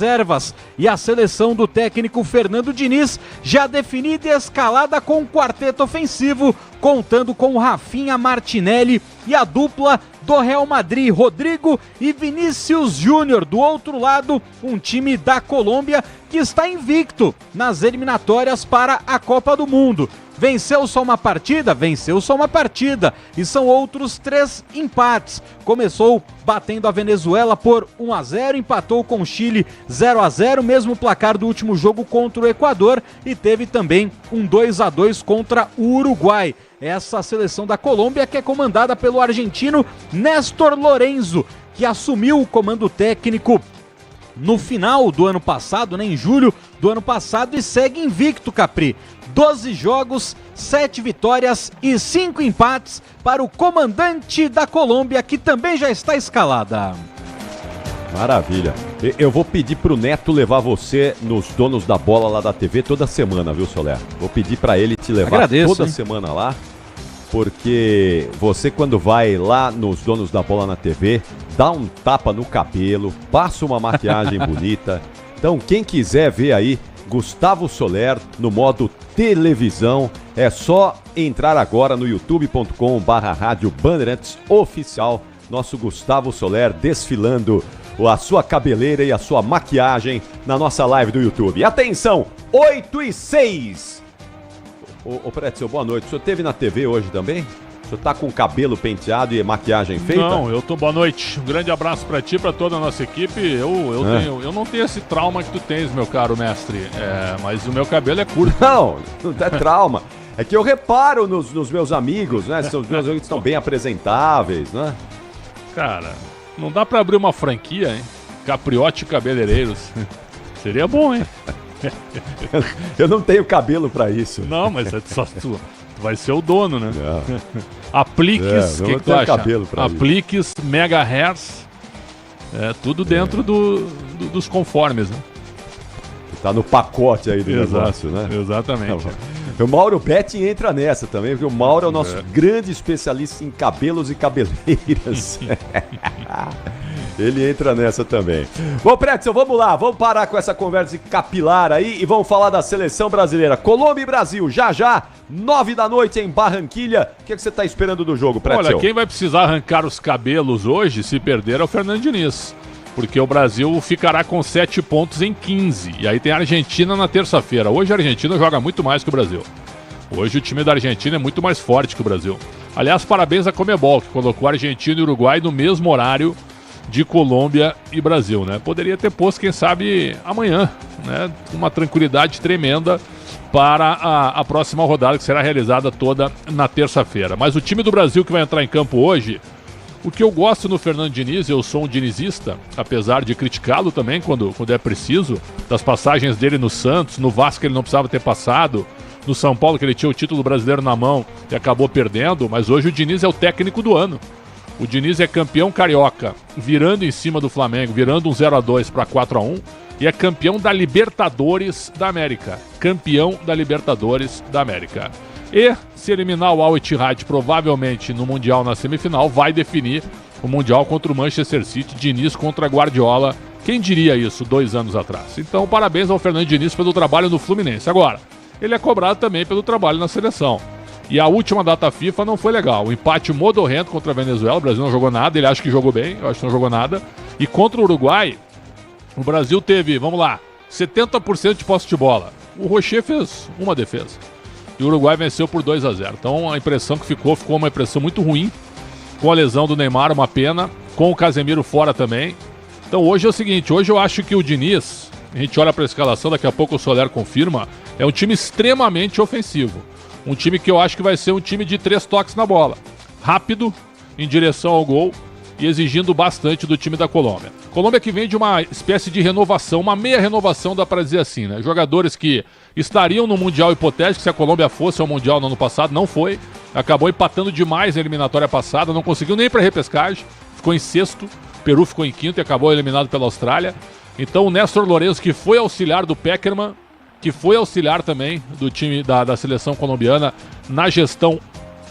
reservas. E a seleção do técnico Fernando Diniz já definida e escalada com um quarteto ofensivo, contando com Rafinha, Martinelli e a dupla do Real Madrid, Rodrigo e Vinícius Júnior. Do outro lado, um time da Colômbia que está invicto nas eliminatórias para a Copa do Mundo. Venceu só uma partida? Venceu só uma partida. E são outros 3 empates. Começou batendo a Venezuela por 1-0, empatou com o Chile 0-0, mesmo placar do último jogo contra o Equador, e teve também um 2-2 contra o Uruguai. Essa seleção da Colômbia que é comandada pelo argentino Néstor Lorenzo, que assumiu o comando técnico no final do ano passado, em julho do ano passado, e segue invicto, Capri. 12 jogos, 7 vitórias e 5 empates para o comandante da Colômbia, que também já está escalada. Maravilha. Eu vou pedir pro Neto levar você nos Donos da Bola lá da TV toda semana, viu, Soler? Vou pedir pra ele te levar toda semana lá, porque você, quando vai lá nos Donos da Bola na TV, dá um tapa no cabelo, passa uma maquiagem bonita. Então, quem quiser ver aí Gustavo Soler no modo televisão, é só entrar agora no youtube.com/Rádio Bandeirantes Oficial. Nosso Gustavo Soler desfilando a sua cabeleira e a sua maquiagem na nossa live do YouTube. Atenção, 8h06. Ô Pretzel, boa noite. O senhor esteve na TV hoje também? O senhor tá com o cabelo penteado e maquiagem feita? Não, eu tô. Boa noite. Um grande abraço pra ti, pra toda a nossa equipe. Eu não tenho esse trauma que tu tens, meu caro mestre. Mas o meu cabelo é curto. Não é trauma. É que eu reparo nos meus amigos, né? Os meus amigos estão bem apresentáveis, né? Cara, não dá pra abrir uma franquia, hein? Capriote Cabeleireiros. Seria bom, hein? Eu não tenho cabelo pra isso. Não, mas é só tu vai ser o dono, né? Apliques, o que tu acha? Apliques, isso. Mega Hairs, tudo dentro dos conformes, né? Tá no pacote aí do negócio, né? Exatamente. O Mauro Betti entra nessa também, porque o Mauro é o nosso grande especialista em cabelos e cabeleiras. Ele entra nessa também. Bom, Pretzel, vamos lá, vamos parar com essa conversa capilar aí e vamos falar da seleção brasileira. Colômbia e Brasil, já, 9h em Barranquilha. O que você está esperando do jogo, Pretzel? Olha, quem vai precisar arrancar os cabelos hoje, se perder, é o Fernando Diniz. Porque o Brasil ficará com 7 pontos em 15. E aí tem a Argentina na terça-feira. Hoje a Argentina joga muito mais que o Brasil. Hoje o time da Argentina é muito mais forte que o Brasil. Aliás, parabéns à Conmebol, que colocou a Argentina e o Uruguai no mesmo horário de Colômbia e Brasil, né? Poderia ter posto, quem sabe, amanhã, né? Uma tranquilidade tremenda para a próxima rodada, que será realizada toda na terça-feira. Mas o time do Brasil que vai entrar em campo hoje, o que eu gosto no Fernando Diniz, eu sou um dinizista, apesar de criticá-lo também quando é preciso, das passagens dele no Santos, no Vasco ele não precisava ter passado, no São Paulo que ele tinha o título brasileiro na mão e acabou perdendo, mas hoje o Diniz é o técnico do ano. O Diniz é campeão carioca, virando em cima do Flamengo, virando um 0-2 para 4-1, e é campeão da Libertadores da América. Campeão da Libertadores da América. E, se eliminar o Al Ittihad, provavelmente no Mundial na semifinal, vai definir o Mundial contra o Manchester City, Diniz contra Guardiola. Quem diria isso 2 anos atrás? Então, parabéns ao Fernando Diniz pelo trabalho no Fluminense. Agora, ele é cobrado também pelo trabalho na seleção. E a última data FIFA não foi legal. O empate modorrento contra a Venezuela, o Brasil não jogou nada, ele acha que jogou bem, eu acho que não jogou nada. E contra o Uruguai, o Brasil teve, 70% de posse de bola. O Rocher fez uma defesa. E o Uruguai venceu por 2-0. Então a impressão que ficou uma impressão muito ruim. Com a lesão do Neymar, uma pena. Com o Casemiro fora também. Então hoje é o seguinte, hoje eu acho que o Diniz, a gente olha para a escalação, daqui a pouco o Soler confirma, é um time extremamente ofensivo. Um time que eu acho que vai ser um time de 3 toques na bola. Rápido, em direção ao gol e exigindo bastante do time da Colômbia. Colômbia que vem de uma espécie de renovação, uma meia renovação, dá para dizer assim, né? Jogadores que estariam no Mundial hipotético se a Colômbia fosse ao Mundial no ano passado, não foi. Acabou empatando demais na eliminatória passada, não conseguiu nem para repescagem, ficou em 6º, Peru ficou em 5º e acabou eliminado pela Austrália. Então o Néstor Lorenzo, que foi auxiliar do Pekerman, que foi auxiliar também do time da seleção colombiana na gestão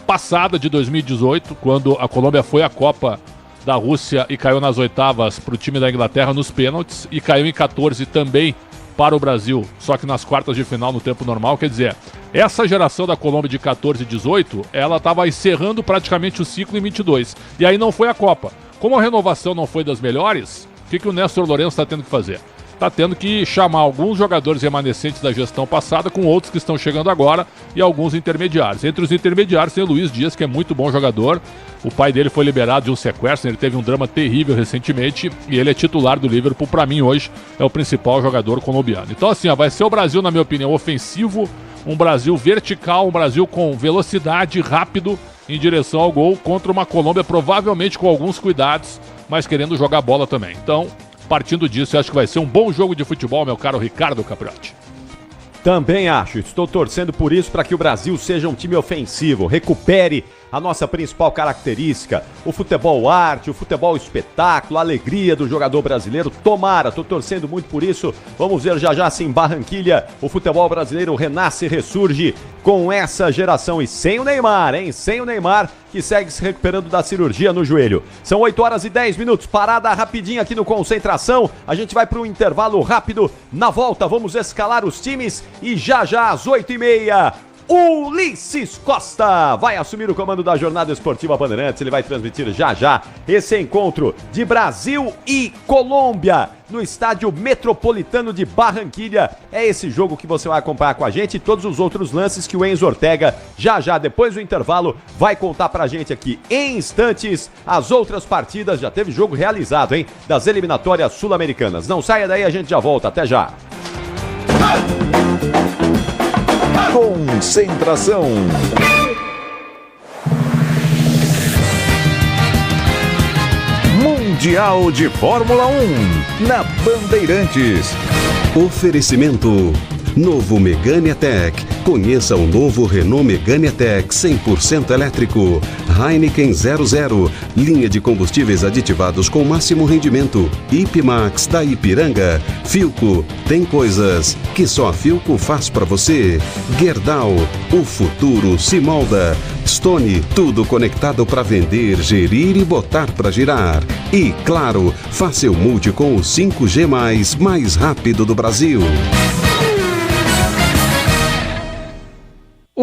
passada de 2018, quando a Colômbia foi à Copa da Rússia e caiu nas oitavas para o time da Inglaterra nos pênaltis e caiu em 14 também para o Brasil, só que nas quartas de final no tempo normal. Quer dizer, essa geração da Colômbia de 14 e 18, ela estava encerrando praticamente o ciclo em 22, e aí não foi a Copa. Como a renovação não foi das melhores, o que o Néstor Lourenço está tendo que fazer? Está tendo que chamar alguns jogadores remanescentes da gestão passada com outros que estão chegando agora e alguns intermediários. Entre os intermediários tem o Luiz Dias, que é muito bom jogador. O pai dele foi liberado de um sequestro, ele teve um drama terrível recentemente e ele é titular do Liverpool. Para mim, hoje, é o principal jogador colombiano. Então, assim, vai ser o Brasil, na minha opinião, ofensivo, um Brasil vertical, um Brasil com velocidade, rápido, em direção ao gol, contra uma Colômbia provavelmente com alguns cuidados, mas querendo jogar bola também. Então, partindo disso, eu acho que vai ser um bom jogo de futebol, meu caro Ricardo Capriotti. Também acho, estou torcendo por isso para que o Brasil seja um time ofensivo, recupere a nossa principal característica, o futebol arte, o futebol espetáculo, a alegria do jogador brasileiro. Tomara, estou torcendo muito por isso. Vamos ver já se em Barranquilha o futebol brasileiro renasce e ressurge com essa geração e sem o Neymar, hein? Sem o Neymar, que segue se recuperando da cirurgia no joelho. São 8h10, parada rapidinho aqui no Concentração. A gente vai para um intervalo rápido. Na volta vamos escalar os times e já às 8h30... Ulisses Costa vai assumir o comando da Jornada Esportiva Bandeirantes. Ele vai transmitir já esse encontro de Brasil e Colômbia no Estádio Metropolitano de Barranquilha. É esse jogo que você vai acompanhar com a gente e todos os outros lances que o Enzo Ortega já depois do intervalo vai contar pra gente aqui em instantes. As outras partidas, já teve jogo realizado, hein? Das eliminatórias sul-americanas. Não saia daí, a gente já volta. Até já. Concentração. Mundial de Fórmula 1 na Bandeirantes. Oferecimento novo Megane E-Tech. Conheça o novo Renault Megane E-Tech 100% elétrico. Heineken 00, linha de combustíveis aditivados com máximo rendimento. Ipmax da Ipiranga. Philco, tem coisas que só a Philco faz pra você. Gerdau, o futuro se molda. Stone, tudo conectado para vender, gerir e botar para girar. E, claro, faça o multi com o 5G+, mais rápido do Brasil.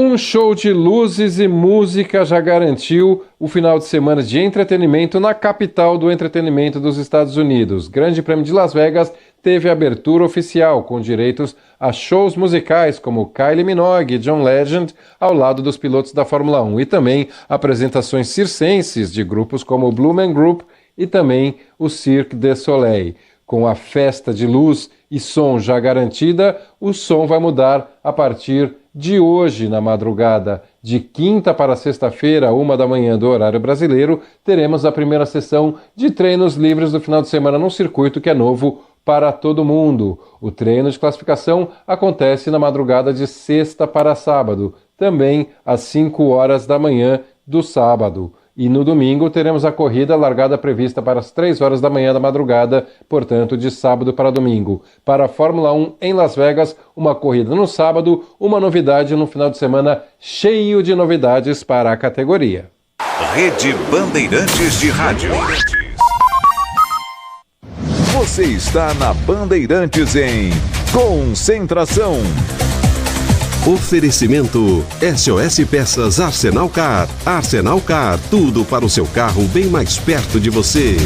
Um show de luzes e música já garantiu o final de semana de entretenimento na capital do entretenimento dos Estados Unidos. Grande Prêmio de Las Vegas teve abertura oficial, com direitos a shows musicais como Kylie Minogue e John Legend ao lado dos pilotos da Fórmula 1 e também apresentações circenses de grupos como o Blue Man Group e também o Cirque du Soleil. Com a festa de luz e som já garantida, o som vai mudar a partir de hoje, na madrugada. De quinta para sexta-feira, 1h do horário brasileiro, teremos a primeira sessão de treinos livres do final de semana num circuito que é novo para todo mundo. O treino de classificação acontece na madrugada de sexta para sábado, também às 5h do sábado. E no domingo teremos a corrida largada prevista para as 3h da madrugada, portanto de sábado para domingo. Para a Fórmula 1 em Las Vegas, uma corrida no sábado, uma novidade no final de semana cheio de novidades para a categoria. Rede Bandeirantes de Rádio. Você está na Bandeirantes em Concentração. Oferecimento SOS Peças Arsenal Car. Arsenal Car, tudo para o seu carro bem mais perto de você.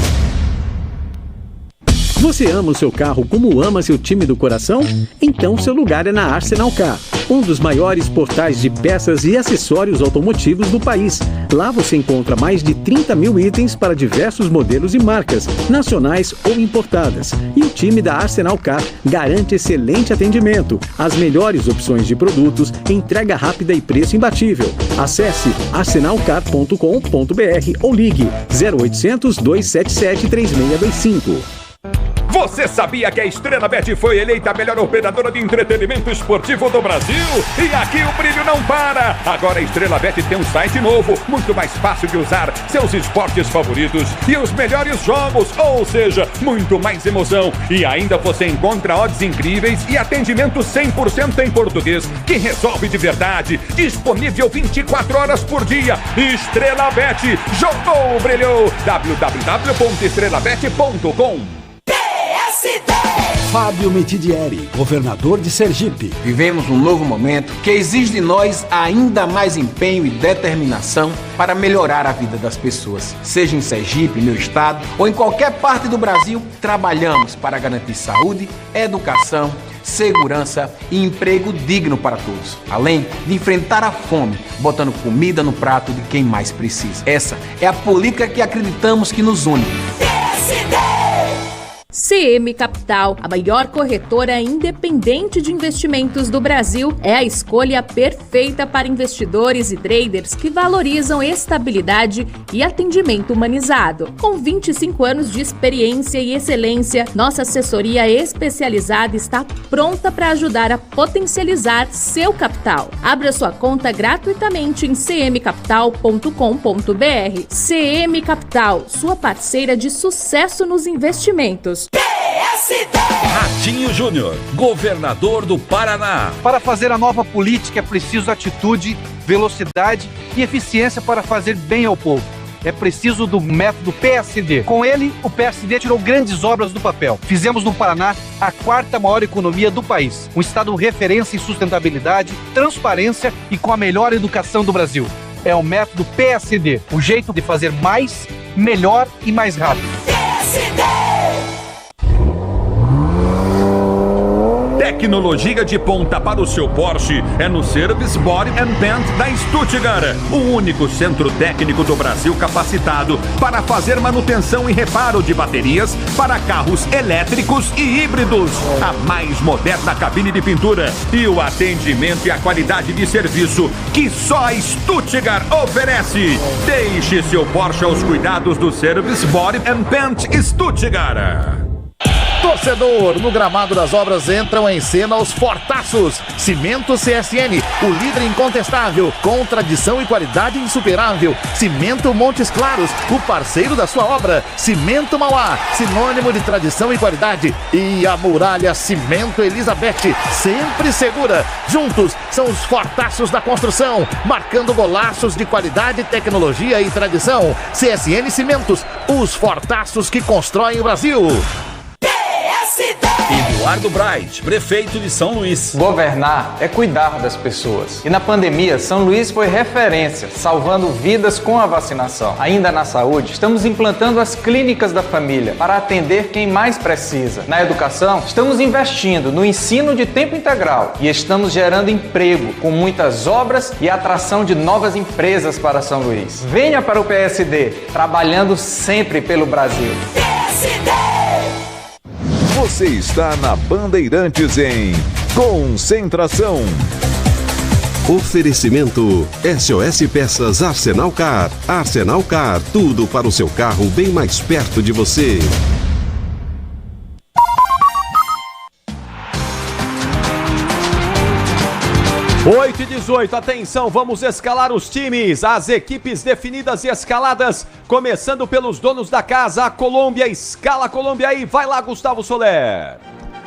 Você ama o seu carro como ama seu time do coração? Então seu lugar é na Arsenal Car, um dos maiores portais de peças e acessórios automotivos do país. Lá você encontra mais de 30 mil itens para diversos modelos e marcas, nacionais ou importadas. E o time da Arsenal Car garante excelente atendimento, as melhores opções de produtos, entrega rápida e preço imbatível. Acesse arsenalcar.com.br ou ligue 0800 277 3625. Você sabia que a Estrela Bet foi eleita a melhor operadora de entretenimento esportivo do Brasil? E aqui o brilho não para! Agora a Estrela Bet tem um site novo, muito mais fácil de usar, seus esportes favoritos e os melhores jogos, ou seja, muito mais emoção. E ainda você encontra odds incríveis e atendimento 100% em português, que resolve de verdade. Disponível 24 horas por dia. Estrela Bet, jogou, brilhou. www.estrelabet.com. Fábio Mitidieri, governador de Sergipe. Vivemos um novo momento que exige de nós ainda mais empenho e determinação para melhorar a vida das pessoas. Seja em Sergipe, meu estado, ou em qualquer parte do Brasil, trabalhamos para garantir saúde, educação, segurança e emprego digno para todos, além de enfrentar a fome, botando comida no prato de quem mais precisa. Essa é a política que acreditamos que nos une. CM Capital, a maior corretora independente de investimentos do Brasil, é a escolha perfeita para investidores e traders que valorizam estabilidade e atendimento humanizado. Com 25 anos de experiência e excelência, nossa assessoria especializada está pronta para ajudar a potencializar seu capital. Abra sua conta gratuitamente em cmcapital.com.br. CM Capital, sua parceira de sucesso nos investimentos. Ratinho Júnior, governador do Paraná. Para fazer a nova política é preciso atitude, velocidade e eficiência para fazer bem ao povo. É preciso do método PSD. Com ele, o PSD tirou grandes obras do papel. Fizemos no Paraná a 4ª maior economia do país. Um estado referência em sustentabilidade, transparência e com a melhor educação do Brasil. É o método PSD, o jeito de fazer mais, melhor e mais rápido. PSD! Tecnologia de ponta para o seu Porsche é no Service Body and Paint da Stuttgart, o único centro técnico do Brasil capacitado para fazer manutenção e reparo de baterias para carros elétricos e híbridos. A mais moderna cabine de pintura e o atendimento e a qualidade de serviço que só a Stuttgart oferece. Deixe seu Porsche aos cuidados do Service Body and Paint Stuttgart. Torcedor, no gramado das obras entram em cena os fortaços. Cimento CSN, o líder incontestável, com tradição e qualidade insuperável. Cimento Montes Claros, o parceiro da sua obra. Cimento Mauá, sinônimo de tradição e qualidade. E a Muralha Cimento Elizabeth, sempre segura. Juntos, são os fortaços da construção, marcando golaços de qualidade, tecnologia e tradição. CSN Cimentos, os fortaços que constroem o Brasil. Eduardo Bright, prefeito de São Luís. Governar é cuidar das pessoas. E na pandemia, São Luís foi referência, salvando vidas com a vacinação. Ainda na saúde, estamos implantando as clínicas da família para atender quem mais precisa. Na educação, estamos investindo no ensino de tempo integral e estamos gerando emprego com muitas obras e atração de novas empresas para São Luís. Venha para o PSD, trabalhando sempre pelo Brasil. PSD! Você está na Bandeirantes em Concentração. Oferecimento SOS Peças Arsenal Car. Arsenal Car, tudo para o seu carro bem mais perto de você. 8h18, atenção, vamos escalar os times, as equipes definidas e escaladas, começando pelos donos da casa, a Colômbia. Escala a Colômbia aí, vai lá, Gustavo Soler.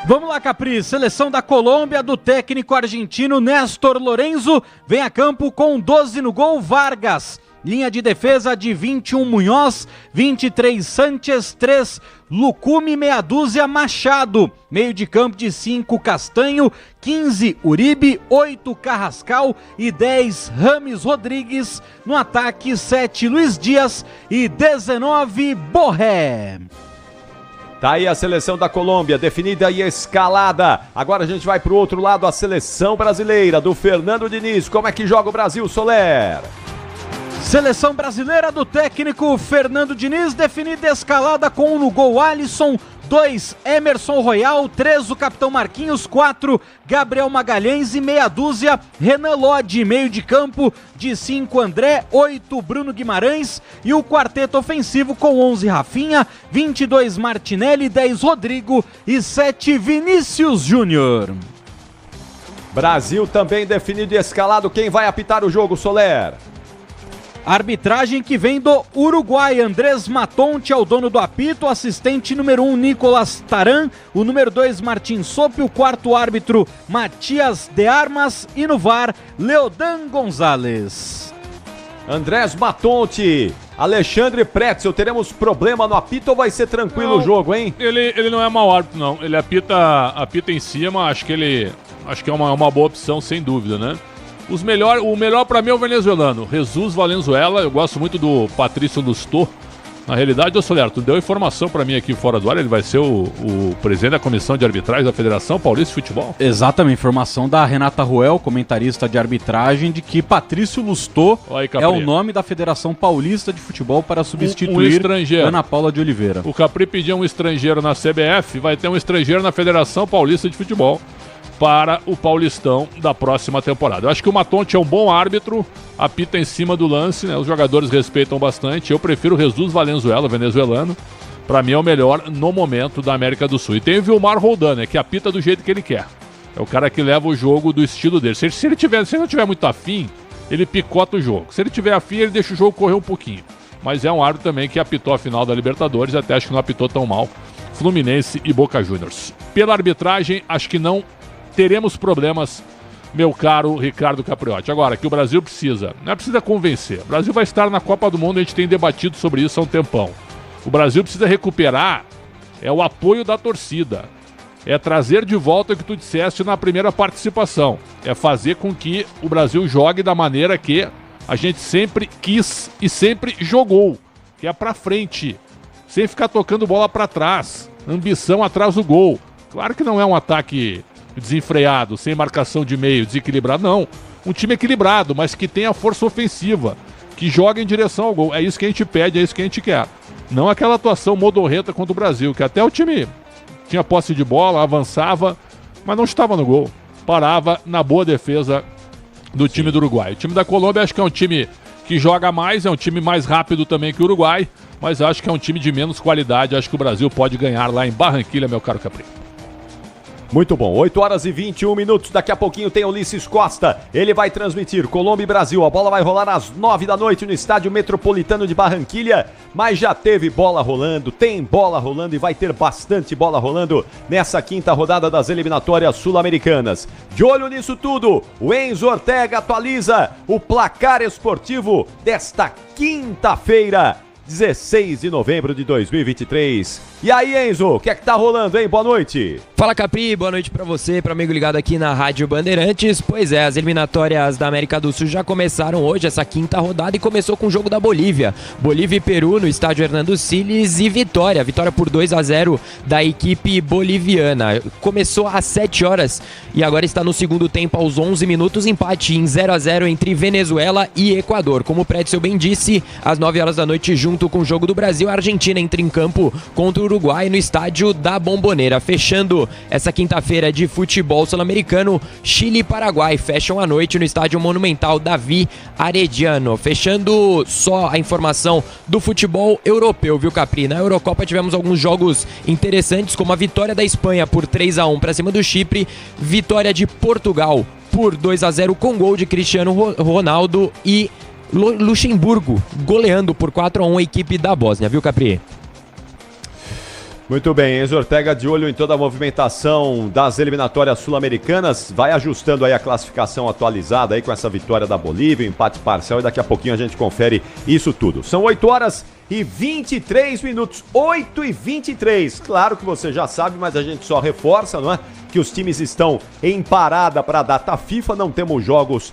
Vamos lá, Capri, seleção da Colômbia do técnico argentino Néstor Lorenzo, vem a campo com 12 no gol, Vargas. Linha de defesa de 21 Munhoz, 23 Sánchez, 3 Lucumi, meia dúzia Machado. Meio de campo de 5 Castanho, 15 Uribe, 8 Carrascal e 10 Rames Rodrigues. No ataque 7 Luiz Dias e 19 Borré. Tá aí a seleção da Colômbia, definida e escalada. Agora a gente vai pro outro lado, a seleção brasileira do Fernando Diniz. Como é que joga o Brasil, Soler? Seleção brasileira do técnico Fernando Diniz, definida e escalada com no gol Alisson, 2, Emerson Royal, 3, o capitão Marquinhos, 4, Gabriel Magalhães e meia dúzia, Renan Lodi, meio de campo, de 5, André, 8, Bruno Guimarães e o quarteto ofensivo com 11, Rafinha, 22, Martinelli, 10, Rodrigo e 7, Vinícius Júnior. Brasil também definido e escalado. Quem vai apitar o jogo, Soler? Arbitragem que vem do Uruguai, Andrés Matonte é o dono do apito, assistente número 1, Nicolas Taran, o número 2, Martin Sopi, o quarto árbitro, Matias de Armas e no VAR, Leodan Gonzalez. Andrés Matonte, Alexandre Pretzel, teremos problema no apito ou vai ser tranquilo o jogo, hein? Ele não é mau árbitro, não. Ele apita em cima, acho que é uma boa opção, sem dúvida, né? O melhor pra mim é o venezuelano, Jesus Valenzuela. Eu gosto muito do Patrício Lustô. Na realidade, Soler, tu deu informação pra mim aqui fora do ar, ele vai ser o presidente da comissão de arbitragem da Federação Paulista de Futebol. Exatamente, informação da Renata Ruel, comentarista de arbitragem, de que Patrício Lustô é o nome da Federação Paulista de Futebol para substituir Ana Paula de Oliveira. O Capri pediu um estrangeiro na CBF, vai ter um estrangeiro na Federação Paulista de Futebol para o Paulistão da próxima temporada. Eu acho que o Matonte é um bom árbitro, apita em cima do lance, né? Os jogadores respeitam bastante. Eu prefiro o Jesus Valenzuela, venezuelano. Para mim é o melhor no momento da América do Sul. E tem o Vilmar Roldan, né? Que apita do jeito que ele quer. É o cara que leva o jogo do estilo dele. Se ele não tiver muito afim, ele picota o jogo. Se ele tiver afim, ele deixa o jogo correr um pouquinho. Mas é um árbitro também que apitou a final da Libertadores, até acho que não apitou tão mal. Fluminense e Boca Juniors. Pela arbitragem, acho que não teremos problemas, meu caro Ricardo Capriotti. Agora, que o Brasil não precisa convencer. O Brasil vai estar na Copa do Mundo, a gente tem debatido sobre isso há um tempão. O Brasil precisa recuperar o apoio da torcida. É trazer de volta o que tu disseste na primeira participação. É fazer com que o Brasil jogue da maneira que a gente sempre quis e sempre jogou, que é pra frente, sem ficar tocando bola pra trás. Ambição atrás do gol. Claro que não é um ataque desenfreado, sem marcação de meio, desequilibrado, não. Um time equilibrado, mas que tenha força ofensiva, que joga em direção ao gol. É isso que a gente pede, é isso que a gente quer. Não aquela atuação modorrenta contra o Brasil, que até o time tinha posse de bola, avançava, mas não estava no gol. Parava na boa defesa do time do Uruguai. O time da Colômbia acho que é um time que joga mais, é um time mais rápido também que o Uruguai, mas acho que é um time de menos qualidade. Acho que o Brasil pode ganhar lá em Barranquilla, meu caro Capri. Muito bom, 8 horas e 21 minutos, daqui a pouquinho tem Ulisses Costa, ele vai transmitir Colômbia e Brasil, a bola vai rolar às 9 da noite no Estádio Metropolitano de Barranquilla, mas já teve bola rolando, tem bola rolando e vai ter bastante bola rolando nessa quinta rodada das eliminatórias sul-americanas. De olho nisso tudo, o Enzo Ortega atualiza o placar esportivo desta quinta-feira, 16 de novembro de 2023. E aí, Enzo, o que é que tá rolando, hein? Boa noite. Fala, Capri, boa noite pra você, pra amigo ligado aqui na Rádio Bandeirantes. Pois é, as eliminatórias da América do Sul já começaram hoje, essa quinta rodada, e começou com o jogo da Bolívia. Bolívia e Peru no estádio Hernando Siles e vitória por 2-0 da equipe boliviana. Começou às 7 horas e agora está no segundo tempo aos 11 minutos, empate em 0-0 entre Venezuela e Equador. Como o Pretzel bem disse, às 9 horas da noite, junto com o jogo do Brasil, a Argentina entra em campo contra o Uruguai no estádio da Bombonera. Fechando essa quinta-feira de futebol sul-americano, Chile e Paraguai fecham a noite no estádio Monumental Davi Arediano. Fechando só a informação do futebol europeu, viu, Capri? Na Eurocopa tivemos alguns jogos interessantes, como a vitória da Espanha por 3-1 para cima do Chipre, vitória de Portugal por 2-0 com gol de Cristiano Ronaldo e Luxemburgo goleando por 4-1 a equipe da Bósnia, viu, Capri? Muito bem, Enzo Ortega de olho em toda a movimentação das eliminatórias sul-americanas, vai ajustando aí a classificação atualizada aí com essa vitória da Bolívia, empate parcial, e daqui a pouquinho a gente confere isso tudo. São 8 horas e 23 minutos, 8 e 23, claro que você já sabe, mas a gente só reforça, não é? Que os times estão em parada para a data FIFA, não temos jogos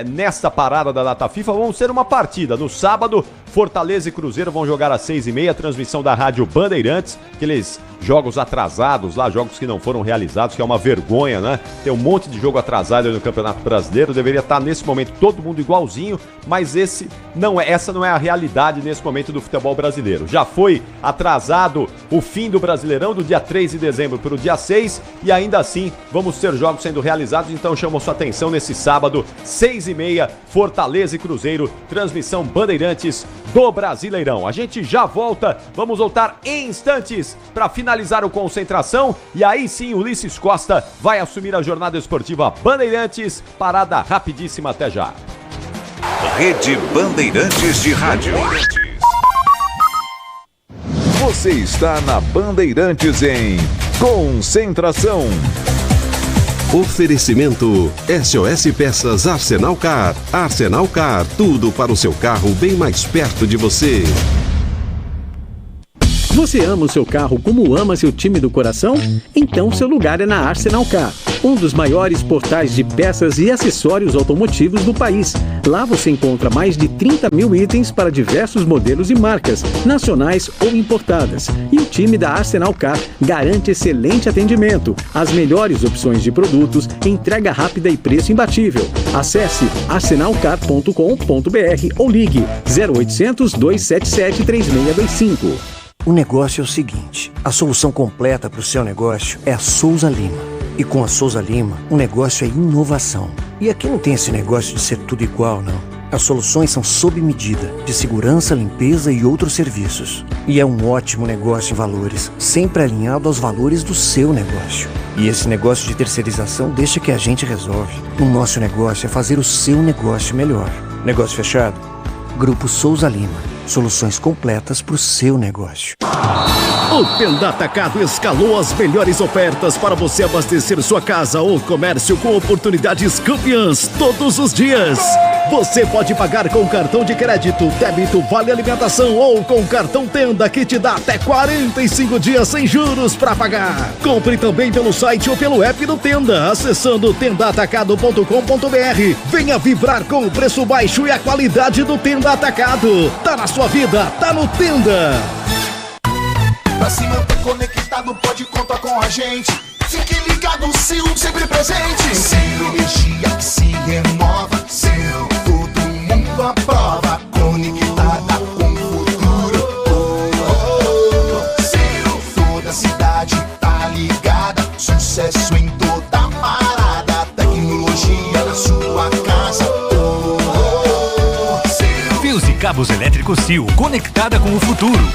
nesta parada da data FIFA, vão ser uma partida no sábado, Fortaleza e Cruzeiro vão jogar às 6h30, transmissão da Rádio Bandeirantes, aqueles jogos atrasados lá, jogos que não foram realizados, que é uma vergonha, né? Tem um monte de jogo atrasado aí no Campeonato Brasileiro, deveria estar nesse momento todo mundo igualzinho, mas essa não é a realidade nesse momento do futebol brasileiro. Já foi atrasado o fim do Brasileirão do dia 3 de dezembro para o dia 6 e ainda assim vamos ter jogos sendo realizados, então chamo sua atenção nesse sábado, 6h30, Fortaleza e Cruzeiro, transmissão Bandeirantes do Brasileirão. A gente já volta, vamos voltar em instantes para finalizar o Concentração e aí sim Ulisses Costa vai assumir a jornada esportiva Bandeirantes, parada rapidíssima, até já. Rede Bandeirantes de Rádio. Você está na Bandeirantes em Concentração. Oferecimento SOS Peças Arsenal Car. Arsenal Car, tudo para o seu carro bem mais perto de você. Você ama o seu carro como ama seu time do coração? Então seu lugar é na Arsenal Car, um dos maiores portais de peças e acessórios automotivos do país. Lá você encontra mais de 30 mil itens para diversos modelos e marcas, nacionais ou importadas. E o time da Arsenal Car garante excelente atendimento, as melhores opções de produtos, entrega rápida e preço imbatível. Acesse arsenalcar.com.br ou ligue 0800 277 3625. O negócio é o seguinte, a solução completa para o seu negócio é a Souza Lima. E com a Souza Lima, o negócio é inovação. E aqui não tem esse negócio de ser tudo igual, não. As soluções são sob medida, de segurança, limpeza e outros serviços. E é um ótimo negócio em valores, sempre alinhado aos valores do seu negócio. E esse negócio de terceirização deixa que a gente resolve. O nosso negócio é fazer o seu negócio melhor. Negócio fechado? Grupo Souza Lima. Soluções completas para o seu negócio. O Tenda Atacado escalou as melhores ofertas para você abastecer sua casa ou comércio com oportunidades campeãs todos os dias. Você pode pagar com cartão de crédito, débito, vale alimentação ou com cartão Tenda que te dá até 45 dias sem juros para pagar. Compre também pelo site ou pelo app do Tenda, acessando tendaatacado.com.br. Venha vibrar com o preço baixo e a qualidade do Tenda Atacado. Tá na sua vida, tá no Tenda. Pra se manter conectado, pode contar com a gente. Fique ligado, Sil, sempre presente. Sil, energia que se renova. Sil, todo mundo aprova. Conectada com o futuro. Sil, toda cidade tá ligada. Sucesso em toda parada. Tecnologia na sua casa. Fios e cabos elétricos Sil, conectada com o futuro.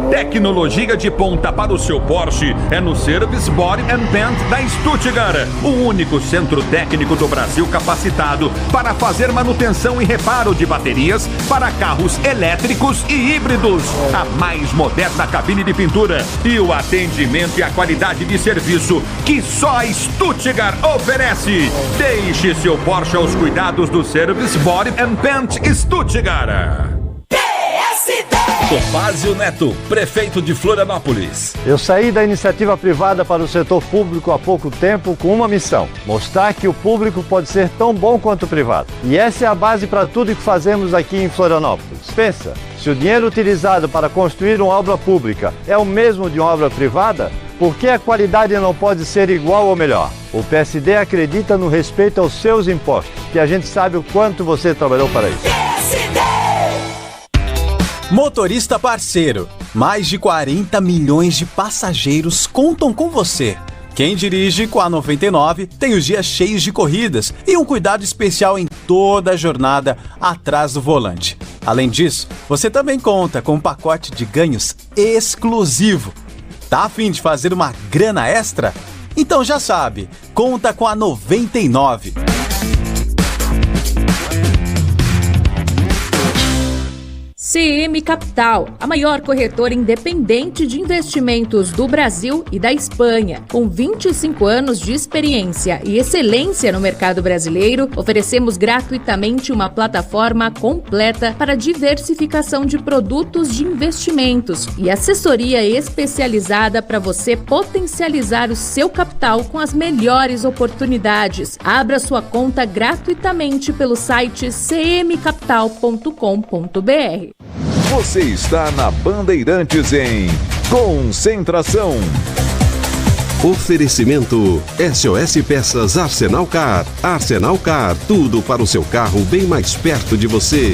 Tecnologia de ponta para o seu Porsche é no Service Body and Paint da Stuttgart, o único centro técnico do Brasil capacitado para fazer manutenção e reparo de baterias para carros elétricos e híbridos. A mais moderna cabine de pintura e o atendimento e a qualidade de serviço que só a Stuttgart oferece. Deixe seu Porsche aos cuidados do Service Body and Paint Stuttgart. Topázio Neto, prefeito de Florianópolis. Eu saí da iniciativa privada para o setor público há pouco tempo com uma missão: mostrar que o público pode ser tão bom quanto o privado. E essa é a base para tudo que fazemos aqui em Florianópolis. Pensa, se o dinheiro utilizado para construir uma obra pública é o mesmo de uma obra privada, por que a qualidade não pode ser igual ou melhor? O PSD acredita no respeito aos seus impostos, que a gente sabe o quanto você trabalhou para isso. Motorista parceiro, mais de 40 milhões de passageiros contam com você. Quem dirige com a 99 tem os dias cheios de corridas e um cuidado especial em toda a jornada atrás do volante. Além disso, você também conta com um pacote de ganhos exclusivo. Tá a fim de fazer uma grana extra? Então já sabe, conta com a 99. CM Capital, a maior corretora independente de investimentos do Brasil e da Espanha. Com 25 anos de experiência e excelência no mercado brasileiro, oferecemos gratuitamente uma plataforma completa para diversificação de produtos de investimentos e assessoria especializada para você potencializar o seu capital com as melhores oportunidades. Abra sua conta gratuitamente pelo site cmcapital.com.br. Você está na Bandeirantes em Concentração. Oferecimento SOS Peças Arsenal Car. Arsenal Car, tudo para o seu carro bem mais perto de você.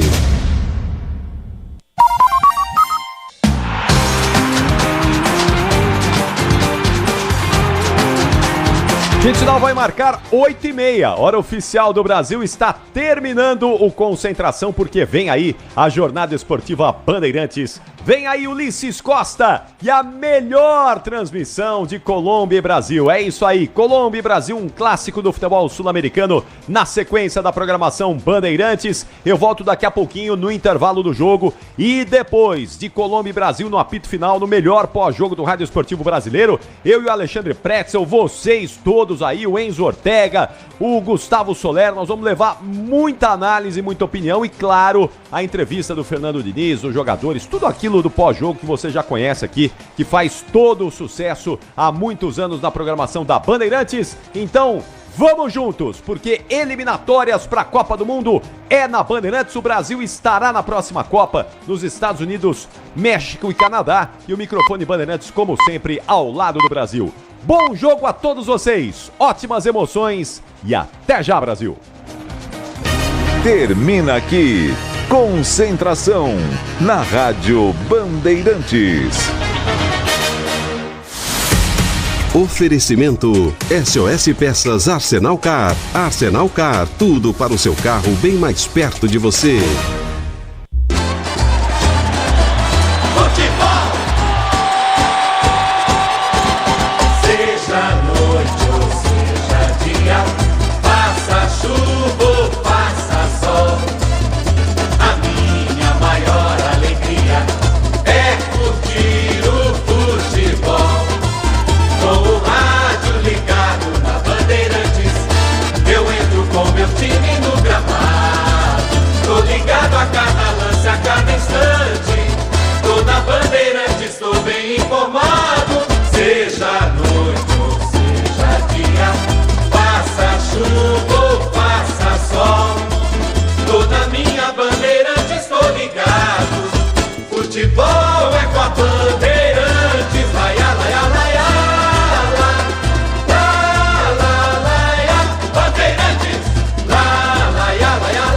A gente não vai marcar 8h30. Hora oficial do Brasil está terminando o Concentração, porque vem aí a jornada esportiva Bandeirantes. Vem aí Ulisses Costa e a melhor transmissão de Colômbia e Brasil. É isso aí, Colômbia e Brasil, um clássico do futebol sul-americano na sequência da programação Bandeirantes. Eu volto daqui a pouquinho no intervalo do jogo e depois de Colômbia e Brasil no apito final, no melhor pós-jogo do Rádio Esportivo Brasileiro. Eu e o Alexandre Pretzel, vocês todos aí, o Enzo Ortega, o Gustavo Soler, nós vamos levar muita análise, muita opinião e, claro, a entrevista do Fernando Diniz, os jogadores, tudo aquilo do pós-jogo que você já conhece aqui, que faz todo o sucesso há muitos anos na programação da Bandeirantes. Então, vamos juntos, porque eliminatórias para a Copa do Mundo é na Bandeirantes. O Brasil estará na próxima Copa nos Estados Unidos, México e Canadá. E o microfone Bandeirantes, como sempre, ao lado do Brasil. Bom jogo a todos vocês, ótimas emoções e até já, Brasil! Termina aqui Concentração na Rádio Bandeirantes. Oferecimento SOS Peças Arsenal Car. Arsenal Car, tudo para o seu carro bem mais perto de você. Futebol é com a Bandeirantes, laia, laia, laia, laia, laia, laia, Bandeirantes, laia, laia, laia,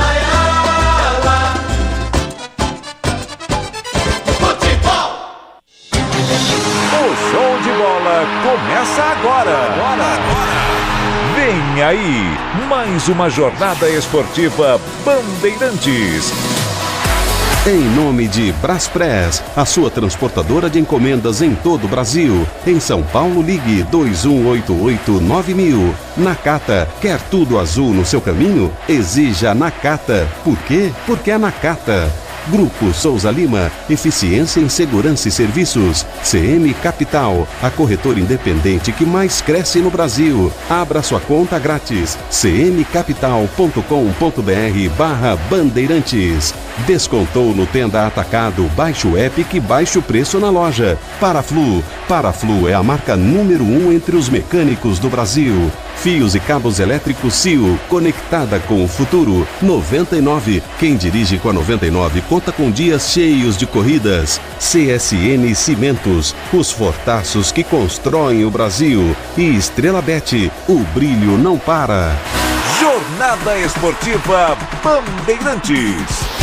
laia, futebol. O show de bola começa agora. Vem aí, mais uma jornada esportiva Bandeirantes. Em nome de Braspress, a sua transportadora de encomendas em todo o Brasil. Em São Paulo, ligue 2188-9000. Nakata, quer tudo azul no seu caminho? Exija Nakata. Por quê? Porque é Nakata. Grupo Souza Lima, eficiência em segurança e serviços. CM Capital, a corretora independente que mais cresce no Brasil. Abra sua conta grátis. cmcapital.com.br/bandeirantes. Descontou no Tenda Atacado, baixe o app que baixe o preço na loja. Paraflu é a marca número 1 entre os mecânicos do Brasil. Fios e cabos elétricos CIO, conectada com o futuro. 99, quem dirige com a 99 conta com dias cheios de corridas. CSN Cimentos, os fortaços que constroem o Brasil. E Estrela Bet, o brilho não para. Jornada Esportiva Bandeirantes.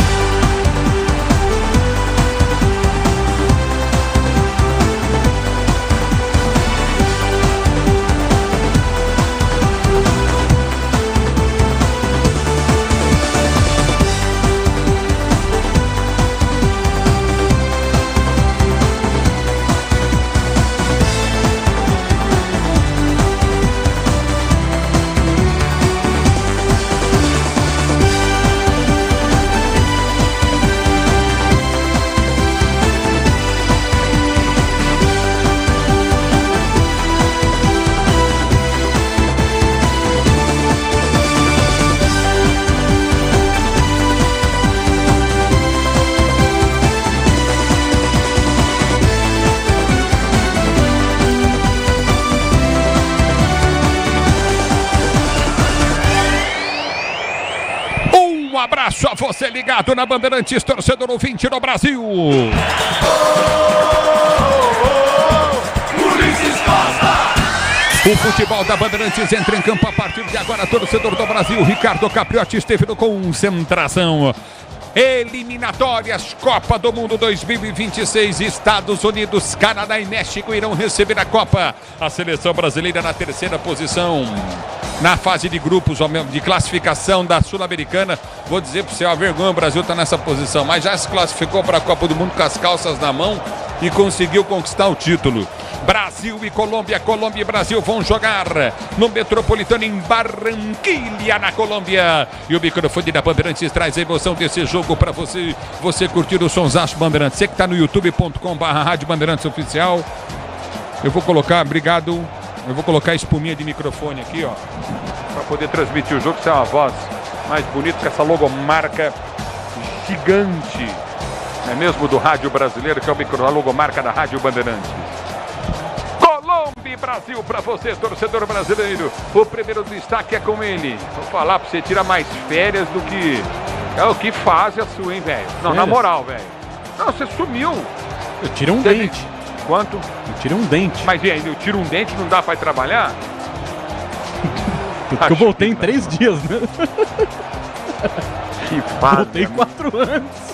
abraço a você ligado na Bandeirantes, torcedor ouvinte no Brasil. O futebol da Bandeirantes entra em campo a partir de agora, torcedor do Brasil. Ricardo Capriotti esteve no Concentração. Eliminatórias Copa do Mundo 2026. Estados Unidos, Canadá e México irão receber a Copa. A seleção brasileira na terceira posição na fase de grupos de classificação da Sul-Americana. Vou dizer para você, a vergonha, o Brasil está nessa posição, mas já se classificou para a Copa do Mundo com as calças na mão e conseguiu conquistar o título. Brasil e Colômbia, Colômbia e Brasil vão jogar no Metropolitano em Barranquilla, na Colômbia. E o microfone da Bandeirantes traz a emoção desse jogo para você curtir o Sonsaço Bandeirantes. Você que está no youtube.com/Rádio Bandeirantes Oficial. Eu vou colocar, obrigado, eu vou colocar a espuminha de microfone aqui, ó, para poder transmitir o jogo, que é uma voz mais bonita com essa logomarca gigante, não é mesmo, do rádio brasileiro, que é a logomarca da Rádio Bandeirantes. Colômbia e Brasil para você, torcedor brasileiro. O primeiro destaque é com ele. Vou falar para você, tira mais férias do que... É o que faz a sua, hein, velho? Não, na moral, velho. Não, você sumiu. Eu tiro um dente. Quanto? Eu tiro um dente. Mas e aí, eu tiro um dente, não dá para ir trabalhar? Porque eu voltei em 3 dias, né? Que fase. Voltei 4 anos.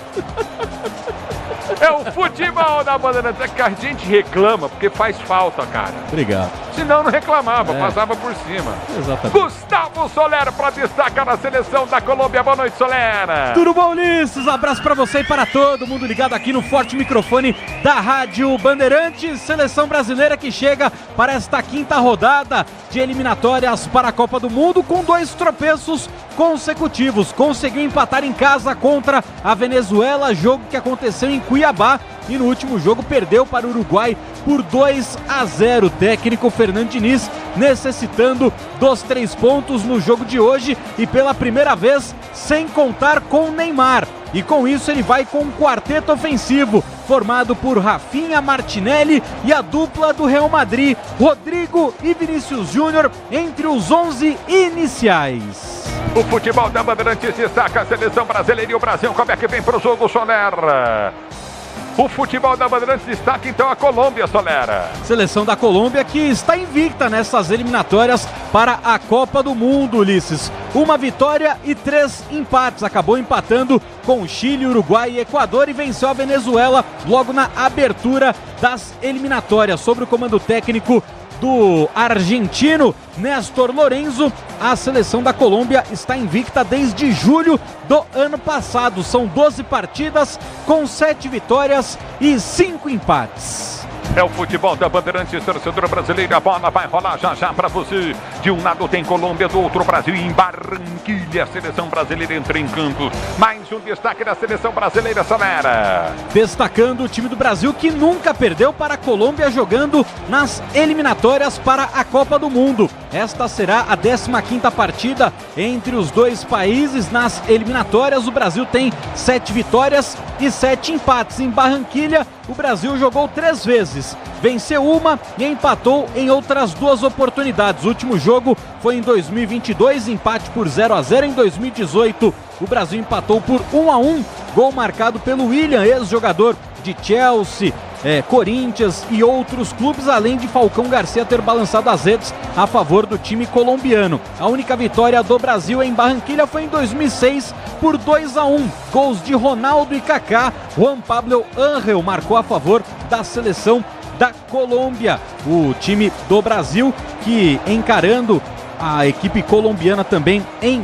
É o futebol da Bandeirantes. É que a gente reclama porque faz falta, cara. Obrigado. Senão não reclamava, passava por cima. Exatamente. Gustavo Soler para destacar a seleção da Colômbia. Boa noite, Soler. Tudo bom, Ulisses? Abraço para você e para todo mundo ligado aqui no forte microfone da Rádio Bandeirantes. Seleção brasileira que chega para esta quinta rodada de eliminatórias para a Copa do Mundo com 2 tropeços consecutivos. Conseguiu empatar em casa contra a Venezuela, jogo que aconteceu em Cuiabá, e no último jogo perdeu para o Uruguai por 2-0. Técnico Fernando Diniz necessitando dos 3 pontos no jogo de hoje e pela primeira vez sem contar com Neymar. E com isso ele vai com um quarteto ofensivo formado por Rafinha, Martinelli e a dupla do Real Madrid, Rodrigo e Vinícius Júnior, entre os 11 iniciais. O futebol da Bandeirantes destaca a seleção brasileira e o Brasil. Como é que vem para o jogo, Soler? O futebol da Bandeirantes destaca então a Colômbia, Solera. Seleção da Colômbia que está invicta nessas eliminatórias para a Copa do Mundo, Ulisses. 1 vitória e 3 empates. Acabou empatando com Chile, Uruguai e Equador e venceu a Venezuela logo na abertura das eliminatórias. Sob o comando técnico do argentino Néstor Lorenzo, a seleção da Colômbia está invicta desde julho do ano passado. São 12 partidas com 7 vitórias e 5 empates. É o futebol da Bandeirantes, torcedor brasileiro. A bola vai rolar já já para você. De um lado tem Colômbia, do outro Brasil. Em Barranquilla, a seleção brasileira entra em campo. Mais um destaque da seleção brasileira, Solera. Destacando o time do Brasil que nunca perdeu para a Colômbia jogando nas eliminatórias para a Copa do Mundo. Esta será a 15ª partida entre os dois países nas eliminatórias. O Brasil tem 7 vitórias e 7 empates. Em Barranquilla, o Brasil jogou 3 vezes, venceu uma e empatou em outras 2 oportunidades. O último jogo foi em 2022, empate por 0-0. Em 2018, o Brasil empatou por 1-1, gol marcado pelo William, ex-jogador de Chelsea, Corinthians e outros clubes, além de Falcão Garcia ter balançado as redes a favor do time colombiano. A única vitória do Brasil em Barranquilla foi em 2006 por 2-1, gols de Ronaldo e Kaká. Juan Pablo Ángel marcou a favor da seleção da Colômbia. O time do Brasil que encarando a equipe colombiana também em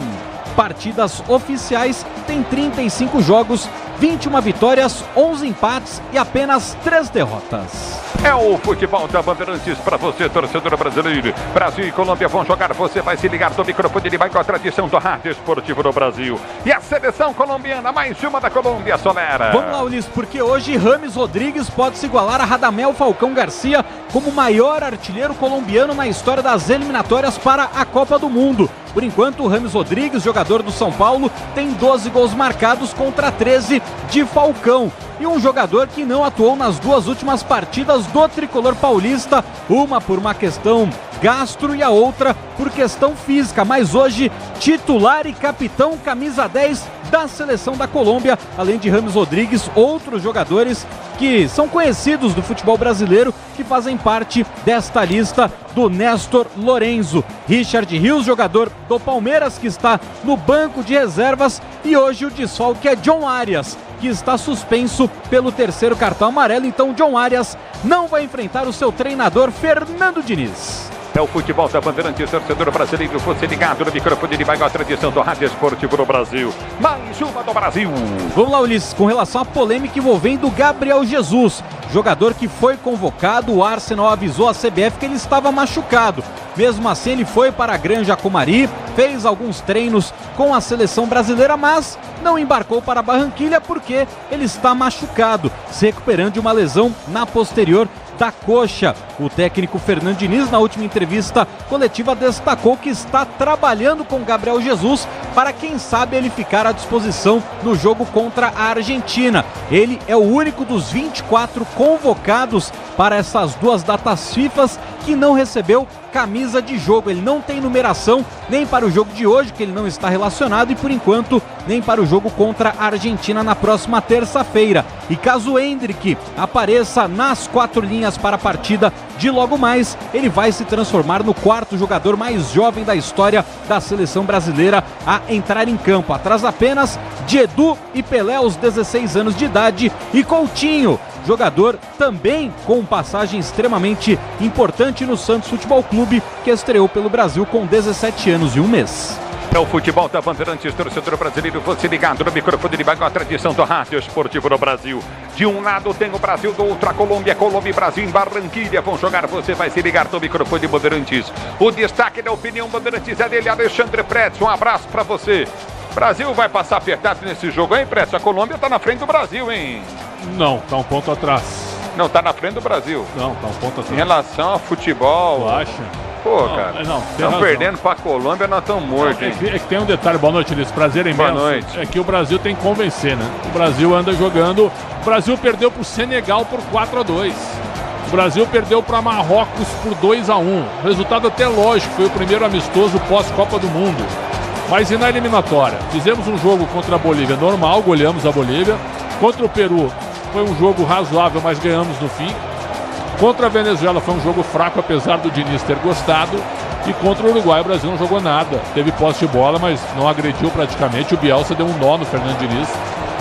partidas oficiais tem 35 jogos, 21 vitórias, 11 empates e apenas 3 derrotas. É o futebol da Bandeirantes para você, torcedor brasileiro. Brasil e Colômbia vão jogar, você vai se ligar do microfone, ele vai com a tradição do rádio esportivo do Brasil. E a seleção colombiana, mais uma da Colômbia, Solera. Vamos lá, Ulisses, porque hoje James Rodrigues pode se igualar a Radamel Falcão Garcia como o maior artilheiro colombiano na história das eliminatórias para a Copa do Mundo. Por enquanto, o James Rodrigues, jogador do São Paulo, tem 12 gols marcados contra 13 de Falcão. E um jogador que não atuou nas 2 últimas partidas do tricolor paulista, uma por uma questão gastro e a outra por questão física, mas hoje titular e capitão camisa 10 da seleção da Colômbia, além de James Rodrigues, outros jogadores que são conhecidos do futebol brasileiro que fazem parte desta lista do Néstor Lorenzo. Richard Rios, jogador do Palmeiras, que está no banco de reservas, e hoje o desfalque é John Arias, que está suspenso pelo 3º cartão amarelo. Então John Arias não vai enfrentar o seu treinador Fernando Diniz. É o futebol da Bandeirantes, torcedor brasileiro, você ligado no microfone de maior tradição do rádio esportivo no Brasil. Mais uma do Brasil. Vamos lá, Ulisses, com relação à polêmica envolvendo Gabriel Jesus, jogador que foi convocado. O Arsenal avisou a CBF que ele estava machucado. Mesmo assim, ele foi para a Granja Comari, fez alguns treinos com a seleção brasileira, mas não embarcou para Barranquilha porque ele está machucado, se recuperando de uma lesão na posterior da coxa. O técnico Fernando Diniz, na última entrevista coletiva, destacou que está trabalhando com Gabriel Jesus para, quem sabe, ele ficar à disposição no jogo contra a Argentina. Ele é o único dos 24 convocados para essas duas datas FIFA que não recebeu camisa de jogo. Ele não tem numeração nem para o jogo de hoje, que ele não está relacionado, e por enquanto nem para o jogo contra a Argentina na próxima terça-feira. E caso o Endrick apareça nas 4 linhas para a partida de logo mais, ele vai se transformar no 4º jogador mais jovem da história da seleção brasileira a entrar em campo, atrás apenas de Edu e Pelé aos 16 anos de idade, e Coutinho, jogador também com passagem extremamente importante no Santos Futebol Clube, que estreou pelo Brasil com 17 anos e 1 mês. É o futebol da Bandeirantes, torcedor brasileiro, você ligado no microfone de maior tradição do rádio esportivo no Brasil. De um lado tem o Brasil, do outro a Colômbia. Colômbia e Brasil em Barranquilha vão jogar, você vai se ligar no microfone de Bandeirantes. O destaque da opinião Bandeirantes é dele, Alexandre Pretz. Um abraço pra você. Brasil vai passar apertado nesse jogo, hein, Pretz? A Colômbia tá na frente do Brasil, hein? Não, tá um ponto atrás. Não, tá na frente do Brasil. Não, tá um ponto atrás. Em relação ao futebol... Tu acha? Pô, não, cara, estamos perdendo pra Colômbia, nós estamos mortos, hein? É que tem um detalhe, boa noite, Liz, prazer imenso. Boa noite. É que o Brasil tem que convencer, né? O Brasil anda jogando, o Brasil perdeu pro Senegal por 4-2. O Brasil perdeu para Marrocos por 2-1. Resultado até lógico, foi o primeiro amistoso pós-Copa do Mundo. Mas e na eliminatória? Fizemos um jogo contra a Bolívia normal, goleamos a Bolívia. Contra o Peru foi um jogo razoável, mas ganhamos no fim. Contra a Venezuela foi um jogo fraco, apesar do Diniz ter gostado. E contra o Uruguai, o Brasil não jogou nada. Teve posse de bola, mas não agrediu praticamente. O Bielsa deu um nó no Fernando Diniz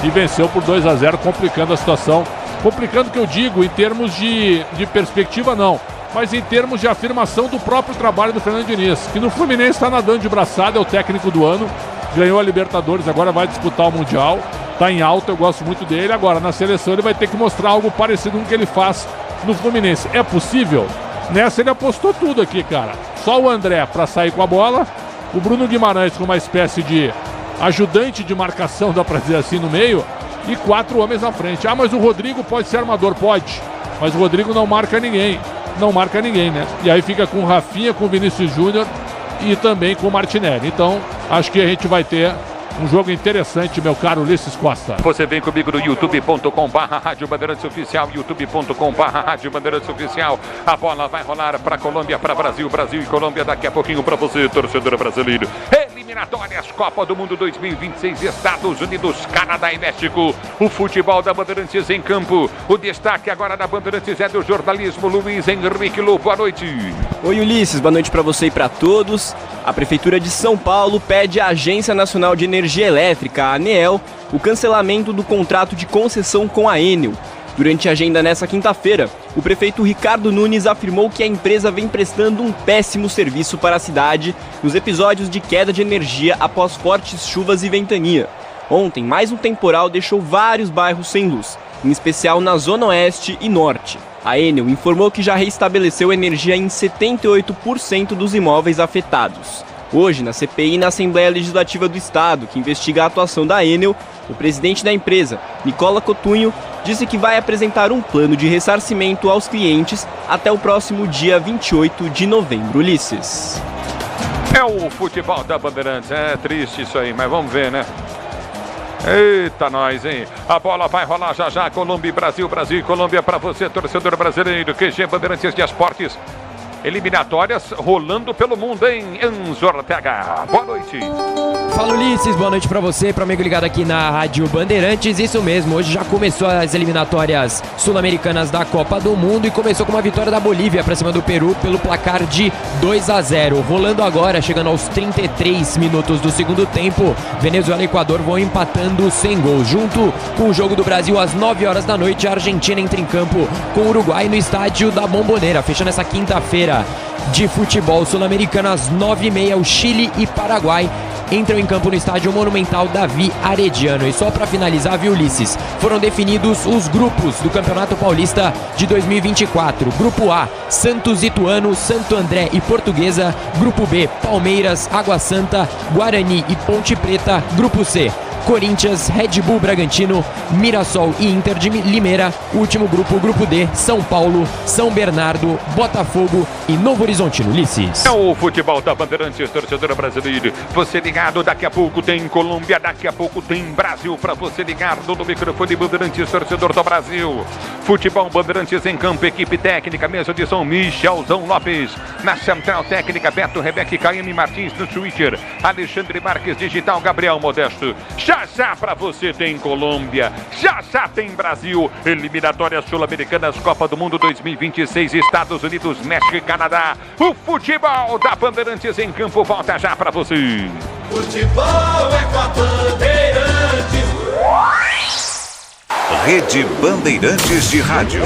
e venceu por 2-0, complicando a situação. Complicando, que eu digo, em termos de perspectiva, não. Mas em termos de afirmação do próprio trabalho do Fernando Diniz, que no Fluminense está nadando de braçada, é o técnico do ano. Ganhou a Libertadores, agora vai disputar o Mundial. Está em alta, eu gosto muito dele. Agora, na seleção, ele vai ter que mostrar algo parecido com o que ele faz no Fluminense. É possível? Nessa ele apostou tudo aqui, cara. Só o André para sair com a bola. O Bruno Guimarães com uma espécie de ajudante de marcação, dá para dizer assim, no meio. E 4 homens na frente. Ah, mas o Rodrigo pode ser armador? Pode. Mas o Rodrigo não marca ninguém. Não marca ninguém, né? E aí fica com o Rafinha, com o Vinícius Júnior e também com o Martinelli. Então, acho que a gente vai ter um jogo interessante, meu caro Ulisses Costa. Você vem comigo no youtube.com/Rádio Bandeirantes Oficial, youtube.com/Rádio Bandeirantes Oficial. A bola vai rolar para Colômbia, para Brasil, Brasil e Colômbia daqui a pouquinho para você, torcedor brasileiro. Eliminatórias Copa do Mundo 2026, Estados Unidos, Canadá e México. O futebol da Bandeirantes em campo. O destaque agora da Bandeirantes é do jornalismo, Luiz Henrique Lobo. Boa noite. Oi, Ulisses, boa noite para você e para todos. A Prefeitura de São Paulo pede à Agência Nacional de Energia Elétrica, a ANEEL, o cancelamento do contrato de concessão com a Enel. Durante a agenda nessa quinta-feira, o prefeito Ricardo Nunes afirmou que a empresa vem prestando um péssimo serviço para a cidade nos episódios de queda de energia após fortes chuvas e ventania. Ontem, mais um temporal deixou vários bairros sem luz, em especial na Zona Oeste e Norte. A Enel informou que já reestabeleceu energia em 78% dos imóveis afetados. Hoje, na CPI na Assembleia Legislativa do Estado, que investiga a atuação da Enel, o presidente da empresa, Nicola Cotugno, disse que vai apresentar um plano de ressarcimento aos clientes até o próximo dia 28 de novembro. Ulisses. É o futebol da Bandeirantes. É triste isso aí, mas vamos ver, né? Eita, nós, hein? A bola vai rolar já já. Colômbia e Brasil, Brasil e Colômbia para você, torcedor brasileiro. QG Bandeirantes de Esportes. eliminatórias rolando pelo mundo em Enzo Ortega. Boa noite. Fala, Ulisses, boa noite pra você, pro amigo ligado aqui na Rádio Bandeirantes. Isso mesmo, hoje já começou as eliminatórias sul-americanas da Copa do Mundo e começou com uma vitória da Bolívia pra cima do Peru pelo placar de 2-0. Rolando agora, chegando aos 33 minutos do segundo tempo, Venezuela e Equador vão empatando sem gols. Junto com o jogo do Brasil às 9 horas da noite, a Argentina entra em campo com o Uruguai no estádio da Bombonera, fechando essa quinta-feira de futebol sul-americano às 9h30, o Chile e Paraguai entram em campo no estádio Monumental Davi Arediano. E só para finalizar, viu, Ulisses, foram definidos os grupos do Campeonato Paulista de 2024. Grupo A, Santos, Ituano, Santo André e Portuguesa. Grupo B, Palmeiras, Água Santa, Guarani e Ponte Preta. Grupo C, Corinthians, Red Bull Bragantino, Mirassol e Inter de Limeira. O último grupo, o grupo D, São Paulo, São Bernardo, Botafogo e Novo Horizontino. Ulisses. É o futebol da Bandeirantes, torcedora brasileira. Você ligado, daqui a pouco tem Colômbia, daqui a pouco tem Brasil para você ligado no microfone Bandeirantes, torcedor do Brasil. Futebol Bandeirantes em campo, equipe técnica, mesa de som, Michelzão Lopes. Na central técnica, Beto, Rebeca e Caíme Martins no Twitter. Alexandre Marques, digital, Gabriel Modesto. Já pra você tem Colômbia, já tem Brasil, eliminatórias sul-americanas, Copa do Mundo 2026, Estados Unidos, México e Canadá. O futebol da Bandeirantes em campo volta já pra você. Futebol é com a Bandeirantes. Rede Bandeirantes de Rádio.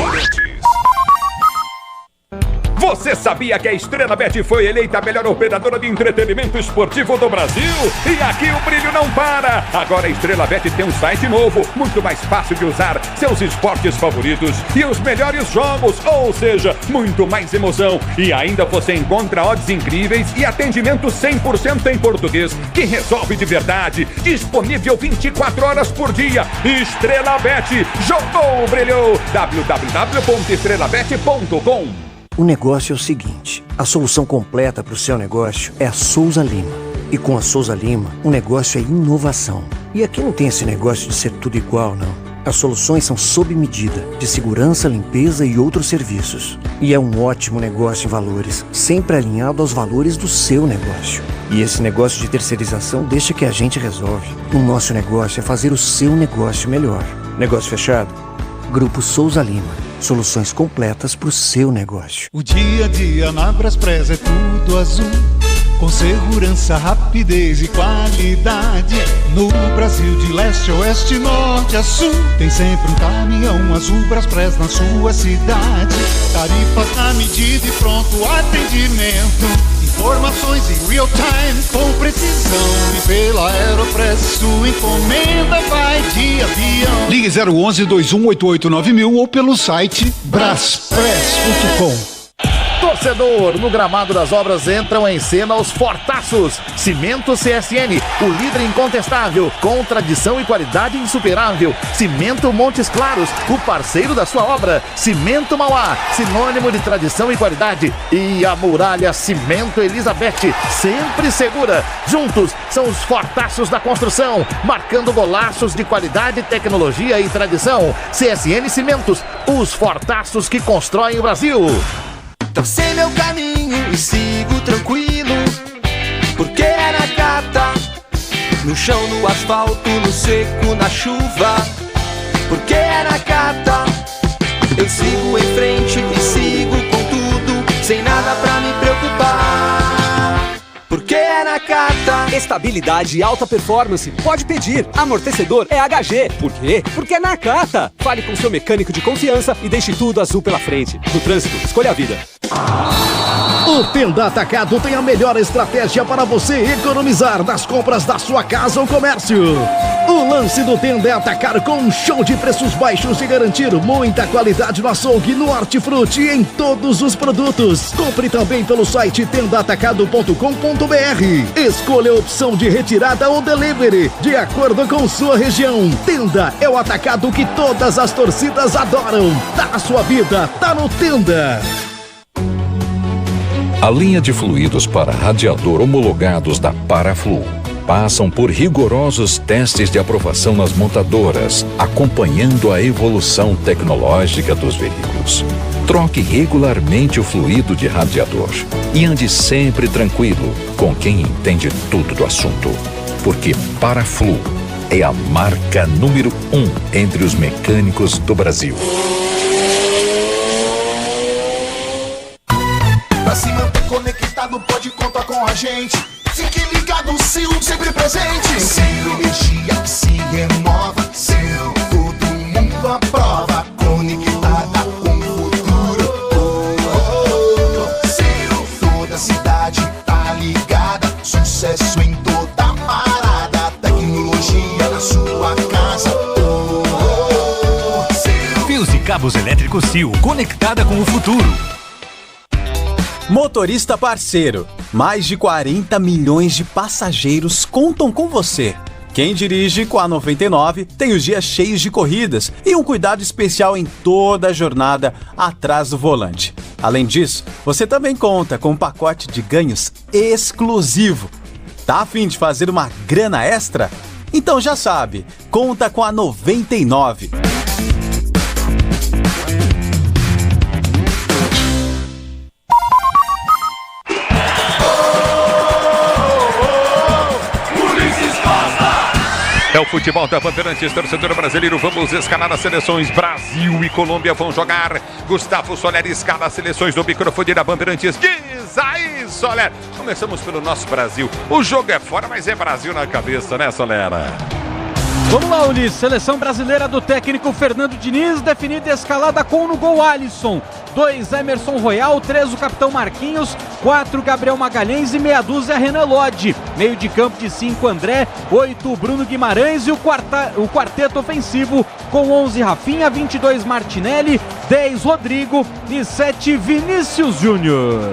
Você sabia que a Estrela Bet foi eleita a melhor operadora de entretenimento esportivo do Brasil? E aqui o brilho não para! Agora a Estrela Bet tem um site novo, muito mais fácil de usar, seus esportes favoritos e os melhores jogos, ou seja, muito mais emoção. E ainda você encontra odds incríveis e atendimento 100% em português, que resolve de verdade. Disponível 24 horas por dia. Estrela Bet, jogou, brilhou! www.estrelabet.com. O negócio é o seguinte, a solução completa para o seu negócio é a Souza Lima. E com a Souza Lima, o negócio é inovação. E aqui não tem esse negócio de ser tudo igual, não. As soluções são sob medida, de segurança, limpeza e outros serviços. E é um ótimo negócio em valores, sempre alinhado aos valores do seu negócio. E esse negócio de terceirização deixa que a gente resolve. O nosso negócio é fazer o seu negócio melhor. Negócio fechado? Grupo Souza Lima. Soluções completas para o seu negócio. O dia a dia na Braspress é tudo azul, com segurança, rapidez e qualidade. No Brasil de leste a oeste, norte a sul, tem sempre um caminhão azul Braspress na sua cidade. Tarifas na medida e pronto atendimento. Informações em real time com precisão. E pela Aeropress sua encomenda vai de avião. Ligue 011-2188-9000 ou pelo site braspress.com. Torcedor, no gramado das obras entram em cena os Fortaços. Cimento CSN, o líder incontestável, com tradição e qualidade insuperável. Cimento Montes Claros, o parceiro da sua obra. Cimento Mauá, sinônimo de tradição e qualidade. E a Muralha Cimento Elizabeth, sempre segura. Juntos, são os Fortaços da construção, marcando golaços de qualidade, tecnologia e tradição. CSN Cimentos, os Fortaços que constroem o Brasil. Tracei meu caminho e sigo tranquilo, porque é na gata, no chão, no asfalto, no seco, na chuva. Porque é na gata, eu sigo em frente e sigo com tudo, sem nada pra me preocupar. Porque é na Nakata. Estabilidade e alta performance. Pode pedir. Amortecedor é HG. Por quê? Porque é Nakata. Fale com seu mecânico de confiança e deixe tudo azul pela frente. No trânsito, escolha a vida. O Tenda Atacado tem a melhor estratégia para você economizar nas compras da sua casa ou comércio. O lance do Tenda é atacar com um show de preços baixos e garantir muita qualidade no açougue, no hortifruti e em todos os produtos. Compre também pelo site tendaatacado.com.br. Escolha a opção de retirada ou delivery, de acordo com sua região. Tenda é o atacado que todas as torcidas adoram. Tá na sua vida, tá no Tenda. A linha de fluidos para radiador homologados da Paraflu passam por rigorosos testes de aprovação nas montadoras, acompanhando a evolução tecnológica dos veículos. Troque regularmente o fluido de radiador e ande sempre tranquilo com quem entende tudo do assunto. Porque Paraflu é a marca número 1 entre os mecânicos do Brasil. Pra se manter conectado, pode contar com a gente. Fique ligado, Sil, sempre presente. Sil, energia que se renova. Sil, todo mundo aprova. Conectada com o futuro. Sil, toda cidade tá ligada. Sucesso em toda parada. Tecnologia na sua casa. Fios e cabos elétricos Sil, conectada com o futuro. Motorista parceiro, mais de 40 milhões de passageiros contam com você. Quem dirige com a 99 tem os dias cheios de corridas e um cuidado especial em toda a jornada atrás do volante. Além disso, você também conta com um pacote de ganhos exclusivo. Tá a fim de fazer uma grana extra? Então já sabe, conta com a 99. É o futebol da Bandeirantes, torcedor brasileiro. Vamos escalar as seleções. Brasil e Colômbia vão jogar. Gustavo Soler escala as seleções do microfone da Bandeirantes. Diz aí, Soler. Começamos pelo nosso Brasil. O jogo é fora, mas é Brasil na cabeça, né, Solera? Vamos lá, Ulisses. Seleção brasileira do técnico Fernando Diniz, definida e escalada com no gol Alisson. 2, Emerson Royal. 3, o capitão Marquinhos. 4, Gabriel Magalhães e meia dúzia Renan Lodge. Meio de campo de 5, André. 8, Bruno Guimarães e o quarteto ofensivo com 11, Rafinha. 22, Martinelli. 10, Rodrigo e 7, Vinícius Júnior.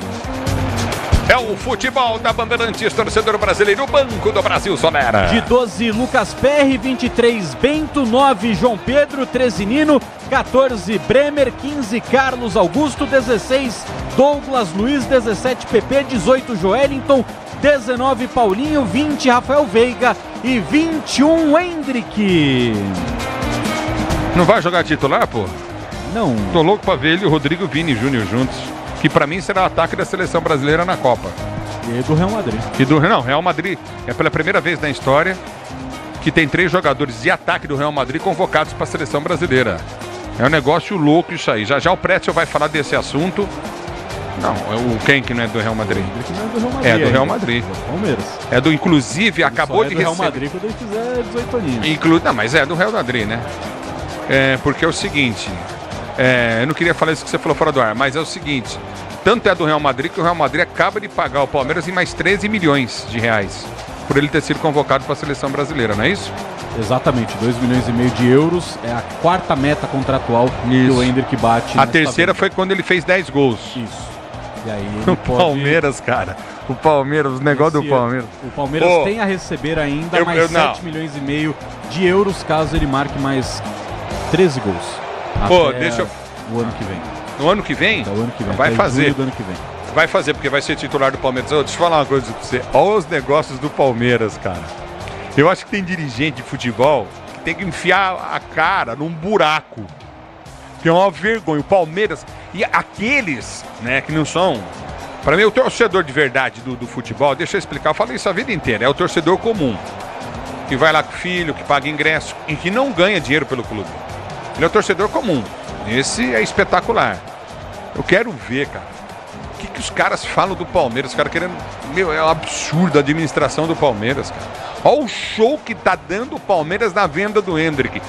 É o futebol da Bandeirantes, torcedor brasileiro, Banco do Brasil, Solera. De 12, Lucas Perry. 23, Bento. 9, João Pedro. 13, Nino. 14, Bremer. 15, Carlos Augusto. 16, Douglas Luiz. 17, PP. 18, Joelinton. 19, Paulinho. 20, Rafael Veiga. E 21, Hendrick. Não vai jogar titular, pô? Não. Tô louco pra ver ele e o Rodrigo Vini Júnior juntos. Que pra mim será o ataque da seleção brasileira na Copa. E do Real Madrid. Real Madrid é pela primeira vez na história que tem 3 jogadores de ataque do Real Madrid convocados para a seleção brasileira. É um negócio louco isso aí. Já o Pretzel vai falar desse assunto. Não, o quem que não é do Real Madrid? É do Real Madrid. Palmeiras. Inclusive, acabou de receber. Real Madrid quando ele fizer 18 aninhos. Não, mas é do Real Madrid, né? Porque é o seguinte... eu não queria falar isso que você falou fora do ar, mas é o seguinte, tanto é do Real Madrid que o Real Madrid acaba de pagar o Palmeiras em mais 13 milhões de reais por ele ter sido convocado para a seleção brasileira, não é isso? Exatamente, 2,5 milhões de euros é a 4ª meta contratual que o Hendrick bate. A terceira foi quando ele fez 10 gols. Isso. E aí o Palmeiras, cara. O Palmeiras, os negócios do Palmeiras. O Palmeiras tem a receber ainda mais 7,5 milhões de euros caso ele marque mais 13 gols. Deixa eu... O ano que vem. No ano que vem? O ano que vem. Vai fazer. Do ano que vem. Vai fazer, porque vai ser titular do Palmeiras. Deixa eu falar uma coisa pra você. Olha os negócios do Palmeiras, cara. Eu acho que tem dirigente de futebol que tem que enfiar a cara num buraco. Que é uma vergonha. O Palmeiras... E aqueles, né, que não são... Pra mim, o torcedor de verdade do futebol, deixa eu explicar, eu falei isso a vida inteira, é o torcedor comum. Que vai lá com o filho, que paga ingresso e que não ganha dinheiro pelo clube. Ele é o torcedor comum. Esse é espetacular. Eu quero ver, cara. O que os caras falam do Palmeiras? Os caras querendo... é um absurdo a administração do Palmeiras, cara. Olha o show que tá dando o Palmeiras na venda do Hendrick.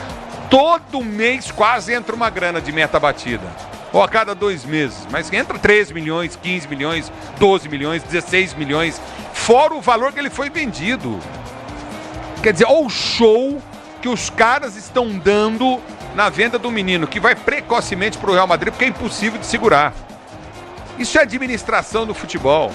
Todo mês quase entra uma grana de meta batida. Ou a cada 2 meses. Mas entra 13 milhões, 15 milhões, 12 milhões, 16 milhões. Fora o valor que ele foi vendido. Quer dizer, olha o show que os caras estão dando na venda do menino, que vai precocemente para o Real Madrid, porque é impossível de segurar. Isso é administração do futebol,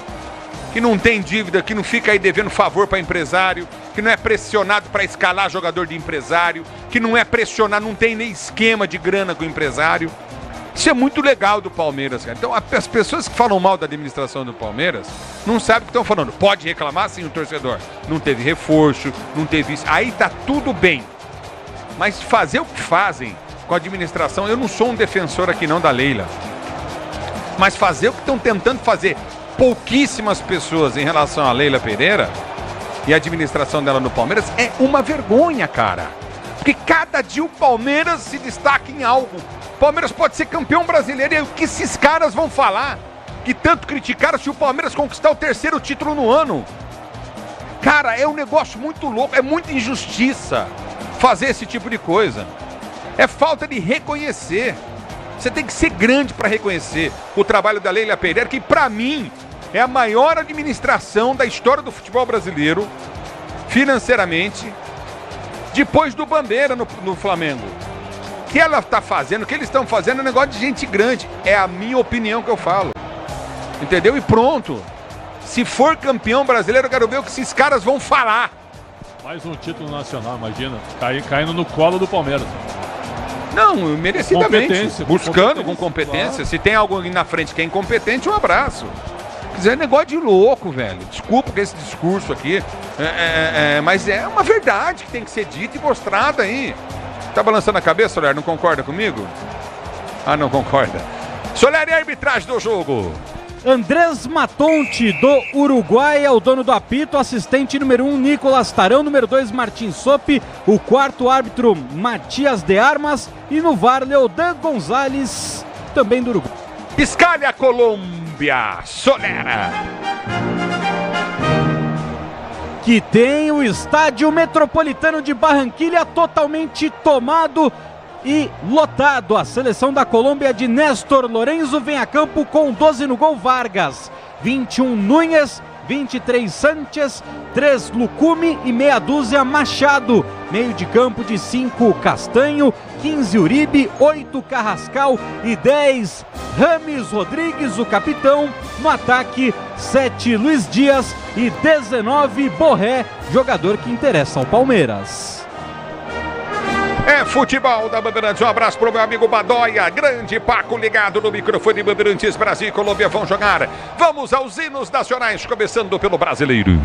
que não tem dívida, que não fica aí devendo favor para empresário, que não é pressionado para escalar jogador de empresário, que não é pressionado, não tem nem esquema de grana com o empresário. Isso é muito legal do Palmeiras, cara. Então, as pessoas que falam mal da administração do Palmeiras não sabem o que estão falando. Pode reclamar, sim, o torcedor. Não teve reforço, não teve isso. Aí tá tudo bem. Mas fazer o que fazem com a administração, eu não sou um defensor aqui não da Leila. Mas fazer o que estão tentando fazer pouquíssimas pessoas em relação a Leila Pereira e a administração dela no Palmeiras é uma vergonha, cara. Porque cada dia o Palmeiras se destaca em algo. O Palmeiras pode ser campeão brasileiro. E o que esses caras vão falar? Que tanto criticaram se o Palmeiras conquistar o 3º título no ano. Cara, é um negócio muito louco. É muita injustiça fazer esse tipo de coisa. É falta de reconhecer. Você tem que ser grande para reconhecer o trabalho da Leila Pereira, que para mim é a maior administração da história do futebol brasileiro, financeiramente, depois do Bandeira no Flamengo. O que ela está fazendo, o que eles estão fazendo é um negócio de gente grande. É a minha opinião que eu falo. Entendeu? E pronto. Se for campeão brasileiro, eu quero ver o que esses caras vão falar. Mais um título nacional, imagina. Caindo no colo do Palmeiras. Não, merecidamente. Buscando com competência. Claro. Se tem alguém na frente que é incompetente, um abraço. Quer dizer, é negócio de louco, velho. Desculpa com esse discurso aqui. Mas é uma verdade que tem que ser dita e mostrada aí. Tá balançando a cabeça, Soler? Não concorda comigo? Ah, não concorda. Soler, e a arbitragem do jogo? Andrés Matonte, do Uruguai, é o dono do apito. Assistente número 1, Nicolas Tarão. Número 2, Martin Sopi. O quarto árbitro, Matias de Armas. E no VAR, Leodan Gonzalez, também do Uruguai. Escalha Colômbia, Solera. Que tem o estádio Metropolitano de Barranquilha totalmente tomado e lotado. A seleção da Colômbia de Néstor Lorenzo vem a campo com 12 no gol Vargas, 21 Núñez, 23 Sánchez, 3 Lucumi e meia dúzia Machado. Meio de campo de 5 Castanho, 15 Uribe, 8 Carrascal e 10 Rames Rodrigues, o capitão. No ataque, 7 Luiz Dias e 19 Borré, jogador que interessa ao Palmeiras. É futebol da Bandeirantes. Um abraço pro meu amigo Badóia. Grande Paco ligado no microfone. Bandeirantes, Brasil e Colômbia vão jogar. Vamos aos hinos nacionais, começando pelo brasileiro.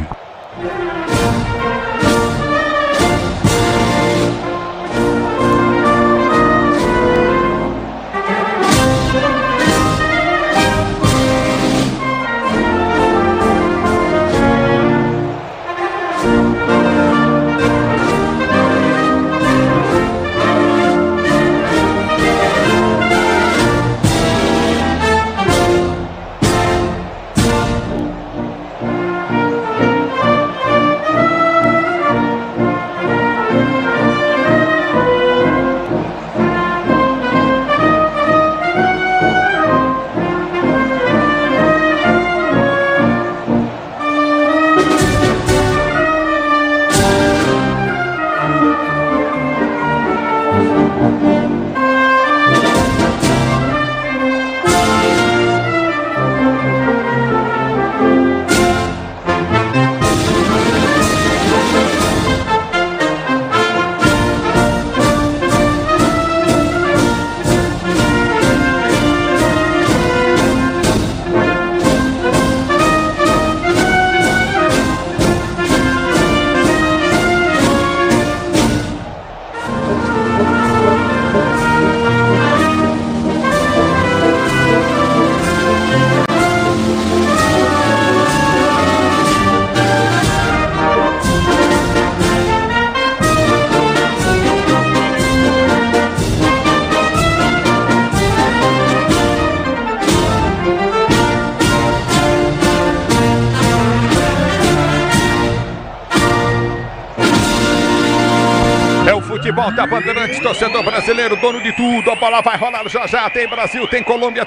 Futebol da Bandeirantes, torcedor brasileiro, dono de tudo. A bola vai rolar já já. Tem Brasil, tem Colômbia,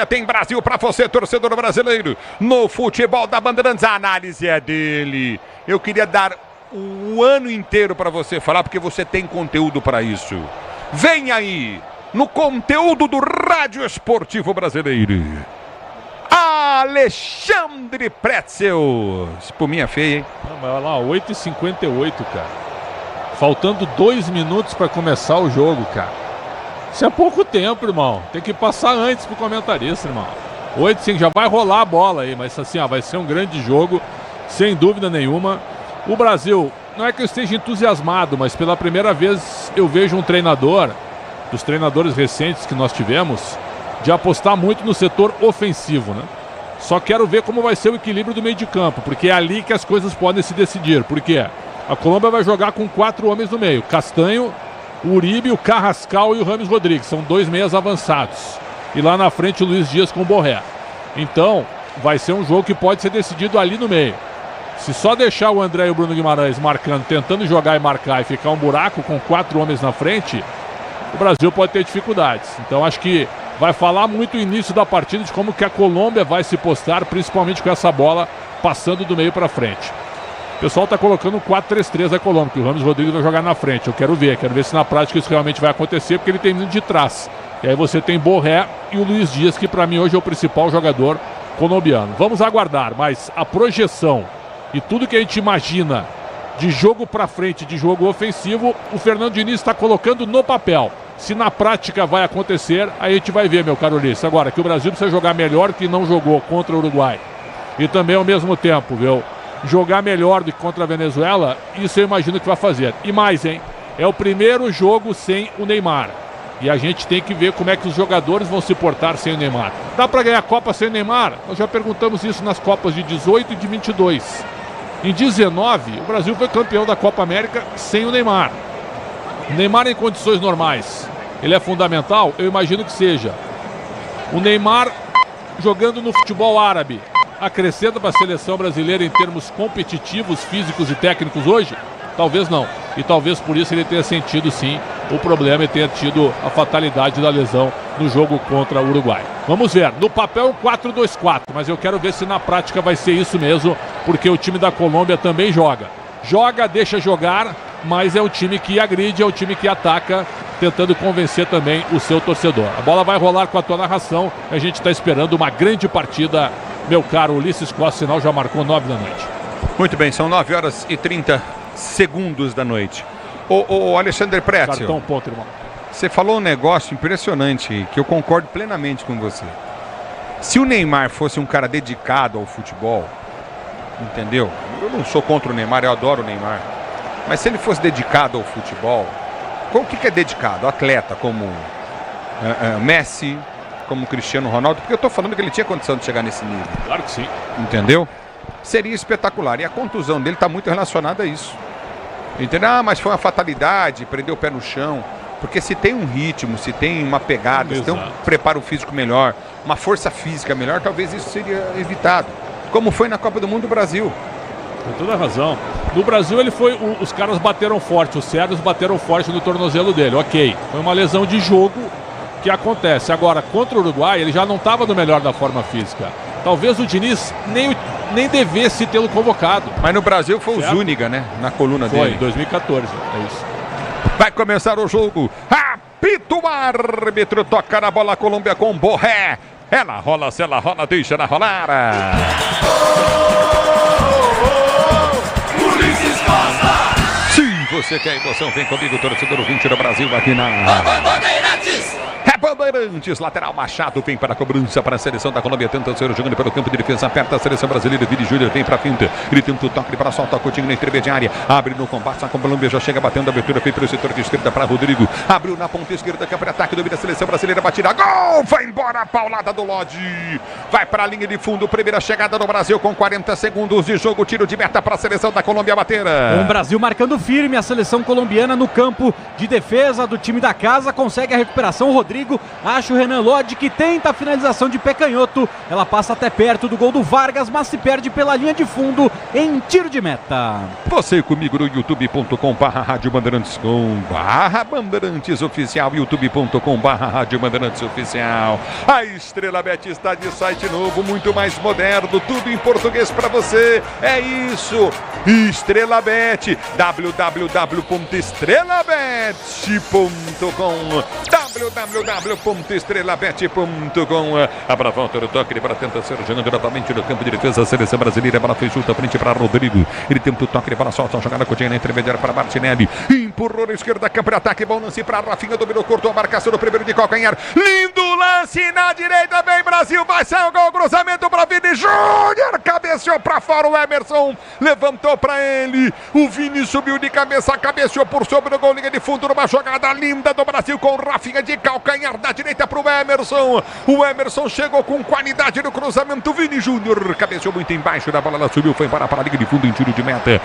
tem Brasil pra você, torcedor brasileiro. No futebol da Bandeirantes, a análise é dele. Eu queria dar o ano inteiro pra você falar, porque você tem conteúdo pra isso. Vem aí, no conteúdo do Rádio Esportivo Brasileiro, Alexandre Pretzel. Espuminha feia, hein? Não, mas olha lá, 8h58, cara. Faltando 2 minutos para começar o jogo, cara. Isso é pouco tempo, irmão. Tem que passar antes pro comentarista, irmão. 8h05, já vai rolar a bola aí, mas assim, ó, vai ser um grande jogo, sem dúvida nenhuma. O Brasil, não é que eu esteja entusiasmado, mas pela primeira vez eu vejo um treinador, dos treinadores recentes que nós tivemos, de apostar muito no setor ofensivo, né? Só quero ver como vai ser o equilíbrio do meio de campo, porque é ali que as coisas podem se decidir. Por quê? A Colômbia vai jogar com 4 homens no meio. Castanho, o Uribe, o Carrascal e o Rames Rodrigues. São 2 meias avançados. E lá na frente o Luiz Dias com o Borré. Então, vai ser um jogo que pode ser decidido ali no meio. Se só deixar o André e o Bruno Guimarães marcando, tentando jogar e marcar e ficar um buraco com 4 homens na frente, o Brasil pode ter dificuldades. Então acho que vai falar muito o início da partida de como que a Colômbia vai se postar, principalmente com essa bola passando do meio para frente. O pessoal está colocando um 4-3-3 da Colômbia, que o Rames Rodrigues vai jogar na frente. Eu quero ver se na prática isso realmente vai acontecer, porque ele tem vindo de trás. E aí você tem Borré e o Luiz Dias, que para mim hoje é o principal jogador colombiano. Vamos aguardar, mas a projeção e tudo que a gente imagina de jogo para frente, de jogo ofensivo, o Fernando Diniz está colocando no papel. Se na prática vai acontecer, aí a gente vai ver, meu caro Ulisses. Agora, que o Brasil precisa jogar melhor que não jogou contra o Uruguai. E também ao mesmo tempo, viu? Jogar melhor do que contra a Venezuela, isso eu imagino que vai fazer. E mais, hein? É o primeiro jogo sem o Neymar. E a gente tem que ver como é que os jogadores vão se portar sem o Neymar. Dá para ganhar a Copa sem o Neymar? Nós já perguntamos isso nas Copas de 18 e de 22. Em 19, o Brasil foi campeão da Copa América sem o Neymar. O Neymar em condições normais, ele é fundamental? Eu imagino que seja. O Neymar jogando no futebol árabe, acrescenta para a seleção brasileira em termos competitivos, físicos e técnicos hoje? Talvez não. E talvez por isso ele tenha sentido sim o problema e tenha tido a fatalidade da lesão no jogo contra o Uruguai. Vamos ver, no papel 4-2-4, mas eu quero ver se na prática vai ser isso mesmo, porque o time da Colômbia também joga. Joga, deixa jogar, mas é um time que agride, é um time que ataca, tentando convencer também o seu torcedor. A bola vai rolar com a tua narração, a gente está esperando uma grande partida, meu caro Ulisses Costa, sinal já marcou 9 da noite. Muito bem, são 9 horas e 30 segundos da noite. Ô Alexandre Pretzel, cartão, ponto, irmão. Você falou um negócio impressionante, que eu concordo plenamente com você. Se o Neymar fosse um cara dedicado ao futebol, entendeu? Eu não sou contra o Neymar, eu adoro o Neymar. Mas se ele fosse dedicado ao futebol, o que é dedicado? Atleta, como Messi, como Cristiano Ronaldo, porque eu estou falando que ele tinha condição de chegar nesse nível. Claro que sim. Entendeu? Seria espetacular. E a contusão dele está muito relacionada a isso. Entendeu? Ah, mas foi uma fatalidade, prendeu o pé no chão. Porque se tem um ritmo, se tem uma pegada, se tem um preparo físico melhor, uma força física melhor, talvez isso seria evitado. Como foi na Copa do Mundo do Brasil. Com toda a razão. No Brasil ele foi, os caras bateram forte, os sérvios bateram forte no tornozelo dele, ok. Foi uma lesão de jogo que acontece. Agora, contra o Uruguai, ele já não estava no melhor da forma física. Talvez o Diniz nem devesse tê-lo convocado. Mas no Brasil foi certo? O Zúñiga, né? Na coluna dele. Foi, em 2014, é isso. Vai começar o jogo. Apita o árbitro, toca na bola, Colômbia com Borré. Ela rola, se ela rola, deixa ela rolar. Ulisses Costa! Sim, você quer emoção, vem comigo, torcedor 20 do Brasil aqui na Bandeirantes! É Bandeirantes, lateral Machado, vem para a cobrança para a seleção da Colômbia, tenta ser jogando pelo campo de defesa, aperta a seleção brasileira, Vini Júnior vem para a finta, ele tenta o toque para soltar o Coutinho na intermediária, abre no combate, a Colômbia já chega batendo a abertura, vem para o setor de esquerda para Rodrigo, abriu na ponta esquerda, campo de ataque, domina a seleção brasileira, batida, gol, vai embora a paulada do Lodi, vai para a linha de fundo, primeira chegada do Brasil com 40 segundos de jogo, tiro de meta para a seleção da Colômbia bater. Com o Brasil marcando firme, a seleção colombiana no campo de defesa do time da casa, consegue a recuperação, Rodrigo acha o Renan Lodi que tenta a finalização de pé canhoto, ela passa até perto do gol do Vargas, mas se perde pela linha de fundo em tiro de meta. Você comigo no youtube.com/Rádio Bandeirantes /Bandeirantes Oficial, youtube.com/Rádio Bandeirantes Oficial. A Estrela Bet está de site novo, muito mais moderno, tudo em português para você. É isso, Estrela Bet, www.estrelabet.com www.estrelabet.com. Abra a volta do toque para tentar ser jogando novamente no campo de defesa. A seleção brasileira, bola foi junto à frente para Rodrigo. Ele tenta o toque para soltar a jogada, Coutinho na intermediária para Martinelli. empurrou na esquerda, campo de ataque, bom lance para Rafinha, dominou, cortou a marcação do primeiro de calcanhar, lindo lance na direita, vem Brasil, vai sair o gol, cruzamento para Vini Júnior, cabeceou para fora o Emerson, levantou para ele, o Vini subiu de cabeça, cabeceou por sobre o gol, linha de fundo, numa jogada linda do Brasil com Rafinha de calcanhar na direita para o Emerson chegou com qualidade no cruzamento, Vini Júnior cabeceou muito embaixo da bola, ela subiu, foi para a linha de fundo em tiro de meta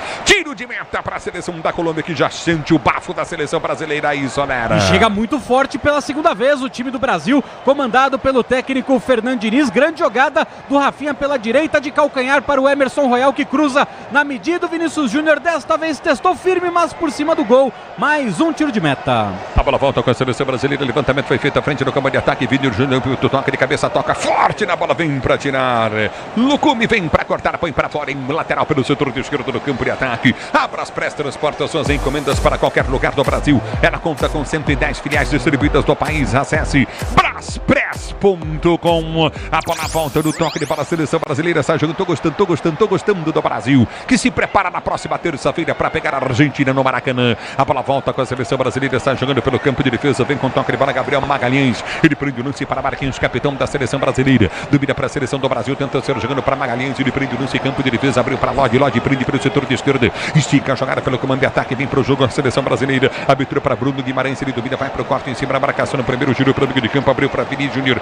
para a seleção da Colômbia, que já sente o bafo da seleção brasileira aí, Solera. E chega muito forte pela segunda vez o time do Brasil, comandado pelo técnico Fernando Diniz. Grande jogada do Rafinha pela direita de calcanhar para o Emerson Royal, que cruza na medida. O Vinícius Júnior desta vez testou firme, mas por cima do gol. Mais um tiro de meta. A bola volta com a seleção brasileira, levantamento foi feito à frente do campo de ataque, Vini Júnior toca de cabeça, toca forte na bola, vem para tirar. Lucumi vem para cortar, põe para fora em lateral pelo setor de esquerdo do campo de ataque. Abras transporta suas encomendas para qualquer lugar do Brasil. Ela conta com 110 filiais distribuídas do país. Acesse braspress.com. A bola volta do toque de bola, a seleção brasileira está jogando. Tô gostando do Brasil, que se prepara na próxima terça-feira para pegar a Argentina no Maracanã. A bola volta com a seleção brasileira, está jogando pelo campo de defesa, vem com toque de bola Gabriel Magalhães, ele prende o lance para Marquinhos, capitão da seleção brasileira, duvida para a seleção do Brasil, tenta ser jogando para Magalhães, ele prende o lance, campo de defesa, abriu para Lodi prende pelo setor de esquerda, estica a jogada pelo comando de ataque, vem para o jogo a seleção brasileira, abertura para Bruno Guimarães, ele duvida, vai para o corte em cima da marcação no primeiro giro, para o meio de campo, abriu para Vini Júnior,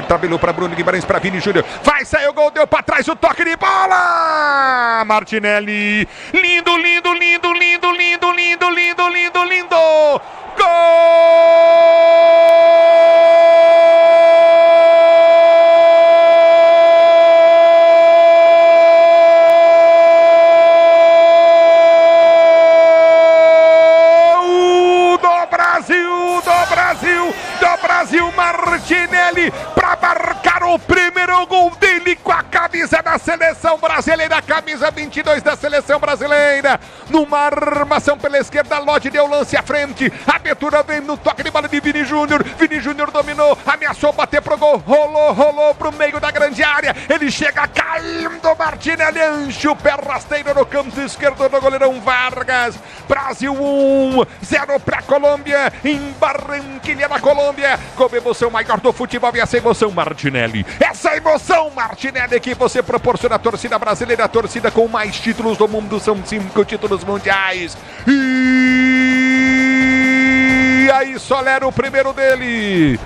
tabelou para Bruno Guimarães, para Vini Júnior, vai sair o gol, deu para trás o toque de bola, Martinelli, lindo, gol! Do Brasil, Martinelli para marcar o primeiro gol dele com a camisa da seleção brasileira, camisa 22 da seleção brasileira, numa armação pela esquerda, Lodi deu lance à frente, a abertura vem no toque de bola de Vini Júnior dominou, ameaçou bater pro gol, rolou pro meio da grande área, ele chega caindo, Martinelli enche o pé rasteiro no canto esquerdo do goleirão Vargas. Brasil 1-0 para Colômbia, em Barranquilha, na Colômbia, com a emoção maior do futebol, e essa emoção, Martinelli, que você proporciona à torcida brasileira, a torcida com mais títulos do mundo, são 5 títulos mundiais, e aí Solera o primeiro dele.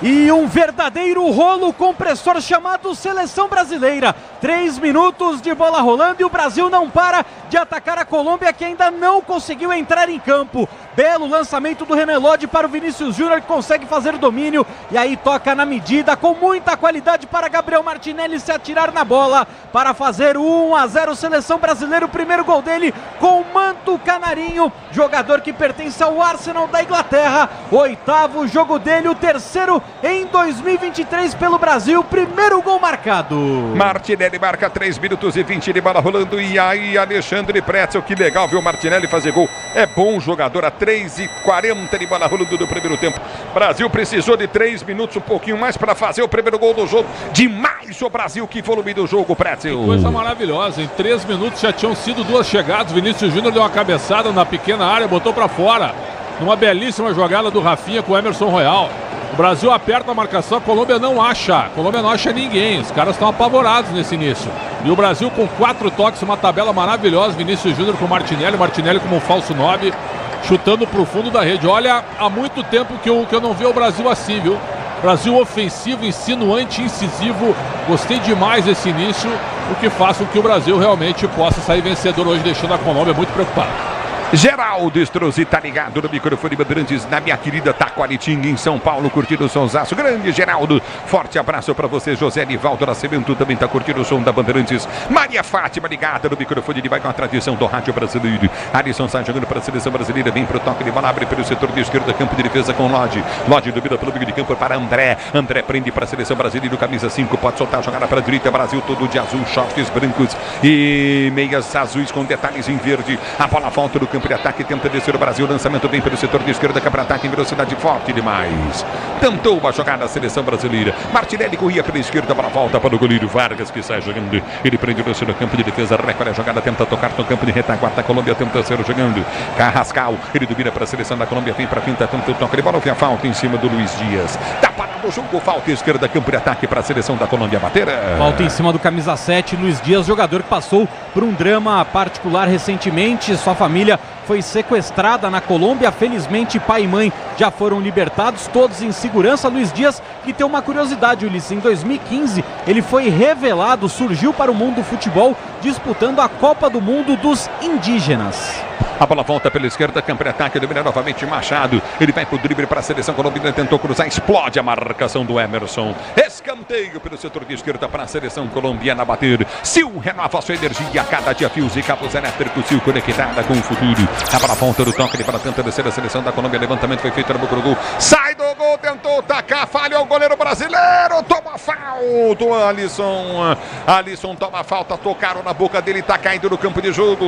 E um verdadeiro rolo compressor chamado Seleção Brasileira. 3 minutos de bola rolando e o Brasil não para de atacar a Colômbia, que ainda não conseguiu entrar em campo. Belo lançamento do Renan Lodi para o Vinícius Júnior, que consegue fazer o domínio. E aí toca na medida, com muita qualidade para Gabriel Martinelli se atirar na bola para fazer 1-0 Seleção Brasileira. O primeiro gol dele com o Manto Canarinho, jogador que pertence ao Arsenal da Inglaterra. 8º jogo dele, o 3º em 2023 pelo Brasil, primeiro gol marcado. Martinelli marca 3 minutos e 20 de bola rolando, e aí Alexandre Pretzel, que legal ver o Martinelli fazer gol, é bom jogador, a 3:40 de bola rolando do primeiro tempo. Brasil precisou de 3 minutos, um pouquinho mais para fazer o primeiro gol do jogo. Demais o Brasil, que volume do jogo, Pretzel. Que coisa maravilhosa, em 3 minutos já tinham sido 2 chegadas, Vinícius Júnior deu uma cabeçada na pequena área, botou para fora, numa belíssima jogada do Rafinha com o Emerson Royal. O Brasil aperta a marcação, a Colômbia não acha ninguém, os caras estão apavorados nesse início. E o Brasil com 4 toques, uma tabela maravilhosa, Vinícius Júnior com Martinelli como um falso 9, chutando pro fundo da rede. Olha, há muito tempo que eu não vi o Brasil assim, viu? Brasil ofensivo, insinuante, incisivo, gostei demais desse início, o que faz com que o Brasil realmente possa sair vencedor hoje, deixando a Colômbia muito preocupada. Geraldo Strozzi tá ligado no microfone Bandeirantes, na minha querida Taquaritinga, em São Paulo, curtindo o sonsaço. Grande Geraldo, forte abraço pra você. José Nivaldo Nascimento também tá curtindo o som da Bandeirantes. Maria Fátima ligada no microfone de vai com a tradição do rádio brasileiro. Alisson sai jogando para a seleção brasileira, vem pro toque de bola, abre pelo setor de esquerda, campo de defesa com Lodi duvida pelo meio de campo para André prende para a seleção brasileira, camisa 5, pode soltar a jogada para a direita. Brasil todo de azul, shorts brancos e meias azuis com detalhes em verde. A bola volta do campo campo de ataque, tenta descer o Brasil, lançamento vem pelo setor de esquerda, campo de ataque em velocidade forte demais. Tentou uma jogada a seleção brasileira. Martinelli corria pela esquerda para a volta para o goleiro Vargas, que sai jogando. Ele prende o no campo de defesa, recolhe a jogada, tenta tocar no campo de retaguarda. A Colômbia tenta ser jogando. Carrascal, ele domina para a seleção da Colômbia, vem para a finta, tenta o toque de bola, a falta em cima do Luiz Dias. Tá parado o jogo, falta esquerda, campo de ataque para a seleção da Colômbia bater. Falta em cima do camisa 7, Luiz Dias, jogador que passou por um drama particular recentemente. Sua família foi sequestrada na Colômbia. Felizmente, pai e mãe já foram libertados, todos em segurança. Luiz Dias, que tem uma curiosidade, Ulisses, em 2015 ele foi revelado, surgiu para o mundo do futebol disputando a Copa do Mundo dos Indígenas. A bola volta pela esquerda, campo de ataque, domina novamente Machado. Ele vai pro drible para a seleção colombiana, tentou cruzar, explode a marcação do Emerson. Escanteio pelo setor de esquerda para a seleção colombiana bater. Sil renova sua energia a cada dia, fios e cabos elétricos, Sil conectada com o futuro. A bola volta do toque, ele para tentar descer a seleção da Colômbia, levantamento foi feito no boca do gol. Sai do gol, tentou tacar, falhou o goleiro brasileiro, toma falta, Alisson. Alisson toma falta, tocaram na boca dele, tá caindo no campo de jogo.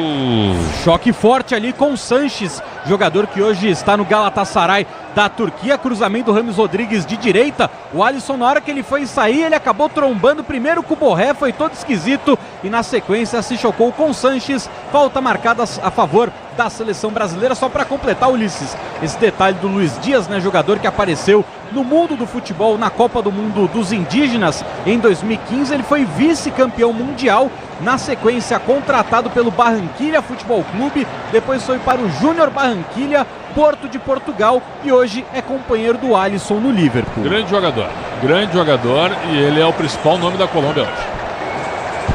Choque forte ali com o Sanches, jogador que hoje está no Galatasaray da Turquia. Cruzamento do Rames Rodrigues de direita. O Alisson, na hora que ele foi sair, ele acabou trombando primeiro com o Borré, foi todo esquisito e na sequência se chocou com o Sanches. Falta marcada a favor da seleção brasileira. Só para completar, Ulisses, esse detalhe do Luiz Dias, né, jogador que apareceu no mundo do futebol na Copa do Mundo dos Indígenas em 2015. Ele foi vice-campeão mundial, na sequência contratado pelo Barranquilla Futebol Clube, depois foi para o Júnior Barranquilla, Porto de Portugal, e hoje é companheiro do Alisson no Liverpool. Grande jogador, e ele é o principal nome da Colômbia hoje.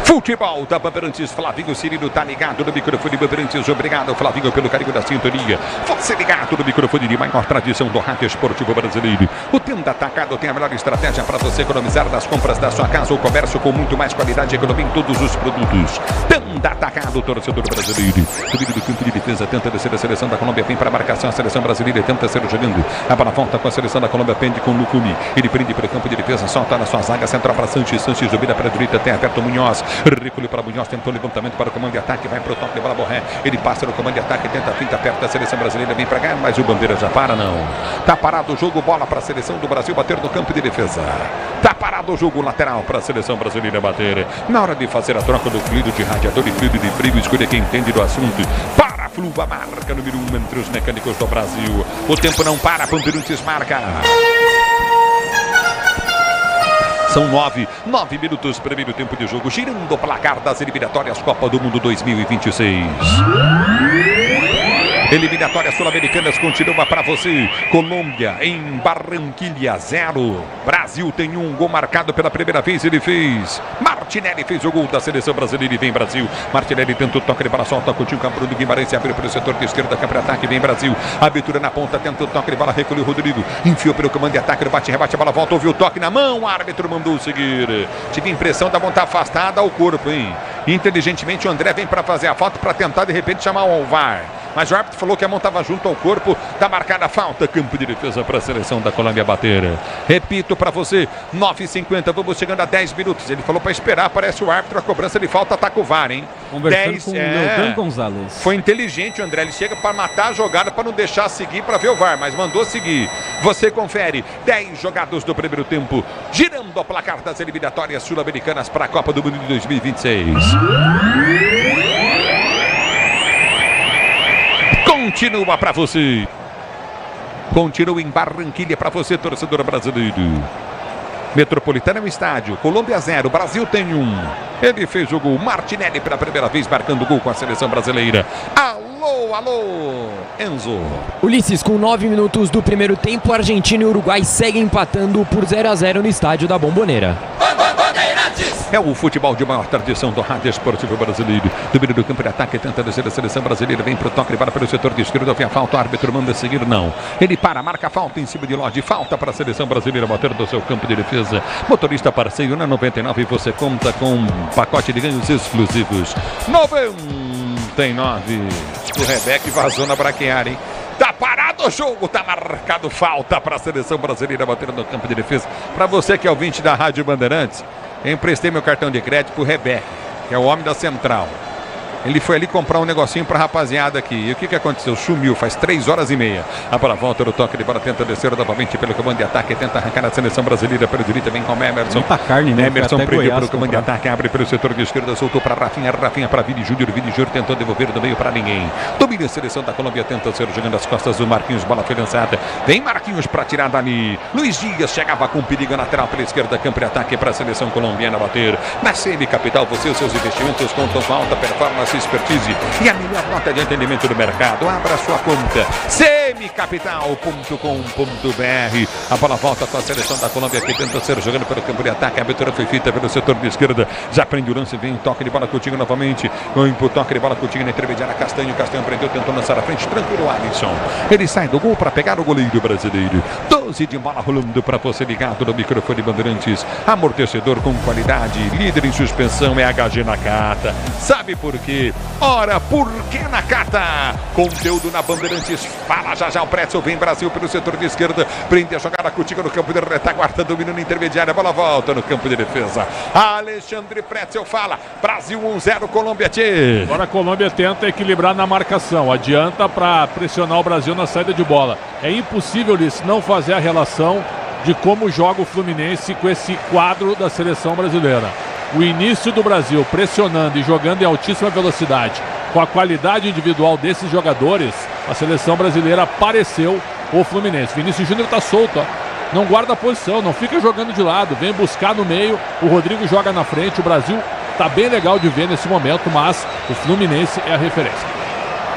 Futebol da Bandeirantes, Flavinho Cirilo tá ligado no microfone Bandeirantes. Obrigado, Flavinho, pelo carinho da sintonia. Você ligado no microfone de maior tradição do rádio esportivo brasileiro. O Tenda Atacado tem a melhor estratégia para você economizar nas compras da sua casa ou comércio com muito mais qualidade e economia em todos os produtos. Tenda Atacado, torcedor brasileiro. Domínio do campo de defesa, tenta descer a seleção da Colômbia, vem para a marcação, a seleção brasileira tenta ser jogando. A bola volta com a seleção da Colômbia, pende com o Lucumi. Ele prende para o campo de defesa, solta na sua zaga, central para Sanches. Sanches domina para a direita, tem aperto o Munhoz. Recolhe para Munhoz, tentou levantamento para o comando de ataque, vai para o toque de bola, Borré. Ele passa no comando de ataque, tenta a finta perto da seleção brasileira, vem para cá, mas o Bandeira já para, não. Tá parado o jogo, bola para a seleção do Brasil bater no campo de defesa. Tá parado o jogo, lateral para a seleção brasileira bater. Na hora de fazer a troca do fluido de radiador e fluido de freio, escolha quem entende do assunto. Para Flu, a marca número 1 entre os mecânicos do Brasil. O tempo não para, Bandeirantes marca. São 9 minutos, primeiro tempo de jogo, girando o placar das eliminatórias Copa do Mundo 2026. Eliminatórias sul-americanas continua para você. Colômbia em Barranquilla 0. Brasil tem um gol marcado pela primeira vez, ele fez. Martinelli fez o gol da seleção brasileira e vem Brasil. Martinelli tentou toque de bola, solta, continua com o Bruno Guimarães, se abriu pelo setor de esquerda, campo de ataque, vem Brasil. Abertura na ponta, tentou toque de bola, recolheu o Rodrigo, enfiou pelo comando de ataque, no bate-rebate, a bola volta, ouviu o toque na mão, o árbitro mandou seguir. Tive a impressão da mão estar afastada ao corpo, hein? Inteligentemente o André vem para fazer a falta, para tentar de repente chamar o VAR. Mas o árbitro falou que a mão estava junto ao corpo, da marcada falta, campo de defesa para a seleção da Colômbia bater. Repito para você, 9h50, vamos chegando a 10 minutos. Ele falou para esperar, aparece o árbitro, a cobrança de falta tá com o VAR, hein? Conversando com o Leodan Gonzalez. Foi inteligente o André, ele chega para matar a jogada, para não deixar seguir, para ver o VAR, mas mandou seguir. Você confere, 10 jogados do primeiro tempo, girando o placar das eliminatórias sul-americanas para a Copa do Mundo de 2026. Continua para você. Continua em Barranquilla para você, torcedor brasileiro. Metropolitano é um estádio. Colômbia 0, Brasil tem 1. Ele fez o gol. Martinelli pela primeira vez marcando gol com a seleção brasileira. Alô, Enzo. Ulisses, com 9 minutos do primeiro tempo, Argentina e Uruguai seguem empatando por 0-0 no estádio da Bombonera. É o futebol de maior tradição do rádio esportivo brasileiro. Domínio do campo de ataque, tenta descer a seleção brasileira. Vem pro toque de bola pelo setor de esquerda. Vem a falta, o árbitro manda seguir, não. Ele para, marca a falta em cima de Lodge. Falta para a seleção brasileira bater do seu campo de defesa. Motorista parceiro na 99 e você conta com um pacote de ganhos exclusivos. 99. O Rebeck vazou na braqueária, hein? Tá parado o jogo, tá marcado falta para a seleção brasileira bater no campo de defesa. Para você que é ouvinte da Rádio Bandeirantes, eu emprestei meu cartão de crédito pro Rebeck, que é o homem da central. Ele foi ali comprar um negocinho pra rapaziada aqui. E o que aconteceu? Sumiu, faz 3h30. A bola volta no toque de bola, tenta descer novamente pelo comando de ataque, tenta arrancar a seleção brasileira pela direita, vem com o Emerson. Muita carne, né? Emerson prendeu pelo comando de ataque, abre pelo setor de esquerda, soltou para Rafinha para Vini Júnior tentou devolver do meio para ninguém. Domina a seleção da Colômbia, tenta ser jogando as costas do Marquinhos, bola foi lançada. Vem Marquinhos para tirar dali. Luiz Dias chegava com perigo lateral pela esquerda, campo de ataque para a seleção colombiana bater. Na CM Capital, você e os seus investimentos contam com alta performance, expertise e a melhor nota de atendimento do mercado. Abra sua conta cmcapital.com.br. A bola volta com a seleção da Colômbia que tenta ser jogando pelo campo de ataque. A abertura foi feita pelo setor de esquerda. Já prende o lance, vem toque de bola Coutinho novamente. O toque de bola Coutinho na intermediária. Castanho prendeu, tentou lançar à frente. Tranquilo, Alisson. Ele sai do gol para pegar o goleiro brasileiro. 12 de bola rolando para você ligado no microfone Bandeirantes. Amortecedor com qualidade. Líder em suspensão é HG Nakata. Sabe por quê? Ora, por que Nakata? Conteúdo na Bandeirantes. Fala já o Pretzel. Vem Brasil pelo setor de esquerda. Prende a jogada Coutinho no campo de retaguarda. Domina na intermediária. A bola volta no campo de defesa. Alexandre Pretzel fala. Brasil 1-0, Colômbia Tchê. Agora a Colômbia tenta equilibrar na marcação. Adianta para pressionar o Brasil na saída de bola. É impossível, Ulisses, não fazer a relação de como joga o Fluminense com esse quadro da seleção brasileira. O início do Brasil pressionando e jogando em altíssima velocidade, com a qualidade individual desses jogadores, a seleção brasileira pareceu o Fluminense. Vinícius Júnior está solto, ó. Não guarda a posição, não fica jogando de lado, vem buscar no meio, o Rodrigo joga na frente, o Brasil está bem legal de ver nesse momento, mas o Fluminense é a referência.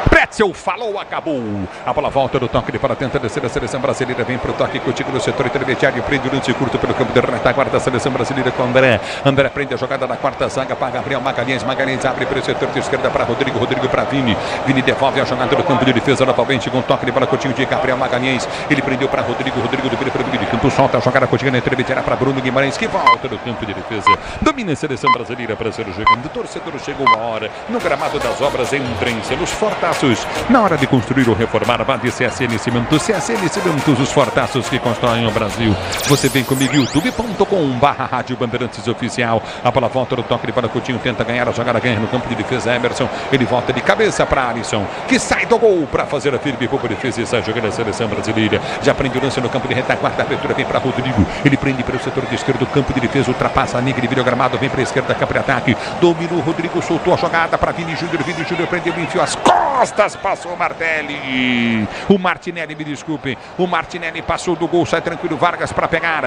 Pretzel falou, acabou. A bola volta no toque de bola, tenta descer a seleção brasileira. Vem pro toque contigo no setor intermediário. Prende o lance curto pelo campo de retaguarda da seleção brasileira com André. André prende a jogada na quarta zaga para Gabriel Magalhães. Magalhães abre pelo setor de esquerda para Rodrigo. Rodrigo para Vini. Vini devolve a jogada no campo de defesa novamente com toque de bola contigo de Gabriel Magalhães. Ele prendeu para Rodrigo. Rodrigo do para o meio de campo. Solta a jogada contigo na intermediária para Bruno Guimarães, que volta no campo de defesa. Domina a seleção brasileira para ser jogando. O torcedor chegou a hora. No gramado das obras, entrem-se nos fortaços. Na hora de construir ou reformar, vá de CSN Cimentos. CSN Cimentos, os fortaços que constroem o Brasil. Você vem comigo, youtube.com/Rádio Bandeirantes Oficial. A bola volta no toque de bola, Coutinho tenta ganhar a jogada, ganha no campo de defesa, Emerson. Ele volta de cabeça para Alisson, que sai do gol para fazer a firme por defesa e sai jogando a seleção brasileira. Já prende o lance no campo de retaguarda, a abertura vem para Rodrigo. Ele prende para o setor de esquerdo, campo de defesa, ultrapassa a linha de vídeo gramado, vem para a esquerda, campo de ataque. Dominou, Rodrigo soltou a jogada para Vini Júnior. Vini Júnior prendeu, enfiou as costas, passou o Martelli. O Martinelli, me desculpem. O Martinelli passou do gol, sai tranquilo, Vargas para pegar.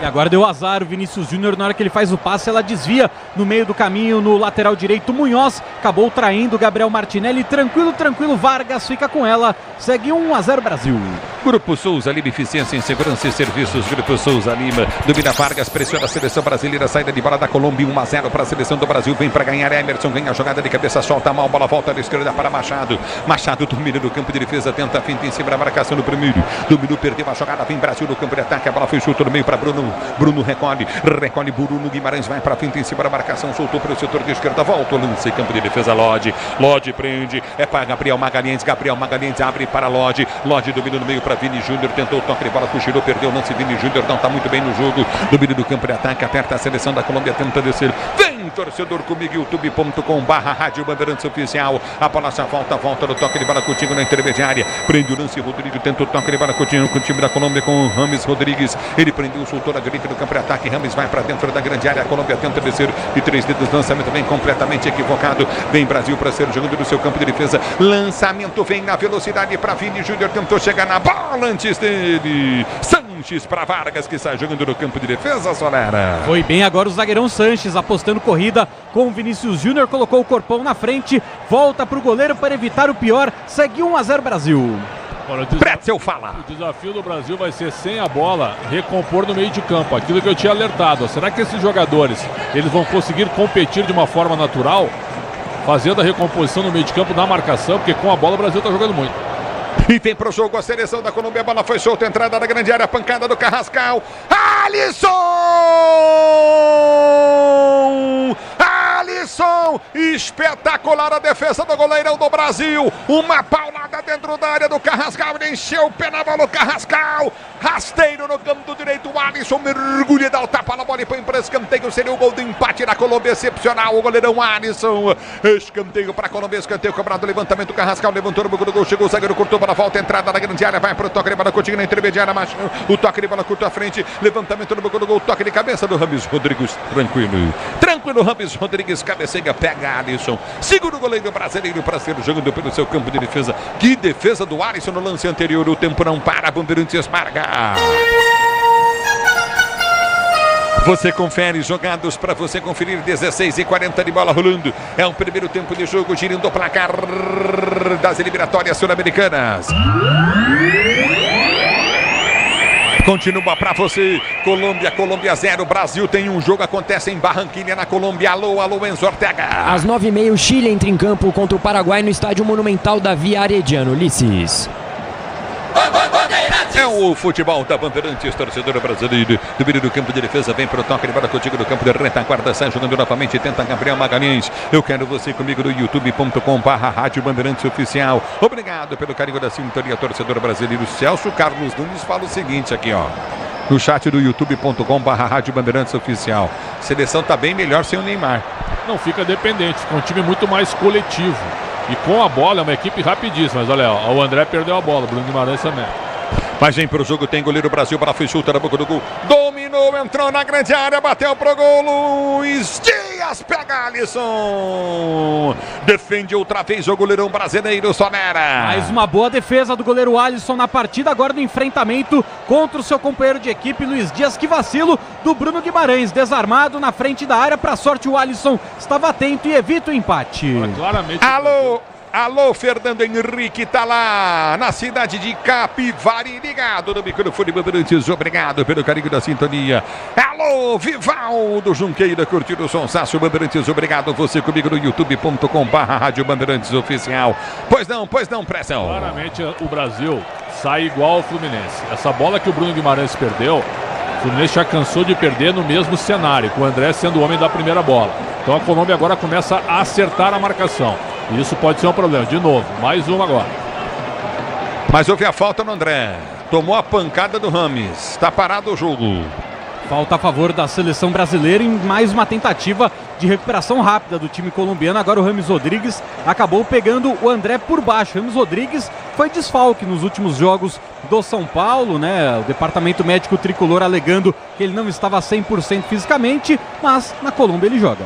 E agora deu azar o Vinícius Júnior, na hora que ele faz o passe, ela desvia no meio do caminho, no lateral direito. Munhoz acabou traindo Gabriel Martinelli. Tranquilo, Vargas fica com ela. Segue 1-0 Brasil. Grupo Souza Lima, eficiência em segurança e serviços. Grupo Souza Lima, domina Vargas, pressiona a seleção brasileira, saída de bola da Colômbia, 1-0 para a seleção do Brasil. Vem para ganhar, Emerson ganha a jogada de cabeça, solta mal, bola volta da esquerda para Machado. Machado domina no campo de defesa, tenta a finta em cima da marcação no primeiro. Dominou, perdeu a jogada, vem Brasil no campo de ataque, a bola foi solta no meio para Bruno. Bruno recolhe Bruno Guimarães vai para a finta em cima da marcação, soltou para o setor de esquerda, volta o lance, campo de defesa, Lodge prende, é para Gabriel Magalhães abre para Lodge domina no meio para Vini Júnior, tentou o toque de bola, cochilou, perdeu o lance, Vini Júnior não está muito bem no jogo, domina do campo de ataque, aperta a seleção da Colômbia, tenta descer, vem torcedor comigo, youtube.com/Rádio Bandeirantes Oficial, a bola só volta no toque de bola contigo na intermediária, prende o lance, Rodrigo tenta o toque de bola contigo com o time da Colômbia com o Rames Rodrigues, ele prendeu, soltou na direita do campo de ataque, Rames vai para dentro da grande área, a Colômbia tenta descer de 3 dedos, lançamento vem completamente equivocado, vem Brasil para ser jogando no seu campo de defesa, lançamento vem na velocidade para Vini Júnior, tentou chegar na bola antes dele, Sanches para Vargas que sai jogando no campo de defesa, Solera. Foi bem agora o zagueirão Sanches apostando corrida com o Vinícius Júnior, colocou o corpão na frente, volta para o goleiro para evitar o pior, segue 1-0 Brasil. Pretzel fala. O desafio do Brasil vai ser, sem a bola, recompor no meio de campo, aquilo que eu tinha alertado. Será que esses jogadores eles vão conseguir competir de uma forma natural, fazendo a recomposição no meio de campo na marcação, porque com a bola o Brasil está jogando muito. E vem pro jogo a seleção da Colômbia, a bola foi solta, entrada da grande área, pancada do Carrascal, Alisson! Alisson, espetacular a defesa do goleirão do Brasil. Uma paulada dentro da área do Carrascal, ele encheu o pé na bola, o Carrascal. Rasteiro no canto direito, o Alisson mergulha, dá o tapa na bola e põe para escanteio. Seria o gol do empate da Colômbia, excepcional. O goleirão Alisson, escanteio para a Colômbia, escanteio cobrado, levantamento do Carrascal, levantou no bico do gol, chegou o zagueiro, cortou para a volta, entrada na grande área, vai para o toque de bola curtinho na intermediária, mas o toque de bola curto à frente, levantamento no bico do gol, toque de cabeça do Rames Rodrigues, tranquilo, Rames Rodrigues, cabeceia, pega Alisson, segura o goleiro brasileiro para ser jogando pelo seu campo de defesa. Que defesa do Alisson no lance anterior, o tempo não para, Bandeirantes marca. Você confere jogados para você conferir 16:40 de bola rolando. É o primeiro tempo de jogo girando o placar das eliminatórias sul-americanas. Continua para você, Colômbia 0, Brasil tem um jogo, acontece em Barranquilla, na Colômbia. Alô, Enzo Ortega. Às 9h30, o Chile entra em campo contra o Paraguai no estádio monumental Davi Arediano. Ulisses. É o futebol da Bandeirantes, torcedor brasileiro. Do meio do campo de defesa, vem pro toque de bola contigo do campo de retaguarda, sai jogando novamente, tenta Gabriel Magalhães. Eu quero você comigo no youtube.com/Rádio Bandeirantes Oficial. Obrigado pelo carinho da sintonia, torcedor brasileiro. Celso Carlos Nunes fala o seguinte aqui, ó, no chat do youtube.com/Rádio Bandeirantes Oficial. Seleção tá bem melhor sem o Neymar. Não fica dependente, fica um time muito mais coletivo. E com a bola é uma equipe rapidíssima. Mas olha, ó, o André perdeu a bola, o Bruno Guimarães também. Mas vem pro jogo, tem goleiro Brasil para a chuta na boca do gol. Dominou, entrou na grande área, bateu pro gol. Luiz Dias pega Alisson. Defende outra vez o goleirão brasileiro, Sonera. Mais uma boa defesa do goleiro Alisson na partida, agora no enfrentamento contra o seu companheiro de equipe, Luiz Dias. Que vacilo do Bruno Guimarães, desarmado na frente da área. Para sorte, o Alisson estava atento e evita o empate. Claramente. Alô, Fernando Henrique tá lá na cidade de Capivari, ligado no microfone Bandeirantes, obrigado pelo carinho da sintonia. Alô, Vivaldo Junqueira, curtindo o som Sácio Bandeirantes, obrigado você comigo no youtube.com/Rádio Bandeirantes Oficial. Pois não, pressão. Claramente o Brasil sai igual ao Fluminense. Essa bola que o Bruno Guimarães perdeu, o Fluminense já cansou de perder no mesmo cenário, com o André sendo o homem da primeira bola. Então a Colômbia agora começa a acertar a marcação. Isso pode ser um problema. De novo, mais uma agora. Mas houve a falta no André. Tomou a pancada do Rames. Está parado o jogo. Falta a favor da seleção brasileira em mais uma tentativa de recuperação rápida do time colombiano. Agora o Rames Rodrigues acabou pegando o André por baixo. Rames Rodrigues foi desfalque nos últimos jogos do São Paulo, né? O departamento médico tricolor alegando que ele não estava 100% fisicamente, mas na Colômbia ele joga.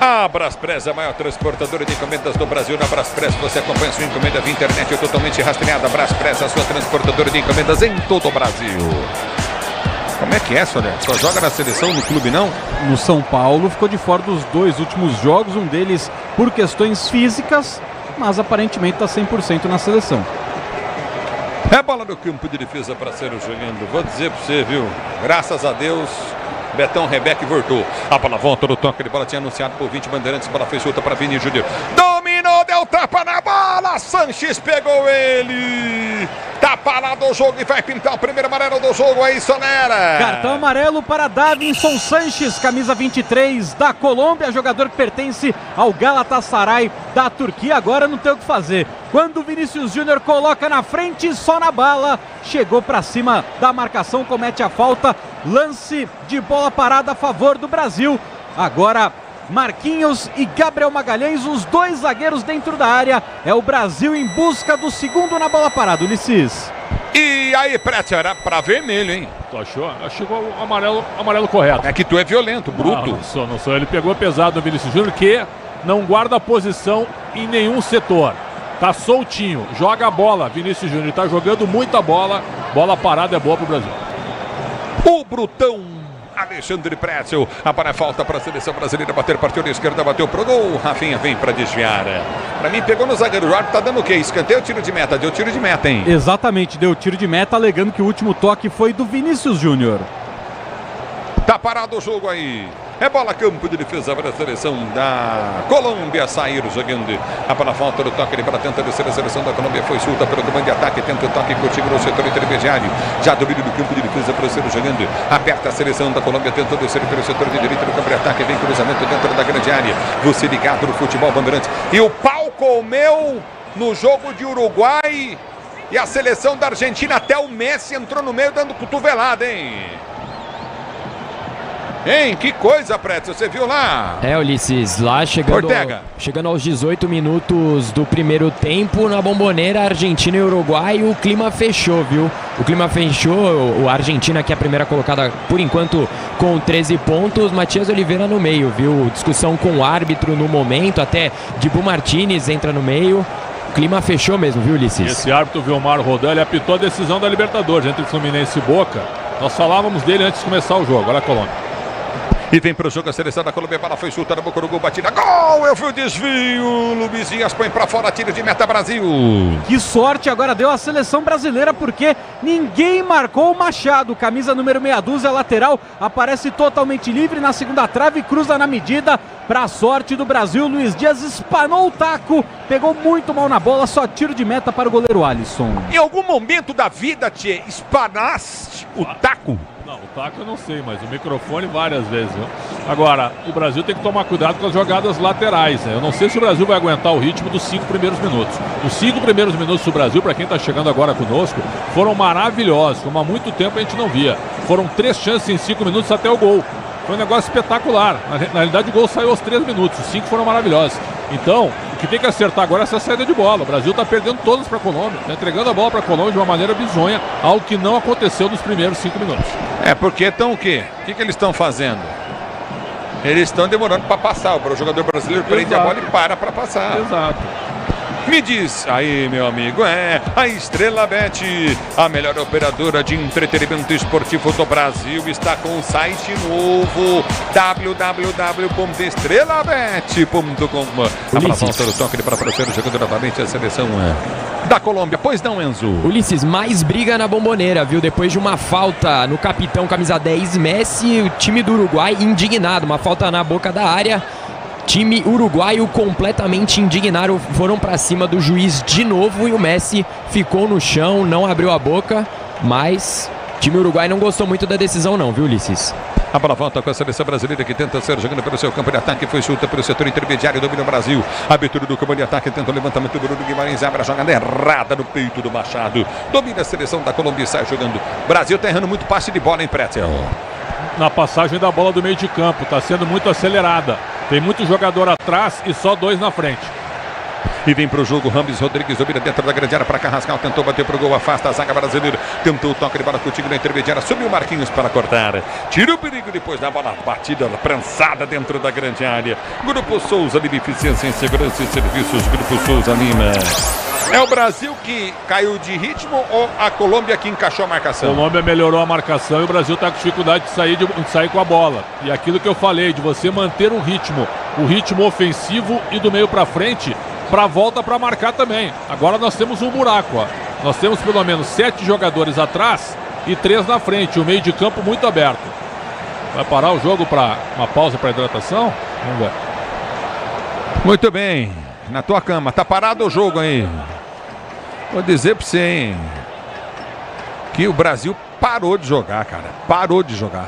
A Braspress, a maior transportadora de encomendas do Brasil. Na Braspress você acompanha sua encomenda via internet totalmente rastreada. Braspress, a sua transportadora de encomendas em todo o Brasil. Como é que é, Soler? Só joga na seleção, no clube não? No São Paulo ficou de fora dos 2 últimos jogos, um deles por questões físicas, mas aparentemente está 100% na seleção. É bola no campo de defesa para ser jogando. Vou dizer para você, viu? Graças a Deus, Betão Rebeck voltou. A bola volta no toque de bola, tinha anunciado por 20 Bandeirantes, bola foi solta para Vini Júnior. Dominou, deu tapa na bola, Sanches pegou ele. Tá parado o jogo e vai pintar o primeiro amarelo do jogo aí, Sonera. Cartão amarelo para Davinson Sanches, camisa 23 da Colômbia, jogador que pertence ao Galatasaray da Turquia. Agora não tem o que fazer. Quando o Vinícius Júnior coloca na frente, só na bala, chegou para cima da marcação, comete a falta. Lance de bola parada a favor do Brasil. Agora Marquinhos e Gabriel Magalhães, os 2 zagueiros dentro da área. É o Brasil em busca do segundo na bola parada, Ulisses. E aí, Prédio, era pra vermelho, hein? Tu achou? Achou o amarelo correto. É que tu é violento, bruto. Não sou. Ele pegou pesado no Vinícius Júnior, que não guarda a posição em nenhum setor. Tá soltinho, joga a bola. Vinícius Júnior tá jogando muita bola. Bola parada é boa pro Brasil. O brutão Alexandre Pretzel. A falta para a seleção brasileira bater, partiu da esquerda, bateu pro gol. Rafinha vem para desviar. Para mim pegou no zagueiro. O árbitro tá dando o quê? Escanteio ou tiro de meta? Deu tiro de meta, hein? Exatamente, deu tiro de meta, alegando que o último toque foi do Vinícius Júnior. Tá parado o jogo aí. É bola, campo de defesa para a seleção da Colômbia sair jogando. A bola volta do toque para tentar descer a seleção da Colômbia. Foi solta pelo comando de ataque. Tenta o toque contigo no setor intermediário. Já domínio do campo de defesa para ser jogando. Aperta a seleção da Colômbia. Tentou descer pelo setor de direita do campo de ataque. Vem cruzamento dentro da grande área. Você ligado no futebol Bandeirantes. E o pau comeu no jogo de Uruguai. E a seleção da Argentina, até o Messi entrou no meio dando cotovelada, hein? Hein, que coisa, Preto, você viu lá? Ulisses, lá chegando aos 18 minutos do primeiro tempo, na Bombonera, Argentina e Uruguai, o clima fechou, viu? O clima fechou, a Argentina que é a primeira colocada, por enquanto, com 13 pontos, Matias Oliveira no meio, viu? Discussão com o árbitro no momento, até Dibu Martínez entra no meio. O clima fechou mesmo, viu, Ulisses? Esse árbitro, Vilmar Rodan, ele apitou a decisão da Libertadores entre Fluminense e Boca. Nós falávamos dele antes de começar o jogo, olha a Colômbia. E vem para o jogo a seleção da Colômbia. A bola foi chutada, boca do gol, batida. Gol! Eu fui o desvio. Luiz Dias põe para fora, tiro de meta, Brasil. Que sorte agora deu a seleção brasileira, porque ninguém marcou o Machado. Camisa número meia dúzia, lateral, aparece totalmente livre na segunda trave, cruza na medida. Para a sorte do Brasil, Luiz Dias espanou o taco, pegou muito mal na bola, só tiro de meta para o goleiro Alisson. Em algum momento da vida, Tchê, espanaste o taco? Não, o taco eu não sei, mas o microfone várias vezes, viu? Agora, o Brasil tem que tomar cuidado com as jogadas laterais, né? Eu não sei se o Brasil vai aguentar o ritmo dos 5 primeiros minutos. Os 5 primeiros minutos do Brasil, para quem está chegando agora conosco, foram maravilhosos, como há muito tempo a gente não via. Foram 3 chances em 5 minutos até o gol. Foi um negócio espetacular. Na realidade, o gol saiu aos 3 minutos. Os 5 foram maravilhosos. Então, o que tem que acertar agora é essa saída de bola. O Brasil está perdendo todas para a Colômbia. Está entregando a bola para a Colômbia de uma maneira bizonha, algo que não aconteceu nos primeiros 5 minutos. É porque estão o quê? O que eles estão fazendo? Eles estão demorando para passar. O jogador brasileiro prende a bola e para passar. Exato. Me diz aí, meu amigo, a Estrela Bet, a melhor operadora de entretenimento esportivo do Brasil, está com um site novo, www.estrelabet.com. A volta do toque para aparecer jogando novamente a seleção da Colômbia. Pois não, Enzo? Ulisses, mais briga na Bombonera, viu? Depois de uma falta no capitão camisa 10 Messi, o time do Uruguai indignado, uma falta na boca da área. Time uruguaio completamente indignado, foram para cima do juiz de novo e o Messi ficou no chão, não abriu a boca, mas o time uruguaio não gostou muito da decisão não, viu, Ulisses? A bola volta com a seleção brasileira que tenta ser jogando pelo seu campo de ataque, foi chuta pelo setor intermediário, domina o Brasil, abertura do campo de ataque, tenta o levantamento do Bruno Guimarães, abre a jogada errada no peito do Machado, domina a seleção da Colômbia e sai jogando. Brasil tá errando muito passe de bola em Pretzel. Na passagem da bola do meio de campo, está sendo muito acelerada. Tem muito jogador atrás e só 2 na frente. E vem para o jogo, Rames Rodrigues domina dentro da grande área para Carrascal, tentou bater para o gol, afasta a zaga brasileira, tentou o toque de bola contigo na intermediária, subiu o Marquinhos para cortar, tira o perigo depois da bola batida, prensada dentro da grande área. Grupo Souza Lima, eficiência em segurança e serviços, Grupo Souza Lima. É o Brasil que caiu de ritmo ou a Colômbia que encaixou a marcação? A Colômbia melhorou a marcação e o Brasil está com dificuldade de sair com a bola. E aquilo que eu falei, de você manter o ritmo ofensivo e do meio para frente, para a volta para marcar também. Agora nós temos um buraco, ó. Nós temos pelo menos 7 jogadores atrás e 3 na frente, o meio de campo muito aberto. Vai parar o jogo para uma pausa para hidratação? Vamos ver. Muito bem, na tua cama, tá parado o jogo aí. Vou dizer pra você, hein, que o Brasil parou de jogar, cara. Parou de jogar.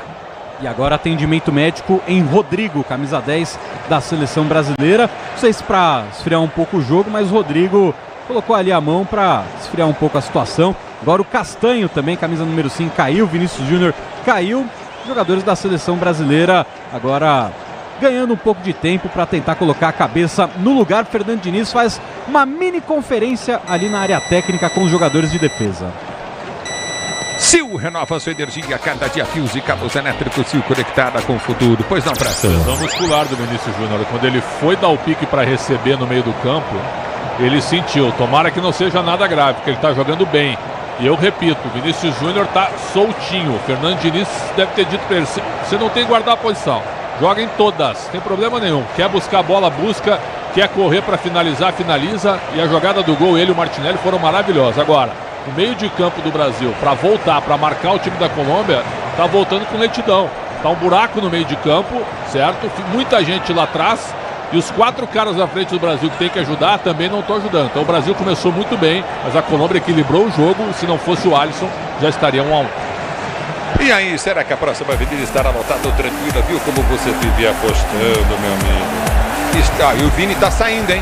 E agora atendimento médico em Rodrigo, camisa 10 da seleção brasileira. Não sei se para esfriar um pouco o jogo, mas o Rodrigo colocou ali a mão para esfriar um pouco a situação. Agora o Castanho também, camisa número 5, caiu. Vinícius Júnior caiu. Jogadores da seleção brasileira agora ganhando um pouco de tempo para tentar colocar a cabeça no lugar. Fernando Diniz faz uma mini conferência ali na área técnica com os jogadores de defesa. Sil renova sua energia, cada dia fios e cabos elétricos, Sil conectada com o futuro. Pois não, presta. Lesão muscular do Vinícius Júnior. Quando ele foi dar o pique para receber no meio do campo, ele sentiu. Tomara que não seja nada grave, porque ele está jogando bem. E eu repito, o Vinícius Júnior está soltinho. O Fernando Diniz deve ter dito para ele: você não tem que guardar a posição. Joga em todas, sem problema nenhum. Quer buscar a bola, busca. Quer correr para finalizar, finaliza. E a jogada do gol, ele e o Martinelli foram maravilhosos. Agora, o meio de campo do Brasil, para voltar, para marcar o time da Colômbia, está voltando com lentidão. Tá um buraco no meio de campo, certo? Muita gente lá atrás. E os 4 caras à frente do Brasil que tem que ajudar também não estão ajudando. Então o Brasil começou muito bem, mas a Colômbia equilibrou o jogo. Se não fosse o Alisson, já estaria 1-1. E aí, será que a próxima avenida estará lotada ou tranquila? Viu como você vive apostando, meu amigo? E o Vini tá saindo, hein?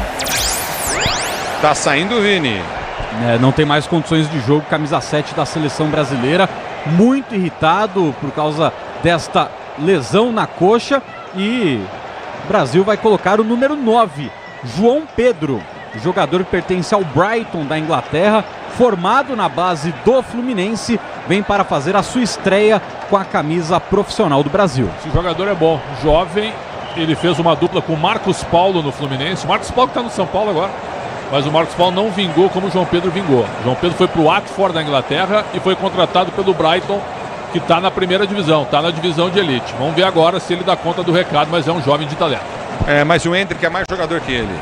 Tá saindo o Vini. Não tem mais condições de jogo, camisa 7 da seleção brasileira. Muito irritado por causa desta lesão na coxa. E o Brasil vai colocar o número 9, João Pedro, jogador que pertence ao Brighton da Inglaterra, formado na base do Fluminense, vem para fazer a sua estreia com a camisa profissional do Brasil. Esse jogador é bom, jovem, ele fez uma dupla com o Marcos Paulo no Fluminense. O Marcos Paulo que está no São Paulo agora, mas o Marcos Paulo não vingou como o João Pedro vingou. O João Pedro foi para o Watford da Inglaterra e foi contratado pelo Brighton, que está na primeira divisão, está na divisão de elite. Vamos ver agora se ele dá conta do recado, mas é um jovem de talento. Mas o Endrick é mais jogador que ele.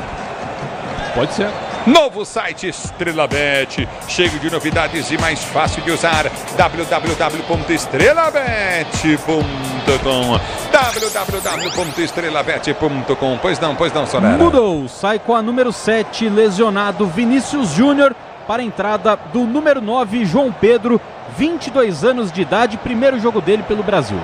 Pode ser. Novo site Estrela Bet, cheio de novidades e mais fácil de usar. www.estrelabet.com www.estrelabet.com. Pois não, Solera. Mudou, sai com a número 7, lesionado Vinícius Júnior, para a entrada do número 9, João Pedro, 22 anos de idade, primeiro jogo dele pelo Brasil.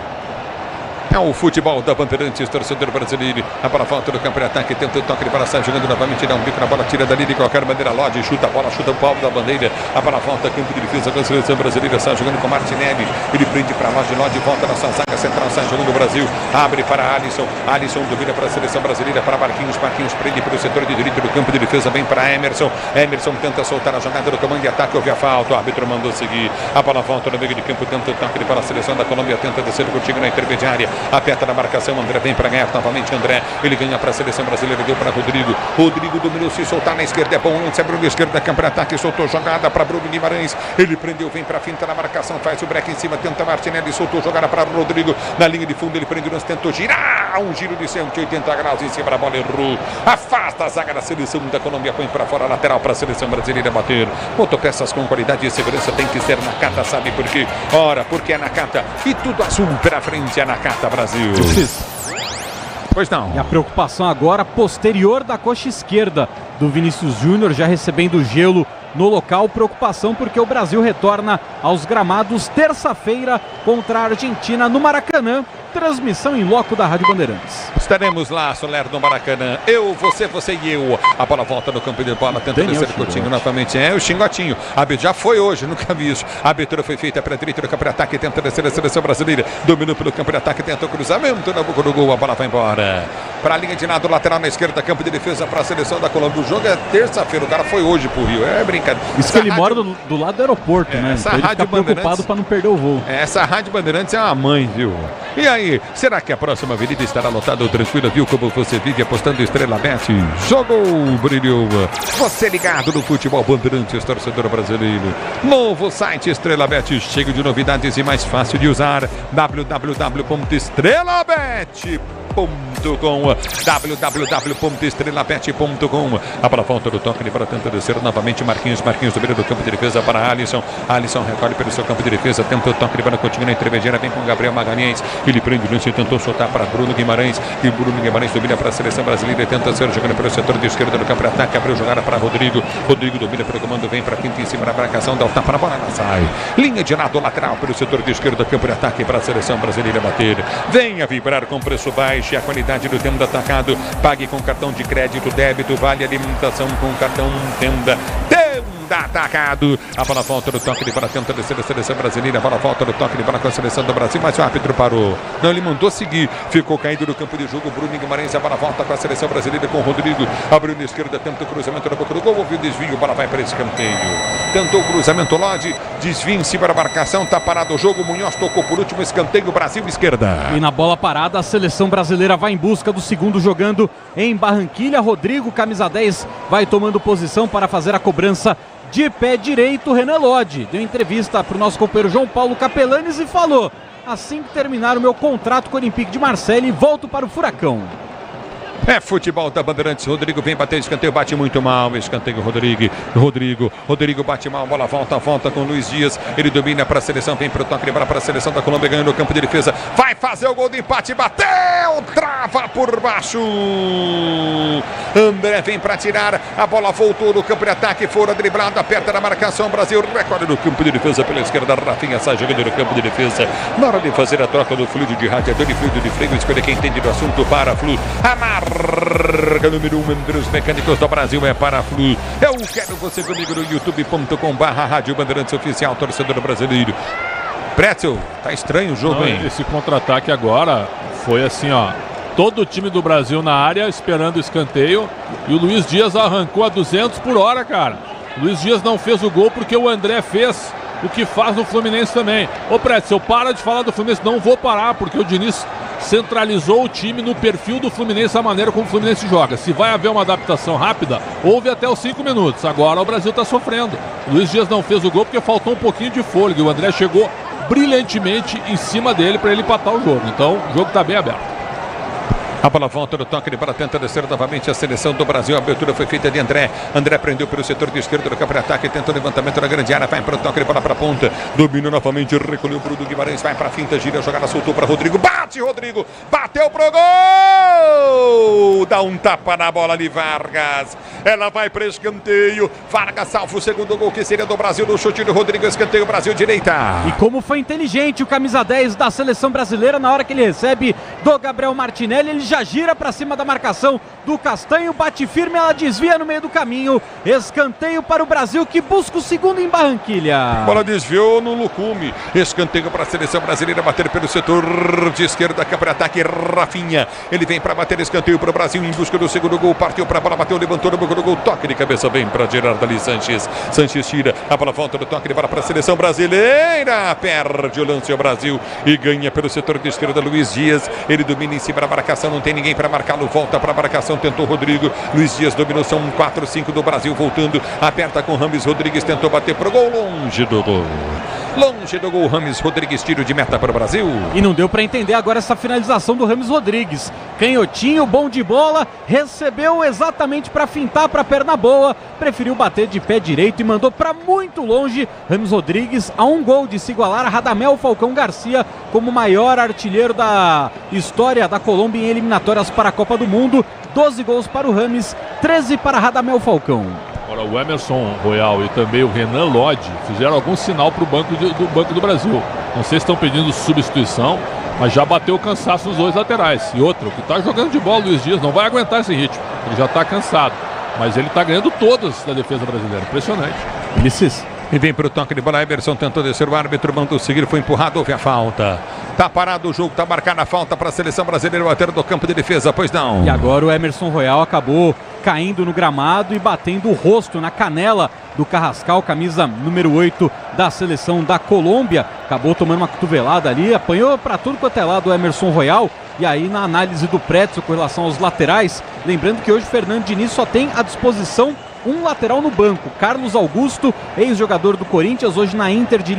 É o futebol da Bandeirantes, torcedor brasileiro. A bola volta do campo de ataque, tenta o toque para sair, jogando novamente, dá um bico na bola, tira dali de qualquer maneira, Lodge, chuta a bola, chuta o pau da bandeira. A bola volta, campo de defesa da seleção brasileira, sai jogando com Martinelli. Ele prende para Lodge, Lodge volta na sua zaga central, sai jogando o Brasil. Abre para Alisson, Alisson domina para a seleção brasileira, para Marquinhos, Marquinhos prende para o setor de direito do campo de defesa, vem para Emerson. Emerson tenta soltar a jogada do comando de ataque, houve a falta, o árbitro mandou seguir. A bola volta no meio de campo, tenta o toque para a seleção da Colômbia, tenta descer contigo na intermediária, aperta na marcação. André vem para ganhar novamente. André, ele ganha para a seleção brasileira, deu para Rodrigo. Rodrigo dominou, se soltar na esquerda é bom. Lance, Bruno esquerda, campo de ataque, soltou jogada para Bruno Guimarães. Ele prendeu, vem para a finta na marcação, faz o break em cima, tenta Martinelli, soltou jogada para Rodrigo. Na linha de fundo, ele prendeu, tentou girar. Um giro de 180 graus em cima da bola, errou. Afasta a zaga da seleção da Colômbia, põe para fora, lateral para a seleção brasileira bater. Motopeças com qualidade e segurança tem que ser Nakata, sabe por quê? Ora, porque é Nakata. E tudo azul para frente, é Nakata Brasil. Pois não. E a preocupação agora posterior da coxa esquerda do Vinícius Júnior, já recebendo gelo no local. Preocupação porque o Brasil retorna aos gramados terça-feira contra a Argentina no Maracanã. Transmissão em loco da Rádio Bandeirantes. Estaremos lá, Soler, no Maracanã. Eu, você e eu. A bola volta no campo de bola, tenta descer o Coutinho novamente. É o Xingotinho. Já foi hoje, nunca vi isso. A abertura foi feita para a direita do campo de ataque, tenta descer a seleção brasileira. Dominou pelo campo de ataque, tenta o cruzamento na boca do gol. A bola vai embora. Para a linha de lado, lateral na esquerda, campo de defesa para a seleção da Colômbia. O jogo é terça-feira, o cara foi hoje pro Rio. É brincadeira. Isso que ele mora do lado do aeroporto, né? Essa então ele Rádio fica preocupado para não perder o voo. Essa Rádio Bandeirantes é uma mãe, viu? E aí, será que a próxima avenida estará lotada ou tranquila? Viu como você vive apostando Estrela Bet? Jogou, brilhou. Você ligado no futebol Bandeirantes, torcedor brasileiro. Novo site Estrela Bet, cheio de novidades e mais fácil de usar. www.estrelabet.com www.estrelabet.com. A bola volta do toque, ele para tenta descer novamente. Marquinhos do meio do campo de defesa para Alisson. Alisson recolhe pelo seu campo de defesa, tenta o toque, ele vai continuar na intermediária, vem com Gabriel Magalhães. Ele prende o lance e tentou soltar para Bruno Guimarães. E Bruno Guimarães domina para a seleção brasileira e tenta ser jogando pelo setor de esquerda do campo de ataque. Abriu jogada para Rodrigo. Rodrigo domina pelo comando, vem para a quinta em cima da marcação, dá o tapa na bola, ela sai. Linha de lado lateral pelo setor de esquerda do campo de ataque para a seleção brasileira bater. Venha vibrar com preço baixo e a qualidade do Tenda Atacado. Pague com cartão de crédito, débito, vale alimentação com cartão Tenda Atacado. A bola volta do toque de bola, tenta descer a seleção brasileira. A bola volta do toque de bola com a seleção do Brasil, mas o árbitro parou. Não, ele mandou seguir. Ficou caído no campo de jogo. Bruno Guimarães, a bola volta com a seleção brasileira com o Rodrigo. Abriu na esquerda, tenta o cruzamento na boca do gol. Houve o desvio, a bola vai para escanteio. Tentou o cruzamento, Lodge, desvia em cima da marcação, tá parado o jogo. Munhoz tocou por último, escanteio, Brasil esquerda. E na bola parada, a seleção brasileira vai em busca do segundo, jogando em Barranquilha. Rodrigo, camisa 10, vai tomando posição para fazer a cobrança de pé direito. Renan Lodge deu entrevista para o nosso companheiro João Paulo Capelanes e falou: assim que terminar o meu contrato com o Olympique de Marseille, volto para o Furacão. É futebol da Bandeirantes. Rodrigo vem bater escanteio, bate muito mal. Escanteio Rodrigo bate mal. Bola volta com Luiz Dias. Ele domina para a seleção, vem para o toque de bola para a seleção da Colômbia, ganhando o campo de defesa. Vai fazer o gol de empate, bateu, trava por baixo. André vem para tirar. A bola voltou no campo de ataque, fora driblado, aperta na marcação. Brasil recolhe no campo de defesa pela esquerda. Rafinha sai jogando no campo de defesa. Na hora de fazer a troca do fluido de radiador e fluido de freio, escolha quem entende do assunto. Para Flu. Marca número 1 entre os mecânicos do Brasil é para Flu. Eu quero você comigo no youtube.com/Rádio Bandeirantes Oficial, torcedor brasileiro. Pretzel, tá estranho o jogo, hein? Esse contra-ataque agora foi assim, ó. Todo o time do Brasil na área esperando o escanteio e o Luiz Dias arrancou a 200 por hora, cara. O Luiz Dias não fez o gol porque o André fez o que faz no Fluminense também. Ô Pretzel, para de falar do Fluminense. Não vou parar, porque o Diniz centralizou o time no perfil do Fluminense, a maneira como o Fluminense joga. Se vai haver uma adaptação rápida, houve até os 5 minutos. Agora o Brasil está sofrendo. O Luiz Dias não fez o gol porque faltou um pouquinho de fôlego. O André chegou brilhantemente em cima dele para ele empatar o jogo. Então o jogo está bem aberto. A bola volta no toque de bola, tenta descer novamente a seleção do Brasil. A abertura foi feita de André. André prendeu pelo setor de esquerdo do campo de ataque, tentou levantamento na grande área, vai para o toque de bola para a ponta. Dominou novamente, recolheu para o Guimarães, vai para a finta, gira a jogada, soltou para Rodrigo. Bate, Rodrigo! Bateu pro gol! Dá um tapa na bola de Vargas. Ela vai para escanteio. Vargas salva o segundo gol que seria do Brasil no chute do Rodrigo. Escanteio, Brasil direita. E como foi inteligente o camisa 10 da seleção brasileira na hora que ele recebe do Gabriel Martinelli, ele já gira para cima da marcação do Castanho, bate firme, ela desvia no meio do caminho. Escanteio para o Brasil que busca o segundo em Barranquilha. Bola desviou no Lucume. Escanteio para a seleção brasileira bater pelo setor de esquerda, campo de ataque, Rafinha. Ele vem para bater escanteio para o Brasil em busca do segundo gol. Partiu para a bola, bateu, levantou no boca do gol. Toque de cabeça, vem para Gerardo ali Sanches. Sanches tira, a bola volta do toque de bola para a seleção brasileira. Perde o lance ao Brasil e ganha pelo setor de esquerda Luiz Dias. Ele domina em cima da marcação, não tem ninguém para marcá-lo, volta para a marcação, tentou Rodrigo, Luiz Dias dominou, são 4-5 do Brasil, voltando, aperta com Rames Rodrigues, tentou bater pro gol, longe do gol, Rames Rodrigues, tiro de meta para o Brasil. E não deu para entender agora essa finalização do Rames Rodrigues, canhotinho, bom de bola, recebeu exatamente para fintar para a perna boa, preferiu bater de pé direito e mandou para muito longe. Rames Rodrigues a um gol de se igualar a Radamel Falcão Garcia como maior artilheiro da história da Colômbia em eliminatórias para a Copa do Mundo. 12 gols para o Rames, 13 para Radamel Falcão. Agora o Emerson Royal e também o Renan Lodge fizeram algum sinal para o banco do Brasil. Não sei se estão pedindo substituição, mas já bateu o cansaço nos dois laterais. E outro, que está jogando de bola, Luiz Dias, não vai aguentar esse ritmo. Ele já está cansado, mas ele está ganhando todas da defesa brasileira. Impressionante. Ulisses. E vem para o toque de bola, Emerson tentou descer, o árbitro mandou seguir, foi empurrado, houve a falta. Tá parado o jogo, tá marcada a falta para a seleção brasileira bater do campo de defesa, pois não. E agora o Emerson Royal acabou caindo no gramado e batendo o rosto na canela do Carrascal, camisa número 8 da seleção da Colômbia. Acabou tomando uma cotovelada ali, apanhou para tudo quanto é lado o Emerson Royal. E aí na análise do Pretzel com relação aos laterais, lembrando que hoje o Fernando Diniz só tem à disposição um lateral no banco, Carlos Augusto, ex-jogador do Corinthians, hoje na Inter de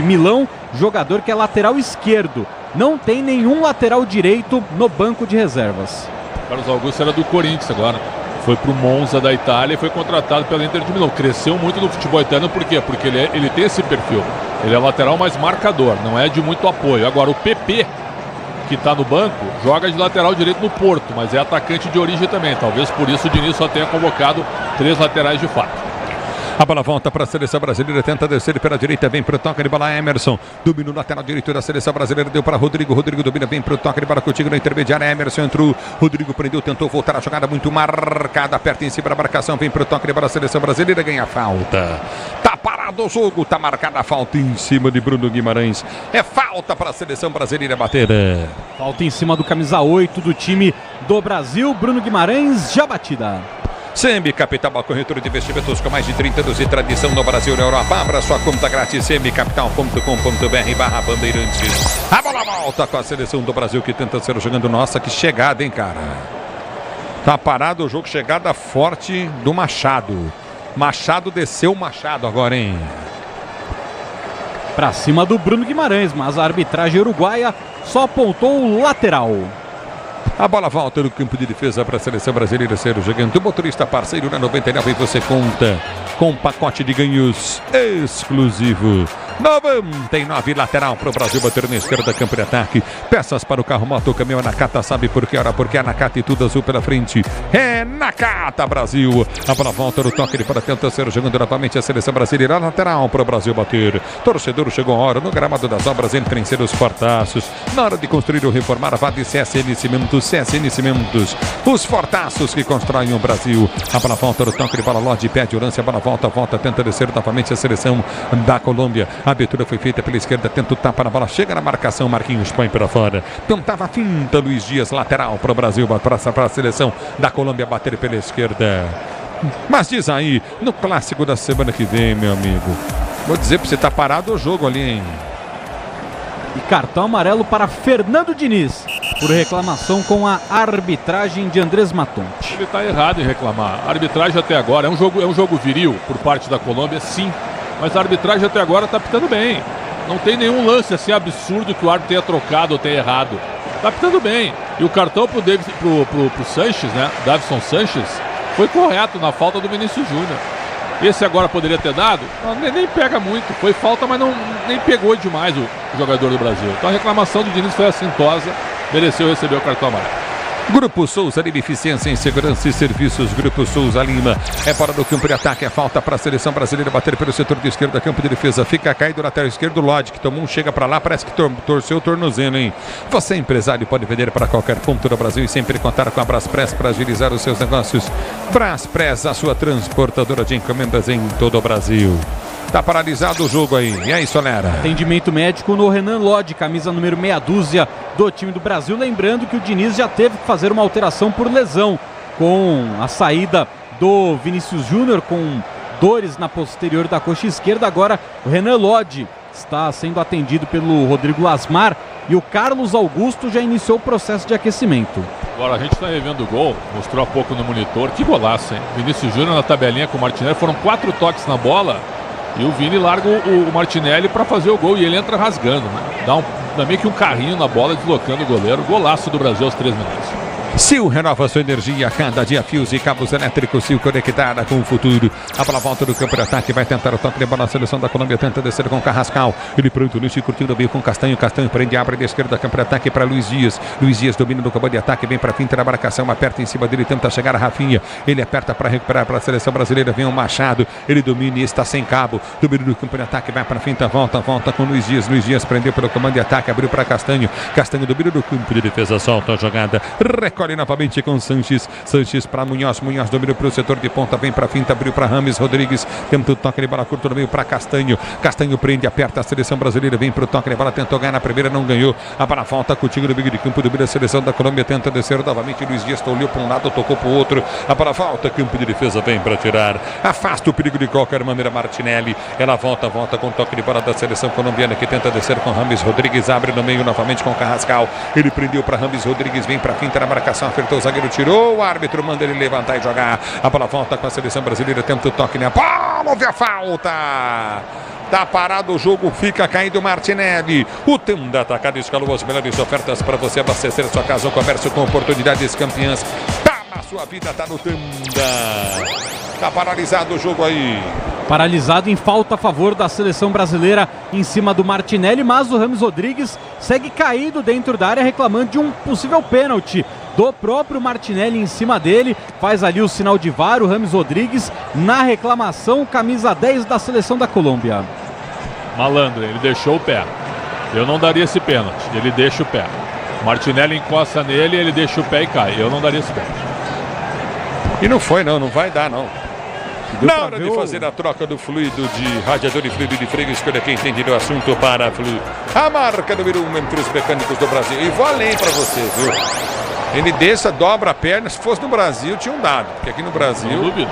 Milão, jogador que é lateral esquerdo. Não tem nenhum lateral direito no banco de reservas. Carlos Augusto era do Corinthians agora. Foi pro Monza da Itália e foi contratado pela Inter de Milão. Cresceu muito no futebol italiano, por quê? Porque ele tem esse perfil. Ele é lateral mais marcador, não é de muito apoio. Agora o PP, que está no banco, joga de lateral direito no Porto, mas é atacante de origem também. Talvez por isso o Diniz só tenha convocado 3 laterais de fato. A bola volta para a seleção brasileira, tenta descer pela direita, vem para o toque de bola, Emerson, domina o lateral direito da seleção brasileira, deu para Rodrigo, Rodrigo domina, vem para o toque de bola contigo na intermediária, Emerson entrou, Rodrigo prendeu, tentou voltar a jogada muito marcada, aperta em cima da marcação, vem para o toque de bola, a seleção brasileira ganha a falta. Tá parado o jogo, tá marcada a falta em cima de Bruno Guimarães, é falta para a seleção brasileira bater. Falta em cima do camisa 8 do time do Brasil, Bruno Guimarães, já batida. CM Capital, a corretora de investimentos com mais de 30 anos de tradição no Brasil e na Europa. Abra sua conta grátis, cmcapital.com.br/bandeirantes. A bola volta com a seleção do Brasil que tenta ser jogando. Nossa, que chegada, hein, cara. Tá parado o jogo, chegada forte do Machado. Machado desceu o Machado agora, hein. Pra cima do Bruno Guimarães, mas a arbitragem uruguaia só apontou o lateral. A bola volta no campo de defesa para a seleção brasileira ser o gigante. O motorista parceiro na 99 e você conta com um pacote de ganhos exclusivo. 99 lateral para o Brasil bater na esquerda, campo de ataque. Peças para o carro, moto, caminhão. A Nakata sabe por que hora, porque a Nakata e tudo azul pela frente. É Nakata, Brasil. A bola volta no toque de para tentar ser jogando novamente a seleção brasileira. Lateral para o Brasil bater. Torcedor, chegou a hora no gramado das obras. Entrem ser os fortaços. Na hora de construir ou reformar, vá de CSN Cimentos. CSN Cimentos. Os fortaços que constroem o Brasil. A bola volta no toque de bola. Lodi pede urância. A bola volta, tenta descer novamente a seleção da Colômbia. A abertura foi feita pela esquerda, tenta o tapa na bola, chega na marcação, Marquinhos põe para fora. Tentava a finta, Luiz Dias, lateral para o Brasil, para a seleção da Colômbia bater pela esquerda. Mas diz aí, no clássico da semana que vem, meu amigo, vou dizer para você, tá parado o jogo ali, hein? E cartão amarelo para Fernando Diniz, por reclamação com a arbitragem de Andrés Matonte. Ele está errado em reclamar. A arbitragem até agora é um jogo viril por parte da Colômbia, sim. Mas a arbitragem até agora está pitando bem. Não tem nenhum lance assim absurdo que o árbitro tenha trocado ou tenha errado. Está pitando bem. E o cartão pro Sanches, né? Davinson Sanches, foi correto na falta do Vinícius Júnior. Esse agora poderia ter dado? Não, nem pega muito. Foi falta, mas nem pegou demais o jogador do Brasil. Então a reclamação do Diniz foi assintosa. Mereceu receber o cartão amarelo. Grupo Souza Lima, eficiência em segurança e serviços. Grupo Souza Lima. É fora do campo de ataque. É falta para a seleção brasileira bater pelo setor de esquerda. Campo de defesa. Fica caído o lateral esquerdo. Lodge, que tomou chega para lá. Parece que torceu o tornozelo, hein? Você, empresário, pode vender para qualquer ponto do Brasil e sempre contar com a Braspress para agilizar os seus negócios. Braspress, a sua transportadora de encomendas em todo o Brasil. Tá paralisado o jogo aí. E aí, Solera? Atendimento médico no Renan Lodge, camisa número meia dúzia do time do Brasil. Lembrando que o Diniz já teve que fazer uma alteração por lesão com a saída do Vinícius Júnior, com dores na posterior da coxa esquerda. Agora o Renan Lodge está sendo atendido pelo Rodrigo Lasmar e o Carlos Augusto já iniciou o processo de aquecimento. Agora a gente está revendo o gol, mostrou há pouco no monitor. Que golaço, hein? Vinícius Júnior na tabelinha com o Martinelli, foram 4 toques na bola. E o Vini larga o Martinelli para fazer o gol e ele entra rasgando, né? Dá meio que um carrinho na bola, deslocando o goleiro. Golaço do Brasil aos 3 minutos. Sil renova sua energia, cada dia fios e cabos elétricos. Sil conectada com o futuro. A bola volta do campo de ataque, vai tentar o toque de bola. A seleção da Colômbia tenta descer com o Carrascal. Ele pronto, Luiz curtindo meio com Castanho. Castanho prende, abre da esquerda, campo de ataque para Luiz Dias. Luiz Dias domina no campo de ataque, vem para finta da marcação, aperta em cima dele, tenta chegar a Rafinha. Ele aperta para recuperar para a seleção brasileira. Vem o Machado, ele domina e está sem cabo. Domina no campo de ataque, vai para finta, volta com Luiz Dias. Luiz Dias prendeu pelo comando de ataque, abriu para Castanho. Castanho domina no campo de defesa, solta a jogada, recolhe novamente com Sanches. Sanches para Munhoz. Munhoz domina para o setor de ponta, vem para finta, abriu para Rames Rodrigues. Tenta o toque de bola curto no meio para Castanho. Castanho prende, aperta a seleção brasileira, vem para o toque de bola, tentou ganhar na primeira, não ganhou. A bola volta contigo no meio de campo, domina a seleção da Colômbia, tenta descer novamente. Luiz Dias olhou para um lado, tocou para o outro. A bola volta, campo de defesa, vem para tirar. Afasta o perigo de qualquer maneira, Martinelli. Ela volta com o toque de bola da seleção colombiana, que tenta descer com Rames Rodrigues, abre no meio novamente com Carrascal. Ele prendeu para Rames Rodrigues, vem para finta na marcação, apertou o zagueiro, tirou, o árbitro manda ele levantar e jogar. A bola volta com a seleção brasileira, tenta o toque na bola, houve a falta. Tá parado o jogo, fica caindo Martinelli. O Tenda Atacado escalou as melhores ofertas para você abastecer sua casa ou comércio com oportunidades campeãs. Tá na sua vida, tá no Tenda. Tá paralisado o jogo aí. Paralisado em falta a favor da seleção brasileira em cima do Martinelli, mas o Rames Rodrigues segue caído dentro da área, reclamando de um possível pênalti do próprio Martinelli em cima dele. Faz ali o sinal de VAR, o Rames Rodrigues na reclamação, camisa 10 da seleção da Colômbia. Malandro, ele deixou o pé. Eu não daria esse pênalti, ele deixa o pé. Martinelli encosta nele, ele deixa o pé e cai. Eu não daria esse pênalti. E não foi não vai dar não. Na hora de fazer a troca do fluido de radiador e fluido de freio, escolha quem entende do assunto para Flu. A marca número 1 entre os mecânicos do Brasil. E vou além para você, viu? Ele desça, dobra a perna. Se fosse no Brasil, tinha um dado. Porque aqui no Brasil... Não duvido.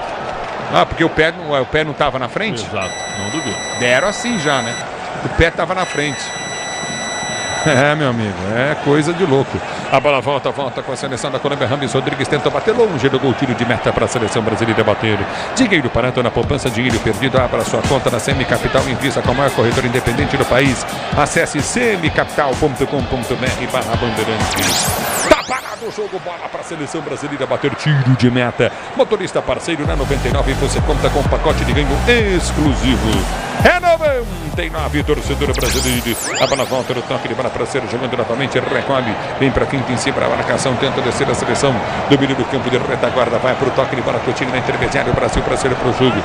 Ah, porque o pé não estava na frente? Exato, não duvido. Deram assim já, né? O pé estava na frente. É, meu amigo, é coisa de louco. A bola volta com a seleção da Colômbia. Rames Rodrigues tenta bater longe do gol, tiro de meta para a seleção brasileira bater. Dinheiro parado na poupança, dinheiro perdido. Abra sua conta na Semicapital, invista com o maior corretor independente do país. Acesse semicapital.com.br/bandeirantes. Tá parado no jogo, bola para a seleção brasileira bater tiro de meta. Motorista parceiro na 99, você conta com um pacote de ganho exclusivo. É 99, torcedor brasileiro. A bola volta no toque de bola para ser jogando novamente, recolhe, vem para quem tem si para a marcação, tenta descer a seleção do meio do campo de retaguarda, vai para o toque de bola, Coutinho na intermediária, o Brasil para ser para o jogo.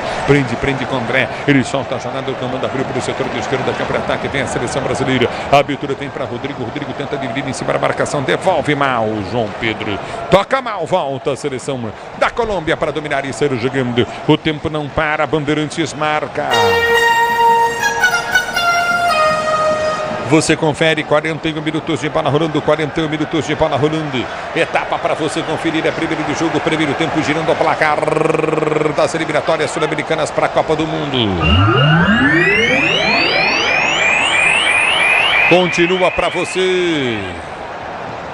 Prende com André, ele solta a jogada, o comando abriu para o setor de esquerda, cá para ataque, vem a seleção brasileira. A abertura vem para Rodrigo tenta dividir em cima da marcação, devolve mal, João Pedro. Toca mal, volta a seleção da Colômbia para dominar e ser jogando. O tempo não para, Bandeirantes marca. Você confere 41 minutos de bola rolando, 41 minutos de bola rolando. Etapa para você conferir, é primeiro do jogo, primeiro tempo girando o placar das eliminatórias sul-americanas para a Copa do Mundo. Continua para você.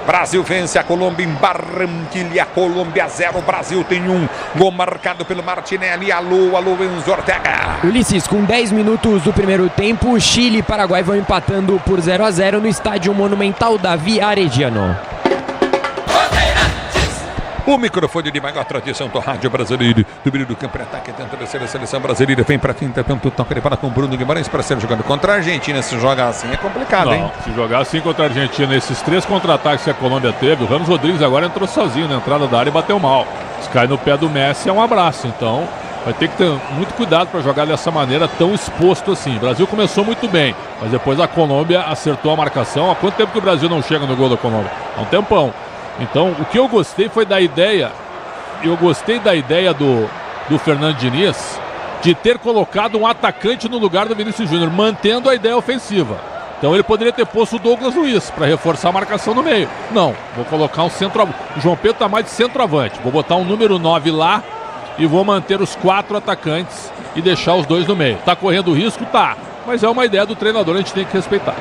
Brasil vence a Colômbia em Barranquilla. Colômbia 0, Brasil tem 1. Gol marcado pelo Martinelli. Alô, Enzo Ortega. Ulisses, com 10 minutos do primeiro tempo, Chile e Paraguai vão empatando por 0-0 no estádio Monumental Davi Arellano. O microfone de maior tradição do rádio brasileiro. Do meio do campo de ataque, tenta descer a seleção brasileira. Vem para quinta, toca de bola com Bruno Guimarães para ser jogando contra a Argentina. Se jogar assim é complicado, hein? Se jogar assim contra a Argentina, esses 3 contra-ataques que a Colômbia teve, o Ramos Rodrigues agora entrou sozinho na entrada da área e bateu mal. Se cai no pé do Messi é um abraço. Então vai ter que ter muito cuidado para jogar dessa maneira tão exposto assim. O Brasil começou muito bem, mas depois a Colômbia acertou a marcação. Há quanto tempo que o Brasil não chega no gol da Colômbia? Há um tempão. Então, o que eu gostei foi da ideia, do Fernando Diniz de ter colocado um atacante no lugar do Vinícius Júnior, mantendo a ideia ofensiva. Então ele poderia ter posto o Douglas Luiz para reforçar a marcação no meio. Não, vou colocar um centroavante. O João Pedro está mais de centroavante. Vou botar um número 9 lá e vou manter os 4 atacantes e deixar os 2 no meio. Tá correndo risco? Tá. Mas é uma ideia do treinador, a gente tem que respeitar.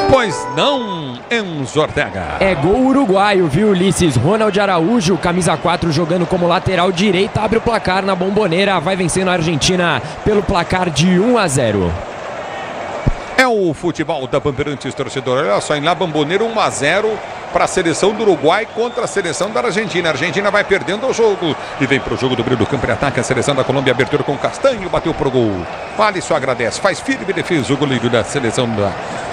Pois não, Enzo Ortega. É gol uruguaio, viu, Ulisses? Ronald Araújo, camisa 4, jogando como lateral direita, abre o placar na Bomboneira, vai vencendo a Argentina pelo placar de 1-0. É o futebol da Bandeirantes, torcedor. Olha só, em La Bombonera 1-0 para a seleção do Uruguai contra a seleção da Argentina. A Argentina vai perdendo o jogo e vem para o jogo do meio do campo de ataque. A seleção da Colômbia, abertura com Castanho, bateu pro gol. Alisson agradece, faz firme defesa o goleiro da seleção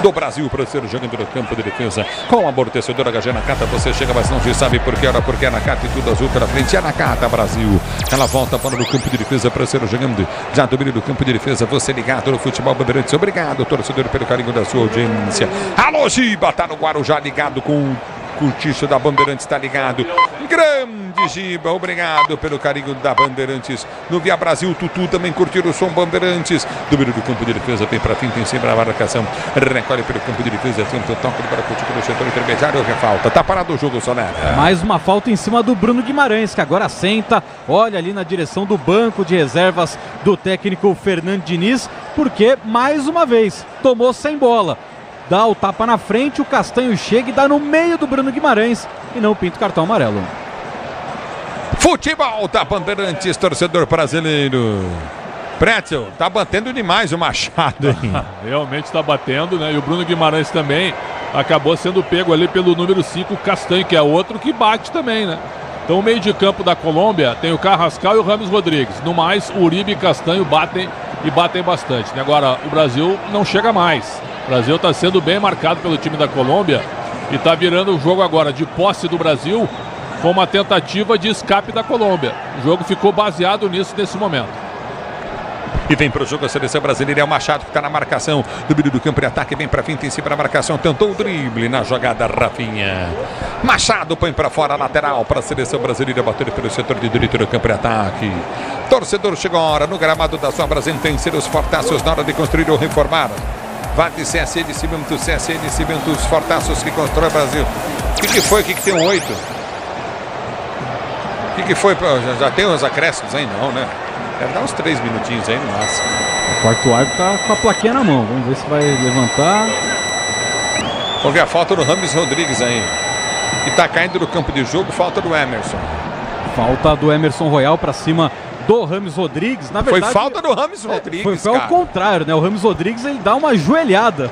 do Brasil para ser jogando no campo de defesa. Com o amortecedor HG Nakata, você chega, mas não se sabe por que hora, porque é Nakata e tudo azul pela frente. É Nakata, Brasil. Ela volta para o campo de defesa para ser jogando já do meio do campo de defesa. Você ligado no futebol Bandeirantes. Obrigado, torcedor, pelo carinho da sua audiência. Alô, Giba, tá no Guarujá ligado com Curtiço da Bandeirantes, tá ligado. Grande Giba, obrigado pelo carinho da Bandeirantes. No Via Brasil, Tutu também curtiu o som Bandeirantes. Do meio do campo de defesa, vem pra fim, tem sempre a marcação. Recolhe pelo campo de defesa, tenta o toque para o setor intermediário, refalta. Tá parado o jogo, Soler. Mais uma falta em cima do Bruno Guimarães, que agora senta, olha ali na direção do banco de reservas do técnico Fernando Diniz, porque mais uma vez tomou sem bola. Dá o tapa na frente, o Castanho chega e dá no meio do Bruno Guimarães e não pinta o cartão amarelo. Futebol da Bandeirantes, torcedor brasileiro. Pretzel, tá batendo demais o Machado, hein? Realmente tá batendo, né? E o Bruno Guimarães também acabou sendo pego ali pelo número 5, Castanho, que é outro que bate também, né? Então o meio de campo da Colômbia tem o Carrascal e o Ramos Rodrigues. No mais, Uribe e Castanho batem e batem bastante, né? Agora, o Brasil não chega mais. O Brasil está sendo bem marcado pelo time da Colômbia e está virando o jogo agora de posse do Brasil com uma tentativa de escape da Colômbia. O jogo ficou baseado nisso nesse momento. E vem para o jogo a seleção brasileira, é o Machado que está na marcação do meio do campo de ataque, vem para frente em cima da marcação, tentou o drible na jogada, Rafinha. Machado põe para fora, lateral para a seleção brasileira, bater pelo setor de direito do campo de ataque. Torcedor chegou a hora, no gramado das Sobras, em vencer os fortaços na hora de construir ou reformar. Vai de CSN Cimentos Fortaços que constrói o Brasil. O que foi? O que tem um 8? O que foi? Já tem uns acréscimos aí? Não, né? Deve dar uns 3 minutinhos aí no máximo. O quarto árbitro tá com a plaquinha na mão. Vamos ver se vai levantar. Vamos ver a falta do Ramos Rodrigues aí. Que tá caindo do campo de jogo. Falta do Emerson. Falta do Emerson Royal para cima do Ramos Rodrigues. Na verdade, foi falta do Ramos Rodrigues, foi ao contrário, né? O Ramos Rodrigues, ele dá uma joelhada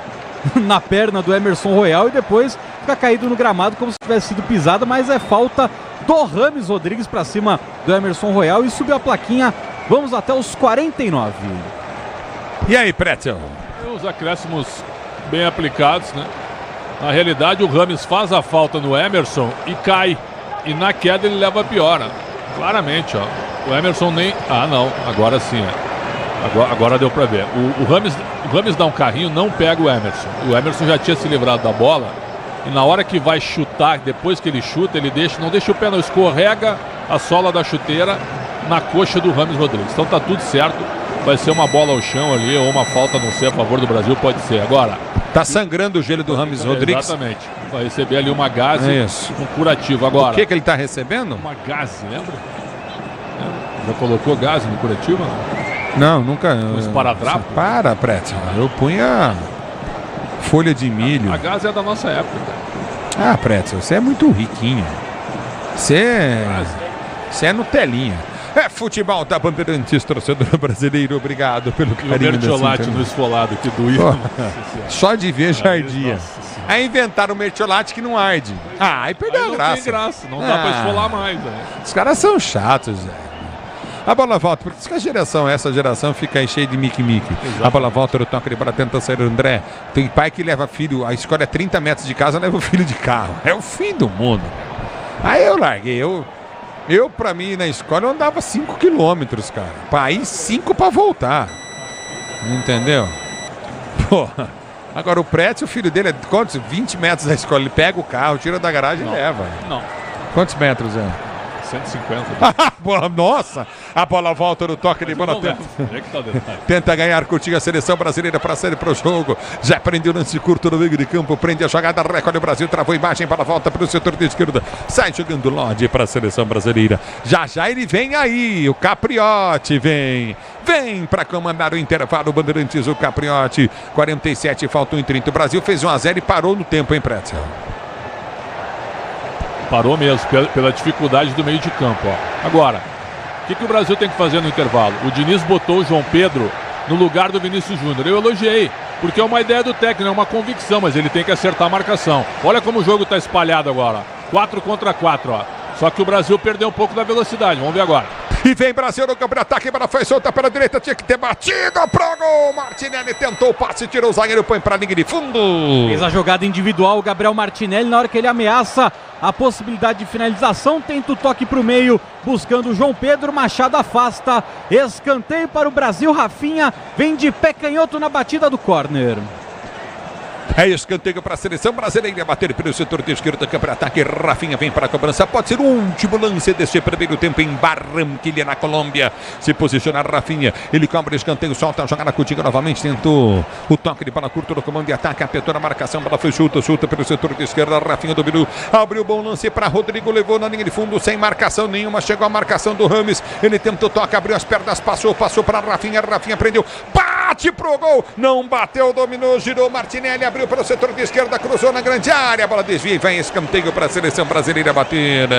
na perna do Emerson Royal e depois fica caído no gramado como se tivesse sido pisada, mas é falta do Rames Rodrigues para cima do Emerson Royal e subiu a plaquinha. Vamos até os 49. E aí, Pretzel? Os acréscimos bem aplicados, né? Na realidade, o Rames faz a falta no Emerson e cai. E na queda ele leva a pior, né? Claramente, ó. O Emerson nem... Ah, não. Agora sim, Agora deu pra ver. O Rames dá um carrinho, não pega o Emerson. O Emerson já tinha se livrado da bola. E na hora que vai chutar, depois que ele chuta, ele não deixa o pé, não escorrega a sola da chuteira na coxa do Rames Rodrigues. Então tá tudo certo. Vai ser uma bola ao chão ali, ou uma falta, não sei, a favor do Brasil, pode ser. Agora... Tá sangrando o gelo do Rames Rodrigues. Exatamente. Vai receber ali uma gaze, um curativo. Agora... O que ele tá recebendo? Uma gaze, lembra? Já colocou gaze no curativo? Não, nunca. Um esparadrapo? Para, Pretzel. Eu punha folha de milho. A gaze é da nossa época. Ah, Pretzel, você é muito riquinho. Você é Nutelinha. É futebol da Bandeirantes, torcedor brasileiro. Obrigado pelo carinho. E o mertiolate no esfolado que doía. Só de ver já ardia. Aí inventaram o mertiolate que não arde. Ah, aí perdeu a graça. Não tem graça, não dá pra esfolar mais. Os caras são chatos, velho. A bola volta, porque que essa geração fica aí cheia de mique-mique. A bola volta, o toque de bola tenta sair o André. Tem pai que leva filho, a escola é 30 metros de casa, leva o filho de carro. É o fim do mundo. Aí eu larguei, eu pra mim na escola eu andava 5 quilômetros, cara. Pra ir 5 pra voltar. Entendeu? Porra. Agora o Pretzel, o filho dele é quantos? 20 metros da escola. Ele pega o carro, tira da garagem e leva. Não. Quantos metros é? 150. Nossa! A bola volta no toque de bola. Tenta ganhar, curtir a seleção brasileira para sair para o jogo. Já prendeu o lance curto no meio de campo. Prende a jogada, recolhe o Brasil. Travou imagem para a volta para o setor de esquerda. Sai jogando Lodge para a seleção brasileira. Já ele vem aí. O Capriotti vem. Vem para comandar o intervalo. Bandeirantes, o Capriotti. 47, faltam em 30. O Brasil fez 1-0 e parou no tempo, hein, Pretzel? Parou mesmo, pela dificuldade do meio de campo. Ó. Agora, o que o Brasil tem que fazer no intervalo? O Diniz botou o João Pedro no lugar do Vinícius Júnior. Eu elogiei, porque é uma ideia do técnico, é uma convicção, mas ele tem que acertar a marcação. Olha como o jogo está espalhado agora. 4 contra 4, ó. Só que o Brasil perdeu um pouco da velocidade. Vamos ver agora. E vem Brasil no campo de ataque, a bola foi solta pela direita, tinha que ter batido pro gol. Martinelli tentou o passe, tirou o zagueiro, põe pra linha de fundo. Fez a jogada individual o Gabriel Martinelli, na hora que ele ameaça a possibilidade de finalização, tenta o toque pro meio, buscando o João Pedro, Machado afasta, escanteio para o Brasil, Rafinha vem de pé canhoto na batida do córner. É escanteio para a seleção brasileira, bater pelo setor de esquerda, campo de ataque, Rafinha vem para a cobrança, pode ser o último lance deste primeiro tempo em Barranquilla, na Colômbia. Se posiciona Rafinha, ele cobra o escanteio, solta a jogada contigo novamente, tentou o toque de bola curto no comando de ataque, apertou na marcação, bola foi chuta pelo setor de esquerda, Rafinha dominou, abriu bom lance para Rodrigo, levou na linha de fundo, sem marcação nenhuma, chegou a marcação do Rames, ele tentou o toque, abriu as pernas, passou para Rafinha prendeu, bate pro gol, não bateu, dominou, girou, Martinelli abriu para o setor de esquerda, cruzou na grande área, a bola desvia e vem escanteio para a seleção brasileira bater.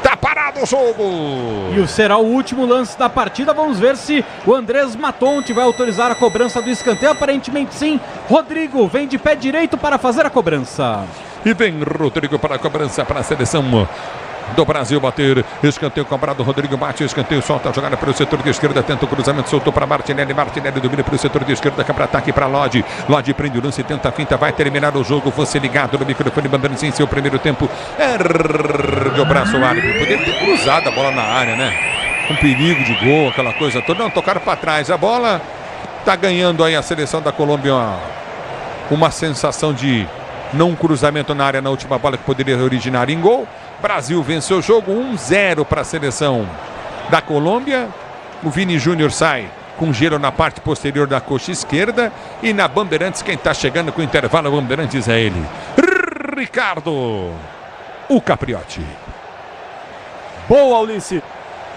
Tá parado o jogo. E será o último lance da partida. Vamos ver se o Andrés Matonte vai autorizar a cobrança do escanteio. Aparentemente sim. Rodrigo vem de pé direito para fazer a cobrança. E vem Rodrigo para a cobrança para a seleção do Brasil bater, escanteio cobrado, Rodrigo bate, escanteio, solta a jogada pelo setor de esquerda, tenta o cruzamento, soltou para Martinelli domina pelo setor de esquerda, para ataque para Lodge prende o lance, tenta a finta, vai terminar o jogo, você ligado no microfone, Bandeirantes em seu primeiro tempo, ergue o braço árbitro, poderia ter cruzado a bola na área, né, com perigo de gol, aquela coisa toda, não, tocaram para trás, a bola tá ganhando aí a seleção da Colômbia uma sensação de não cruzamento na área na última bola que poderia originar em gol. Brasil venceu o jogo 1-0 para a seleção da Colômbia. O Vini Júnior sai com gelo na parte posterior da coxa esquerda. E na Bandeirantes, quem está chegando com o intervalo Bandeirantes é ele, Ricardo, o Capriotti. Boa, Ulisses.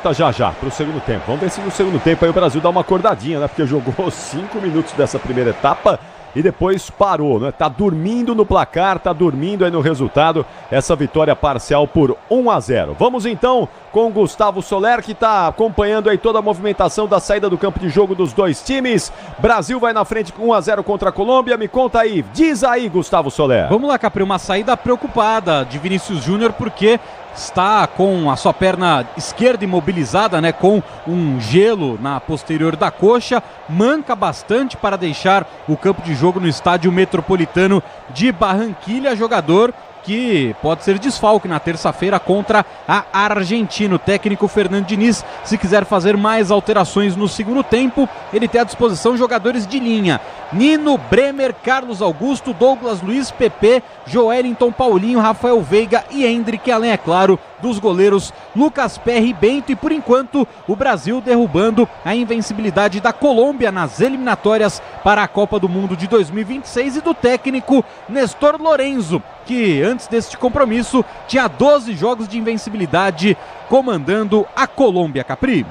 Tá já para o segundo tempo. Vamos ver se no segundo tempo aí o Brasil dá uma acordadinha, né? Porque jogou 5 minutos dessa primeira etapa e depois parou, né? Tá dormindo no placar, tá dormindo aí no resultado, essa vitória parcial por 1-0. Vamos então com o Gustavo Soler, que tá acompanhando aí toda a movimentação da saída do campo de jogo dos dois times. Brasil vai na frente com 1-0 contra a Colômbia. Me conta aí, diz aí, Gustavo Soler. Vamos lá, Capri, uma saída preocupada de Vinícius Júnior, porque está com a sua perna esquerda imobilizada, né, com um gelo na posterior da coxa, manca bastante para deixar o campo de jogo no Estádio Metropolitano de Barranquilha, jogador que pode ser desfalque na terça-feira contra a Argentina. O técnico Fernando Diniz, se quiser fazer mais alterações no segundo tempo, ele tem à disposição jogadores de linha: Nino, Bremer, Carlos Augusto, Douglas Luiz, Pepe, Joelinton, Paulinho, Rafael Veiga e Hendrick, além, é claro, dos goleiros Lucas Perry e Bento. E por enquanto o Brasil derrubando a invencibilidade da Colômbia nas eliminatórias para a Copa do Mundo de 2026 e do técnico Nestor Lorenzo, que antes deste compromisso tinha 12 jogos de invencibilidade comandando a Colômbia, Capri.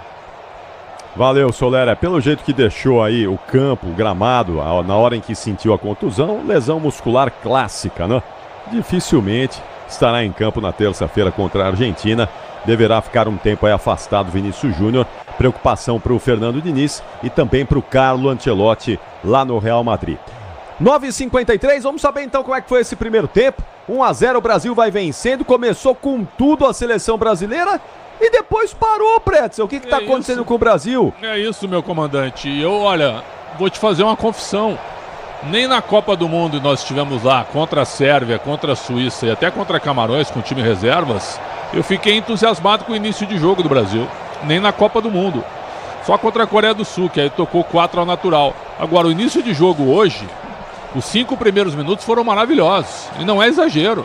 Valeu, Soler. Pelo jeito que deixou aí o campo, o gramado, na hora em que sentiu a contusão, lesão muscular clássica, né? Dificilmente estará em campo na terça-feira contra a Argentina. Deverá ficar um tempo aí afastado Vinícius Júnior. Preocupação para o Fernando Diniz e também para o Carlo Ancelotti lá no Real Madrid. 9h53, vamos saber então como é que foi esse primeiro tempo. 1-0, o Brasil vai vencendo, começou com tudo a seleção brasileira e depois parou, Pretzel. O que está acontecendo com o Brasil? É isso, meu comandante. Olha, vou te fazer uma confissão. Nem na Copa do Mundo nós estivemos lá contra a Sérvia, contra a Suíça e até contra Camarões com time reservas, eu fiquei entusiasmado com o início de jogo do Brasil. Nem na Copa do Mundo. Só contra a Coreia do Sul, que aí tocou 4 ao natural. Agora, o início de jogo hoje, os 5 primeiros minutos foram maravilhosos. E não é exagero.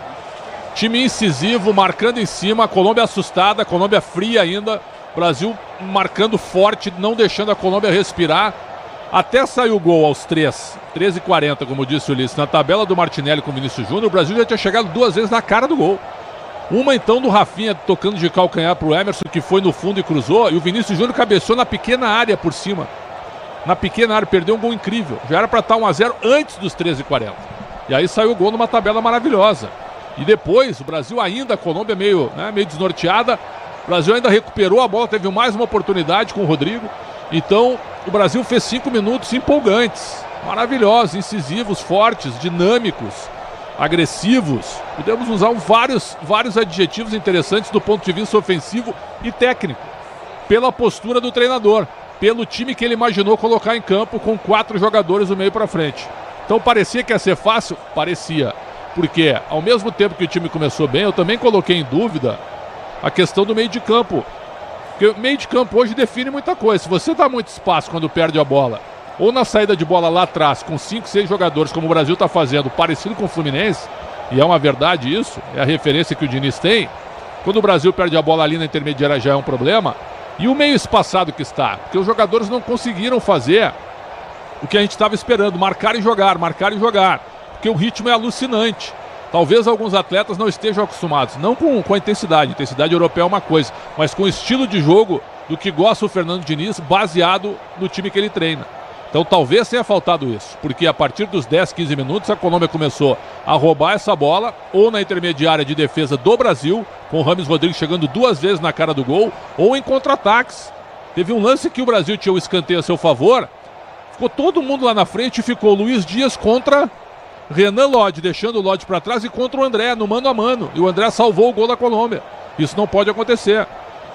Time incisivo, marcando em cima, a Colômbia assustada, a Colômbia fria ainda. Brasil marcando forte, não deixando a Colômbia respirar. Até saiu o gol aos 13h40, como disse o Ulisses, na tabela do Martinelli com o Vinícius Júnior. O Brasil já tinha chegado 2 vezes na cara do gol. Uma então do Rafinha tocando de calcanhar para o Emerson, que foi no fundo e cruzou. E o Vinícius Júnior cabeceou na pequena área por cima. Na pequena área, perdeu um gol incrível. Já era para estar 1-0 antes dos 13h40. E aí saiu o gol numa tabela maravilhosa. E depois, o Brasil ainda, a Colômbia meio desnorteada. O Brasil ainda recuperou a bola, teve mais uma oportunidade com o Rodrigo. Então, o Brasil fez 5 minutos empolgantes, maravilhosos, incisivos, fortes, dinâmicos, agressivos. Podemos usar vários adjetivos interessantes do ponto de vista ofensivo e técnico. Pela postura do treinador, pelo time que ele imaginou colocar em campo com 4 jogadores do meio para frente. Então parecia que ia ser fácil? Parecia. Porque ao mesmo tempo que o time começou bem, eu também coloquei em dúvida a questão do meio de campo. Porque o meio de campo hoje define muita coisa. Se você dá muito espaço quando perde a bola, ou na saída de bola lá atrás, com 5, 6 jogadores, como o Brasil está fazendo, parecido com o Fluminense, e é uma verdade isso, é a referência que o Diniz tem, quando o Brasil perde a bola ali na intermediária já é um problema. E o meio espaçado que está, porque os jogadores não conseguiram fazer o que a gente estava esperando, marcar e jogar, porque o ritmo é alucinante. Talvez alguns atletas não estejam acostumados, não com a intensidade europeia é uma coisa, mas com o estilo de jogo do que gosta o Fernando Diniz, baseado no time que ele treina. Então talvez tenha faltado isso, porque a partir dos 10, 15 minutos a Colômbia começou a roubar essa bola, ou na intermediária de defesa do Brasil, com o Rames Rodrigues chegando 2 vezes na cara do gol, ou em contra-ataques. Teve um lance que o Brasil tinha o escanteio a seu favor, ficou todo mundo lá na frente e ficou Luiz Dias contra Renan Lodge, deixando o Lodge para trás, e contra o André, no mano a mano. E o André salvou o gol da Colômbia. Isso não pode acontecer.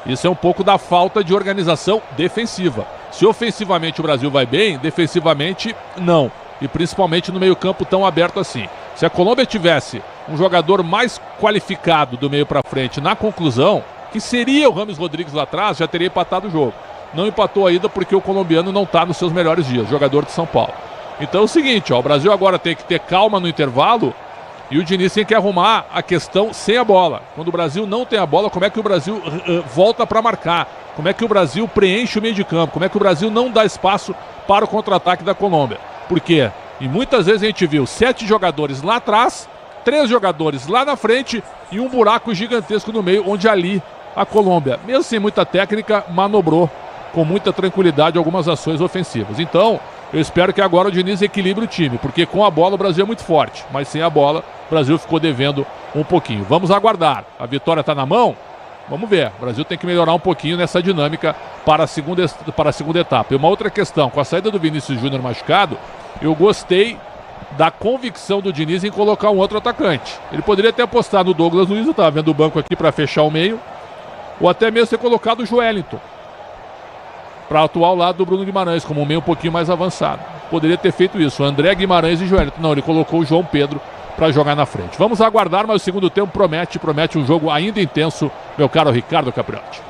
Isso é um pouco da falta de organização defensiva. Se ofensivamente o Brasil vai bem, defensivamente não. E principalmente no meio-campo tão aberto assim. Se a Colômbia tivesse um jogador mais qualificado do meio para frente na conclusão, que seria o Rames Rodrigues lá atrás, já teria empatado o jogo. Não empatou ainda porque o colombiano não está nos seus melhores dias, jogador de São Paulo. Então é o seguinte, o Brasil agora tem que ter calma no intervalo e o Diniz tem que arrumar a questão sem a bola. Quando o Brasil não tem a bola, como é que o Brasil volta para marcar? Como é que o Brasil preenche o meio de campo? Como é que o Brasil não dá espaço para o contra-ataque da Colômbia? Por quê? E muitas vezes a gente viu 7 jogadores lá atrás, 3 jogadores lá na frente e um buraco gigantesco no meio, onde ali a Colômbia, mesmo sem muita técnica, manobrou com muita tranquilidade algumas ações ofensivas. Então, Eu espero que agora o Diniz equilibre o time, porque com a bola o Brasil é muito forte, mas sem a bola o Brasil ficou devendo um pouquinho. Vamos aguardar. A vitória está na mão? Vamos ver. O Brasil tem que melhorar um pouquinho nessa dinâmica para a segunda etapa. E uma outra questão, com a saída do Vinícius Júnior machucado, eu gostei da convicção do Diniz em colocar um outro atacante. Ele poderia ter apostado no Douglas Luiz, eu estava vendo o banco aqui para fechar o meio, ou até mesmo ter colocado o Joelinton para atuar ao lado do Bruno Guimarães, como um meio um pouquinho mais avançado. Poderia ter feito isso, o André Guimarães e Joelinton. Não, ele colocou o João Pedro para jogar na frente. Vamos aguardar, mas o segundo tempo promete um jogo ainda intenso, meu caro Ricardo Capriotti.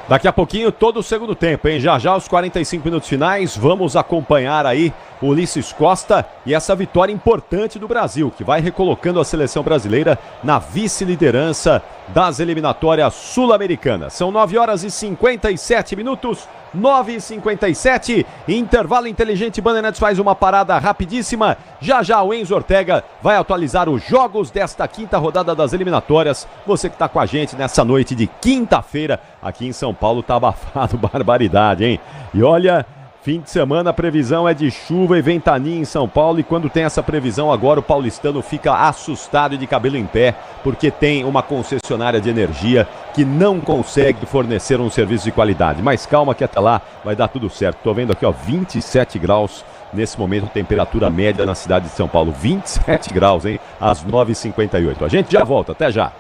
Daqui a pouquinho, todo o segundo tempo, hein? Já os 45 minutos finais, vamos acompanhar aí o Ulisses Costa e essa vitória importante do Brasil, que vai recolocando a seleção brasileira na vice-liderança das eliminatórias sul-americanas. São 9h57, 9h57, intervalo inteligente. Bandeirantes faz uma parada rapidíssima. Já o Enzo Ortega vai atualizar os jogos desta quinta rodada das eliminatórias. Você que está com a gente nessa noite de quinta-feira, aqui em São Paulo tá abafado, barbaridade, hein? E olha, fim de semana a previsão é de chuva e ventania em São Paulo, e quando tem essa previsão agora o paulistano fica assustado e de cabelo em pé, porque tem uma concessionária de energia que não consegue fornecer um serviço de qualidade. Mas calma que até lá vai dar tudo certo. Tô vendo aqui, ó, 27 graus nesse momento, temperatura média na cidade de São Paulo, 27 graus, hein, às 9h58. A gente já volta, até já.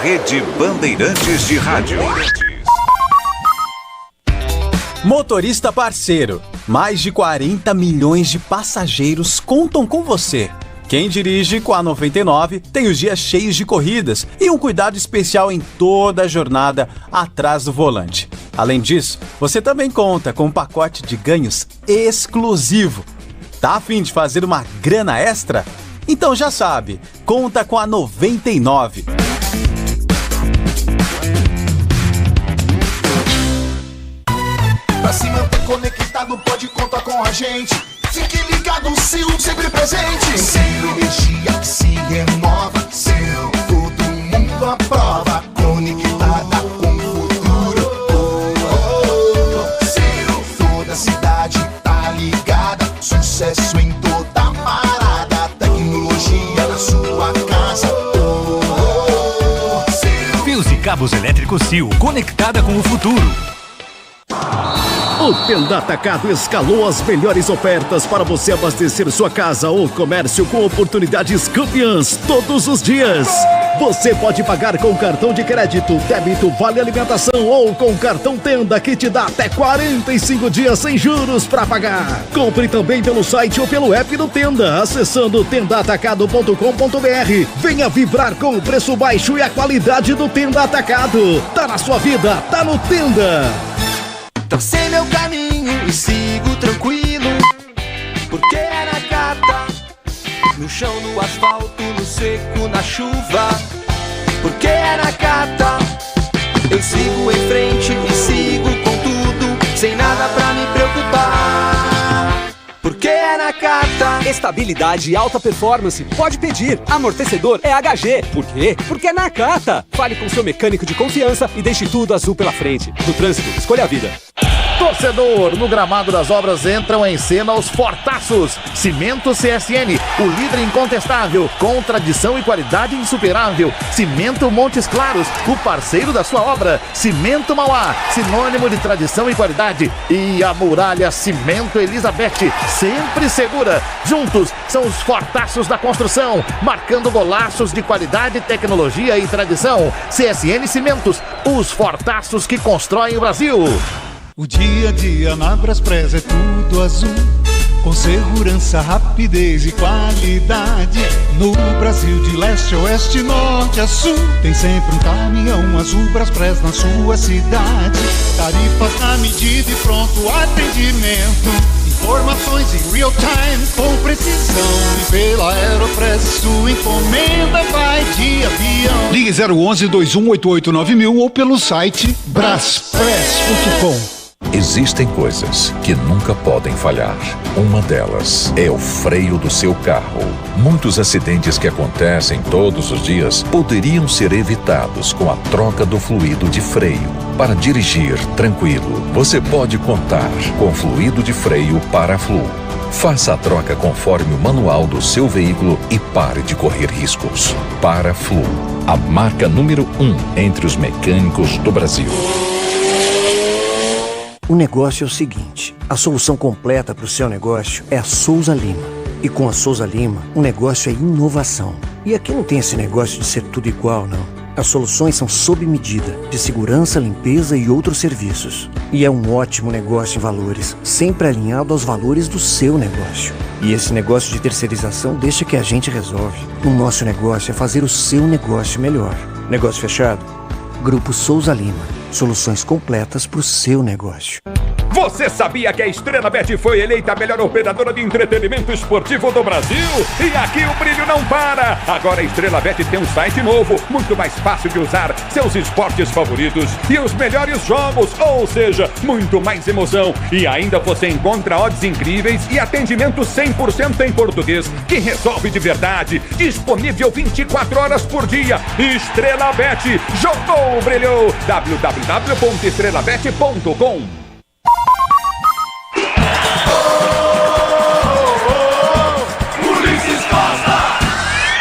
Rede Bandeirantes de Rádio. Motorista parceiro, mais de 40 milhões de passageiros contam com você. Quem dirige com a 99 tem os dias cheios de corridas e um cuidado especial em toda a jornada atrás do volante. Além disso, você também conta com um pacote de ganhos exclusivo. Tá a fim de fazer uma grana extra? Então já sabe, conta com a 99. Pra se manter conectado, pode contar com a gente. Fique ligado, Sil, sempre presente. Sil, energia que se renova. Sil, todo mundo aprova. Conectada com o futuro. Sil, toda cidade tá ligada. Sucesso em toda parada. Tecnologia na sua casa. Fios e cabos elétricos Sil, conectada com o futuro. O Tenda Atacado escalou as melhores ofertas para você abastecer sua casa ou comércio com oportunidades campeãs todos os dias. Você pode pagar com cartão de crédito, débito, vale alimentação ou com cartão Tenda que te dá até 45 dias sem juros para pagar. Compre também pelo site ou pelo app do Tenda, acessando tendaatacado.com.br. Venha vibrar com o preço baixo e a qualidade do Tenda Atacado. Tá na sua vida, tá no Tenda. Tracei meu caminho e sigo tranquilo, porque é na carta, no chão, no asfalto, no seco, na chuva. Porque é na carta, eu sigo em frente e sigo com tudo, sem nada pra me preocupar. Porque é na carta. Estabilidade e alta performance. Pode pedir. Amortecedor é HG. Por quê? Porque é na Cata. Fale com seu mecânico de confiança e deixe tudo azul pela frente. No trânsito, escolha a vida. Torcedor, no gramado das obras entram em cena os fortaços. Cimento CSN, o líder incontestável, com tradição e qualidade insuperável. Cimento Montes Claros, o parceiro da sua obra. Cimento Mauá, sinônimo de tradição e qualidade. E a Muralha Cimento Elizabeth, sempre segura. Juntos são os fortaços da construção, marcando golaços de qualidade, tecnologia e tradição. CSN Cimentos, os fortaços que constroem o Brasil. O dia a dia na Braspress é tudo azul, com segurança, rapidez e qualidade. No Brasil de leste a oeste, norte a sul, tem sempre um caminhão azul Braspress na sua cidade. Tarifas na medida e pronto atendimento, informações em real time com precisão. E pela Aeropress sua encomenda vai de avião. Ligue 011-2188-9000 ou pelo site braspress.com. Existem coisas que nunca podem falhar. Uma delas é o freio do seu carro. Muitos acidentes que acontecem todos os dias poderiam ser evitados com a troca do fluido de freio. Para dirigir tranquilo, você pode contar com fluido de freio Paraflu. Faça a troca conforme o manual do seu veículo e pare de correr riscos. Paraflu, a marca número 1 entre os mecânicos do Brasil. O negócio é o seguinte, a solução completa para o seu negócio é a Souza Lima. E com a Souza Lima, o negócio é inovação. E aqui não tem esse negócio de ser tudo igual, não. As soluções são sob medida, de segurança, limpeza e outros serviços. E é um ótimo negócio em valores, sempre alinhado aos valores do seu negócio. E esse negócio de terceirização deixa que a gente resolve. O nosso negócio é fazer o seu negócio melhor. Negócio fechado? Grupo Souza Lima. Soluções completas para o seu negócio. Você sabia que a Estrela Bet foi eleita a melhor operadora de entretenimento esportivo do Brasil? E aqui o brilho não para! Agora a Estrela Bet tem um site novo, muito mais fácil de usar, seus esportes favoritos e os melhores jogos, ou seja, muito mais emoção. E ainda você encontra odds incríveis e atendimento 100% em português, que resolve de verdade. Disponível 24 horas por dia. Estrela Bet, jogou, brilhou! www.estrelabet.com.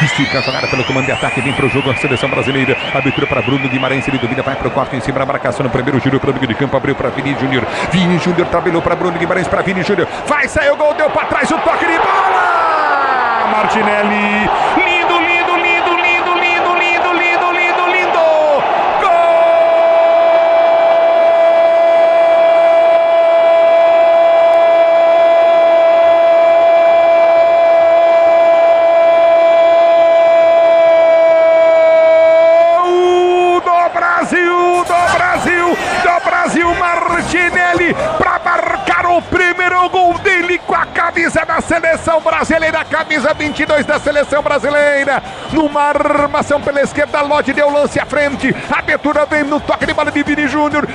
Estica a jogada pelo comando de ataque, vem pro jogo a seleção brasileira. Abertura para Bruno Guimarães, ele domina, vai pro quarto em cima, a marcação no primeiro giro pelo meio de campo, abriu para Vini Júnior. Vini Júnior tabelou para Bruno Guimarães, para Vini Júnior. Vai sair o gol, deu para trás o toque de bola! Martinelli, lindo, lindo, lindo, lindo, lindo, lindo, lindo, lindo, lindo! Martinelli para marcar o primeiro gol dele com a camisa da seleção brasileira, camisa 22 da seleção brasileira, numa armação pela esquerda, Lodge deu lance à frente, a abertura vem no toque de bola de Vini Júnior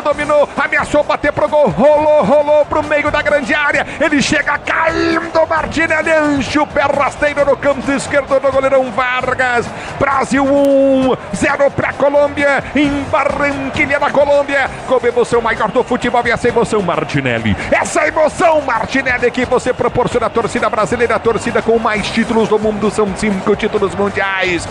dominou, ameaçou bater pro gol, rolou pro meio da grande área, ele chega caindo, Martinelli enche o pé rasteiro no canto esquerdo do goleirão Vargas. Brasil 1-0 para Colômbia, em Barranquilla, na Colômbia, com a emoção maior do futebol e essa emoção Martinelli, que você proporciona à torcida brasileira, a torcida com mais títulos do mundo, são 5 títulos mundiais.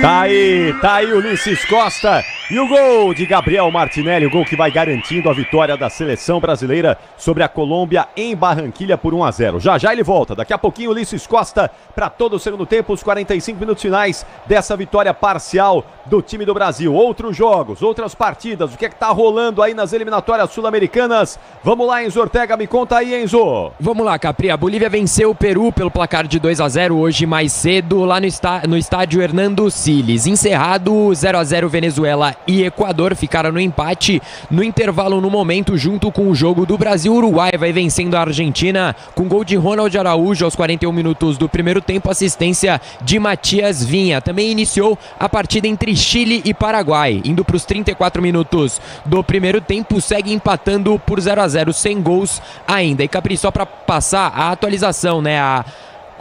Tá aí Ulisses Costa e o gol de Gabriel Martinelli, o gol que vai garantindo a vitória da seleção brasileira sobre a Colômbia em Barranquilla por 1-0. Já ele volta, daqui a pouquinho Ulisses Costa para todo o segundo tempo, os 45 minutos finais dessa vitória parcial do time do Brasil. Outros jogos, outras partidas, o que é que tá rolando aí nas eliminatórias sul-americanas? Vamos lá, Enzo Ortega, me conta aí, Enzo. Vamos lá, Capri, a Bolívia venceu o Peru pelo placar de 2-0 hoje mais cedo lá no estádio Hernando Siles. Encerrado 0-0, Venezuela e Equador ficaram no empate no intervalo no momento, junto com o jogo do Brasil. Uruguai vai vencendo a Argentina com gol de Ronald Araújo aos 41 minutos do primeiro tempo, assistência de Matias Vinha. Também iniciou a partida entre Chile e Paraguai, indo para os 34 minutos do primeiro tempo, segue empatando por 0-0 sem gols ainda. E Capri, só para passar a atualização, né,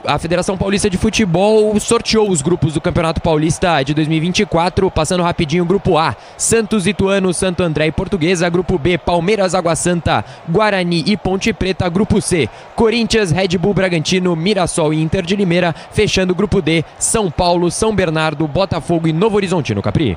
a Federação Paulista de Futebol sorteou os grupos do Campeonato Paulista de 2024, passando rapidinho: Grupo A, Santos, Ituano, Santo André e Portuguesa; Grupo B, Palmeiras, Água Santa, Guarani e Ponte Preta; Grupo C, Corinthians, Red Bull Bragantino, Mirassol e Inter de Limeira; fechando o Grupo D, São Paulo, São Bernardo, Botafogo e Novo Horizontino. Capri.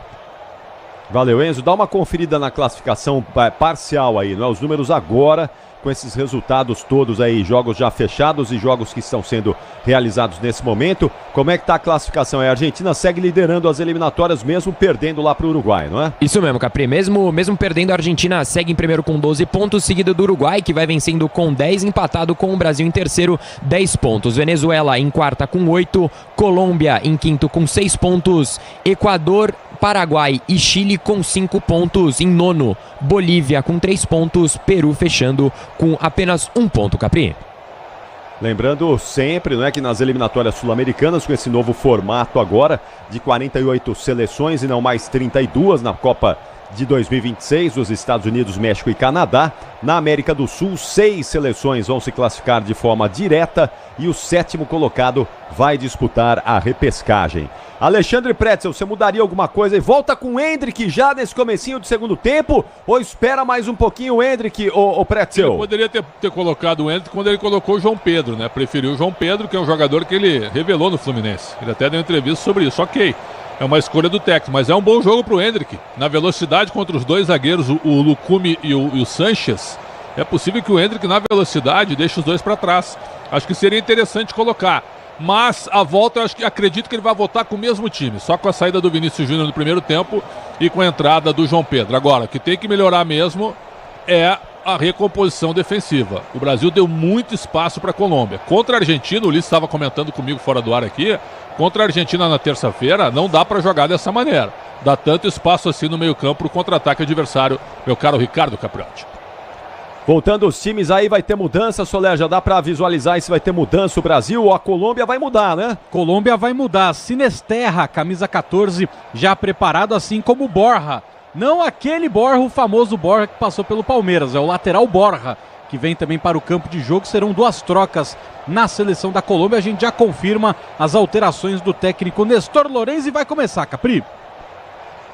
Valeu, Enzo, dá uma conferida na classificação parcial aí, não é? Os números agora, com esses resultados todos aí, jogos já fechados e jogos que estão sendo realizados nesse momento. Como é que tá a classificação? A Argentina segue liderando as eliminatórias, mesmo perdendo lá pro Uruguai, não é? Isso mesmo, Capri. Mesmo perdendo, a Argentina segue em primeiro com 12 pontos, seguido do Uruguai, que vai vencendo com 10, empatado com o Brasil em terceiro, 10 pontos. Venezuela em quarta com 8, Colômbia em quinto com 6 pontos, Equador, Paraguai e Chile com 5 pontos em nono, Bolívia com 3 pontos, Peru fechando com apenas 1 ponto, Capri. Lembrando sempre, não é, que nas eliminatórias sul-americanas, com esse novo formato agora de 48 seleções e não mais 32 na Copa de 2026, os Estados Unidos, México e Canadá. Na América do Sul, 6 seleções vão se classificar de forma direta e o 7º colocado vai disputar a repescagem. Alexandre Pretzel, você mudaria alguma coisa e volta com o Endrick já nesse comecinho do segundo tempo? Ou espera mais um pouquinho o Endrick, o Pretzel? Ele poderia ter colocado o Endrick quando ele colocou o João Pedro, né? Preferiu o João Pedro, que é um jogador que ele revelou no Fluminense. Ele até deu entrevista sobre isso, ok. É uma escolha do técnico, mas é um bom jogo pro Endrick. Na velocidade contra os dois zagueiros, o Lucumi e o Sanches, é possível que o Endrick na velocidade deixe os dois para trás. Acho que seria interessante colocar. Mas a volta, acredito que ele vai voltar com o mesmo time, só com a saída do Vinícius Júnior no primeiro tempo e com a entrada do João Pedro. Agora, o que tem que melhorar mesmo é a recomposição defensiva. O Brasil deu muito espaço para a Colômbia. Contra a Argentina, o Ulisses estava comentando comigo fora do ar aqui, contra a Argentina na terça-feira, não dá para jogar dessa maneira. Dá tanto espaço assim no meio-campo para o contra-ataque adversário, meu caro Ricardo Capriotti. Voltando os times aí, vai ter mudança, Soler, já dá pra visualizar se vai ter mudança o Brasil ou a Colômbia vai mudar, né? Colômbia vai mudar, Sinesterra, camisa 14, já preparado, assim como o Borja. Não aquele Borja, o famoso Borja que passou pelo Palmeiras, é o lateral Borja, que vem também para o campo de jogo. Serão 2 trocas na seleção da Colômbia, a gente já confirma as alterações do técnico Nestor Lorenzi e vai começar, Capri.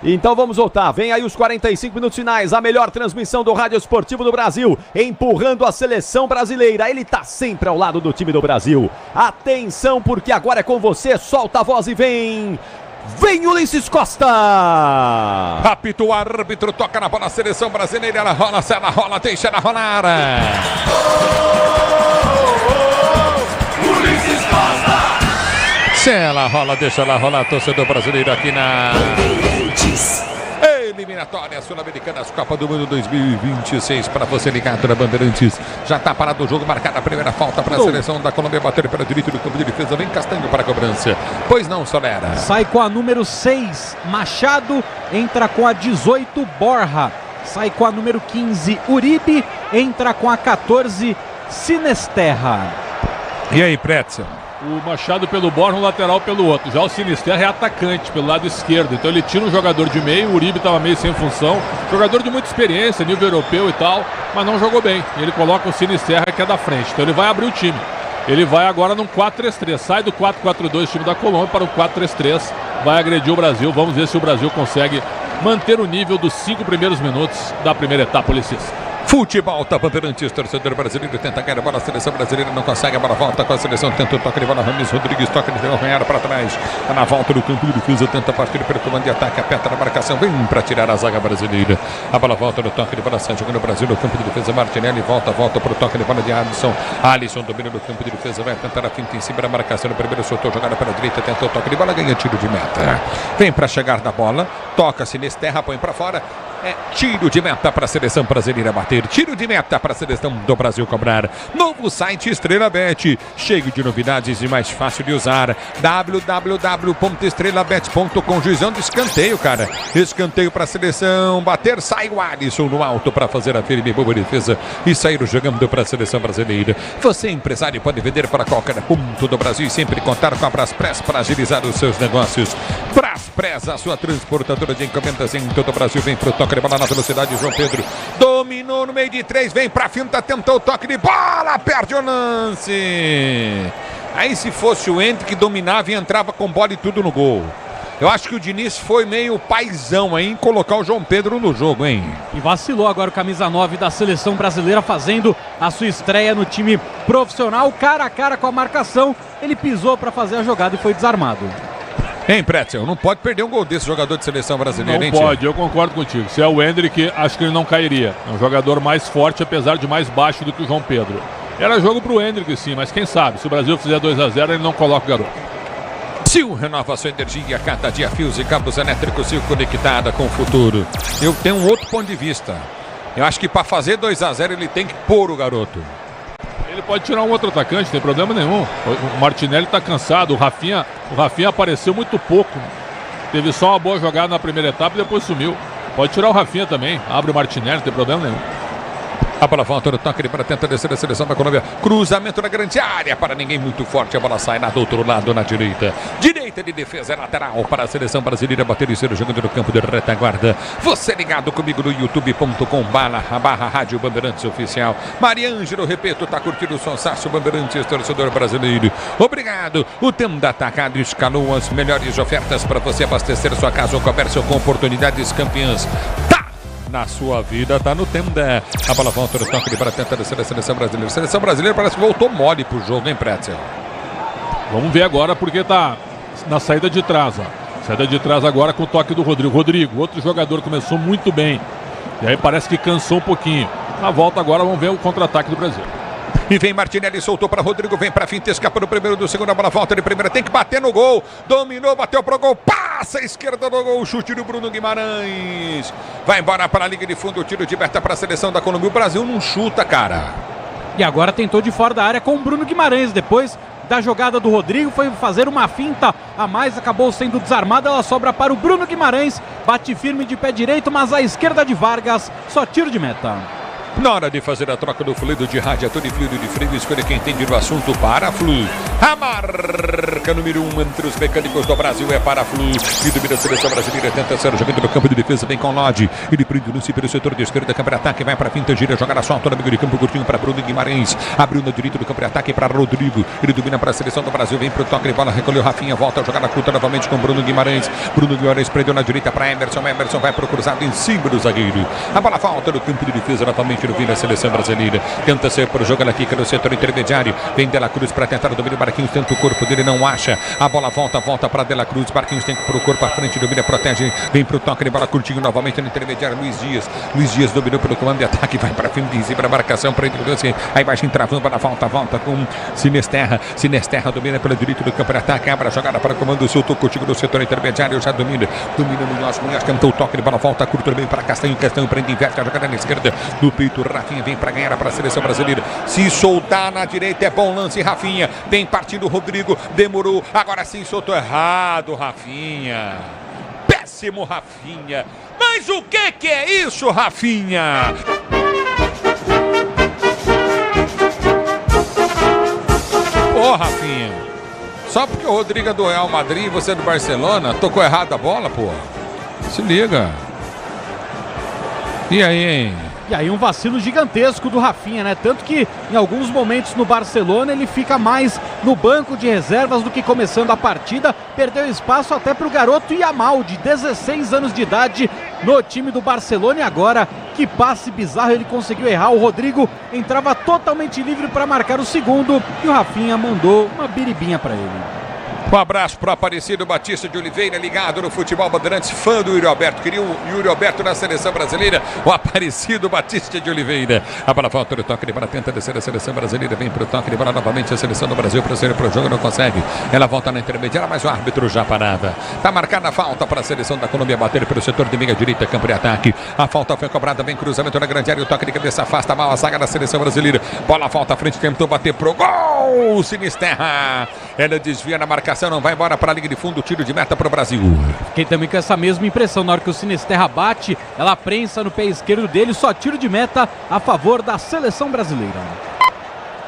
Então vamos voltar, vem aí os 45 minutos finais, a melhor transmissão do Rádio Esportivo do Brasil, empurrando a seleção brasileira, ele tá sempre ao lado do time do Brasil. Atenção, porque agora é com você, solta a voz e vem Ulisses Costa! Apita o árbitro, toca na bola, a seleção brasileira, ela rola, se ela rola, deixa ela rolar. Ulisses Costa! Se ela rola, deixa ela rolar, torcedor brasileiro aqui na eliminatória sul-americanas, Copa do Mundo 2026, para você ligado na Bandeirantes. Já está parado o jogo, marcada a primeira falta para a seleção da Colômbia, bater pela direita do campo de defesa, vem Castanho para a cobrança. Pois não, Solera. Sai com a número 6, Machado, entra com a 18, Borja. Sai com a número 15, Uribe, entra com a 14, Sinesterra. E aí, Pretzel? O Machado pelo Borja, um lateral pelo outro. Já o Sinesterra é atacante pelo lado esquerdo. Então ele tira um jogador de meio, o Uribe estava meio sem função. Jogador de muita experiência, nível europeu e tal, mas não jogou bem. Ele coloca o Sinesterra que é da frente. Então ele vai abrir o time. Ele vai agora num 4-3-3. Sai do 4-4-2 time da Colômbia para o 4-3-3. Vai agredir o Brasil. Vamos ver se o Brasil consegue manter o nível dos 5 primeiros minutos da primeira etapa, Ulisses. Futebol, tá Bandeirantes, torcedor brasileiro tenta ganhar a bola, a seleção brasileira não consegue, a bola volta com a seleção, tenta o toque de bola, Rames Rodrigues toca de ganhar para trás, tá na volta do campo de defesa, tenta partir pelo comando de ataque, aperta na marcação, vem para tirar a zaga brasileira, a bola volta no toque de bola, sai jogando o Brasil no campo de defesa, Martinelli volta para o toque de bola de Alisson domina no campo de defesa, vai tentar a finta em cima da marcação, no primeiro soltou, jogada pela direita, tentou o toque de bola, ganha tiro de meta, vem para chegar na bola, toca Sinesterra, põe para fora. É tiro de meta para a seleção brasileira bater. Tiro de meta para a seleção do Brasil cobrar. Novo site Estrela Bet, cheio de novidades e mais fácil de usar. www.estrelabet.com. Juizão de escanteio, cara. Escanteio para a seleção bater. Sai o Alisson no alto para fazer a firme boa defesa e sair jogando para a seleção brasileira. Você, empresário, pode vender para qualquer ponto do Brasil e sempre contar com a Braspress para agilizar os seus negócios. Braspress, a sua transportadora de encomendas em todo o Brasil. Vem pro toque de bola na velocidade, João Pedro dominou no meio de 3, vem pra finta, tentou o toque de bola, perde o lance. Aí se fosse o Hendrick que dominava e entrava com bola e tudo no gol. Eu acho que o Diniz foi meio paizão aí em colocar o João Pedro no jogo, hein? E vacilou agora o camisa 9 da seleção brasileira, fazendo a sua estreia no time profissional, cara a cara com a marcação. Ele pisou pra fazer a jogada e foi desarmado. Hein, Pretzel, não pode perder um gol desse jogador de seleção brasileira, não hein, pode, tio? eu concordo contigo. Se é o Hendrick, acho que ele não cairia. É um jogador mais forte, apesar de mais baixo do que o João Pedro. Era jogo pro Hendrick, sim, mas quem sabe, se o Brasil fizer 2-0, ele não coloca o garoto. Sil renova sua energia, cada dia fios e cabos elétricos, Sil conectada com o futuro. Eu tenho um outro ponto de vista. Eu acho que para fazer 2-0 ele tem que pôr o garoto. Ele pode tirar um outro atacante, não tem problema nenhum. O Martinelli está cansado, o Rafinha apareceu muito pouco. Teve só uma boa jogada na primeira etapa e depois sumiu. Pode tirar o Rafinha também, abre o Martinelli, não tem problema nenhum. A bola volta no toque para tentar descer a seleção da Colômbia. Cruzamento na grande área para ninguém muito forte. A bola sai lá do outro lado na direita. Direita de defesa lateral para a seleção brasileira bater e ser jogando no campo de retaguarda. Você ligado comigo no youtube.com/Rádio Bandeirantes Oficial. Mariângelo, repito, está curtindo o sonsaço Bandeirantes, torcedor brasileiro. Obrigado. O Tenda Atacado escalou as melhores ofertas para você abastecer sua casa ou comércio com oportunidades campeãs. Na sua vida, tá no Tenda. A bola volta no toque para tentar descer a seleção brasileira. A seleção brasileira parece que voltou mole pro jogo, hein, Pretzel? Vamos ver agora porque tá na saída de trás, ó. Saída de trás agora com o toque do Rodrigo. Rodrigo, outro jogador, começou muito bem. E aí parece que cansou um pouquinho. Na volta agora vamos ver o contra-ataque do Brasil. E vem Martinelli, soltou para Rodrigo, vem para finta, escapa no primeiro, do segundo, a bola volta de primeira, tem que bater no gol, dominou, bateu pro gol, passa a esquerda do gol, chute do Bruno Guimarães, vai embora para a linha de fundo, o tiro de meta para a seleção da Colômbia. O Brasil não chuta, cara. E agora tentou de fora da área com o Bruno Guimarães, depois da jogada do Rodrigo, foi fazer uma finta a mais, acabou sendo desarmada, ela sobra para o Bruno Guimarães, bate firme de pé direito, mas à esquerda de Vargas, só tiro de meta. Na hora de fazer a troca do fluido de radiator e fluido de freio, escolha quem entende do assunto. Paraflu. A marca número 1 entre os mecânicos do Brasil é Paraflu. E domina a seleção brasileira, tenta ser jogando no campo de defesa, vem com Lodge. Ele prende o lance pelo setor de esquerda, campo de ataque, vai para a finta, gira, joga na solta no meio de campo, curtinho para Bruno Guimarães. Abriu na direita do campo de ataque para Rodrigo. Ele domina para a seleção do Brasil, vem para o toque de bola, recolheu Rafinha, volta a jogar na curta novamente com Bruno Guimarães. Bruno Guimarães prendeu na direita para Emerson. Emerson vai para o cruzado em cima do zagueiro. A bola volta no campo de defesa, novamente no fim da seleção brasileira. Tenta ser por jogo aqui no setor intermediário. Vem De La Cruz para tentar o domínio. Marquinhos tenta o corpo dele, não acha. A bola volta para De La Cruz. Marquinhos tem que pôr o corpo à frente, domina, protege. Vem para o toque de bola curtinho novamente no intermediário. Luiz Dias dominou pelo comando de ataque. Vai para frente, para a marcação, prende o lance. Aí vai entravando para a volta com Sinesterra. Sinesterra domina pelo direito do campo de ataque. Abre a jogada para o comando. Soltou contigo no setor intermediário. Já domina Munhoz. Munhoz tentou o toque de bola. Volta curto também para Castanho. Castanho prende, inverte a jogada na esquerda. No peito, Rafinha vem para ganhar para a seleção brasileira. Se soltar na direita é bom lance, Rafinha. Vem partindo o Rodrigo, demorou. Agora sim soltou errado, Rafinha. Péssimo, Rafinha. Mas o que é isso, Rafinha? Pô, Rafinha. Só porque o Rodrigo é do Real Madrid e você é do Barcelona, tocou errado a bola, pô. Se liga. E aí, hein? E aí um vacilo gigantesco do Rafinha, né? Tanto que em alguns momentos no Barcelona ele fica mais no banco de reservas do que começando a partida. Perdeu espaço até para o garoto Yamal, de 16 anos de idade, no time do Barcelona. E agora, que passe bizarro, ele conseguiu errar. O Rodrigo entrava totalmente livre para marcar o segundo e o Rafinha mandou uma biribinha para ele. Um abraço para o Aparecido Batista de Oliveira, ligado no Futebol Bandeirantes, fã do Yuri Alberto. Queria o Yuri Alberto na seleção brasileira, o Aparecido Batista de Oliveira. A bola volta no toque de bola, tenta descer a seleção brasileira, vem para o toque de bola novamente a seleção do Brasil, para o jogo não consegue. Ela volta na intermediária, mas o árbitro já parava. Está marcada a falta para a seleção da Colômbia bater pelo setor de meia direita, campo de ataque. A falta foi cobrada, vem cruzamento na grande área, o toque de cabeça afasta mal a zaga da seleção brasileira. Bola volta à frente, tentou bater pro gol, Sinisterra. Ela desvia na marcação, não vai embora para a linha de fundo, tiro de meta para o Brasil. Fiquei também com essa mesma impressão, na hora que o Sinisterra bate, ela prensa no pé esquerdo dele, só tiro de meta a favor da seleção brasileira.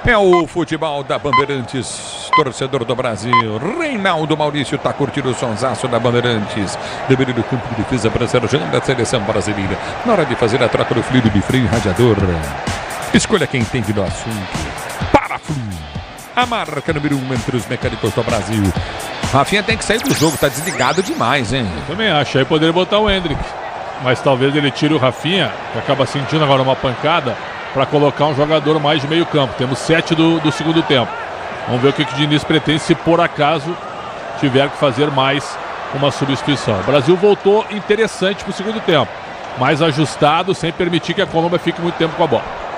É o futebol da Bandeirantes, torcedor do Brasil. Reinaldo Maurício está curtindo o sonsaço da Bandeirantes. Deveria do campo de defesa para ser jogando da seleção brasileira. Na hora de fazer a troca do fluido de freio e radiador, escolha quem entende do assunto. Paraflu. A marca número 1 entre os mecânicos do Brasil. Rafinha tem que sair do jogo, tá desligado demais, hein? Eu também acho, aí poderia botar o Hendrick. Mas talvez ele tire o Rafinha, que acaba sentindo agora uma pancada, para colocar um jogador mais de meio campo. Temos 7 do segundo tempo. Vamos ver o que o Diniz pretende, se por acaso tiver que fazer mais uma substituição. O Brasil voltou interessante para o segundo tempo, mais ajustado, sem permitir que a Colômbia fique muito tempo com a bola.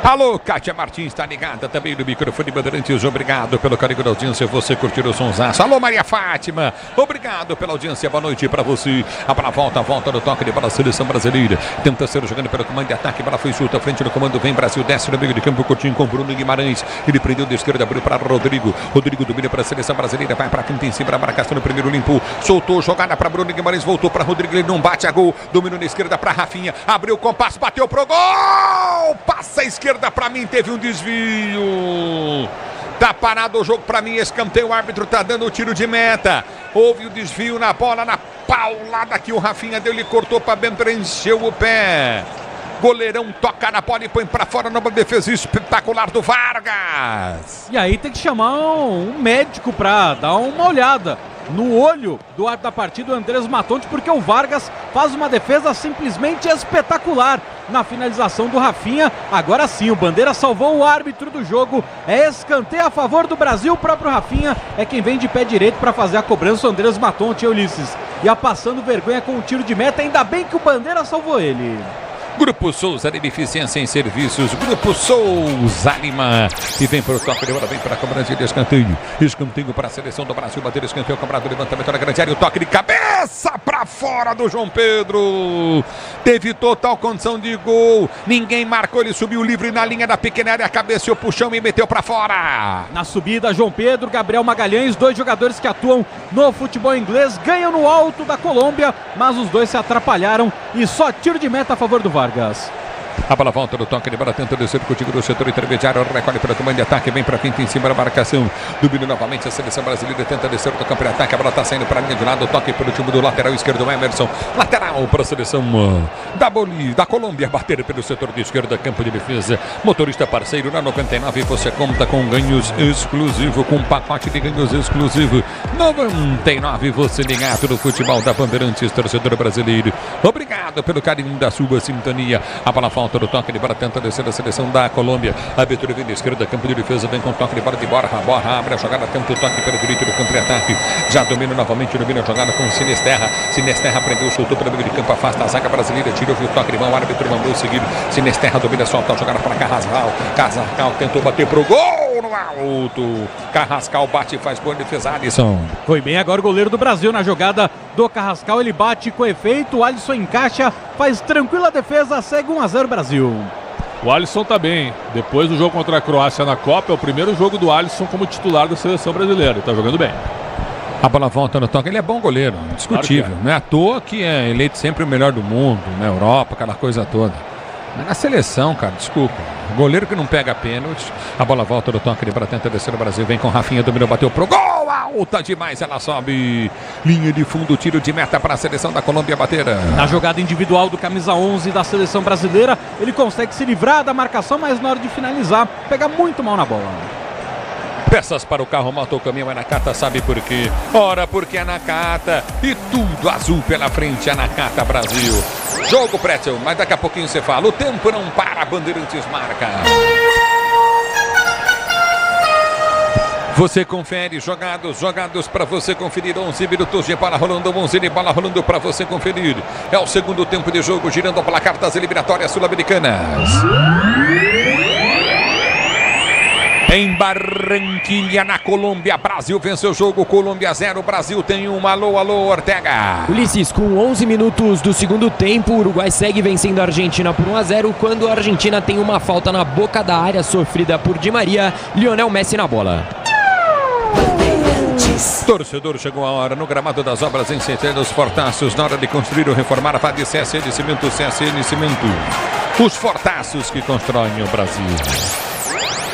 Alô, Kátia Martins, tá ligada também no microfone Bandeirantes. Obrigado pelo carinho da audiência, você curtiu o sonsaço. Alô, Maria Fátima, obrigado pela audiência, boa noite pra você. A bola volta no toque de bola, seleção brasileira. Tenta ser jogando pelo comando de ataque, bola foi chuta, frente no comando, vem Brasil, desce no meio de campo, curtinho com Bruno Guimarães. Ele prendeu de esquerda, abriu para Rodrigo. Rodrigo domina para a seleção brasileira, vai pra frente em cima da marcação no primeiro limpo. Soltou, jogada para Bruno Guimarães, voltou para Rodrigo, ele não bate a gol. Dominou na esquerda para Rafinha, abriu o compasso, bateu pro gol! Passa a esquerda para mim, teve um desvio. Tá parado o jogo para mim, escanteio, o árbitro tá dando o tiro de meta. Houve o desvio na bola, na paulada que o Rafinha deu, ele cortou para dentro, encheu o pé. Goleirão toca na bola e põe pra fora numa defesa espetacular do Vargas. E aí tem que chamar um médico pra dar uma olhada no olho do árbitro da partida, o Andrés Matonte, porque o Vargas faz uma defesa simplesmente espetacular na finalização do Rafinha. Agora sim, o Bandeira salvou o árbitro do jogo. É escanteio a favor do Brasil. O próprio Rafinha é quem vem de pé direito para fazer a cobrança. O Andrés Matonte, Ulisses, ia passando vergonha com um tiro de meta. Ainda bem que o Bandeira salvou ele. Grupo Souza de Eficiência em Serviços, Grupo Souza Lima, e vem para o toque de bola, vem para a cobrança de escanteio, escanteio para a seleção do Brasil, bater escanteio, cobrado, levantamento na grande área, o toque de cabeça para fora do João Pedro, teve total condição de gol, ninguém marcou, ele subiu livre na linha da pequena área, cabeceou pro chão e meteu para fora. Na subida, João Pedro, Gabriel Magalhães, dois jogadores que atuam no futebol inglês, ganham no alto da Colômbia, mas os dois se atrapalharam e só tiro de meta a favor do Vargas. A bola volta no toque de bola, tenta descer contigo no setor intermediário, recolhe pela comando de ataque, vem para frente em cima da marcação, domina novamente a seleção brasileira, tenta descer do campo de ataque, a bola está saindo para a linha de lado, toque pelo time do lateral esquerdo, Emerson, lateral para a seleção da Colômbia, bater pelo setor de esquerda, campo de defesa, motorista parceiro, na 99 você conta com ganhos exclusivos, com pacote de ganhos exclusivo, 99 você ligado no futebol da Bandeirantes, torcedor brasileiro, obrigado pelo carinho da sua sintonia, a bola volta no toque de bola, tenta descer da seleção da Colômbia, a abertura vem da esquerda, campo de defesa, vem com toque de bola de Borja, abre a jogada, tenta o toque pelo direito do campo de ataque, já domina novamente, domina a jogada com Sinesterra prendeu, soltou pelo meio de campo, afasta a zaga brasileira, tirou o toque de mão, o árbitro mandou seguir, Sinesterra domina, solta a jogada para Carrascal tentou bater pro gol no alto, Carrascal bate e faz boa defesa, Alisson. Foi bem agora o goleiro do Brasil na jogada do Carrascal, ele bate com efeito, o Alisson encaixa, faz tranquila defesa, segue 1-0 Brasil. O Alisson tá bem, depois do jogo contra a Croácia na Copa, é o primeiro jogo do Alisson como titular da seleção brasileira, ele tá jogando bem. A bola volta no toque, ele é bom goleiro, indiscutível, claro não é à toa que é eleito sempre o melhor do mundo, na Europa, aquela coisa toda. Mas na seleção, cara, desculpa, goleiro que não pega pênalti, a bola volta no toque, ele tenta descer o Brasil, vem com Rafinha, dominou, bateu pro gol, alta demais, ela sobe, linha de fundo, tiro de meta para a seleção da Colômbia bater. Na jogada individual do camisa 11 da seleção brasileira, ele consegue se livrar da marcação, mas na hora de finalizar, pega muito mal na bola. Peças para o carro, moto, o caminhão é Nakata, sabe por quê? Ora, porque é Nakata e tudo azul pela frente, é Nakata Brasil. Jogo Pretzel, mas daqui a pouquinho você fala, o tempo não para, Bandeirantes marca. Você confere, jogados para você conferir, 11 minutos de bola rolando, 11 de bola rolando para você conferir. É o segundo tempo de jogo, girando o placar das eliminatórias sul-americanas. Em Barranquilha, na Colômbia, Brasil venceu o jogo, Colômbia 0, Brasil tem 1, alô, Ortega. Ulisses, com 11 minutos do segundo tempo, o Uruguai segue vencendo a Argentina por 1-0, quando a Argentina tem uma falta na boca da área sofrida por Di Maria, Lionel Messi na bola. Torcedor, chegou a hora no gramado das obras em Centeno dos Fortaços, na hora de construir ou reformar a fase CSN Cimento, CSN Cimento. Os fortaços que constroem o Brasil.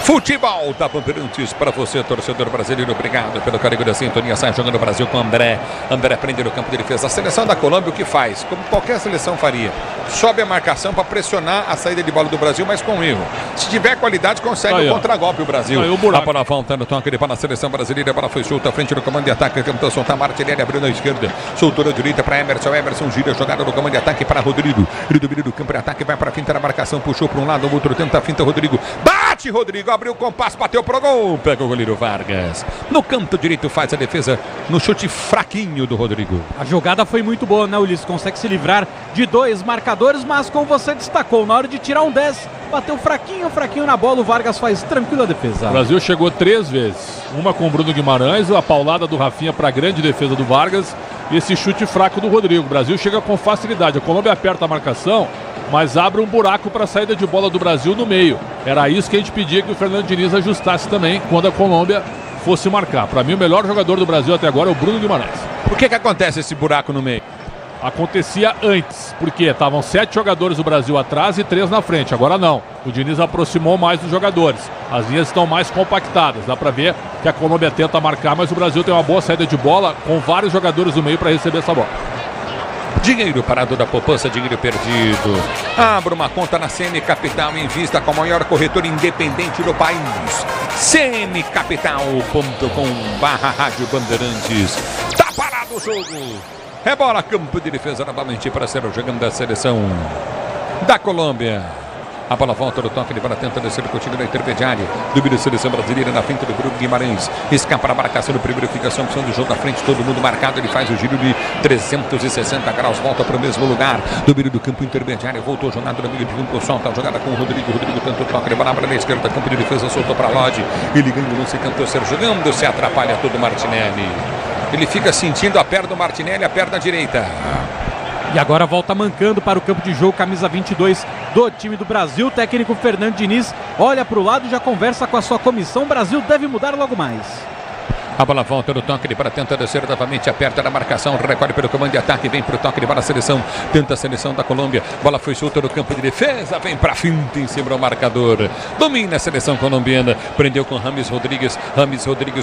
Futebol da Bandeirantes para você, torcedor brasileiro. Obrigado pelo carinho da sintonia. Sai jogando o Brasil com André. André prende no campo de defesa. A seleção da Colômbia o que faz? Como qualquer seleção faria. Sobe a marcação para pressionar a saída de bola do Brasil, mas com erro. Se tiver qualidade, consegue o contragolpe o Brasil. A bola voltando, toque de bola na seleção brasileira. A bola foi solta à frente do comando de ataque. Tentou soltar Martinelli, abriu na esquerda. Soltou na direita para Emerson. Emerson gira a jogada no comando de ataque para Rodrigo. Ele domina do campo de ataque, vai para a finta na marcação. Puxou para um lado, o outro tenta a finta. Rodrigo bate, Rodrigo. Abriu o compasso, bateu pro gol. Pega o goleiro Vargas. No canto direito faz a defesa no chute fraquinho do Rodrigo. A jogada foi muito boa, né, Ulisses? Consegue se livrar de dois marcadores, mas como você destacou, na hora de tirar um 10, bateu fraquinho na bola, o Vargas faz tranquila defesa. O Brasil chegou 3 vezes, uma com o Bruno Guimarães, a paulada do Rafinha para a grande defesa do Vargas e esse chute fraco do Rodrigo. O Brasil chega com facilidade, a Colômbia aperta a marcação, mas abre um buraco para a saída de bola do Brasil no meio. Era isso que a gente pedia que o Fernando Diniz ajustasse também quando a Colômbia fosse marcar. Para mim, o melhor jogador do Brasil até agora é o Bruno Guimarães. Por que acontece esse buraco no meio? Acontecia antes, porque estavam 7 jogadores do Brasil atrás e 3 na frente. Agora não. O Diniz aproximou mais dos jogadores. As linhas estão mais compactadas. Dá para ver que a Colômbia tenta marcar, mas o Brasil tem uma boa saída de bola com vários jogadores no meio para receber essa bola. Dinheiro parado da poupança, dinheiro perdido. Abra uma conta na CM Capital e invista com a maior corretora independente do país. cmcapital.com/Rádio Bandeirantes. Tá parado o jogo. Rebola, campo de defesa novamente para ser o jogando da seleção da Colômbia. A bola volta do toque, ele vai tenta descer contigo na intermediária. Dúvida seleção brasileira na frente do Bruno Guimarães. Escapa a marcação do primeiro, fica a opção do jogo à frente, todo mundo marcado. Ele faz o giro de 360 graus, volta para o mesmo lugar. Dúvida do campo intermediário, voltou jogado no meio de campo, solta a jogada com o Rodrigo. Rodrigo tenta o toque, ele vai para a esquerda, campo de defesa, soltou para Lodi. Ele ganha o lance, cantou ser jogando, se atrapalha todo o Martinelli. Ele fica sentindo a perna do Martinelli, a perna direita. E agora volta mancando para o campo de jogo, camisa 22 do time do Brasil. O técnico Fernando Diniz olha para o lado e já conversa com a sua comissão. O Brasil deve mudar logo mais. A bola volta no toque, ele para tenta descer novamente, aperta na marcação, recolhe pelo comando de ataque, vem para o toque, ele vai na seleção, tenta a seleção da Colômbia, bola foi solta no campo de defesa, vem para finta em cima do marcador, domina a seleção colombiana, prendeu com Rames Rodrigues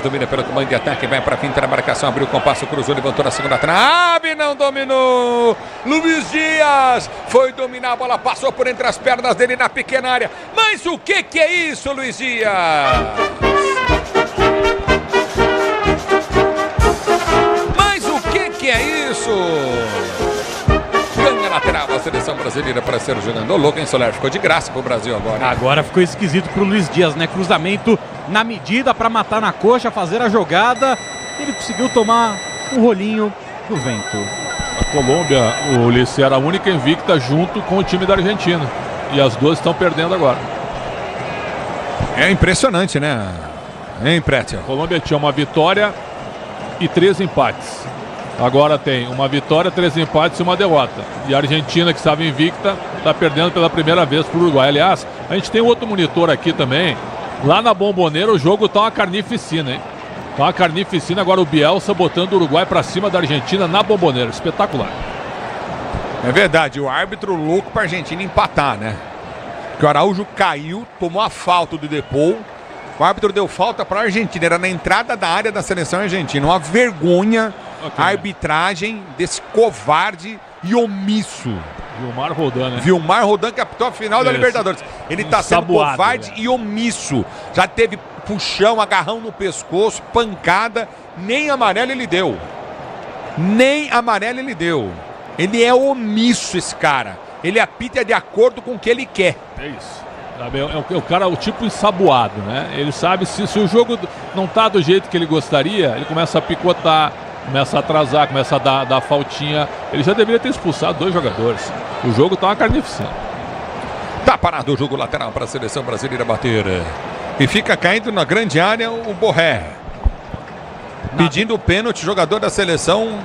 domina pelo comando de ataque, vai para finta na marcação, abriu o compasso, cruzou, levantou na segunda trave, não dominou, Luiz Dias foi dominar, a bola passou por entre as pernas dele na pequena área, mas o que é isso, Luiz Dias? Que é isso? Ganha lateral a seleção brasileira para ser jogando. O louco, hein, Soler? Ficou de graça pro Brasil agora. Agora ficou esquisito pro Luiz Dias, né? Cruzamento na medida para matar na coxa, fazer a jogada. Ele conseguiu tomar um rolinho do vento. A Colômbia, o Ulisses, era a única invicta junto com o time da Argentina. E as duas estão perdendo agora. É impressionante, né? Hein, Prétia? A Colômbia tinha uma vitória e 3 empates. Agora tem uma vitória, 3 empates e uma derrota. E a Argentina, que estava invicta, está perdendo pela primeira vez para o Uruguai. Aliás, a gente tem outro monitor aqui também. Lá na Bomboneira o jogo está uma carnificina, hein? Está uma carnificina. Agora o Bielsa botando o Uruguai para cima da Argentina na Bomboneira. Espetacular. É verdade, o árbitro louco para a Argentina empatar, né? Que o Araújo caiu, tomou a falta do Depou. O árbitro deu falta para a Argentina. Era na entrada da área da seleção argentina. Uma vergonha. A arbitragem desse covarde e omisso. Vilmar Rodan, né? Vilmar Rodan, que apitou a final da Libertadores. Ele está sendo covarde e omisso. Já teve puxão, agarrão no pescoço, pancada. Nem amarelo ele deu. Nem amarelo ele deu. Ele é omisso, esse cara. Ele apita de acordo com o que ele quer. É isso. É o cara, o tipo ensaboado, né? Ele sabe se o jogo não tá do jeito que ele gostaria, ele começa a picotar, começa a atrasar, começa a dar faltinha. Ele já deveria ter expulsado 2 jogadores. O jogo tá uma carnificina. Tá parado o jogo lateral para a seleção brasileira bater. E fica caindo na grande área o Borré. Pedindo o pênalti, jogador da seleção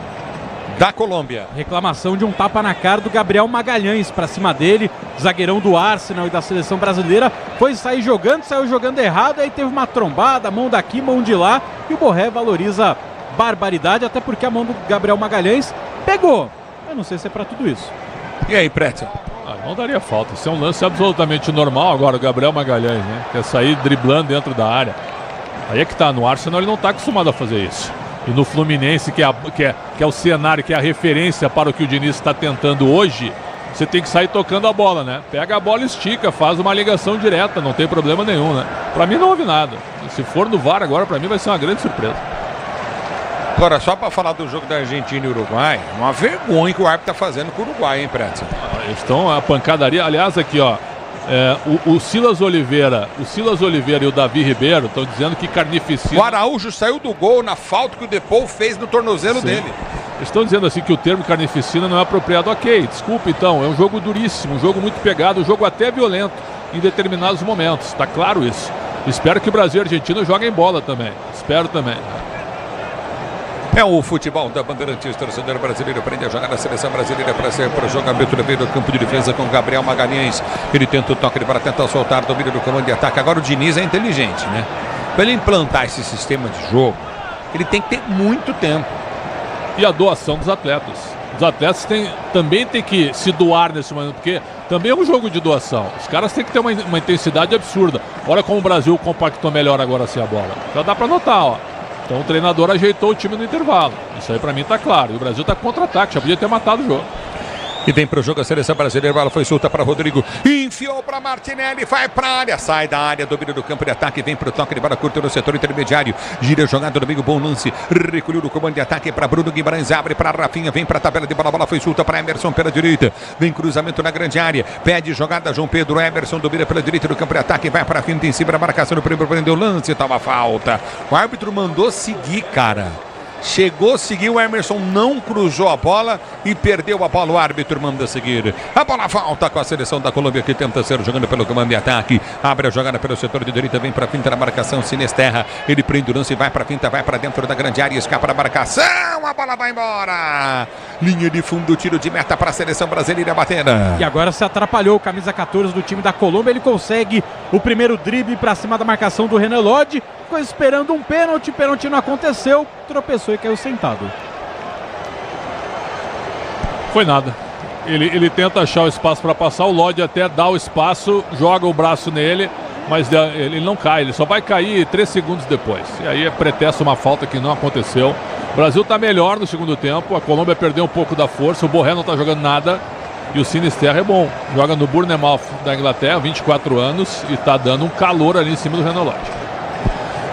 da Colômbia. Reclamação de um tapa na cara do Gabriel Magalhães para cima dele, zagueirão do Arsenal e da seleção brasileira. Saiu jogando errado, aí teve uma trombada, mão daqui, mão de lá, e o Borré valoriza barbaridade, até porque a mão do Gabriel Magalhães pegou. Eu não sei se é para tudo isso. E aí, Prétia? Não daria falta, isso é um lance absolutamente normal. Agora o Gabriel Magalhães, né, quer sair driblando dentro da área. Aí é que tá, no Arsenal ele não tá acostumado a fazer isso. E no Fluminense, que é o cenário, que é a referência para o que o Diniz está tentando hoje, você tem que sair tocando a bola, né? Pega a bola, estica, faz uma ligação direta, não tem problema nenhum, né? Para mim não houve nada. Se for no VAR agora, para mim vai ser uma grande surpresa. Agora, só para falar do jogo da Argentina e Uruguai, uma vergonha que o árbitro está fazendo com o Uruguai, hein, Prédio? Estão a pancadaria. Aliás, aqui, ó, o Silas Oliveira e o Davi Ribeiro estão dizendo que carnificina. O Araújo saiu do gol na falta que o Depou fez no tornozelo dele. Estão dizendo assim que o termo carnificina não é apropriado. Ok, desculpa então, é um jogo duríssimo, um jogo muito pegado, um jogo até violento. em determinados momentos. Está claro isso. Espero que o Brasil e a Argentina joguem bola também. Espero também. É o futebol da Bandeirantes, torcedor brasileiro prende a jogar na seleção brasileira para o jogamento do campo de defesa com Gabriel Magalhães. Ele tenta o toque para tentar soltar, domínio do comando de ataque. Agora o Diniz é inteligente, né? Para ele implantar esse sistema de jogo, ele tem que ter muito tempo. E a doação dos atletas. Os atletas também têm que se doar nesse momento, porque também é um jogo de doação. Os caras têm que ter uma intensidade absurda. Olha como o Brasil compactou melhor agora sem a bola. Já dá para notar, ó. Então o treinador ajeitou o time no intervalo. Isso aí para mim tá claro. E o Brasil tá contra-ataque, já podia ter matado o jogo. E vem pro jogo a seleção brasileira, a bola foi solta para Rodrigo, enfiou para Martinelli, vai para a área, sai da área, domínio do campo de ataque, vem pro toque de bola curta no setor intermediário, gira a jogada do meio, bom lance, recolheu no comando de ataque para Bruno Guimarães, abre para Rafinha, vem para a tabela de bola, a bola foi solta para Emerson pela direita, vem cruzamento na grande área, pede jogada João Pedro, Emerson domina pela direita do campo de ataque, vai para a finta em cima da marcação do primeiro, prendeu o lance, tava falta, o árbitro mandou seguir, cara. Chegou, seguiu, o Emerson não cruzou a bola e perdeu a bola, o árbitro manda seguir. A bola volta com a seleção da Colômbia que tenta ser jogando pelo comando de ataque. Abre a jogada pelo setor de direita, vem para a finta da marcação, Sinesterra. Ele prende o lance, vai para a finta, vai para dentro da grande área, escapa da marcação, a bola vai embora. Linha de fundo, tiro de meta para a seleção brasileira bater. E agora se atrapalhou o camisa 14 do time da Colômbia, ele consegue o primeiro drible para cima da marcação do Renan Lodge. Ficou esperando um pênalti não aconteceu, tropeçou e caiu sentado. Foi nada. Ele tenta achar o espaço para passar, o Lodge até dá o espaço, joga o braço nele, mas ele não cai, ele só vai cair 3 segundos depois. E aí é pretexto uma falta que não aconteceu. O Brasil está melhor no segundo tempo, a Colômbia perdeu um pouco da força, o Borré não está jogando nada. E o Sinisterra é bom, joga no Bournemouth da Inglaterra, 24 anos, e está dando um calor ali em cima do Renan Lodge.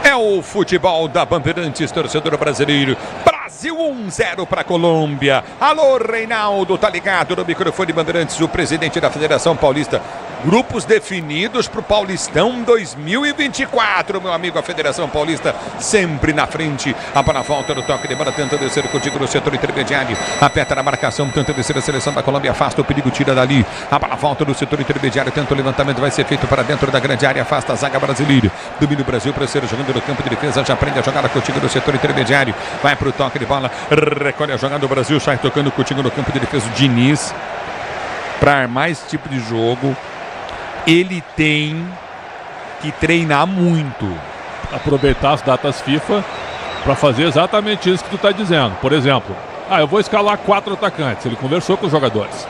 É o futebol da Bandeirantes, torcedor brasileiro. Brasil 1-0 para a Colômbia. Alô, Reinaldo, tá ligado no microfone Bandeirantes, o presidente da Federação Paulista. Grupos definidos para o Paulistão 2024, meu amigo. A Federação Paulista sempre na frente. A bola volta no toque de bola, tenta descer contigo no setor intermediário. Aperta na marcação, tenta descer a seleção da Colômbia, afasta o perigo, tira dali. A bola volta no setor intermediário, tenta o levantamento, vai ser feito para dentro da grande área, afasta a zaga brasileira. Domina o Brasil para ser jogando no campo de defesa, já aprende a jogada contigo no setor intermediário. Vai para o toque de bola, recolhe a jogada do Brasil, sai tocando contigo no campo de defesa. O Diniz, para armar esse tipo de jogo, ele tem que treinar muito. Aproveitar as datas FIFA para fazer exatamente isso que tu está dizendo. Por exemplo, eu vou escalar 4 atacantes. Ele conversou com os jogadores.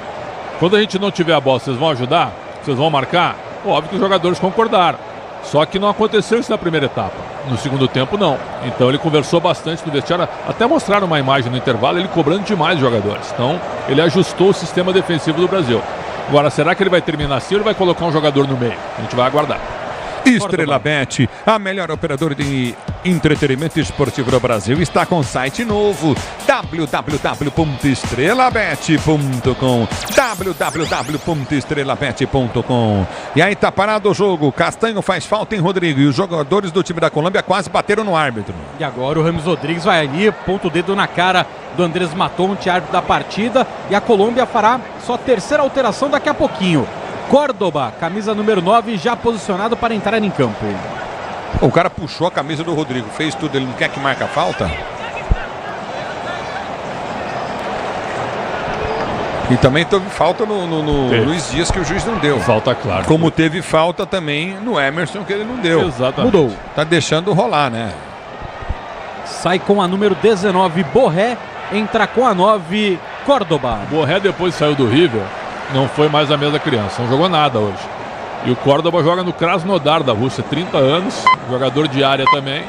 Quando a gente não tiver a bola, vocês vão ajudar? Vocês vão marcar? Óbvio que os jogadores concordaram. Só que não aconteceu isso na primeira etapa. No segundo tempo, não. Então ele conversou bastante no vestiário. Até mostraram uma imagem no intervalo, ele cobrando demais os jogadores. Então, ele ajustou o sistema defensivo do Brasil. Agora, será que ele vai terminar assim ou ele vai colocar um jogador no meio? A gente vai aguardar. Estrela Bet, a melhor operadora de entretenimento esportivo do Brasil, está com site novo, www.estrelabet.com, www.estrelabet.com. E aí tá parado o jogo, Castanho faz falta em Rodrigo e os jogadores do time da Colômbia quase bateram no árbitro. E agora o Rames Rodrigues vai ali, ponta o dedo na cara do Andrés Matonte, árbitro da partida, e a Colômbia fará sua terceira alteração daqui a pouquinho. Córdoba, camisa número 9, já posicionado para entrar em campo. O cara puxou a camisa do Rodrigo, fez tudo, ele não quer que marque a falta? E também teve falta no Luiz Dias que o juiz não deu. Falta, claro. Como teve falta também no Emerson que ele não deu. Exatamente. Mudou. Tá deixando rolar, né? Sai com a número 19, Borré, entra com a 9, Córdoba. Borré depois saiu do River. Não foi mais a mesma criança, não jogou nada hoje. E o Córdoba joga no Krasnodar da Rússia, 30 anos, jogador de área também,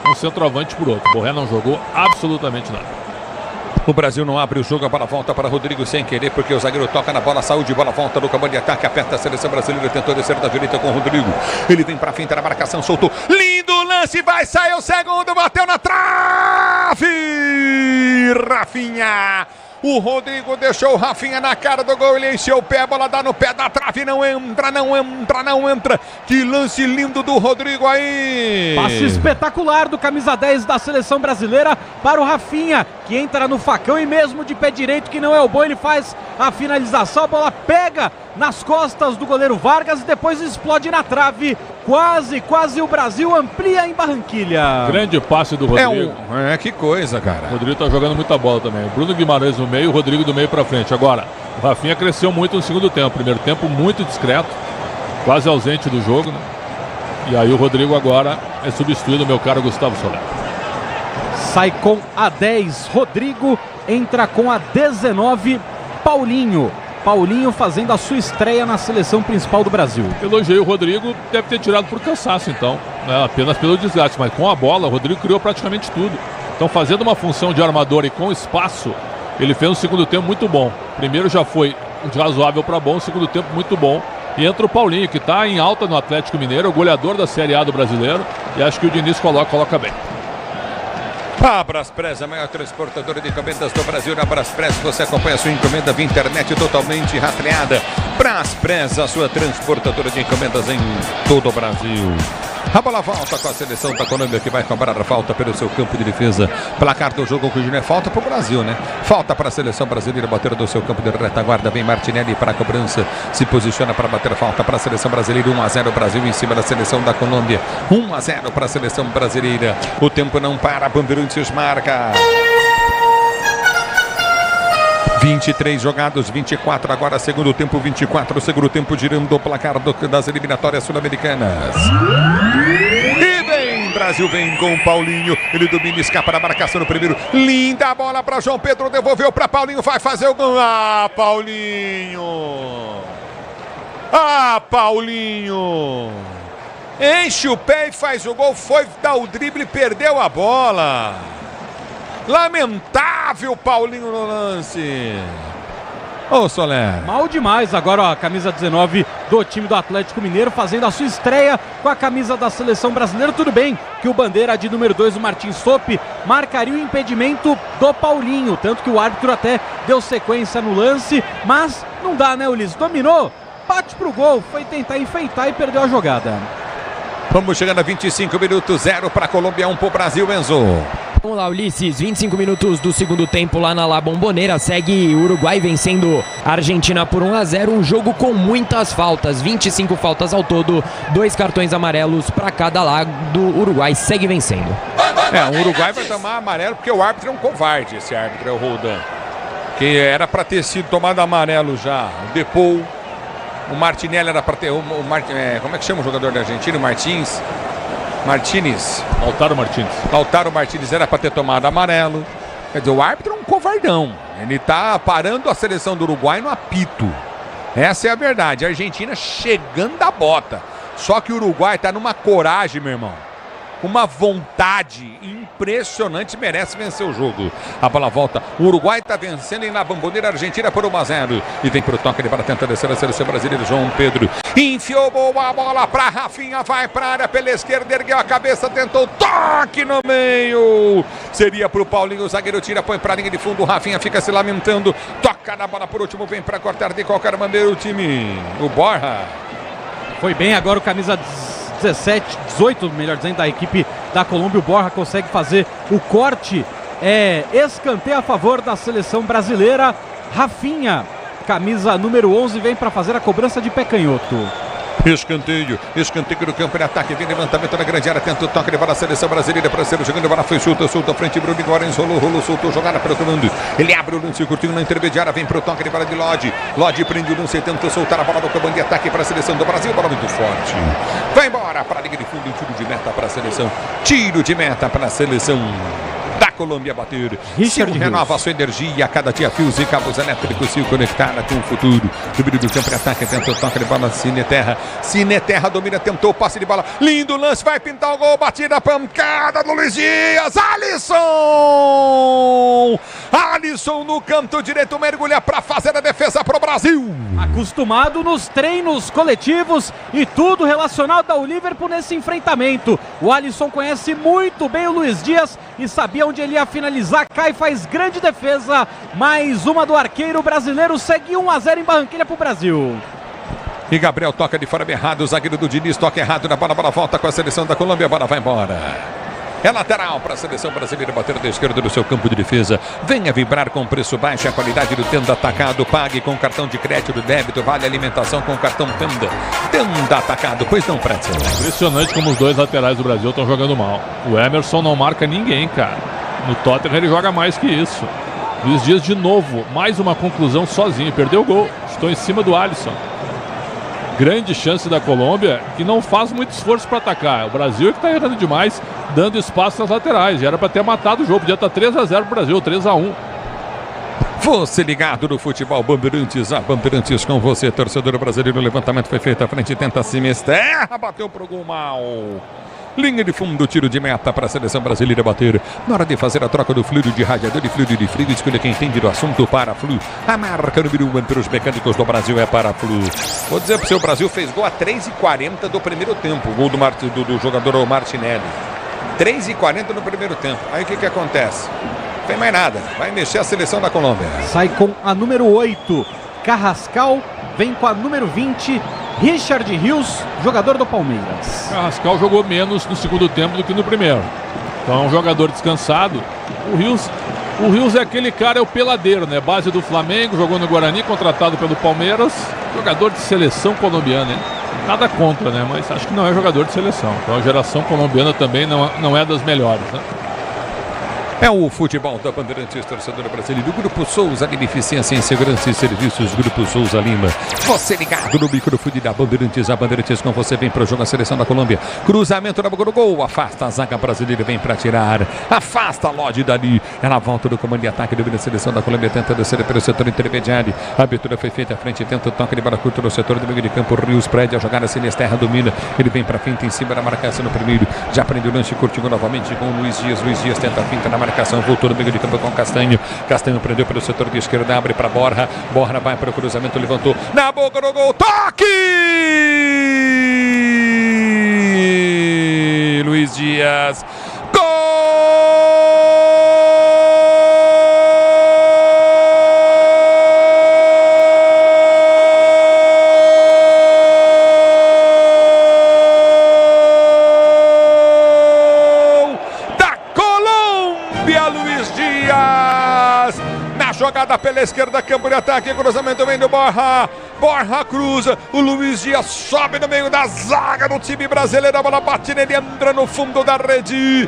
um centroavante por outro. Borré não jogou absolutamente nada. O Brasil não abre o jogo, a bola volta para Rodrigo sem querer, porque o zagueiro toca na bola, saúde, bola volta no campo de ataque, aperta a seleção brasileira, tentou descer da direita com o Rodrigo. Ele vem para frente na marcação, soltou, lindo lance, vai sair o segundo, bateu na trave! Rafinha! O Rodrigo deixou o Rafinha na cara do gol. Ele encheu o pé, a bola dá no pé da trave. Não entra. Que lance lindo do Rodrigo aí. Passe espetacular do camisa 10 da seleção brasileira para o Rafinha, que entra no facão e mesmo de pé direito, que não é o bom, ele faz a finalização. A bola pega nas costas do goleiro Vargas e depois explode na trave. Quase o Brasil amplia em Barranquilha. Grande passe do Rodrigo. Que coisa, cara. O Rodrigo tá jogando muita bola também. Bruno Guimarães no meio, o Rodrigo do meio pra frente. Agora, o Rafinha cresceu muito no segundo tempo. Primeiro tempo muito discreto, quase ausente do jogo, né? E aí o Rodrigo agora é substituído, meu caro Gustavo Soler. Sai com a 10, Rodrigo, entra com a 19, Paulinho. Paulinho fazendo a sua estreia na seleção principal do Brasil. Elogiei o Rodrigo, deve ter tirado por cansaço então, né? Apenas pelo desgaste, mas com a bola o Rodrigo criou praticamente tudo. Então, fazendo uma função de armador e com espaço, ele fez um segundo tempo muito bom. Primeiro já foi de razoável para bom, segundo tempo muito bom. E entra o Paulinho, que está em alta no Atlético Mineiro, o goleador da Série A do Brasileiro, e acho que o Diniz coloca bem. A Braspress, a maior transportadora de encomendas do Brasil. Na Braspress você acompanha a sua encomenda via internet totalmente rastreada. Braspress, a sua transportadora de encomendas em todo o Brasil. A bola volta com a seleção da Colômbia, que vai cobrar a falta pelo seu campo de defesa. Placar do jogo, que não é falta para o Brasil, né? Falta para a seleção brasileira bater do seu campo de retaguarda. Vem Martinelli para a cobrança, se posiciona para bater falta para a seleção brasileira. 1-0 Brasil em cima da seleção da Colômbia. 1-0 para a seleção brasileira. O tempo não para, Bandeirantes marca. 23 jogados, 24 agora, segundo tempo, 24, segundo tempo girando o placar das eliminatórias sul-americanas. E vem, Brasil vem com o Paulinho, ele domina, escapa da marcação no primeiro, linda bola para João Pedro, devolveu para Paulinho, vai fazer o gol. Paulinho! Enche o pé e faz o gol, foi dar o drible e perdeu a bola. Lamentável Paulinho no lance. Ô, Soler. Mal demais agora, ó, a camisa 19 do time do Atlético Mineiro fazendo a sua estreia com a camisa da seleção brasileira. Tudo bem que o bandeira de número 2, o Martin Sopp, marcaria o impedimento do Paulinho, tanto que o árbitro até deu sequência no lance, mas não dá, né, Ulisses? Dominou, bate pro gol, foi tentar enfeitar e perdeu a jogada. Vamos chegando a 25 minutos, 0 para a Colômbia, 1 para o Brasil, Enzo. Vamos lá, Ulisses, 25 minutos do segundo tempo lá na La Bombonera, segue o Uruguai vencendo a Argentina por 1-0, um jogo com muitas faltas, 25 faltas ao todo, 2 cartões amarelos para cada lado, o Uruguai segue vencendo. O Uruguai vai tomar amarelo porque o árbitro é um covarde, esse árbitro é o Roldan, que era para ter sido tomado amarelo já, o Depou, o Martinelli era para ter, como é que chama o jogador da Argentina, o Martínez. Lautaro Martínez era para ter tomado amarelo. Quer dizer, o árbitro é um covardão. Ele está parando a seleção do Uruguai no apito. Essa é a verdade. A Argentina chegando a bota. Só que o Uruguai está numa coragem, meu irmão. Uma vontade impressionante, merece vencer o jogo. A bola volta, o Uruguai está vencendo em La Bombonera, a Argentina por 1-0. E vem pro toque, ele para tentar descer a seleção brasileira, João Pedro. Enfiou boa a bola para Rafinha, vai para a área pela esquerda, ergueu a cabeça, tentou toque no meio. Seria pro Paulinho, o zagueiro tira, põe para a linha de fundo, o Rafinha fica se lamentando. Toca na bola por último, vem para cortar de qualquer maneira o time. O Borja. Foi bem agora o camisa 18, melhor dizendo, da equipe da Colômbia. O Borja consegue fazer o corte, escanteio a favor da seleção brasileira. Rafinha, camisa número 11, vem para fazer a cobrança de pé canhoto. Escanteio do campo de ataque, vem levantamento na grande área, tenta o toque, leva a seleção brasileira para ser jogando, a bola foi solta à frente, Bruno Guimarães rolou, soltou, jogada pelo comando, ele abre o lance, curtinho na intermediária, vem pro toque de bola de Lodi prende o lance, tentou soltar a bola do comando de ataque para a seleção do Brasil, bola muito forte, vai embora para a linha de fundo, tiro de meta para a seleção da Colômbia bater. Sil renova a sua energia, cada dia fios e cabos elétricos, Sil conectada com o futuro. Domínio do campo de ataque, tentou toque de bola, Cineterra domina, tentou passe de bola, lindo lance, vai pintar o gol, batida, pancada do Luiz Dias, Alisson! Alisson no canto direito mergulha para fazer a defesa pro Brasil. Acostumado nos treinos coletivos e tudo relacionado ao Liverpool nesse enfrentamento. O Alisson conhece muito bem o Luiz Dias e sabia onde ele ia finalizar. Cai, faz grande defesa. Mais uma do arqueiro brasileiro. Segue 1-0 em Barranquilla pro Brasil. E Gabriel toca de fora errado. O zagueiro do Diniz toca errado na bola. A bola volta com a seleção da Colômbia. A bola vai embora. É lateral para a seleção brasileira bater da esquerda do seu campo de defesa. Venha vibrar com preço baixo, a qualidade do Tenda Atacado. Pague com cartão de crédito, débito, vale alimentação com cartão Tenda. Tenda Atacado, pois não, Pretzel. Impressionante como os dois laterais do Brasil estão jogando mal. O Emerson não marca ninguém, cara. No Tottenham ele joga mais que isso. Luiz Dias de novo, mais uma conclusão sozinho. Perdeu o gol, estou em cima do Alisson. Grande chance da Colômbia, que não faz muito esforço para atacar. O Brasil é que está errando demais, dando espaço nas laterais. Era para ter matado o jogo, podia estar 3-0 para o Brasil, 3-1. Você ligado no futebol Bandeirantes, a Bandeirantes com você, torcedor brasileiro. O levantamento foi feito à frente, tenta se mesterra, bateu pro gol mal. Linha de fundo, tiro de meta para a seleção brasileira bater. Na hora de fazer a troca do fluido de radiador e fluido de frio, escolha quem entende do assunto. Paraflu. A marca número 1 para os mecânicos do Brasil é Paraflu. Vou dizer para o seu, Brasil fez gol a 3h40 do primeiro tempo. O gol do jogador Martinelli. 3h40 no primeiro tempo. Aí o que acontece? Não tem mais nada. Vai mexer a seleção da Colômbia. Sai com a número 8, Carrascal. Vem com a número 20, Richard Rios, jogador do Palmeiras. Carrascal jogou menos no segundo tempo do que no primeiro. Então é um jogador descansado. O Rios é aquele cara, é o peladeiro, né? Base do Flamengo, jogou no Guarani, contratado pelo Palmeiras. Jogador de seleção colombiana, hein? Nada contra, né? Mas acho que não é jogador de seleção. Então a geração colombiana também não é das melhores, né? É o futebol da Bandeirantes, torcedor brasileiro. Grupo Souza, Beneficência em Segurança e Serviços. Grupo Souza Lima. Você ligado no microfone da Bandeirantes. A Bandeirantes com você vem para o jogo a seleção da Colômbia. Cruzamento na boca do gol. Afasta a zaga brasileira, vem para tirar. Afasta a Lodi dali. Ela volta do comando de ataque. Domina a seleção da Colômbia. Tenta descer pelo setor intermediário. A abertura foi feita à frente. Tenta o toque de bola curta no setor do meio de campo. Rios prede a jogada. Sinesterra domina. Ele vem para frente em cima da marcação no primeiro. Já prendeu o lanche. Curtiu novamente com o Luiz Dias. Luiz Dias tenta a finta na marcação. Voltou no meio de campo com Castanho. Castanho prendeu pelo setor de esquerda. Abre para Borja. Borja vai para o cruzamento. Levantou na boca do gol. Toque! Luiz Dias. Jogada pela esquerda, campo de ataque, cruzamento vem do Borja. Borja cruza, o Luiz Dias sobe no meio da zaga do time brasileiro. A bola bate nele, entra no fundo da rede.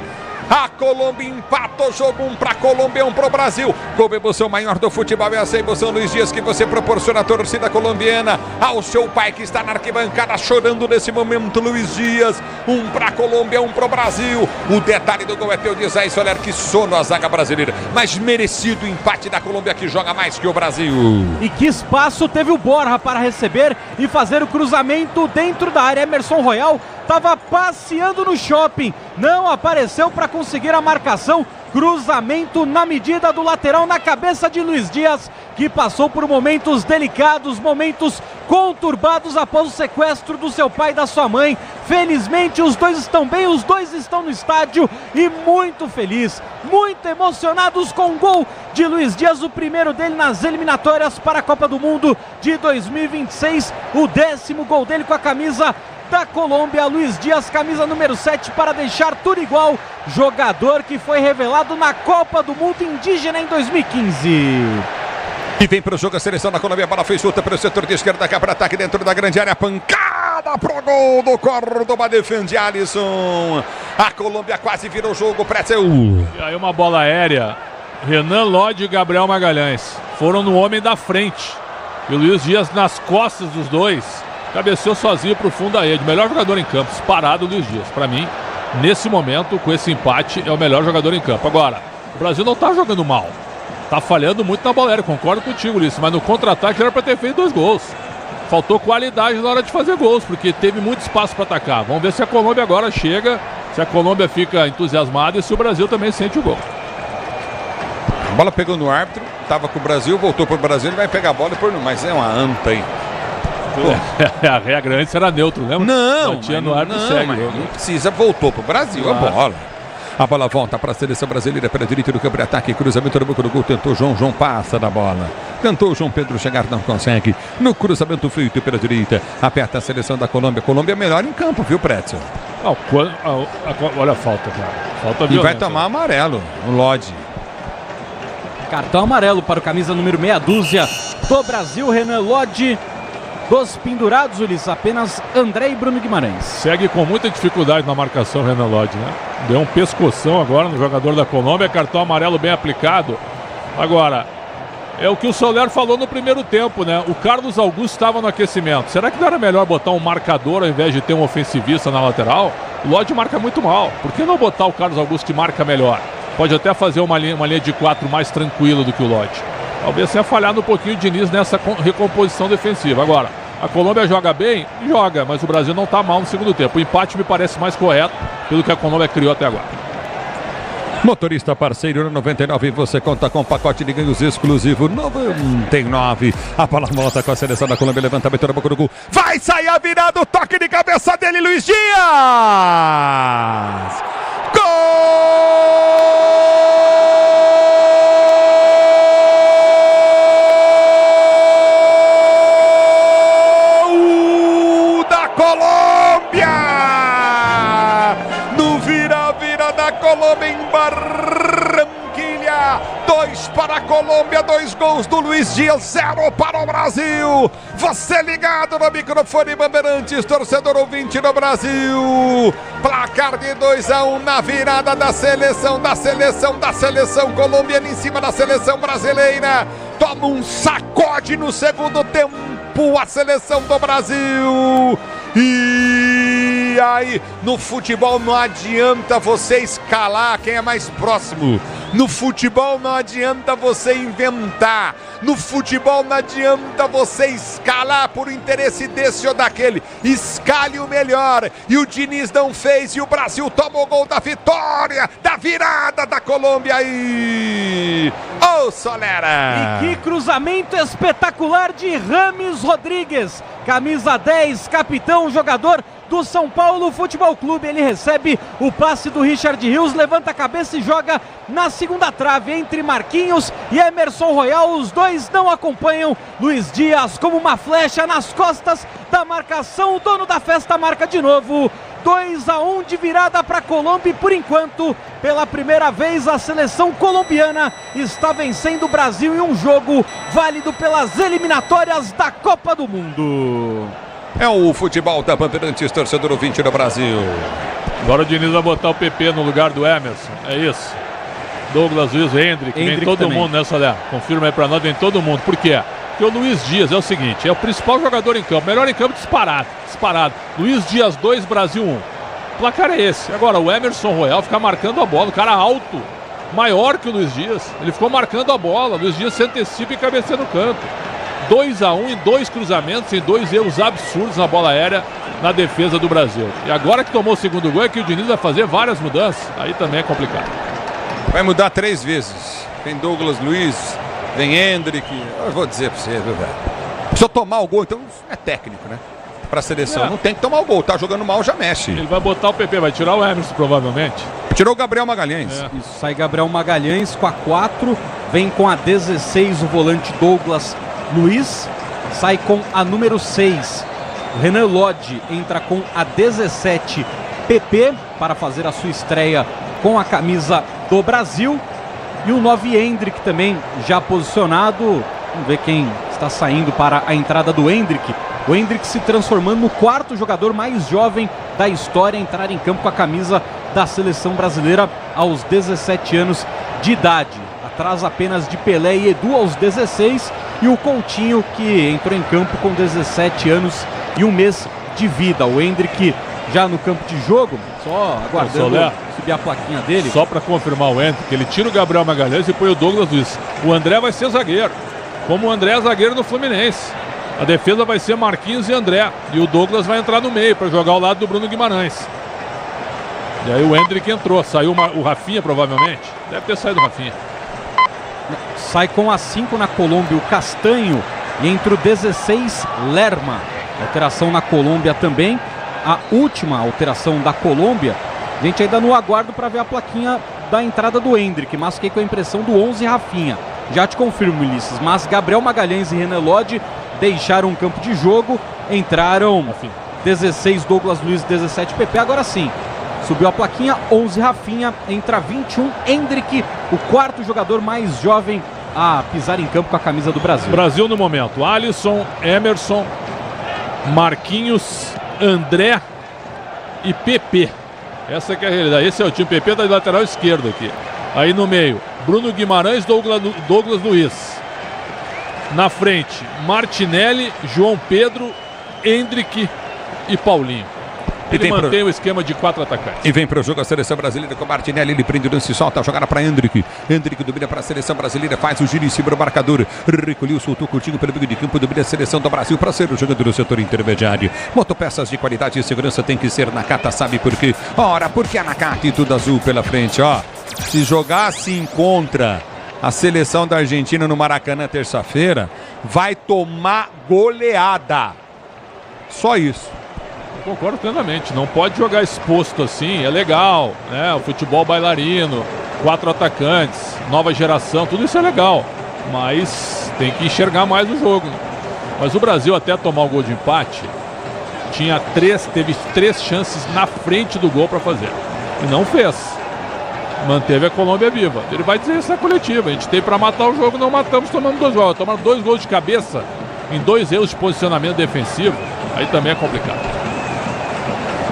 A Colômbia empata o jogo, 1 para a Colômbia, 1 para o Brasil. Com a emoção maior do futebol, é essa emoção, Luiz Dias, que você proporciona à torcida colombiana, ao seu pai que está na arquibancada chorando nesse momento. Luiz Dias, 1 para a Colômbia, 1 para o Brasil. O detalhe do gol é teu, diz aí, olha que sono a zaga brasileira, mas merecido o empate da Colômbia, que joga mais que o Brasil. E que espaço teve o Borja para receber e fazer o cruzamento dentro da área. Emerson Royal estava passeando no shopping, não apareceu para conseguir a marcação. Cruzamento na medida do lateral na cabeça de Luiz Dias, que passou por momentos delicados, momentos conturbados após o sequestro do seu pai e da sua mãe. Felizmente os dois estão bem, os dois estão no estádio e muito felizes, muito emocionados com o gol de Luiz Dias, o primeiro dele nas eliminatórias para a Copa do Mundo de 2026, o 10º gol dele com a camisa da Colômbia. Luiz Dias, camisa número 7, para deixar tudo igual. Jogador que foi revelado na Copa do Mundo Indígena em 2015. E vem para o jogo a seleção da Colômbia. A bola foi solta pelo setor de esquerda, cá para ataque dentro da grande área. Pancada pro gol do Córdoba, defende Alisson. A Colômbia quase virou o jogo, Pretzel. E aí uma bola aérea. Renan Lodi e Gabriel Magalhães foram no homem da frente. E o Luiz Dias nas costas dos dois. Cabeceou sozinho para o fundo da rede. Melhor jogador em campo, disparado Luiz Dias. Para mim, nesse momento, com esse empate, é o melhor jogador em campo. Agora, o Brasil não está jogando mal. Está falhando muito na bola aérea. Concordo contigo, Ulisses. Mas no contra-ataque era para ter feito 2 gols. Faltou qualidade na hora de fazer gols, porque teve muito espaço para atacar. Vamos ver se a Colômbia agora chega, se a Colômbia fica entusiasmada e se o Brasil também sente o gol. A bola pegou no árbitro, tava com o Brasil, voltou pro Brasil, ele vai pegar a bola e pôr no... Mas é uma anta aí. A regra antes era neutro, lembra? Não, tinha no árbitro, segue. Não precisa, voltou pro Brasil a bola. A bola volta para a seleção brasileira pela direita do campo de ataque. Cruzamento no boca do gol. Tentou João passa da bola. Tentou João Pedro chegar, não consegue. No cruzamento feito pela direita. Aperta a seleção da Colômbia. Colômbia é melhor em campo, viu, Pretzel? Olha a falta, cara. Falta e vai tomar amarelo, o Lodge. Cartão amarelo para o camisa número meia dúzia do Brasil, Renan Lodge. Dos pendurados, Ulisses, apenas André e Bruno Guimarães. Segue com muita dificuldade na marcação, Renan Lodge, né? Deu um pescoção agora no jogador da Colômbia, cartão amarelo bem aplicado. Agora, é o que o Soler falou no primeiro tempo, né? O Carlos Augusto estava no aquecimento. Será que não era melhor botar um marcador ao invés de ter um ofensivista na lateral? O Lodge marca muito mal. Por que não botar o Carlos Augusto que marca melhor? Pode até fazer uma linha de 4 mais tranquila do que o Lodge. Talvez tenha falhado um pouquinho o Diniz nessa recomposição defensiva. Agora, a Colômbia joga bem? Joga, mas o Brasil não está mal no segundo tempo. O empate me parece mais correto pelo que a Colômbia criou até agora. Motorista parceiro 99, você conta com pacote de ganhos exclusivo 99. A bola volta com a seleção da Colômbia, levantamento na boca do gol. Vai sair a virada, o toque de cabeça dele, Luiz Dias! Gol! Colômbia em Barranquilha, 2 para a Colômbia, 2 gols do Luiz Dias, 0 para o Brasil. Você ligado no microfone Bandeirantes, torcedor ouvinte do Brasil. Placar de 2-1 na virada da seleção colombiana em cima da seleção brasileira. Toma um sacode no segundo tempo a seleção do Brasil. E aí, no futebol não adianta você escalar quem é mais próximo. No futebol não adianta você inventar. No futebol não adianta você escalar por interesse desse ou daquele. Escale o melhor. E o Diniz não fez. E o Brasil toma o gol da vitória, da virada da Colômbia aí. Ô, Solera! E que cruzamento espetacular de Rames Rodrigues. Camisa 10, capitão, jogador do São Paulo Futebol Clube. Ele recebe o passe do Richard Rios, levanta a cabeça e joga na segunda trave entre Marquinhos e Emerson Royal. Os dois não acompanham. Luiz Dias como uma flecha nas costas da marcação. O dono da festa marca de novo. 2-1 de virada para a Colômbia e, por enquanto, pela primeira vez, a seleção colombiana está vencendo o Brasil em um jogo válido pelas eliminatórias da Copa do Mundo. É o futebol da Bandeirantes, torcedor ouvinte do Brasil. Agora o Diniz vai botar o PP no lugar do Emerson, é isso. Douglas Luiz, Hendrick, vem todo também. Mundo nessa olhada. Confirma aí pra nós, vem todo mundo. Por quê? Porque o Luiz Dias é o seguinte, é o principal jogador em campo, melhor em campo disparado. Luiz Dias 2, Brasil 1. O placar é esse. Agora o Emerson Royal fica marcando a bola, o cara alto, maior que o Luiz Dias. Ele ficou marcando a bola, o Luiz Dias se antecipa e cabeceia no canto. 2-1 em 2 cruzamentos, em 2 erros absurdos na bola aérea na defesa do Brasil. E agora que tomou o segundo gol é que o Diniz vai fazer várias mudanças. Aí também é complicado. Vai mudar 3 vezes. Vem Douglas Luiz, vem Hendrick. Eu vou dizer pra você, viu, velho? Se eu tomar o gol, então é técnico, né? Pra seleção. Não tem que tomar o gol. Tá jogando mal, já mexe. Ele vai botar o PP, vai tirar o Emerson provavelmente. Tirou o Gabriel Magalhães. Isso, sai Gabriel Magalhães com a 4. Vem com a 16 o volante Douglas Luiz. Sai com a número 6. O Renan Lodge entra com a 17 PP para fazer a sua estreia com a camisa do Brasil. E o 9 Hendrick também já posicionado. Vamos ver quem está saindo para a entrada do Hendrick. O Hendrick se transformando no 4º jogador mais jovem da história a entrar em campo com a camisa da seleção brasileira aos 17 anos de idade. Atrás apenas de Pelé e Edu aos 16. E o Coutinho, que entrou em campo com 17 anos e 1 mês de vida. O Hendrick já no campo de jogo, só aguardando subir a plaquinha dele. Só para confirmar o Hendrick, ele tira o Gabriel Magalhães e põe o Douglas Luiz. O André vai ser zagueiro, como o André é zagueiro no Fluminense. A defesa vai ser Marquinhos e André. E o Douglas vai entrar no meio para jogar ao lado do Bruno Guimarães. E aí o Hendrick entrou, saiu o Rafinha provavelmente. Deve ter saído o Rafinha. Sai com a 5 na Colômbia o Castanho e entra o 16 Lerma. Alteração na Colômbia também. A última alteração da Colômbia. A gente ainda no aguardo para ver a plaquinha da entrada do Endrick, mas fiquei com a impressão do 11 Rafinha. Já te confirmo, Ulisses, mas Gabriel Magalhães e Renan Lodge deixaram o campo de jogo, entraram 16 Douglas Luiz, 17 PP, agora sim. Subiu a plaquinha, 11 Rafinha, entra 21 Endrick, o quarto jogador mais jovem a pisar em campo com a camisa do Brasil. Brasil no momento, Alisson, Emerson, Marquinhos, André e PP. Essa que é a realidade. Esse é o time. PP da lateral esquerdo aqui. Aí no meio, Bruno Guimarães, Douglas Luiz. Na frente, Martinelli, João Pedro, Endrick e Paulinho. Ele mantém o esquema de 4 atacantes. E vem para o jogo a seleção brasileira com Martinelli. Ele prende o lance e solta a jogada para Endrick. Endrick domina para a seleção brasileira. Faz o giro em cima do marcador. Recolheu, soltou curtinho pelo meio de campo. Domina a seleção do Brasil para ser o jogador do setor intermediário. Motopeças de qualidade e segurança tem que ser Nakata. Sabe por quê? Ora, porque a Nakata e tudo azul pela frente. Ó, se jogar assim contra a seleção da Argentina no Maracanã terça-feira, vai tomar goleada. Só isso. Concordo plenamente, não pode jogar exposto assim, é legal, né? O futebol bailarino, 4 atacantes, nova geração, tudo isso é legal, mas tem que enxergar mais o jogo. Mas o Brasil, até tomar o gol de empate, teve 3 chances na frente do gol para fazer e não fez. Manteve a Colômbia viva. Ele vai dizer isso na coletiva, a gente tem para matar o jogo, não matamos, tomando 2 gols. Tomando 2 gols de cabeça em 2 erros de posicionamento defensivo, aí também é complicado.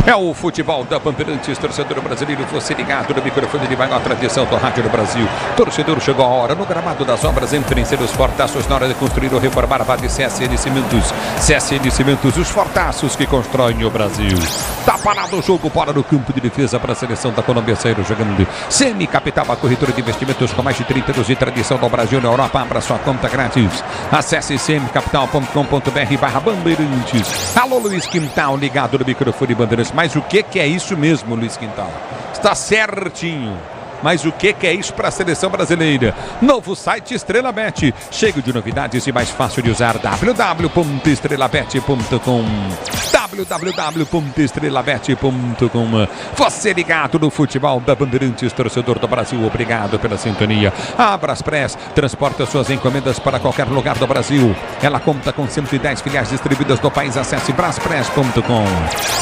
É o futebol da Bandeirantes, torcedor brasileiro, você ligado no microfone de maior tradição do rádio do Brasil. Torcedor, chegou a hora, no gramado das obras, entrem ser os fortaços na hora de construir ou reformar, vá de CSN Cimentos. CSN Cimentos, os fortaços que constroem o Brasil. Tá parado o jogo, bora no campo de defesa para a seleção da Colômbia sair jogando. Semi Capital, a corretora de investimentos com mais de 30 anos de tradição do Brasil na Europa, abra sua conta grátis. Acesse semcapital.com.br/Bandeirantes. Alô, Luiz Quintal, ligado no microfone Bandeirantes. Mas o que é isso mesmo, Luiz Quintal? Está certinho. Mas o que é isso para a seleção brasileira? Novo site Estrela Bet, cheio de novidades e mais fácil de usar. www.estrelabet.com www.estrelabet.com. Você ligado no futebol da Bandeirantes, torcedor do Brasil, obrigado pela sintonia. A Braspress transporta suas encomendas para qualquer lugar do Brasil. Ela conta com 110 filiais distribuídas no país. Acesse braspress.com.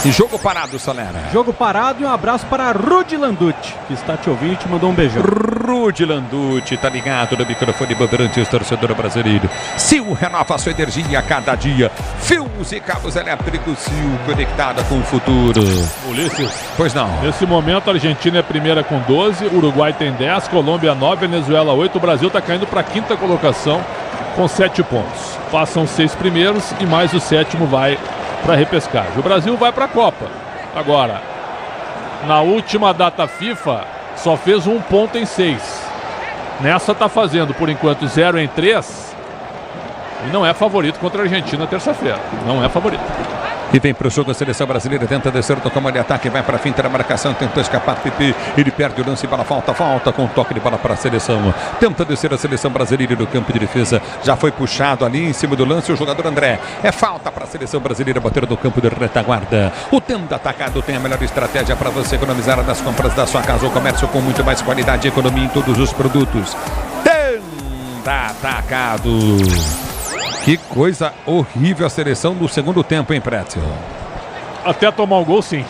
E jogo parado, Solera. Jogo parado e um abraço para Rudy Landucci, que está te ouvindo e te mandou um beijão. Rudy Landucci, tá ligado no microfone Bandeirantes, torcedor brasileiro. Sil renova sua energia a cada dia. Fios e cabos elétricos Sil, conectada com o futuro. Ulisses. Pois não. Nesse momento a Argentina é primeira com 12, Uruguai tem 10, Colômbia 9, Venezuela 8. O Brasil está caindo para a 5ª colocação com 7 pontos. Passam 6 primeiros e mais o 7º vai para a repescagem. O Brasil vai para a Copa. Agora, na última data FIFA, só fez 1 ponto em 6. Nessa tá fazendo, por enquanto, 0 em 3. E não é favorito contra a Argentina terça-feira. Não é favorito. E vem para o jogo a seleção brasileira, tenta descer do comando de ataque, vai para a finta da marcação, tentou escapar PP, ele perde o lance, bola falta com toque de bola para a seleção. Tenta descer a seleção brasileira no campo de defesa, já foi puxado ali em cima do lance o jogador André. É falta para a seleção brasileira bater no campo de retaguarda. O Tenda Atacado tem a melhor estratégia para você economizar nas compras da sua casa ou comércio com muito mais qualidade e economia em todos os produtos. Tenda Atacado. Que coisa horrível a seleção do segundo tempo, hein, Pretzel? Até tomar o gol, sim.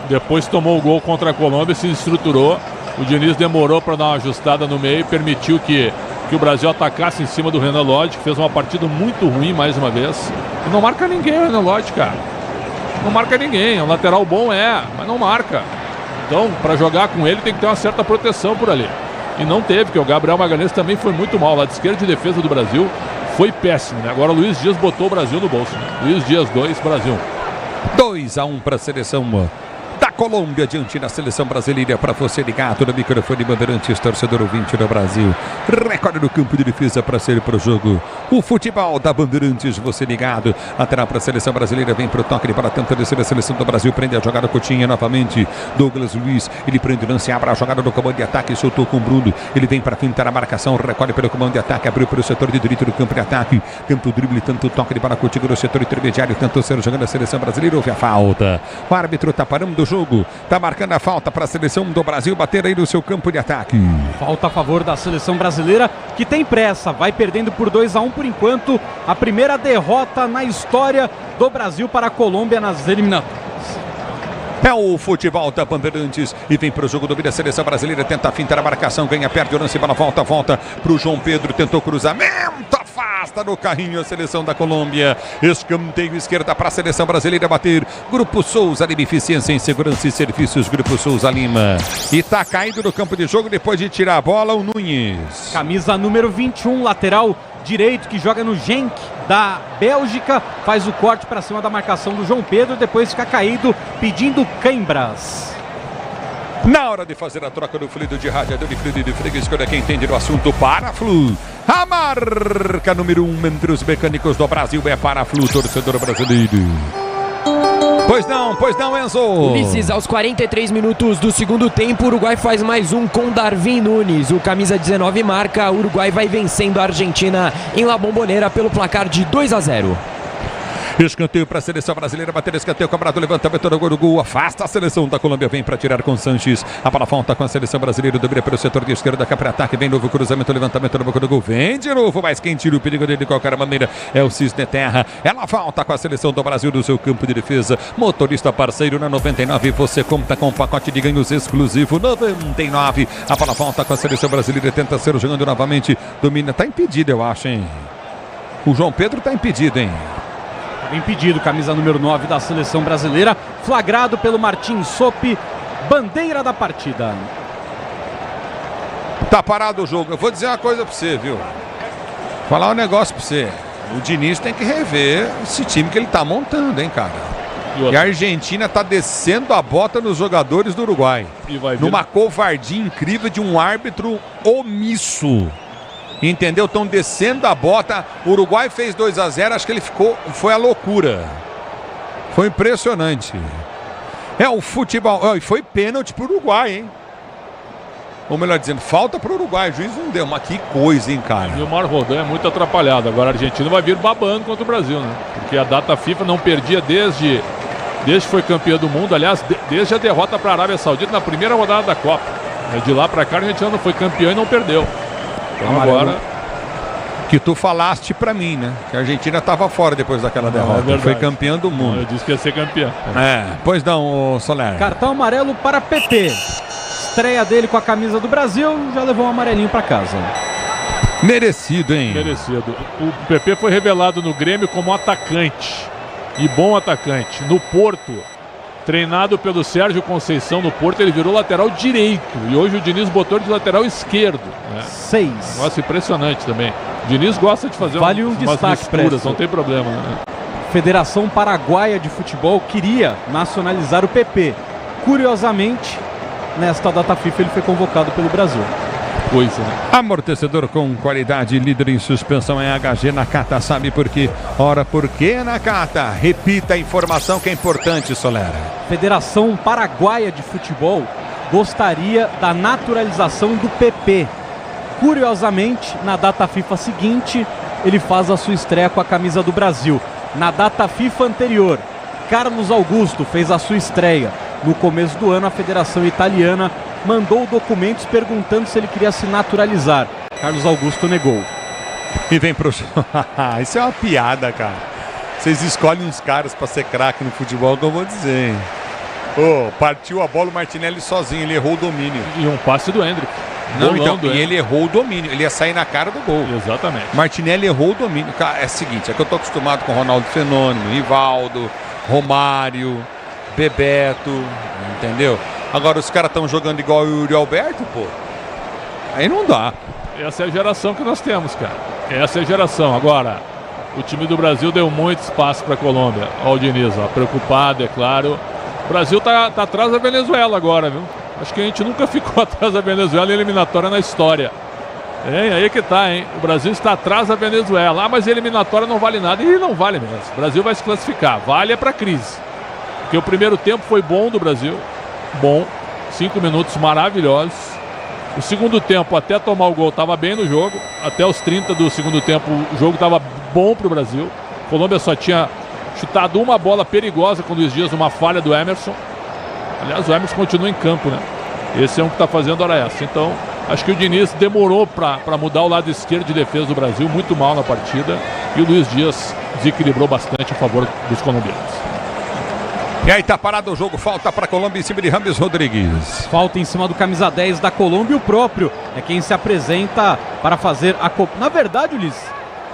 Depois tomou o gol contra a Colômbia, se estruturou. O Diniz demorou para dar uma ajustada no meio, permitiu que o Brasil atacasse em cima do Renan Lodge, que fez uma partida muito ruim mais uma vez. E não marca ninguém o Renan Lodge, cara. Não marca ninguém. É um lateral bom, mas não marca. Então, para jogar com ele, tem que ter uma certa proteção por ali. E não teve, porque o Gabriel Magalhães também foi muito mal. Lado esquerdo de defesa do Brasil foi péssimo, né? Agora o Luiz Dias botou o Brasil no bolso, né? Luiz Dias 2, Brasil 2-1 para a seleção da Colômbia diante da seleção brasileira. Para você ligado no microfone Bandeirantes, torcedor ouvinte do Brasil. Recorde no campo de defesa para ser pro jogo. O futebol da Bandeirantes, você ligado. Lateral para a seleção brasileira, vem pro toque de bola, tenta descer a seleção do Brasil, prende a jogada, Coutinho novamente. Douglas Luiz, ele prende o lance, abre a jogada no comando de ataque, soltou com o Bruno. Ele vem para fintar a marcação, recolhe pelo comando de ataque, abriu pelo setor de direito do campo de ataque. Tanto o drible, tanto o toque de bola contigo no setor intermediário, tanto o ser jogando a seleção brasileira. Houve a falta. O árbitro tá parando o jogo, tá marcando a falta para a seleção do Brasil bater aí no seu campo de ataque. Falta a favor da seleção brasileira, que tem pressa, vai perdendo por 2-1 por enquanto. A primeira derrota na história do Brasil para a Colômbia nas eliminatórias. É o futebol da Bandeirantes e vem para o jogo, domina a seleção brasileira, tenta fintar a marcação, ganha, perde o lance, bola volta para o João Pedro, tentou cruzamento, afasta no carrinho a seleção da Colômbia. Escanteio esquerda para a seleção brasileira bater. Grupo Souza Lima, eficiência em segurança e serviços, Grupo Souza Lima. E tá caído no campo de jogo depois de tirar a bola o Nunes. Camisa número 21, lateral direito, que joga no Genk da Bélgica, faz o corte para cima da marcação do João Pedro, depois fica caído pedindo câimbras. Na hora de fazer a troca do fluido de radiador e fluido de freio, escolha quem entende do assunto. Paraflu, a marca número 1 entre os mecânicos do Brasil é Paraflu, torcedor brasileiro. Pois não, Enzo. Ulisses, aos 43 minutos do segundo tempo, o Uruguai faz mais um com Darwin Nunes. O camisa 19 marca, o Uruguai vai vencendo a Argentina em La Bombonera pelo placar de 2-0. Escanteio para a seleção brasileira, bater escanteio, cobrado, levantamento do gol, afasta a seleção da Colômbia, vem para tirar com Sanches, a bola volta com a seleção brasileira, domina pelo setor de esquerda, cá para ataque, vem novo cruzamento, levantamento no boca do gol, vem de novo, mas quem tira o perigo dele de qualquer maneira é o Cisne Terra, ela volta com a seleção do Brasil do seu campo de defesa, motorista parceiro na 99, você conta com um pacote de ganhos exclusivo, 99, a bola volta com a seleção brasileira, tenta ser jogando novamente, domina, tá impedido eu acho, hein, o João Pedro tá impedido, hein. Impedido, camisa número 9 da seleção brasileira, flagrado pelo Martim Sopi, bandeira da partida. Tá parado o jogo. Eu vou dizer uma coisa pra você, viu? Falar um negócio pra você. O Diniz tem que rever esse time que ele tá montando, hein, cara? E a Argentina tá descendo a bota nos jogadores do Uruguai. E vai numa covardia incrível de um árbitro omisso. Entendeu? Estão descendo a bota. O Uruguai fez 2-0. Acho que ele foi a loucura. Foi impressionante. É o futebol. E foi pênalti pro Uruguai, hein? Ou melhor dizendo, falta pro Uruguai. O juiz não deu. Mas que coisa, hein, cara? E o Mar Rodan é muito atrapalhado. Agora a Argentina vai vir babando contra o Brasil, né? Porque a data FIFA não perdia desde que foi campeã do mundo. Aliás, desde a derrota para a Arábia Saudita na primeira rodada da Copa. De lá para cá a Argentina não foi campeã e não perdeu. Então agora que tu falaste pra mim, né? Que a Argentina tava fora depois daquela derrota. Foi campeã do mundo. Eu disse que ia ser campeã. Pois não, Soler. Cartão amarelo para PP. Estreia dele com a camisa do Brasil, já levou um amarelinho pra casa. Merecido, hein? Merecido. O PP foi revelado no Grêmio como atacante. E bom atacante. No Porto, treinado pelo Sérgio Conceição no Porto, ele virou lateral direito. E hoje o Diniz botou de lateral esquerdo. Né? 6. Nossa, impressionante também. O Diniz gosta de fazer umas destaque misturas, não tem problema. Né? Federação Paraguaia de Futebol queria nacionalizar o PP. Curiosamente, nesta data FIFA ele foi convocado pelo Brasil. Coisa, né? Amortecedor com qualidade, líder em suspensão é HG Nakata. Sabe por quê? Ora, por que Nakata? Repita a informação que é importante, Solera. Federação Paraguaia de Futebol gostaria da naturalização do PP. Curiosamente, na data FIFA seguinte, ele faz a sua estreia com a camisa do Brasil. Na data FIFA anterior, Carlos Augusto fez a sua estreia. No começo do ano, a Federação Italiana mandou documentos perguntando se ele queria se naturalizar. Carlos Augusto negou. E vem pro... Isso é uma piada, cara. Vocês escolhem uns caras pra ser craque no futebol, que eu vou dizer, hein? Partiu a bola o Martinelli sozinho, ele errou o domínio. E um passe do Hendrick. Não, então, e ele errou o domínio, ele ia sair na cara do gol. Exatamente. Martinelli errou o domínio. Cara, é o seguinte, é que eu tô acostumado com Ronaldo Fenômeno, Rivaldo, Romário, Bebeto, entendeu? Agora os caras estão jogando igual o Yuri Alberto, pô. Aí não dá. Essa é a geração que nós temos, cara. Essa é a geração. Agora, o time do Brasil deu muito espaço para a Colômbia. Olha o Diniz, ó, preocupado, é claro. O Brasil tá atrás da Venezuela agora, viu? Acho que a gente nunca ficou atrás da Venezuela em eliminatória na história. Aí que tá, hein? O Brasil está atrás da Venezuela. Ah, mas a eliminatória não vale nada. E não vale mesmo. O Brasil vai se classificar. Vale é pra crise. Porque o primeiro tempo foi bom do Brasil. Bom. 5 minutos maravilhosos. O segundo tempo, até tomar o gol, estava bem no jogo. Até os 30 do segundo tempo, o jogo estava bom pro Brasil. A Colômbia só tinha chutado uma bola perigosa com o Luiz Dias, uma falha do Emerson. Aliás, o Emerson continua em campo, né? Esse é um que está fazendo hora essa. Então, acho que o Diniz demorou para mudar o lado esquerdo de defesa do Brasil, muito mal na partida. E o Luiz Dias desequilibrou bastante a favor dos colombianos. E aí tá parado o jogo, falta para a Colômbia em cima de Rames Rodrigues. Falta em cima do camisa 10 da Colômbia, o próprio é quem se apresenta para fazer a... Na verdade, Ulisses,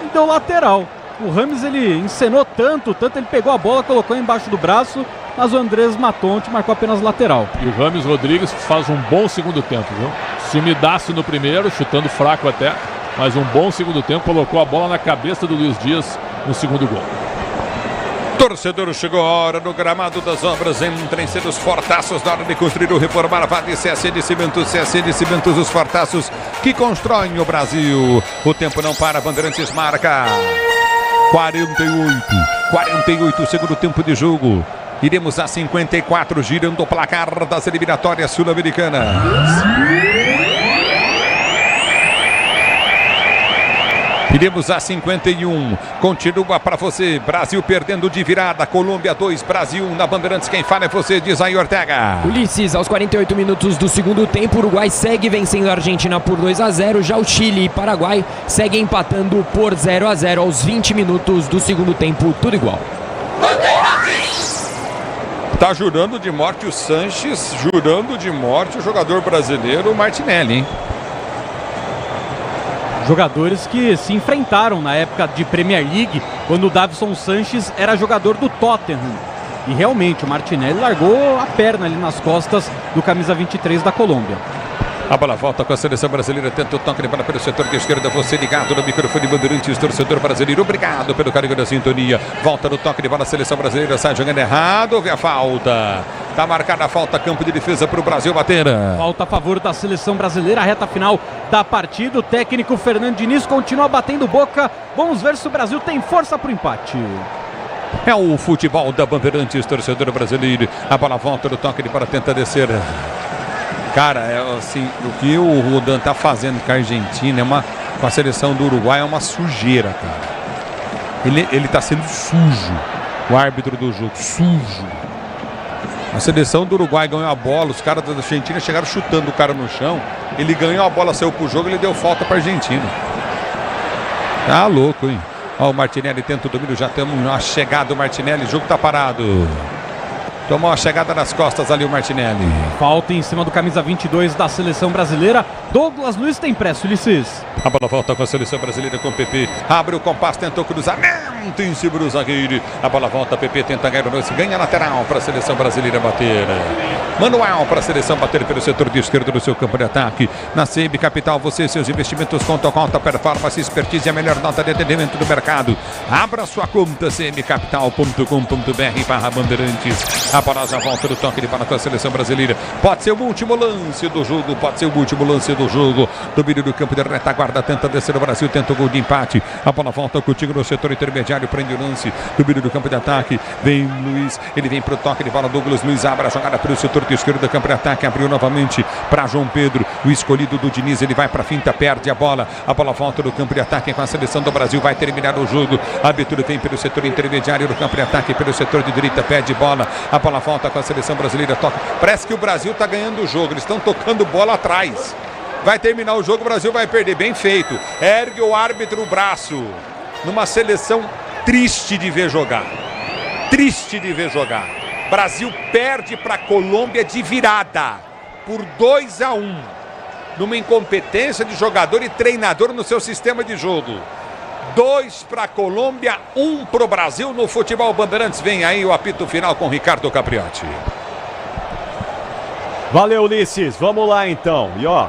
ele deu lateral. O Rames, ele encenou tanto, ele pegou a bola, colocou embaixo do braço, mas o Andrés Matonte marcou apenas lateral. E o Rames Rodrigues faz um bom segundo tempo, viu? Sumidaço no primeiro, chutando fraco até, mas um bom segundo tempo, colocou a bola na cabeça do Luiz Dias no segundo gol. Torcedor, chegou a hora no gramado das obras. Entrem ser os fortaços na hora de construir ou reformar. Vale CSC de Cimentos, os fortaços que constroem o Brasil. O tempo não para, Bandeirantes marca 48, segundo tempo de jogo. Iremos a 54, girando o placar das eliminatórias sul-americanas. Iremos a 51, continua para você, Brasil perdendo de virada, Colômbia 2, Brasil 1, na Bandeirantes, quem fala é você, diz aí Ortega. Ulisses, aos 48 minutos do segundo tempo, o Uruguai segue vencendo a Argentina por 2-0, já o Chile e Paraguai seguem empatando por 0-0 aos 20 minutos do segundo tempo, tudo igual. Tá jurando de morte o Sanches, jurando de morte o jogador brasileiro Martinelli, hein? Jogadores que se enfrentaram na época de Premier League, quando o Davinson Sanches era jogador do Tottenham. E realmente o Martinelli largou a perna ali nas costas do camisa 23 da Colômbia. A bola volta com a seleção brasileira, tenta o toque de bola pelo setor de esquerda, você ligado no microfone Bandeirantes, torcedor brasileiro, obrigado pelo carinho da sintonia. Volta no toque de bola, a seleção brasileira sai jogando errado, houve a falta. Tá marcada a falta, campo de defesa para o Brasil bater. Falta a favor da seleção brasileira, a reta final da partida. O técnico Fernando Diniz continua batendo boca. Vamos ver se o Brasil tem força para o empate. É o futebol da Bandeirantes, torcedor brasileiro. A bola volta no toque de bola, tenta descer. Cara, é assim, o que o Rodan tá fazendo com a Argentina, com a seleção do Uruguai, é uma sujeira, cara. Ele tá sendo sujo, o árbitro do jogo, sujo. A seleção do Uruguai ganhou a bola, os caras da Argentina chegaram chutando o cara no chão, ele ganhou a bola, saiu pro jogo, ele deu falta pra Argentina. Tá louco, hein? Ó, o Martinelli tenta o domínio, já temos uma chegada do Martinelli, o jogo tá parado. Tomou uma chegada nas costas ali o Martinelli. Falta em cima do camisa 22 da seleção brasileira. Douglas Luiz tem pressa, Ulisses. A bola volta com a seleção brasileira com o PP. Abre o compasso, tentou cruzamento em cima do zagueiro. A bola volta, PP tenta ganhar o lance. Ganha lateral para a seleção brasileira bater. Manual para a seleção bater pelo setor de esquerda do seu campo de ataque. Na CM Capital, você e seus investimentos contam com alta performance, expertise e a melhor nota de atendimento do mercado. Abra sua conta cmcapital.com.br/bandeirantes. A bola já volta do toque de bola com a seleção brasileira. Pode ser o último lance do jogo. Domínio do campo de retaguarda. Tenta descer o Brasil. Tenta o gol de empate. A bola volta contigo no setor intermediário. Prende o lance. Domínio do campo de ataque. Vem Luiz. Ele vem pro toque de bola. Douglas Luiz abre a jogada pelo setor de esquerda do campo de ataque. Abriu novamente para João Pedro. O escolhido do Diniz. Ele vai para a finta. Perde a bola. A bola volta do campo de ataque com a seleção do Brasil. Vai terminar o jogo. A abertura vem pelo setor intermediário do campo de ataque. Pelo setor de direita. Perde bola. A bola volta com a seleção brasileira, toca. Parece que o Brasil está ganhando o jogo, eles estão tocando bola atrás. Vai terminar o jogo, o Brasil vai perder, bem feito. Ergue o árbitro o braço. Numa seleção triste de ver jogar. Triste de ver jogar. Brasil perde para a Colômbia de virada, por 2-1. Numa incompetência de jogador e treinador no seu sistema de jogo. 2 para a Colômbia, 1 para o Brasil no futebol Bandeirantes. Vem aí o apito final com Ricardo Capriotti. Valeu, Ulisses. Vamos lá então. E ó,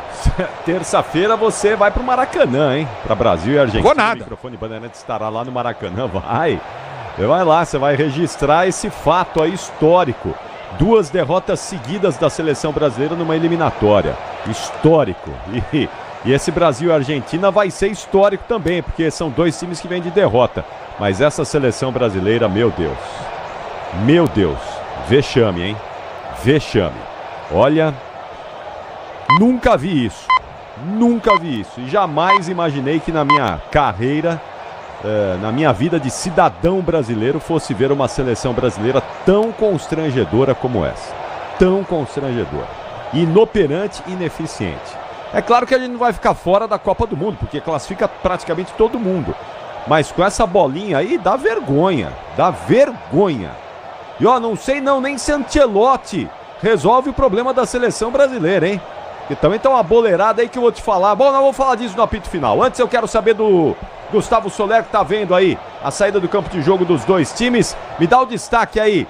terça-feira você vai pro Maracanã, hein? Para Brasil e Argentina. Vou nada. O microfone Bandeirantes estará lá no Maracanã. Vai. Você vai lá, você vai registrar esse fato aí histórico 2 derrotas seguidas da seleção brasileira numa eliminatória. Histórico. E esse Brasil e Argentina vai ser histórico também, porque são 2 times que vêm de derrota. Mas essa seleção brasileira, meu Deus, vexame, hein? Vexame. Olha, nunca vi isso. E jamais imaginei que na minha carreira, na minha vida de cidadão brasileiro, fosse ver uma seleção brasileira tão constrangedora como essa. Tão constrangedora. Inoperante e ineficiente. É claro que a gente não vai ficar fora da Copa do Mundo, porque classifica praticamente todo mundo. Mas com essa bolinha aí, dá vergonha. E ó, não sei nem se Ancelotti resolve o problema da seleção brasileira, hein? Que também tá uma boleirada aí que eu vou te falar. Bom, nós vamos falar disso no apito final. Antes eu quero saber do Gustavo Soler, que tá vendo aí a saída do campo de jogo dos 2 times. Me dá o destaque aí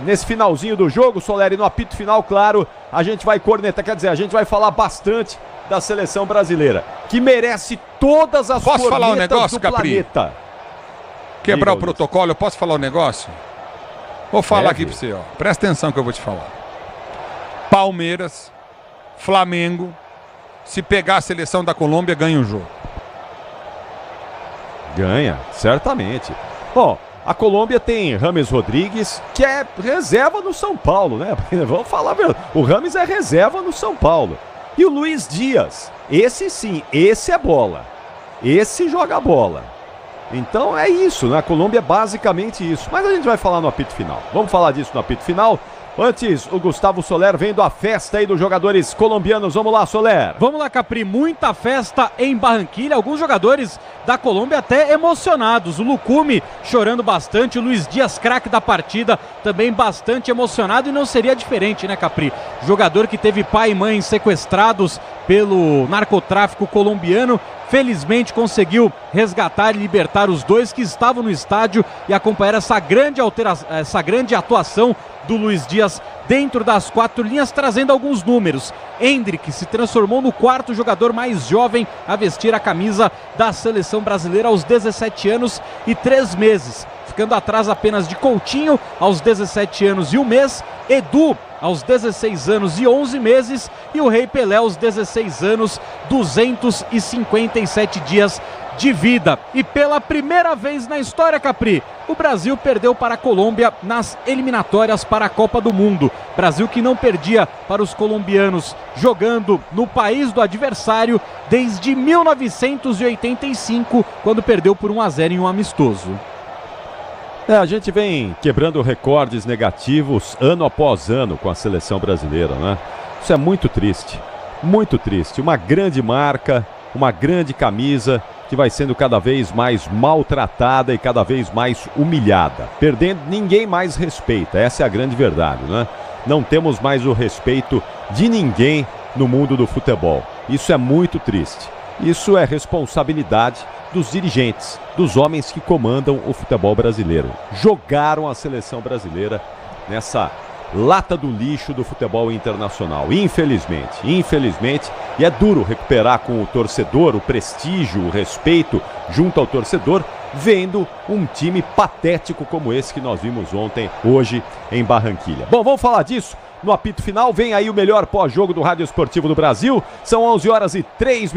nesse finalzinho do jogo, Soler, e no apito final, claro, a gente vai cornetar, quer dizer, a gente vai falar bastante da seleção brasileira, que merece todas as cornetas falar um negócio, do Capri? planeta. Quebrar o protocolo, eu posso falar um negócio? Vou falar aqui pra você, ó. Presta atenção que eu vou te falar. Palmeiras, Flamengo, se pegar a seleção da Colômbia, ganha o jogo. Ganha, certamente. Bom, a Colômbia tem Rames Rodrigues, que é reserva no São Paulo, né? Vamos falar mesmo. O Rames é reserva no São Paulo. E o Luiz Dias, esse sim, esse é bola. Esse joga bola. Então é isso, né? A Colômbia é basicamente isso. Mas a gente vai falar no apito final. Vamos falar disso no apito final. Antes, o Gustavo Soler vendo a festa aí dos jogadores colombianos. Vamos lá, Soler. Vamos lá, Capri. Muita festa em Barranquilla. Alguns jogadores da Colômbia até emocionados. O Lucumi chorando bastante. O Luiz Dias, craque da partida, também bastante emocionado. E não seria diferente, né, Capri? Jogador que teve pai e mãe sequestrados pelo narcotráfico colombiano. Felizmente conseguiu resgatar e libertar os 2 que estavam no estádio e acompanhar essa grande atuação do Luiz Dias dentro das 4 linhas, trazendo alguns números. Endrick se transformou no 4º jogador mais jovem a vestir a camisa da seleção brasileira aos 17 anos e 3 meses, ficando atrás apenas de Coutinho aos 17 anos e 1 mês, Edu aos 16 anos e 11 meses e o Rei Pelé aos 16 anos, 257 dias de vida. E pela primeira vez na história, Capri, o Brasil perdeu para a Colômbia nas eliminatórias para a Copa do Mundo. Brasil que não perdia para os colombianos jogando no país do adversário desde 1985, quando perdeu por 1-0 em um amistoso. A gente vem quebrando recordes negativos ano após ano com a seleção brasileira, né? Isso é muito triste, muito triste. Uma grande marca, uma grande camisa que vai sendo cada vez mais maltratada e cada vez mais humilhada. Perdendo, ninguém mais respeita, essa é a grande verdade, né? Não temos mais o respeito de ninguém no mundo do futebol. Isso é muito triste. Isso é responsabilidade dos dirigentes, dos homens que comandam o futebol brasileiro. Jogaram a seleção brasileira nessa lata do lixo do futebol internacional. Infelizmente. E é duro recuperar com o torcedor o prestígio, o respeito junto ao torcedor, vendo um time patético como esse que nós vimos hoje em Barranquilla. Bom, vamos falar disso no apito final. Vem aí o melhor pós-jogo do Rádio Esportivo do Brasil. São 11h03.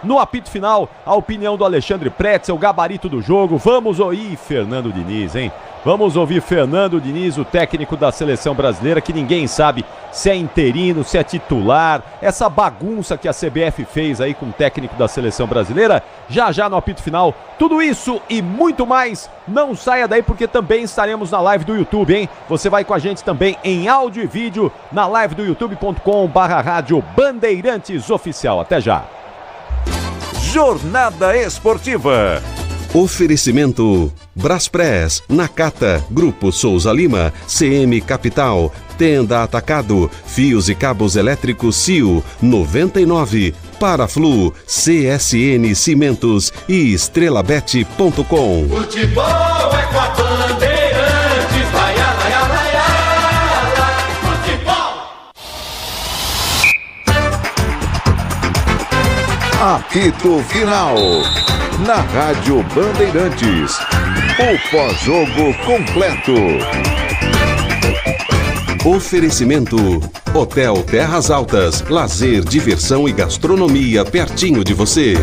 No apito final, a opinião do Alexandre Pretzel, o gabarito do jogo. Vamos ouvir Fernando Diniz, hein? Vamos ouvir Fernando Diniz, o técnico da seleção brasileira, que ninguém sabe se é interino, se é titular. Essa bagunça que a CBF fez aí com o técnico da seleção brasileira. Já no apito final, tudo isso e muito mais. Não saia daí, porque também estaremos na live do YouTube, hein? Você vai com a gente também em áudio e vídeo na live do youtube.com/Rádio Bandeirantes Oficial. Até já. Jornada Esportiva. Oferecimento Braspress, Nakata, Grupo Souza Lima, CM Capital, Tenda Atacado, Fios e Cabos Elétricos CIO, 99, Paraflu, CSN Cimentos e estrelabet.com. Futebol é com a Bandeirantes, vai, futebol. Apito Final. Na Rádio Bandeirantes. O pós-jogo completo. Oferecimento: Hotel Terras Altas, lazer, diversão e gastronomia pertinho de você.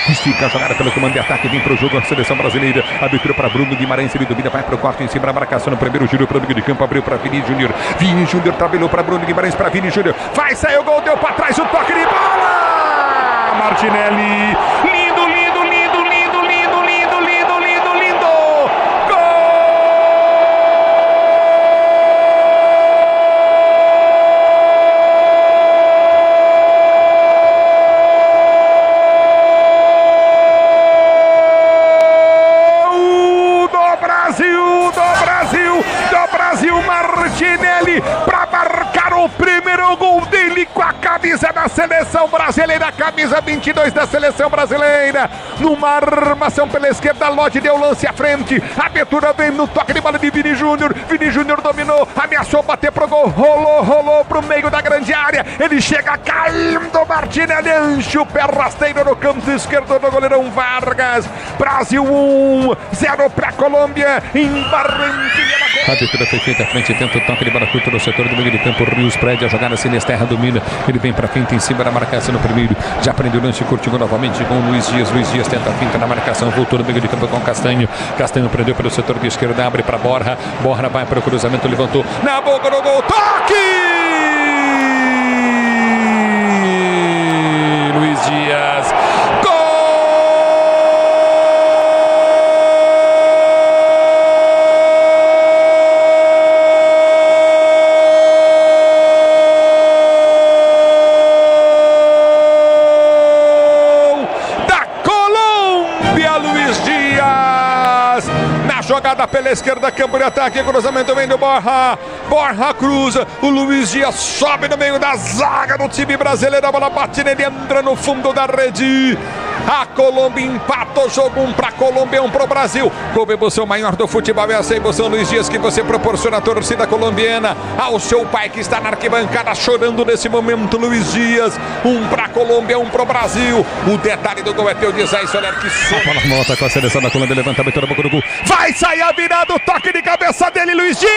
Estica a jogada pelo comando de ataque, vem pro jogo a seleção brasileira. Abertura para Bruno Guimarães, ele domina, vai pro corte em cima da marcação no primeiro Júnior pro meio de campo, abriu para Vini Júnior. Vini Júnior tabelou para Bruno Guimarães, para Vini Júnior. Vai sair o gol, deu para trás o toque de bola. Martinelli, lindo, lindo, lindo, lindo, lindo, lindo, lindo, lindo, lindo. Martinelli para marcar o primeiro gol dele com a camisa da seleção brasileira, camisa 22 da seleção brasileira, numa armação pela esquerda, Lodge deu lance à frente, a abertura vem no toque de bola de Vini Júnior dominou, ameaçou bater pro gol, rolou pro meio da grande área, ele chega caindo, Martinelli enche o pé rasteiro no canto esquerdo do goleirão Vargas. Brasil 1-0 para Colômbia em Barranquilla. A abertura foi feita à frente, tenta o toque de bola curto no setor do meio de campo, Rios Prédio, a jogada Sinisterra domina, ele vem pra frente em cima da marcação no primeiro, já prendeu o lance, curtiu novamente com o Luiz Dias tenta a finta na marcação, voltou no meio de campo com Castanho prendeu pelo setor de esquerda, abre pra Borja vai para o cruzamento, levantou, na boca do gol, toque! Luiz Dias, jogada pela esquerda, campo de ataque, cruzamento vem do Borja cruza, o Luiz Dias sobe no meio da zaga do time brasileiro, a bola bate nele, entra no fundo da rede, a Colômbia empata o jogo, 1 para a Colômbia, 1 para o Brasil. Com a emoção maior do futebol, é essa emoção, Luiz Dias, que você proporciona à torcida colombiana, ao seu pai que está na arquibancada chorando nesse momento, Luiz Dias, 1 para a Colômbia, 1 para o Brasil. O detalhe do gol é teu, diz aí, Soler, que soma. A bola volta com a seleção da Colômbia, levantamento na boca do gol, vai sair a virada, o toque de cabeça dele, Luiz Dias!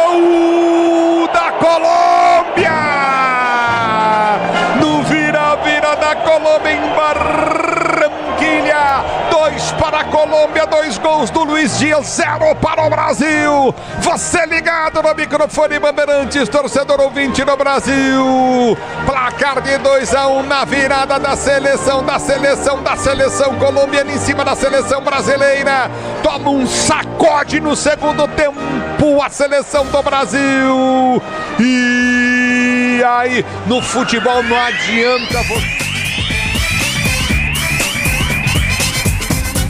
Gol da Colômbia! No vira-vira da Colômbia em Barranquilla, 2 para a Colômbia, 2 gols do Luiz Dias, 0 para o Brasil. Você ligado no microfone Bandeirantes, torcedor ouvinte no Brasil. Placar de 2-1 na virada da seleção colombiana em cima da seleção brasileira. Toma um sacode no segundo tempo a seleção do Brasil. E aí, no futebol não adianta você...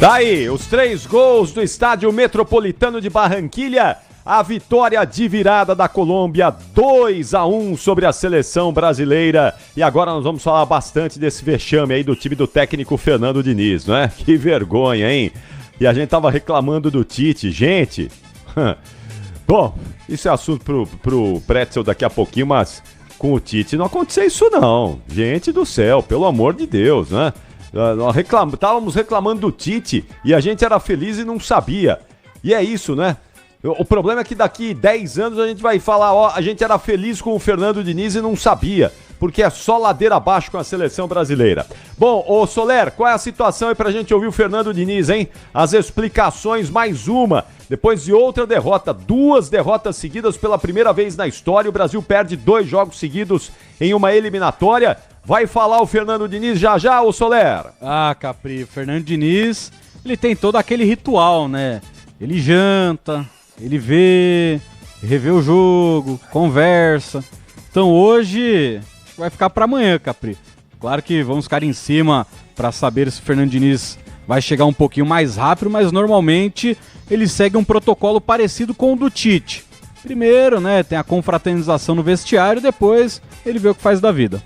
Daí, os 3 gols do Estádio Metropolitano de Barranquilla, a vitória de virada da Colômbia, 2-1 sobre a seleção brasileira. E agora nós vamos falar bastante desse vexame aí do time do técnico Fernando Diniz, não é? Que vergonha, hein? E a gente tava reclamando do Tite, gente. Bom, isso é assunto pro Pretzel daqui a pouquinho, mas com o Tite não aconteceu isso não. Gente do céu, pelo amor de Deus, né? Estávamos reclamando do Tite e a gente era feliz e não sabia. E é isso, né? O problema é que daqui 10 anos a gente vai falar, ó, a gente era feliz com o Fernando Diniz e não sabia, porque é só ladeira abaixo com a seleção brasileira. Bom, ô Soler, qual é a situação aí pra gente ouvir o Fernando Diniz, hein? As explicações, mais uma, depois de outra derrota, 2 derrotas seguidas pela primeira vez na história, o Brasil perde 2 jogos seguidos em uma eliminatória. Vai falar o Fernando Diniz já, ô Soler? Ah, Capri, o Fernando Diniz, ele tem todo aquele ritual, né? Ele janta, ele revê o jogo, conversa. Então hoje vai ficar pra amanhã, Capri. Claro que vamos ficar em cima pra saber se o Fernando Diniz vai chegar um pouquinho mais rápido, mas normalmente ele segue um protocolo parecido com o do Tite. Primeiro, né, tem a confraternização no vestiário, depois ele vê o que faz da vida.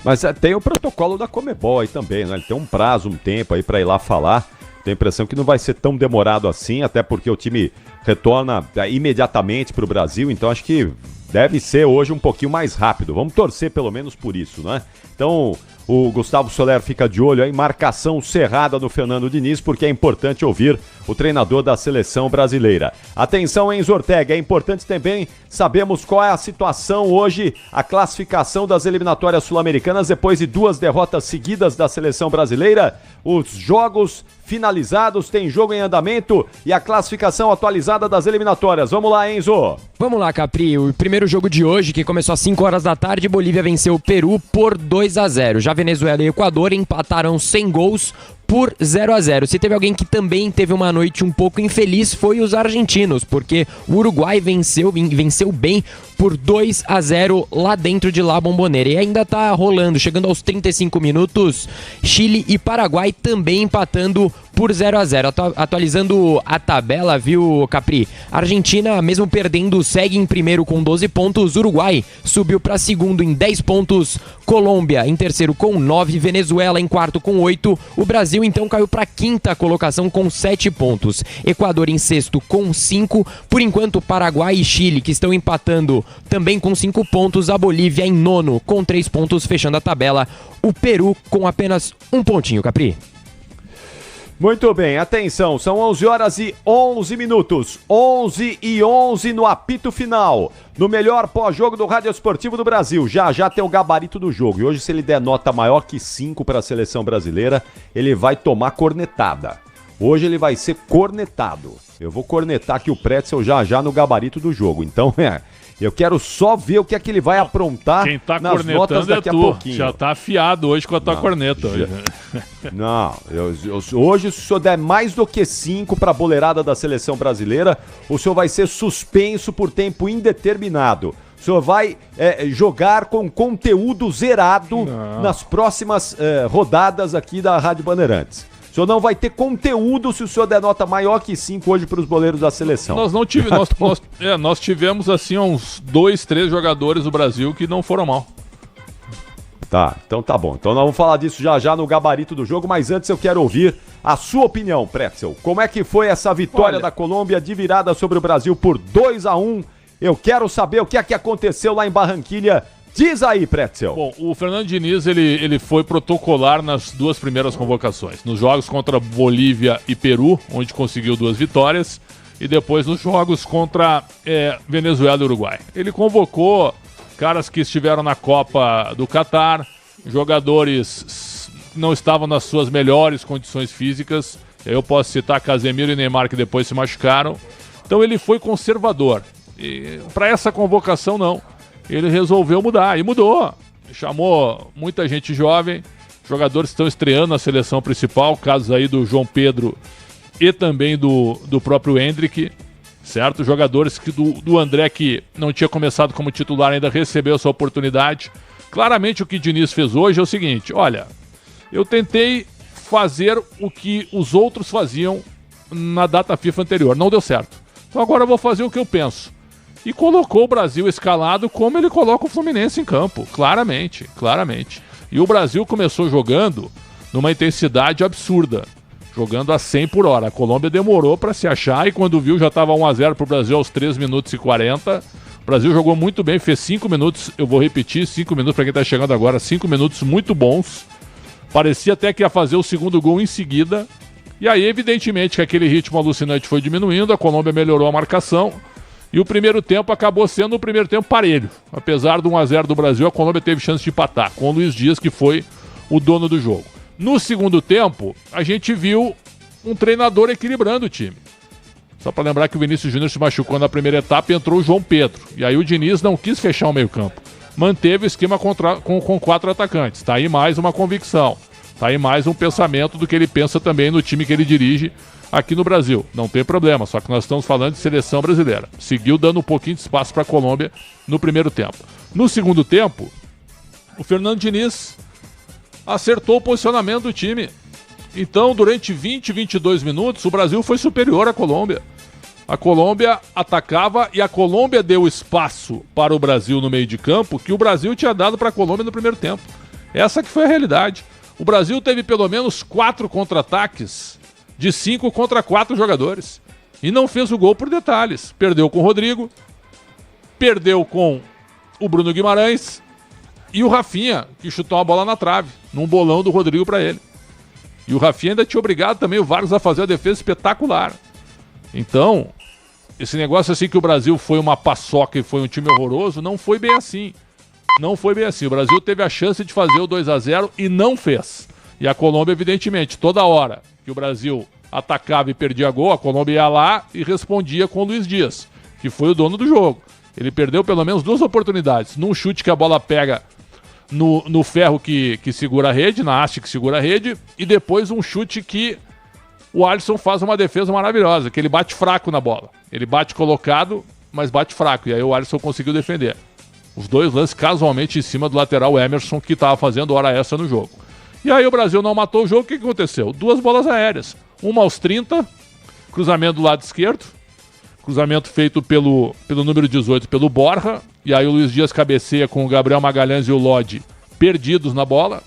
Mas tem o protocolo da Conmebol aí também, né? Ele tem um prazo, um tempo aí pra ir lá falar. Tenho a impressão que não vai ser tão demorado assim, até porque o time retorna imediatamente para o Brasil, então acho que deve ser hoje um pouquinho mais rápido. Vamos torcer pelo menos por isso, né? Então, o Gustavo Soler fica de olho aí, marcação cerrada no Fernando Diniz, porque é importante ouvir o treinador da seleção brasileira. Atenção, Enzo Ortega, é importante também sabermos qual é a situação hoje, a classificação das eliminatórias sul-americanas depois de 2 derrotas seguidas da seleção brasileira. Os jogos finalizados, tem jogo em andamento e a classificação atualizada das eliminatórias. Vamos lá, Enzo. Vamos lá, Capri. O primeiro jogo de hoje, que começou às 5 horas da tarde, Bolívia venceu o Peru por 2-0. Já Venezuela e Equador empataram sem gols por 0-0. Se teve alguém que também teve uma noite um pouco infeliz, foi os argentinos, porque o Uruguai venceu bem por 2-0 lá dentro de La Bombonera. E ainda tá rolando, chegando aos 35 minutos, Chile e Paraguai também empatando por 0-0. Atualizando a tabela, viu, Capri? A Argentina, mesmo perdendo, segue em primeiro com 12 pontos. Uruguai subiu para segundo em 10 pontos. Colômbia em terceiro com 9. Venezuela em quarto com 8. O Brasil, então, caiu para quinta colocação com 7 pontos. Equador em sexto com 5. Por enquanto, Paraguai e Chile, que estão empatando também com 5 pontos. A Bolívia em nono com 3 pontos, fechando a tabela. O Peru com apenas 1 pontinho, Capri. Muito bem, atenção, são 11 horas e 11 minutos, 11 e 11 no apito final, no melhor pós-jogo do Rádio Esportivo do Brasil. Já tem o gabarito do jogo, e hoje se ele der nota maior que 5 para a seleção brasileira, ele vai tomar cornetada. Hoje ele vai ser cornetado. Eu vou cornetar aqui o Pretzel já no gabarito do jogo, então eu quero só ver o que é que ele vai aprontar nas notas daqui a pouquinho. Já tá afiado hoje com a tua corneta. Não, hoje se o senhor der mais do que 5 para a boleirada da seleção brasileira, o senhor vai ser suspenso por tempo indeterminado. O senhor vai jogar com conteúdo zerado nas próximas rodadas aqui da Rádio Bandeirantes. O senhor não vai ter conteúdo se o senhor der nota maior que 5 hoje para os goleiros da seleção. Nós tivemos assim uns 2, 3 jogadores do Brasil que não foram mal. Tá, então tá bom. Então nós vamos falar disso já no gabarito do jogo, mas antes eu quero ouvir a sua opinião, Pretzel. Como é que foi essa vitória da Colômbia de virada sobre o Brasil por 2-1? Eu quero saber o que é que aconteceu lá em Barranquilha. Diz aí, Pretzel. Bom, o Fernando Diniz, ele foi protocolar nas 2 primeiras convocações. Nos jogos contra Bolívia e Peru, onde conseguiu 2 vitórias, e depois nos jogos contra Venezuela e Uruguai. Ele convocou caras que estiveram na Copa do Catar, jogadores não estavam nas suas melhores condições físicas. Eu posso citar Casemiro e Neymar, que depois se machucaram. Então ele foi conservador. E para essa convocação, não. Ele resolveu mudar, e mudou. Chamou muita gente jovem, jogadores que estão estreando na seleção principal, casos aí do João Pedro e também do próprio Endrick, certo? Jogadores do André, que não tinha começado como titular, ainda recebeu essa oportunidade. Claramente o que Diniz fez hoje é o seguinte: olha, eu tentei fazer o que os outros faziam na data FIFA anterior, não deu certo. Então agora eu vou fazer o que eu penso. E colocou o Brasil escalado como ele coloca o Fluminense em campo, claramente. E o Brasil começou jogando numa intensidade absurda, jogando a 100 por hora. A Colômbia demorou para se achar e quando viu já estava 1-0 para o Brasil aos 3 minutos e 40. O Brasil jogou muito bem, fez 5 minutos, eu vou repetir, 5 minutos para quem está chegando agora, 5 minutos muito bons. Parecia até que ia fazer o segundo gol em seguida. E aí, evidentemente, que aquele ritmo alucinante foi diminuindo, a Colômbia melhorou a marcação. E o primeiro tempo acabou sendo um primeiro tempo parelho. Apesar do 1-0 do Brasil, a Colômbia teve chance de empatar, com o Luiz Dias, que foi o dono do jogo. No segundo tempo, a gente viu um treinador equilibrando o time. Só para lembrar que o Vinícius Júnior se machucou na primeira etapa e entrou o João Pedro. E aí o Diniz não quis fechar o meio-campo. Manteve o esquema com 4 atacantes. Está aí mais uma convicção. Está aí mais um pensamento do que ele pensa também no time que ele dirige aqui no Brasil. Não tem problema, só que nós estamos falando de seleção brasileira. Seguiu dando um pouquinho de espaço para a Colômbia no primeiro tempo. No segundo tempo, o Fernando Diniz acertou o posicionamento do time. Então, durante 20, 22 minutos, o Brasil foi superior à Colômbia. A Colômbia atacava e a Colômbia deu espaço para o Brasil no meio de campo que o Brasil tinha dado para a Colômbia no primeiro tempo. Essa que foi a realidade. O Brasil teve pelo menos 4 contra-ataques de 5 contra 4 jogadores. E não fez o gol por detalhes. Perdeu com o Rodrigo, perdeu com o Bruno Guimarães e o Rafinha, que chutou uma bola na trave, num bolão do Rodrigo para ele. E o Rafinha ainda tinha obrigado também o Vargas a fazer uma defesa espetacular. Então, esse negócio assim que o Brasil foi uma paçoca e foi um time horroroso, não foi bem assim. Não foi bem assim. O Brasil teve a chance de fazer o 2-0 e não fez. E a Colômbia, evidentemente, toda hora que o Brasil atacava e perdia gol, a Colômbia ia lá e respondia com o Luiz Dias, que foi o dono do jogo. Ele perdeu pelo menos 2 oportunidades. Num chute que a bola pega no ferro que segura a rede, na haste que segura a rede, e depois um chute que o Alisson faz uma defesa maravilhosa, que ele bate fraco na bola. Ele bate colocado, mas bate fraco. E aí o Alisson conseguiu defender. Os 2 lances casualmente em cima do lateral Emerson, que estava fazendo hora extra no jogo. E aí o Brasil não matou o jogo, o que aconteceu? 2 bolas aéreas. Uma aos 30, cruzamento do lado esquerdo, cruzamento feito pelo número 18, pelo Borja, e aí o Luiz Dias cabeceia com o Gabriel Magalhães e o Lodi perdidos na bola.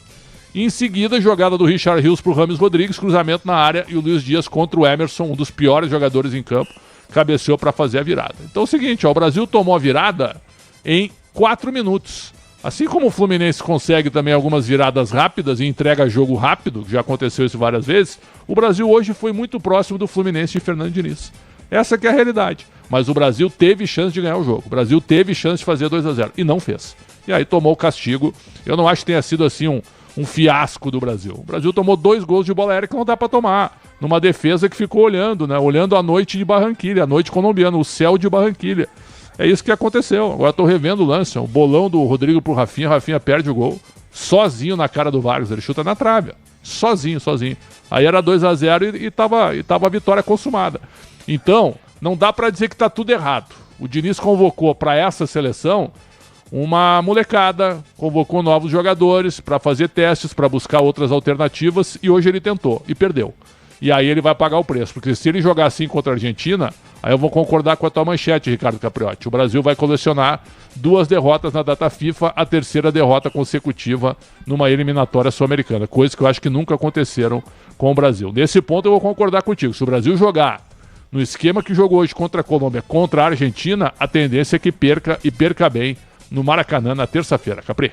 E em seguida, jogada do Richard Rios para o Rames Rodrigues, cruzamento na área, e o Luiz Dias contra o Emerson, um dos piores jogadores em campo, cabeceou para fazer a virada. Então é o seguinte, ó, o Brasil tomou a virada em 4 minutos. Assim como o Fluminense consegue também algumas viradas rápidas e entrega jogo rápido, já aconteceu isso várias vezes, o Brasil hoje foi muito próximo do Fluminense de Fernando Diniz. Essa que é a realidade. Mas o Brasil teve chance de ganhar o jogo. O Brasil teve chance de fazer 2-0 e não fez. E aí tomou o castigo. Eu não acho que tenha sido assim um fiasco do Brasil. O Brasil tomou 2 gols de bola aérea que não dá para tomar. Numa defesa que ficou olhando, né? Olhando a noite de Barranquilha, a noite colombiana, o céu de Barranquilha. É isso que aconteceu. Agora estou revendo o lance. O bolão do Rodrigo pro Rafinha. Rafinha perde o gol. Sozinho na cara do Vargas. Ele chuta na trave. Sozinho. Aí era 2-0 e tava a vitória consumada. Então, não dá para dizer que tá tudo errado. O Diniz convocou para essa seleção uma molecada, convocou novos jogadores para fazer testes, para buscar outras alternativas, e hoje ele tentou e perdeu. E aí ele vai pagar o preço, porque se ele jogar assim contra a Argentina, aí eu vou concordar com a tua manchete, Ricardo Capriotti. O Brasil vai colecionar 2 derrotas na data FIFA, a 3ª derrota consecutiva numa eliminatória sul-americana, coisa que eu acho que nunca aconteceram com o Brasil. Nesse ponto eu vou concordar contigo. Se o Brasil jogar no esquema que jogou hoje contra a Colômbia, contra a Argentina, a tendência é que perca e perca bem no Maracanã na terça-feira. Capri.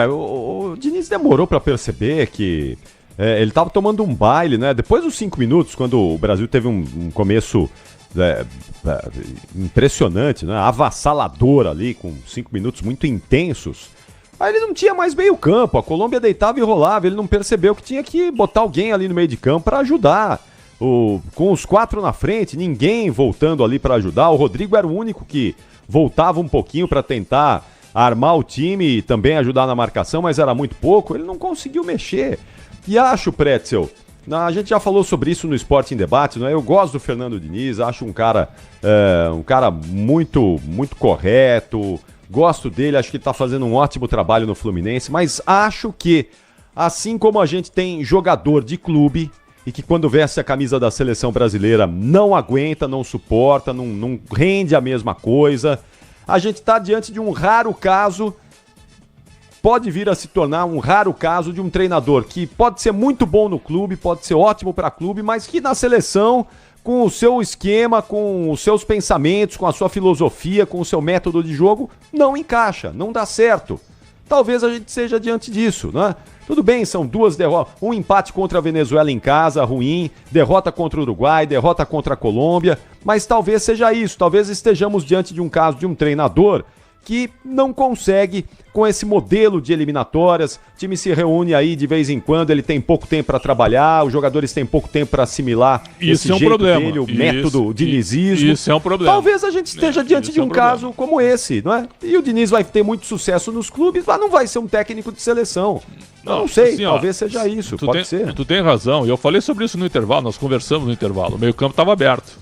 O Diniz demorou para perceber que ele estava tomando um baile, né? Depois dos 5 minutos, quando o Brasil teve um começo impressionante, né? Avassalador ali, com 5 minutos muito intensos. Aí ele não tinha mais meio campo, a Colômbia deitava e rolava, ele não percebeu que tinha que botar alguém ali no meio de campo para ajudar. Com os 4 na frente, ninguém voltando ali para ajudar. O Rodrigo era o único que voltava um pouquinho para tentar armar o time e também ajudar na marcação, mas era muito pouco, ele não conseguiu mexer. E acho, Pretzel, a gente já falou sobre isso no Esporte em Debate, né? Eu gosto do Fernando Diniz, acho um cara muito, muito correto, gosto dele, acho que ele tá fazendo um ótimo trabalho no Fluminense, mas acho que, assim como a gente tem jogador de clube, e que quando veste a camisa da seleção brasileira não aguenta, não suporta, não rende a mesma coisa, a gente está diante de um raro caso, pode vir a se tornar um raro caso de um treinador que pode ser muito bom no clube, pode ser ótimo para clube, mas que na seleção, com o seu esquema, com os seus pensamentos, com a sua filosofia, com o seu método de jogo, não encaixa, não dá certo. Talvez a gente seja diante disso, né? Tudo bem, são 2 derrotas, um empate contra a Venezuela em casa, ruim, derrota contra o Uruguai, derrota contra a Colômbia, mas talvez seja isso, talvez estejamos diante de um caso de um treinador que não consegue, com esse modelo de eliminatórias, o time se reúne aí de vez em quando, ele tem pouco tempo para trabalhar, os jogadores têm pouco tempo para assimilar esse jeito dele, o método dinizismo. Isso é um problema. Talvez a gente esteja diante de um caso como esse, não é? E o Diniz vai ter muito sucesso nos clubes, mas não vai ser um técnico de seleção. Não sei, assim, talvez seja isso, pode ser. Tu tem razão, e eu falei sobre isso no intervalo, nós conversamos no intervalo, o meio campo estava aberto,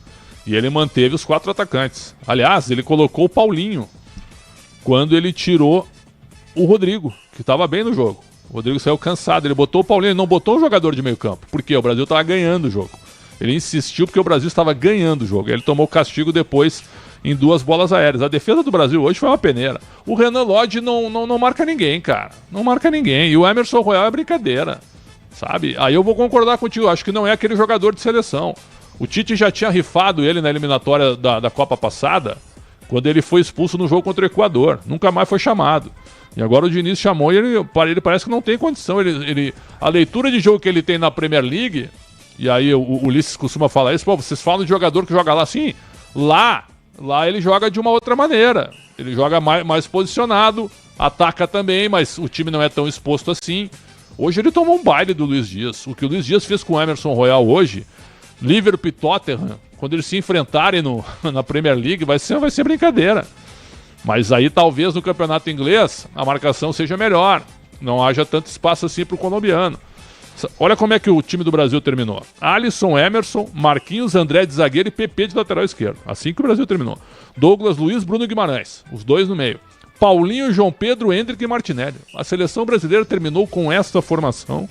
e ele manteve os 4 atacantes. Aliás, ele colocou o Paulinho, quando ele tirou o Rodrigo, que estava bem no jogo. O Rodrigo saiu cansado, ele botou o Paulinho, ele não botou um jogador de meio campo, porque o Brasil estava ganhando o jogo. Ele insistiu porque o Brasil estava ganhando o jogo. Ele tomou castigo depois em 2 bolas aéreas. A defesa do Brasil hoje foi uma peneira. O Renan Lodge não marca ninguém, cara. Não marca ninguém. E o Emerson Royal é brincadeira. sabe? Aí eu vou concordar contigo, acho que não é aquele jogador de seleção. O Tite já tinha rifado ele na eliminatória da Copa passada, quando ele foi expulso no jogo contra o Equador. Nunca mais foi chamado. E agora o Diniz chamou e ele parece que não tem condição. A leitura de jogo que ele tem na Premier League, e aí o Ulisses costuma falar isso, pô, vocês falam de jogador que joga lá assim, lá ele joga de uma outra maneira. Ele joga mais posicionado, ataca também, mas o time não é tão exposto assim. Hoje ele tomou um baile do Luiz Dias. O que o Luiz Dias fez com o Emerson Royal hoje, Liverpool e Tottenham, quando eles se enfrentarem na Premier League, vai ser brincadeira. Mas aí talvez no campeonato inglês a marcação seja melhor. Não haja tanto espaço assim para o colombiano. Olha como é que o time do Brasil terminou. Alisson, Emerson, Marquinhos, André de zagueiro e PP de lateral esquerdo. Assim que o Brasil terminou. Douglas Luiz, Bruno Guimarães. Os dois no meio. Paulinho, João Pedro, Endrick e Martinelli. A seleção brasileira terminou com esta formação.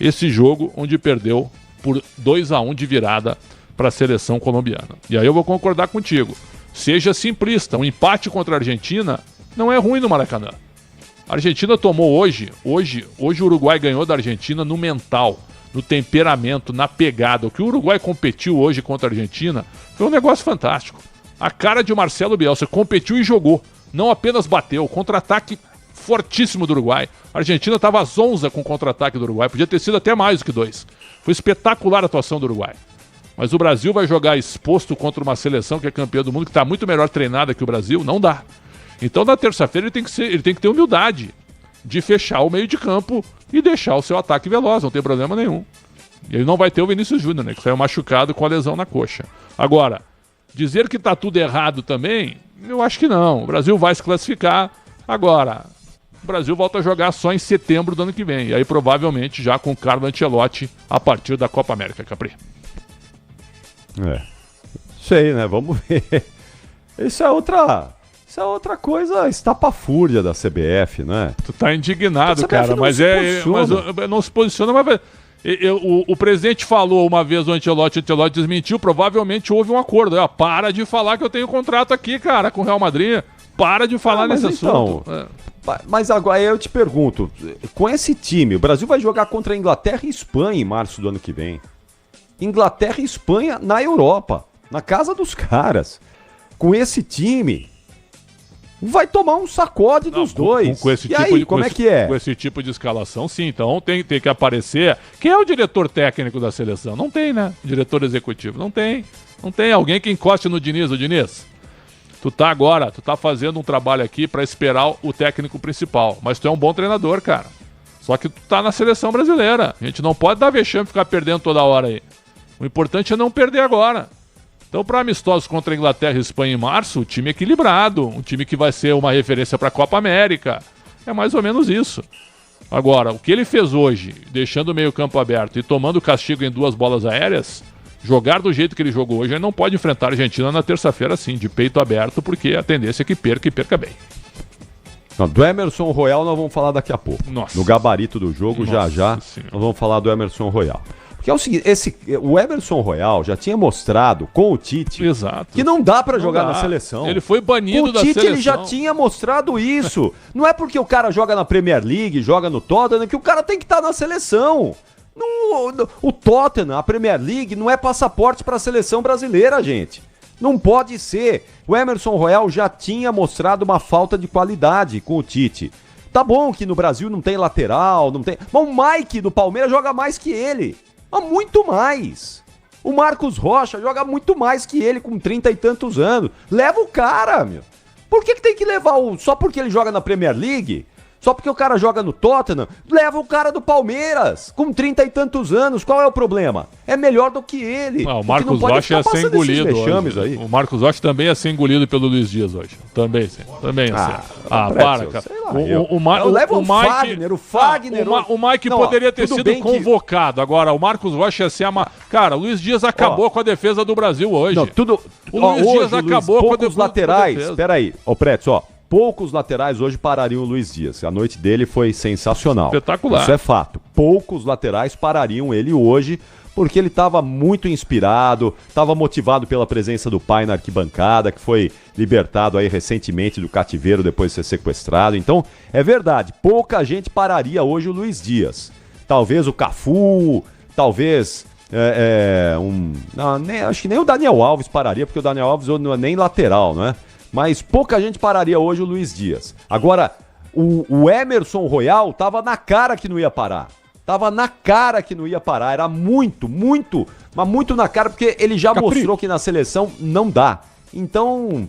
Esse jogo onde perdeu por 2-1 de virada para a seleção colombiana. E aí eu vou concordar contigo. Seja simplista, um empate contra a Argentina não é ruim no Maracanã. A Argentina tomou hoje o Uruguai ganhou da Argentina no mental, no temperamento, na pegada. O que o Uruguai competiu hoje contra a Argentina foi um negócio fantástico. A cara de Marcelo Bielsa competiu e jogou, não apenas bateu. Contra-ataque fortíssimo do Uruguai. A Argentina estava zonza com o contra-ataque do Uruguai, podia ter sido até mais do que 2. Foi espetacular a atuação do Uruguai. Mas o Brasil vai jogar exposto contra uma seleção que é campeã do mundo, que está muito melhor treinada que o Brasil? Não dá. Então, na terça-feira, ele tem que ter humildade de fechar o meio de campo e deixar o seu ataque veloz, não tem problema nenhum. E ele não vai ter o Vinícius Júnior, né, que saiu machucado com a lesão na coxa. Agora, dizer que está tudo errado também, eu acho que não. O Brasil vai se classificar. Agora, o Brasil volta a jogar só em setembro do ano que vem. E aí, provavelmente, já com o Carlo Ancelotti a partir da Copa América, Capri. Sei, né? Vamos ver. Isso é outra coisa estapafúrdia da CBF, né? Tu tá indignado, cara, mas não se posiciona, mas o presidente falou uma vez, o Ancelotti desmentiu, provavelmente houve um acordo. Para de falar que eu tenho contrato aqui, cara, com o Real Madrid. Para de falar nesse assunto. Mas agora eu te pergunto, com esse time, o Brasil vai jogar contra a Inglaterra e Espanha em março do ano que vem. Inglaterra e Espanha na Europa, na casa dos caras. Com esse time, vai tomar um sacode dos dois. Com esse e tipo aí, como é que é? Com esse tipo de escalação, sim. Então tem que aparecer. Quem é o diretor técnico da seleção? Não tem, né? Diretor executivo. Não tem. Não tem alguém que encoste no Diniz. O Diniz, tu tá fazendo um trabalho aqui para esperar o técnico principal. Mas tu é um bom treinador, cara. Só que tu tá na seleção brasileira. A gente não pode dar vexame e ficar perdendo toda hora aí. O importante é não perder agora. Então, para amistosos contra a Inglaterra e Espanha em março, o time equilibrado, um time que vai ser uma referência para a Copa América. É mais ou menos isso. Agora, o que ele fez hoje, deixando o meio-campo aberto e tomando castigo em 2 bolas aéreas, jogar do jeito que ele jogou hoje, ele não pode enfrentar a Argentina na terça-feira assim, de peito aberto, porque a tendência é que perca bem. Não, do Emerson Royal nós vamos falar daqui a pouco. Nossa. No gabarito do jogo, já nós vamos falar do Emerson Royal. Porque é o seguinte, o Emerson Royal já tinha mostrado com o Tite que não dá pra jogar na seleção. Ele foi banido da seleção. O Tite ele já tinha mostrado isso. Não é porque o cara joga na Premier League, joga no Tottenham, que o cara tem que estar na seleção. O Tottenham, a Premier League, não é passaporte pra seleção brasileira, gente. Não pode ser. O Emerson Royal já tinha mostrado uma falta de qualidade com o Tite. Tá bom que no Brasil não tem lateral, não tem... Mas o Mike do Palmeiras joga mais que ele. Mas muito mais. O Marcos Rocha joga muito mais que ele com 30 e tantos anos. Leva o cara, meu. Por que tem que levar só porque ele joga na Premier League? Só porque o cara joga no Tottenham? Leva o cara do Palmeiras com 30 e tantos anos. Qual é o problema? É melhor do que ele. O Marcos Rocha ia ser engolido hoje. O Marcos Rocha também ia ser engolido pelo Luiz Dias hoje. Também sim. Para, cara. Leva o Fagner. O Mike poderia ter sido convocado. Agora, o Marcos Rocha ia ser Cara, o Luiz Dias acabou com a defesa do Brasil hoje. O Luiz Dias acabou com a defesa laterais. Peraí, Pretz, poucos laterais hoje parariam o Luiz Dias. A noite dele foi sensacional. Espetacular. Isso é fato. Poucos laterais parariam ele hoje, porque ele estava muito inspirado, estava motivado pela presença do pai na arquibancada, que foi libertado aí recentemente do cativeiro depois de ser sequestrado. Então, é verdade, pouca gente pararia hoje o Luiz Dias. talvez o Cafu, talvez acho que nem o Daniel Alves pararia, porque o Daniel Alves não é nem lateral, né? Mas pouca gente pararia hoje o Luiz Dias. Agora, o Emerson Royal tava na cara que não ia parar. Era muito na cara, porque ele já mostrou que na seleção não dá. Então,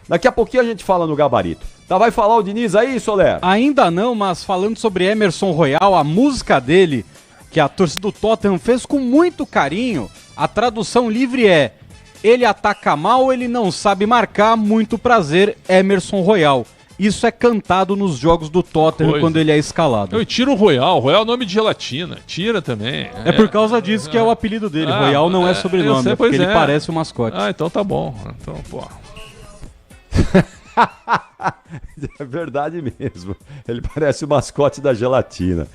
daqui a pouquinho a gente fala no gabarito. Tá, vai falar o Diniz aí, Soler? Ainda não, mas falando sobre Emerson Royal, a música dele, que a torcida do Tottenham fez com muito carinho, a tradução livre é: ele ataca mal, ele não sabe marcar, muito prazer, Emerson Royal. Isso é cantado nos jogos do Tottenham quando ele é escalado. Eu tiro o Royal. Royal é nome de gelatina. Tira também. É por causa disso que é o apelido dele. Royal não é sobrenome, porque ele parece o mascote. Então tá bom. Então, pô. É verdade mesmo. Ele parece o mascote da gelatina.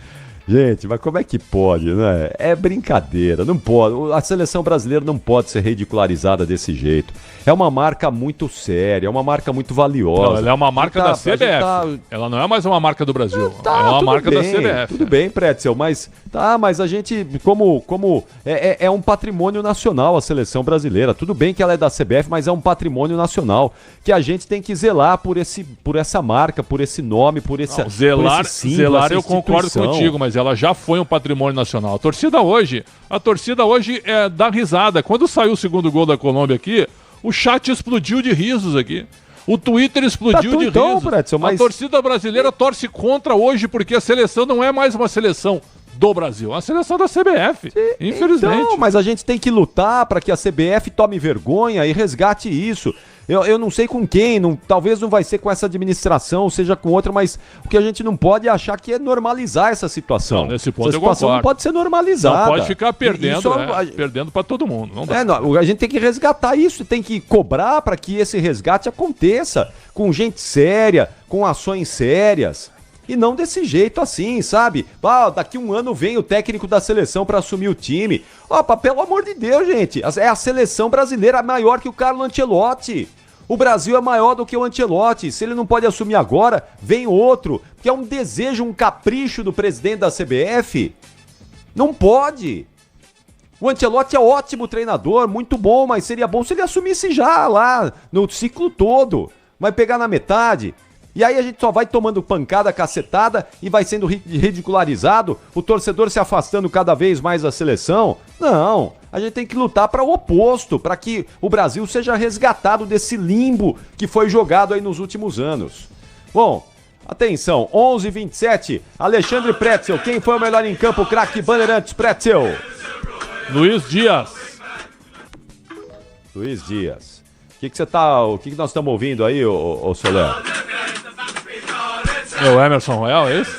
Gente, mas como é que pode, né? É brincadeira, não pode. A seleção brasileira não pode ser ridicularizada desse jeito. É uma marca muito séria, é uma marca muito valiosa. Não, ela é uma marca da CBF. Ela não é mais uma marca do Brasil. É uma marca da CBF. Tudo bem, Pretzel, mas a gente, como é um patrimônio nacional a seleção brasileira. Tudo bem que ela é da CBF, mas é um patrimônio nacional que a gente tem que zelar por essa marca, por esse nome, por esse símbolo, zelar eu concordo contigo, mas ela já foi um patrimônio nacional. A torcida hoje dá risada. Quando saiu o segundo gol da Colômbia aqui, o chat explodiu de risos aqui. O Twitter explodiu de risos. Pretzel, mas... A torcida brasileira torce contra hoje porque a seleção não é mais uma seleção do Brasil, é uma seleção da CBF, infelizmente. Então, mas a gente tem que lutar para que a CBF tome vergonha e resgate isso. Eu não sei com quem, talvez não vai ser com essa administração, seja com outra, mas o que a gente não pode achar que é normalizar essa situação. Não, nesse ponto essa situação não pode ser normalizada. Não pode ficar perdendo, perdendo para todo mundo. Não dá. A gente tem que resgatar isso, tem que cobrar para que esse resgate aconteça com gente séria, com ações sérias. E não desse jeito assim, sabe? Daqui um ano vem o técnico da seleção para assumir o time. Pelo amor de Deus, gente. É a seleção brasileira maior que o Carlo Ancelotti. O Brasil é maior do que o Ancelotti. Se ele não pode assumir agora, vem outro. Que é um desejo, um capricho do presidente da CBF. Não pode. O Ancelotti é ótimo treinador, muito bom, mas seria bom se ele assumisse já lá, no ciclo todo. Vai pegar na metade. E aí a gente só vai tomando pancada, cacetada e vai sendo ridicularizado, o torcedor se afastando cada vez mais da seleção. Não, a gente tem que lutar para o oposto, para que o Brasil seja resgatado desse limbo que foi jogado aí nos últimos anos. Bom, atenção, 11h27, Alexandre Pretzel, quem foi o melhor em campo, craque Bandeirantes, Pretzel? Luiz Dias. Luiz Dias. O que nós estamos ouvindo aí, ô Soler? É o Emerson Royal, é isso?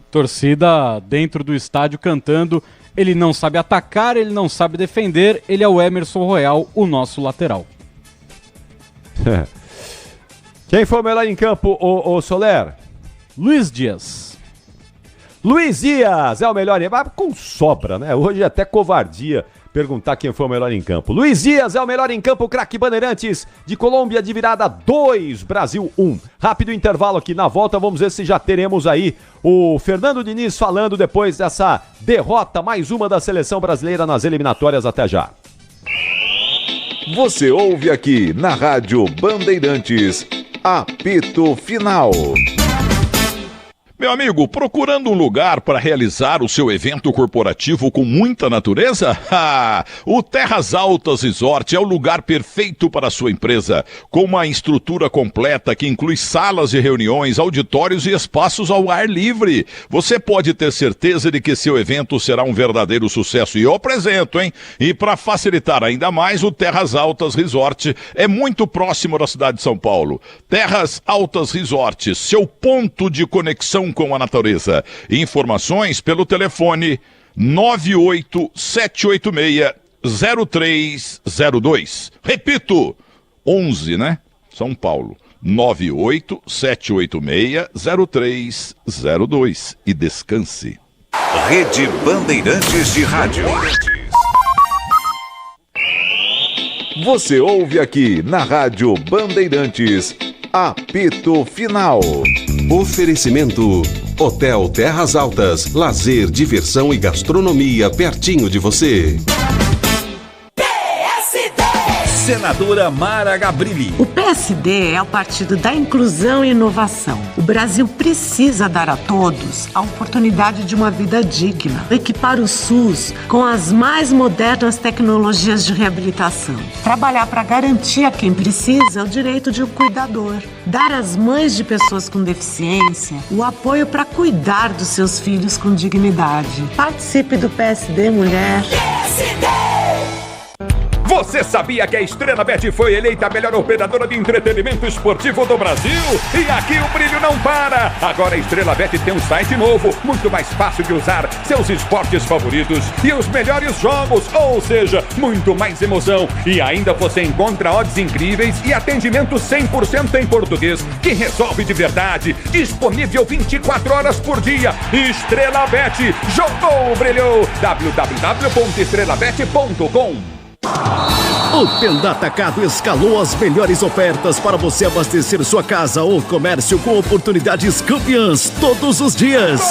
Torcida dentro do estádio cantando: ele não sabe atacar, ele não sabe defender, ele é o Emerson Royal, o nosso lateral. Quem foi o melhor em campo, ô Soler? Luiz Dias. Luiz Dias é o melhor em campo, com sobra, né? Hoje é até covardia perguntar quem foi o melhor em campo. Luiz Dias é o melhor em campo, craque Bandeirantes, de Colômbia de virada 2, Brasil 1. Rápido intervalo aqui, na volta vamos ver se já teremos aí o Fernando Diniz falando depois dessa derrota, mais uma da seleção brasileira nas eliminatórias. Até já. Você ouve aqui na Rádio Bandeirantes, apito final. Meu amigo, procurando um lugar para realizar o seu evento corporativo com muita natureza? O Terras Altas Resort é o lugar perfeito para a sua empresa, com uma estrutura completa que inclui salas de reuniões, auditórios e espaços ao ar livre. Você pode ter certeza de que seu evento será um verdadeiro sucesso. E eu apresento, hein? E para facilitar ainda mais, o Terras Altas Resort é muito próximo da cidade de São Paulo. Terras Altas Resort, seu ponto de conexão com a natureza. Informações pelo telefone 98786-0302. Repito, 11, né? São Paulo. 98786-0302. E descanse. Rede Bandeirantes de Rádio. Você ouve aqui na Rádio Bandeirantes, apito final. Oferecimento Hotel Terras Altas, lazer, diversão e gastronomia pertinho de você. Senadora Mara Gabrilli. O PSD é o partido da inclusão e inovação. O Brasil precisa dar a todos a oportunidade de uma vida digna. Equipar o SUS com as mais modernas tecnologias de reabilitação. Trabalhar para garantir a quem precisa o direito de um cuidador. Dar às mães de pessoas com deficiência o apoio para cuidar dos seus filhos com dignidade. Participe do PSD Mulher. PSD! Você sabia que a Estrela Bet foi eleita a melhor operadora de entretenimento esportivo do Brasil? E aqui o brilho não para! Agora a Estrela Bet tem um site novo, muito mais fácil de usar, seus esportes favoritos e os melhores jogos, ou seja, muito mais emoção. E ainda você encontra odds incríveis e atendimento 100% em português, que resolve de verdade. Disponível 24 horas por dia. Estrela Bet, jogou, brilhou! www.estrelabet.com. O Tenda Atacado escalou as melhores ofertas para você abastecer sua casa ou comércio com oportunidades campeãs todos os dias.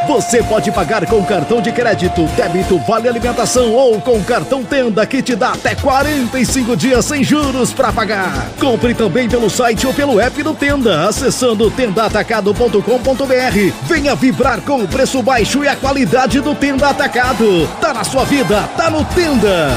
Você pode pagar com cartão de crédito, débito, vale alimentação ou com cartão Tenda que te dá até 45 dias sem juros para pagar. Compre também pelo site ou pelo app do Tenda, acessando tendaatacado.com.br. Venha vibrar com o preço baixo e a qualidade do Tenda Atacado. Tá na sua vida, tá no Tenda.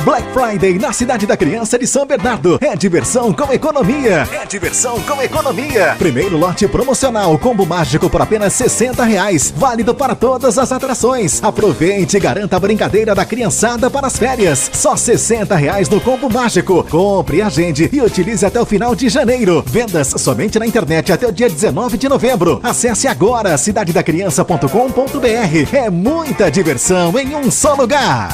Black Friday na Cidade da Criança de São Bernardo. É diversão com economia. É diversão com economia. Primeiro lote promocional, combo mágico por apenas R$60. Válido para todas as atrações. Aproveite e garanta a brincadeira da criançada para as férias. Só R$60 no combo mágico. Compre, agende e utilize até o final de janeiro. Vendas somente na internet até o dia 19 de novembro. Acesse agora cidadedacriança.com.br. É muita diversão em um só lugar.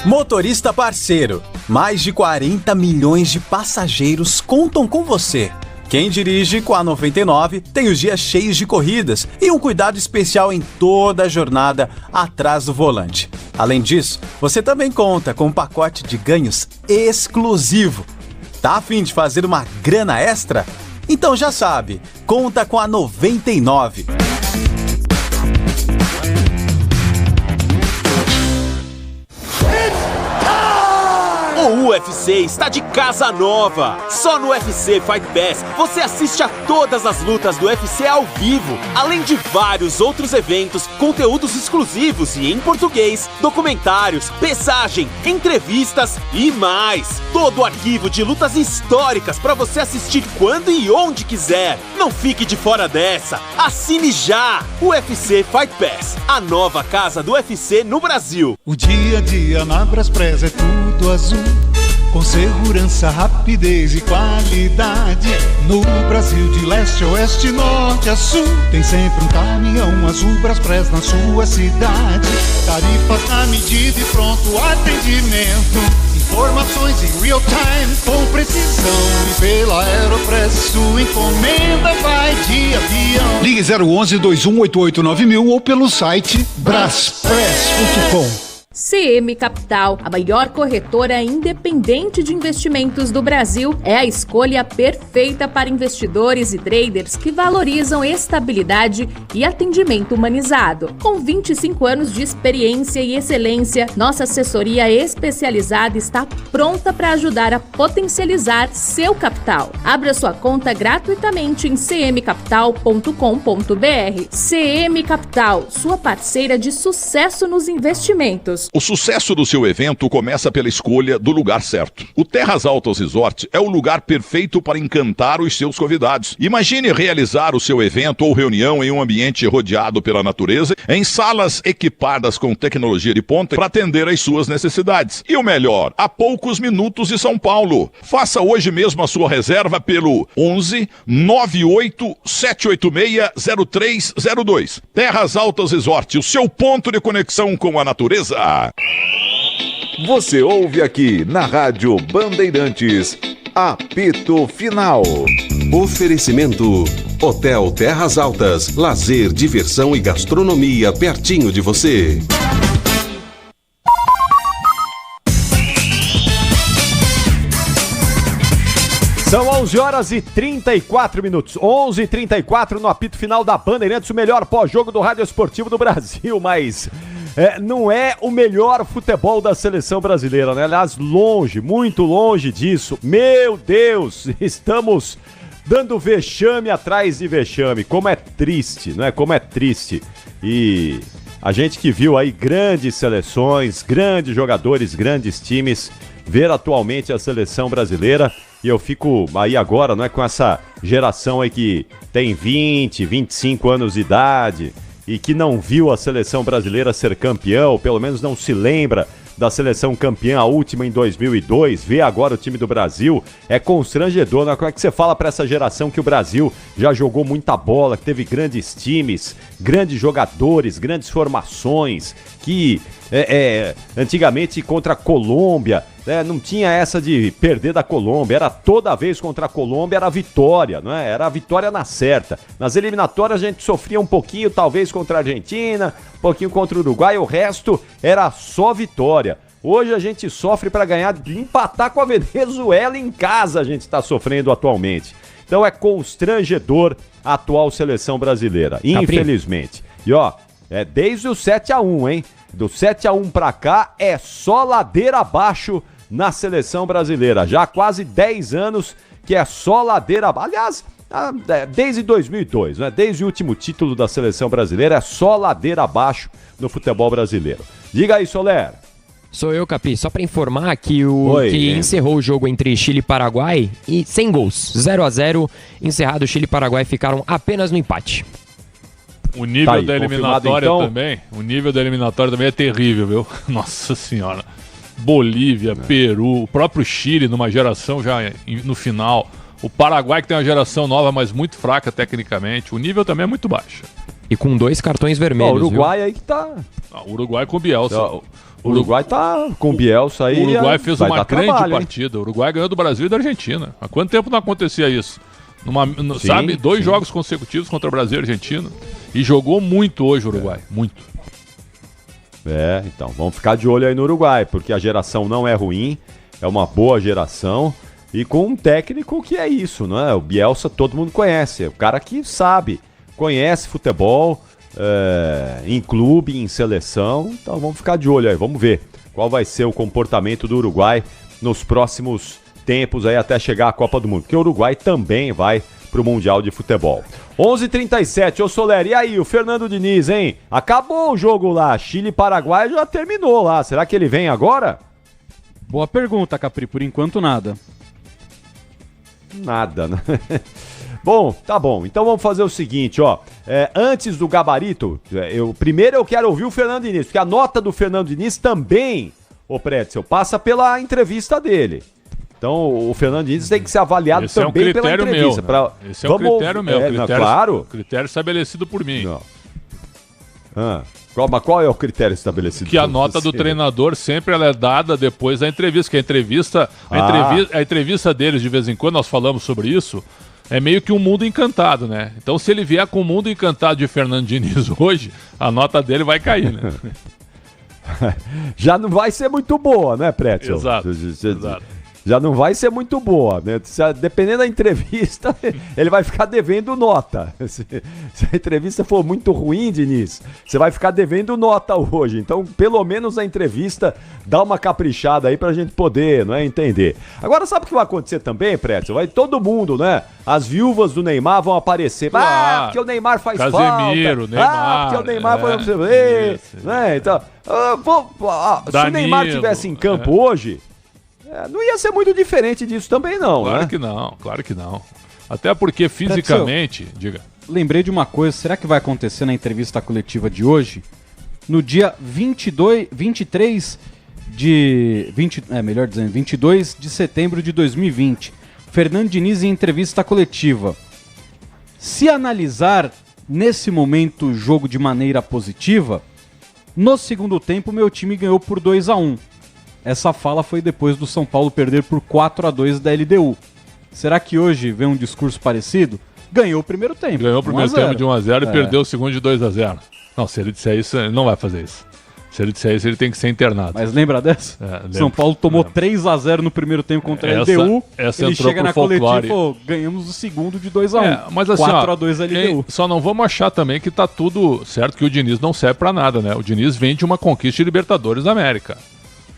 Motorista parceiro, mais de 40 milhões de passageiros contam com você. Quem dirige com a 99 tem os dias cheios de corridas e um cuidado especial em toda a jornada atrás do volante. Além disso, você também conta com um pacote de ganhos exclusivo. Tá a fim de fazer uma grana extra? Então já sabe, conta com a 99. O UFC está de casa nova. Só no UFC Fight Pass você assiste a todas as lutas do UFC ao vivo, além de vários outros eventos, conteúdos exclusivos e em português, documentários, pesagem, entrevistas e mais. Todo o arquivo de lutas históricas para você assistir quando e onde quiser. Não fique de fora dessa. Assine já! UFC Fight Pass, a nova casa do UFC no Brasil. O dia a dia na Braspress é tudo azul, com segurança, rapidez e qualidade. No Brasil de leste a oeste, norte a sul, tem sempre um caminhão azul Braspress na sua cidade. Tarifas na medida e pronto atendimento. Informações em real time com precisão. E pela Aeropress sua encomenda vai de avião. Ligue 011-2188-9000 ou pelo site braspress.com. CM Capital, a maior corretora independente de investimentos do Brasil, é a escolha perfeita para investidores e traders que valorizam estabilidade e atendimento humanizado. Com 25 anos de experiência e excelência, nossa assessoria especializada está pronta para ajudar a potencializar seu capital. Abra sua conta gratuitamente em cmcapital.com.br. CM Capital, sua parceira de sucesso nos investimentos. O sucesso do seu evento começa pela escolha do lugar certo. O Terras Altas Resort é o lugar perfeito para encantar os seus convidados. Imagine realizar o seu evento ou reunião em um ambiente rodeado pela natureza, em salas equipadas com tecnologia de ponta para atender às suas necessidades. E o melhor, a poucos minutos de São Paulo. Faça hoje mesmo a sua reserva pelo 11 98 786 0302. Terras Altas Resort, o seu ponto de conexão com a natureza. Você ouve aqui na Rádio Bandeirantes, apito final. Oferecimento Hotel Terras Altas, lazer, diversão e gastronomia pertinho de você. São 11 horas e 34 minutos. 11h34 no apito final da Bandeirantes, o melhor pós-jogo do Rádio Esportivo do Brasil, mas não é o melhor futebol da seleção brasileira, né? Aliás, longe, muito longe disso. Meu Deus, estamos dando vexame atrás de vexame. Como é triste, não é? Como é triste. E a gente que viu aí grandes seleções, grandes jogadores, grandes times, ver atualmente a seleção brasileira. E eu fico aí agora, não é, com essa geração aí que tem 20, 25 anos de idade e que não viu a seleção brasileira ser campeão, ou pelo menos não se lembra da seleção campeã, a última em 2002, vê agora o time do Brasil, é constrangedor, né? Como é que você fala para essa geração que o Brasil já jogou muita bola, que teve grandes times, grandes jogadores, grandes formações, que antigamente contra a Colômbia, não tinha essa de perder da Colômbia, era toda vez contra a Colômbia, era vitória, não é? Era a vitória na certa. Nas eliminatórias a gente sofria um pouquinho, talvez contra a Argentina, um pouquinho contra o Uruguai, o resto era só vitória. Hoje a gente sofre para ganhar, empatar com a Venezuela em casa, a gente está sofrendo atualmente. Então é constrangedor a atual seleção brasileira, infelizmente. E ó, desde o 7-1, hein? Do 7-1 pra cá é só ladeira abaixo na seleção brasileira. Já há quase 10 anos que é só ladeira abaixo. Aliás, desde 2002, né? Desde o último título da seleção brasileira é só ladeira abaixo no futebol brasileiro. Diga aí, Soler. Sou eu, Capi. Só pra informar que encerrou o jogo entre Chile e Paraguai e sem gols. 0-0. Encerrado, Chile e Paraguai ficaram apenas no empate. O nível da eliminatória também. O nível da eliminatória também é terrível, viu? Nossa senhora. Bolívia, Peru, o próprio Chile numa geração já no final. O Paraguai que tem uma geração nova, mas muito fraca tecnicamente. O nível também é muito baixo. E com 2 cartões vermelhos. O Uruguai, viu? Aí que tá. O Uruguai com o Bielsa. O Uruguai tá com o Bielsa aí. O Uruguai fez uma grande partida. O Uruguai ganhou do Brasil e da Argentina. Há quanto tempo não acontecia isso? Sabe, 2 jogos consecutivos contra o Brasil e a Argentina. E jogou muito hoje o Uruguai, muito. Então, vamos ficar de olho aí no Uruguai, porque a geração não é ruim, é uma boa geração, e com um técnico que é isso, não é? O Bielsa todo mundo conhece, é o cara que sabe, conhece futebol, em clube, em seleção, então vamos ficar de olho aí, vamos ver qual vai ser o comportamento do Uruguai nos próximos tempos aí até chegar à Copa do Mundo, porque o Uruguai também vai pro Mundial de Futebol. 11h37, ô Soler, e aí, o Fernando Diniz, hein? Acabou o jogo lá, Chile e Paraguai já terminou lá, será que ele vem agora? Boa pergunta, Capri, por enquanto nada. Nada, né? Bom, tá bom, então vamos fazer o seguinte, ó, antes do gabarito, primeiro eu quero ouvir o Fernando Diniz, porque a nota do Fernando Diniz também, ô Pretzel, passa pela entrevista dele. Então, o Fernando Diniz tem que ser avaliado também pela entrevista. Meu, né? Esse é um critério meu. Claro. Critério estabelecido por mim. Mas qual é o critério estabelecido? Que a nota do treinador sempre ela é dada depois da entrevista. Que a entrevista deles, de vez em quando, nós falamos sobre isso, é meio que um mundo encantado, né? Então, se ele vier com o mundo encantado de Fernando Diniz hoje, a nota dele vai cair, né? Já não vai ser muito boa, né, Pretzel? Exato. Já não vai ser muito boa, né? Dependendo da entrevista, ele vai ficar devendo nota. Se a entrevista for muito ruim, Diniz, você vai ficar devendo nota hoje. Então, pelo menos a entrevista dá uma caprichada aí pra gente poder, não é, entender. Agora, sabe o que vai acontecer também, Pretzel? Vai todo mundo, né? As viúvas do Neymar vão aparecer. Porque o Neymar faz Casemiro, falta. Neymar. Porque o Neymar foi... né? Então, se o Neymar tivesse em campo hoje... não ia ser muito diferente disso também não, claro né? Claro que não. Até porque fisicamente... Diga. Lembrei de uma coisa, será que vai acontecer na entrevista coletiva de hoje? No dia 22 de setembro de 2020. Fernando Diniz em entrevista coletiva. Se analisar nesse momento o jogo de maneira positiva, no segundo tempo meu time ganhou por 2-1. Essa fala foi depois do São Paulo perder por 4-2 da LDU. Será que hoje vem um discurso parecido? Ganhou o primeiro tempo. Ganhou o primeiro tempo de 1-0 e perdeu o segundo de 2-0. Não, se ele disser isso, ele não vai fazer isso. Se ele disser isso, ele tem que ser internado. Mas lembra dessa? São Paulo tomou 3-0 no primeiro tempo contra a LDU. Ele chega na coletiva e falou, ganhamos o segundo de 2-1. Mas assim, 4-2 a LDU. Só não vamos achar também que tá tudo certo, que o Diniz não serve pra nada, né? O Diniz vem de uma conquista de Libertadores da América.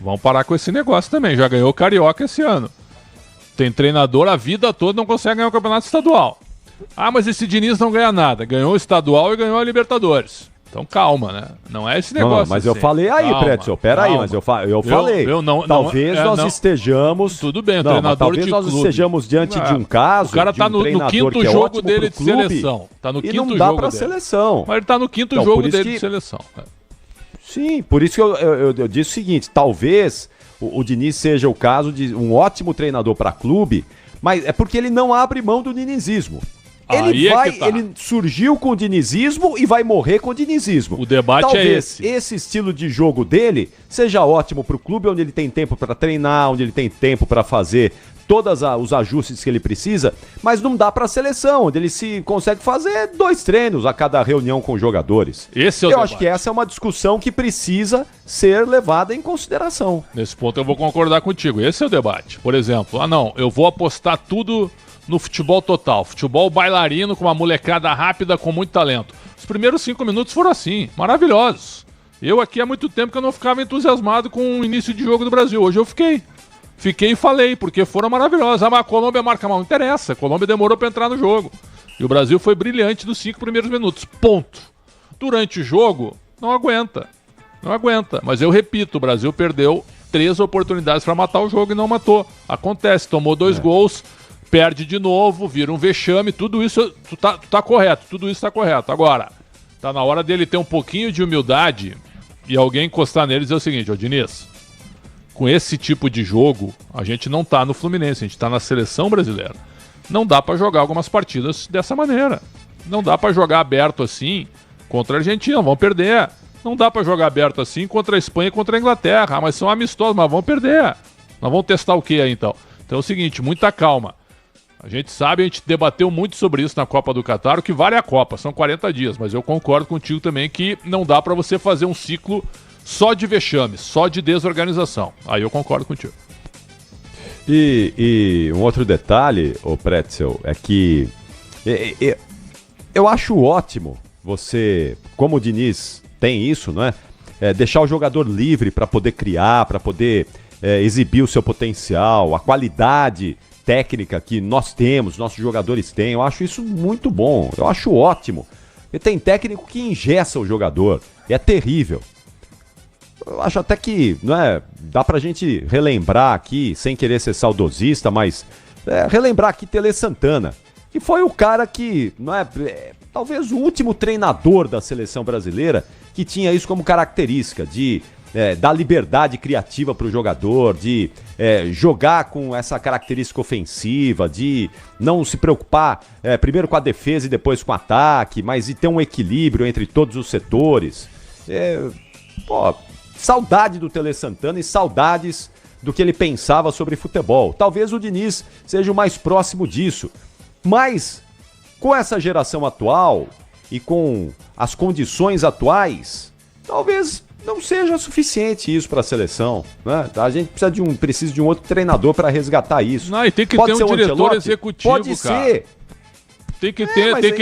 Vamos parar com esse negócio também. Já ganhou o Carioca esse ano. Tem treinador a vida toda, não consegue ganhar o campeonato estadual. Mas esse Diniz não ganha nada. Ganhou o estadual e ganhou a Libertadores. Então calma, né? Não é esse negócio. Não, mas assim. eu falei aí, Pretzel, peraí, mas eu falei. Talvez nós estejamos. Tudo bem, o treinador talvez de nós clube. estejamos diante de um caso. O cara tá no quinto jogo dele de seleção. Tá no quinto jogo. Não dá pra seleção. Mas ele tá no quinto jogo dele de seleção. Sim, por isso que eu disse o seguinte: talvez o Diniz seja o caso de um ótimo treinador para clube, mas é porque ele não abre mão do dinizismo. Ele surgiu com o dinizismo e vai morrer com o dinizismo. O debate Talvez é esse estilo de jogo dele seja ótimo para o clube, onde ele tem tempo para treinar, onde ele tem tempo para fazer todos os ajustes que ele precisa, mas não dá para a seleção, onde ele se consegue fazer 2 treinos a cada reunião com os jogadores. Esse é o Eu debate. acho que essa é uma discussão que precisa ser levada em consideração. Nesse ponto eu vou concordar contigo. Esse é o debate. Por exemplo, eu vou apostar tudo no futebol total. Futebol bailarino com uma molecada rápida com muito talento. Os primeiros 5 minutos foram assim, maravilhosos. Eu aqui há muito tempo que eu não ficava entusiasmado com o início de jogo do Brasil. Hoje eu fiquei. Fiquei e falei, porque foram maravilhosos. Mas a Colômbia marca mal. Não interessa. A Colômbia demorou para entrar no jogo. E o Brasil foi brilhante nos 5 primeiros minutos. Ponto. Durante o jogo, não aguenta. Não aguenta. Mas eu repito, o Brasil perdeu 3 oportunidades para matar o jogo e não matou. Acontece. Tomou 2 gols, perde de novo, vira um vexame. Tudo isso tu tá correto. Tudo isso tá correto. Agora, tá na hora dele ter um pouquinho de humildade e alguém encostar nele e dizer o seguinte: Diniz, com esse tipo de jogo, a gente não tá no Fluminense, a gente tá na seleção brasileira. Não dá pra jogar algumas partidas dessa maneira. Não dá pra jogar aberto assim contra a Argentina, vão perder. Não dá pra jogar aberto assim contra a Espanha e contra a Inglaterra. Mas são amistosos, mas vão perder. Nós vamos testar o que aí então? Então é o seguinte, muita calma. A gente sabe, a gente debateu muito sobre isso na Copa do Catar, o que vale a Copa, são 40 dias. Mas eu concordo contigo também que não dá pra você fazer um ciclo só de vexame, só de desorganização. Aí eu concordo contigo. E um outro detalhe, Pretzel, é que eu acho ótimo você, como o Diniz tem isso, não é? Deixar o jogador livre para poder criar, para poder exibir o seu potencial, a qualidade técnica que nós temos, nossos jogadores têm. Eu acho isso muito bom, eu acho ótimo. E tem técnico que engessa o jogador, e é terrível. Eu acho até que dá pra gente relembrar aqui, sem querer ser saudosista, mas relembrar aqui Tele Santana, que foi o cara que, talvez o último treinador da seleção brasileira que tinha isso como característica, de dar liberdade criativa pro jogador, de jogar com essa característica ofensiva, de não se preocupar primeiro com a defesa e depois com o ataque, mas de ter um equilíbrio entre todos os setores. Saudade do Tele Santana e saudades do que ele pensava sobre futebol. Talvez o Diniz seja o mais próximo disso. Mas, com essa geração atual e com as condições atuais, talvez não seja suficiente isso para a seleção, né? A gente precisa de um outro treinador para resgatar isso. Não, e tem que ter um diretor executivo, pode ser. Tem que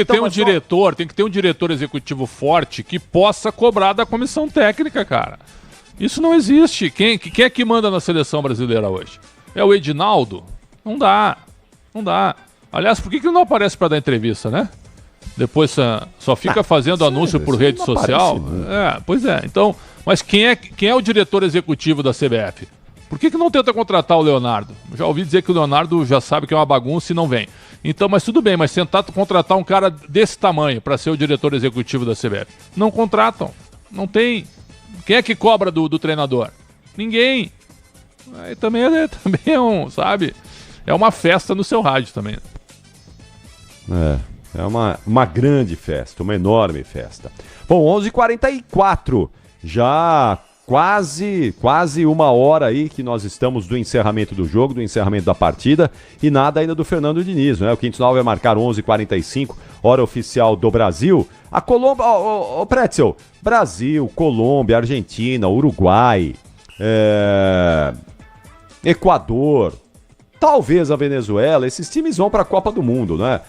ter um diretor executivo forte que possa cobrar da comissão técnica, cara. Isso não existe. Quem é que manda na seleção brasileira hoje? É o Edinaldo? Não dá. Aliás, por que ele não aparece para dar entrevista, né? Depois só fica fazendo anúncio por rede social? Pois é. Então, mas quem é o diretor executivo da CBF? Por que não tenta contratar o Leonardo? Já ouvi dizer que o Leonardo já sabe que é uma bagunça e não vem. Então, mas tudo bem, mas tentar contratar um cara desse tamanho para ser o diretor executivo da CBF. Não contratam. Não tem. Quem é que cobra do treinador? Ninguém. Aí também é um, sabe? É uma festa no seu rádio também. É uma grande festa, uma enorme festa. Bom, 11h44, já quase uma hora aí que nós estamos do encerramento do jogo, do encerramento da partida, e nada ainda do Fernando Diniz, né? O Quintonal vai marcar 11h45, hora oficial do Brasil, a Colômbia, Pretzel, Brasil, Colômbia, Argentina, Uruguai, Equador, talvez a Venezuela, esses times vão para a Copa do Mundo, né?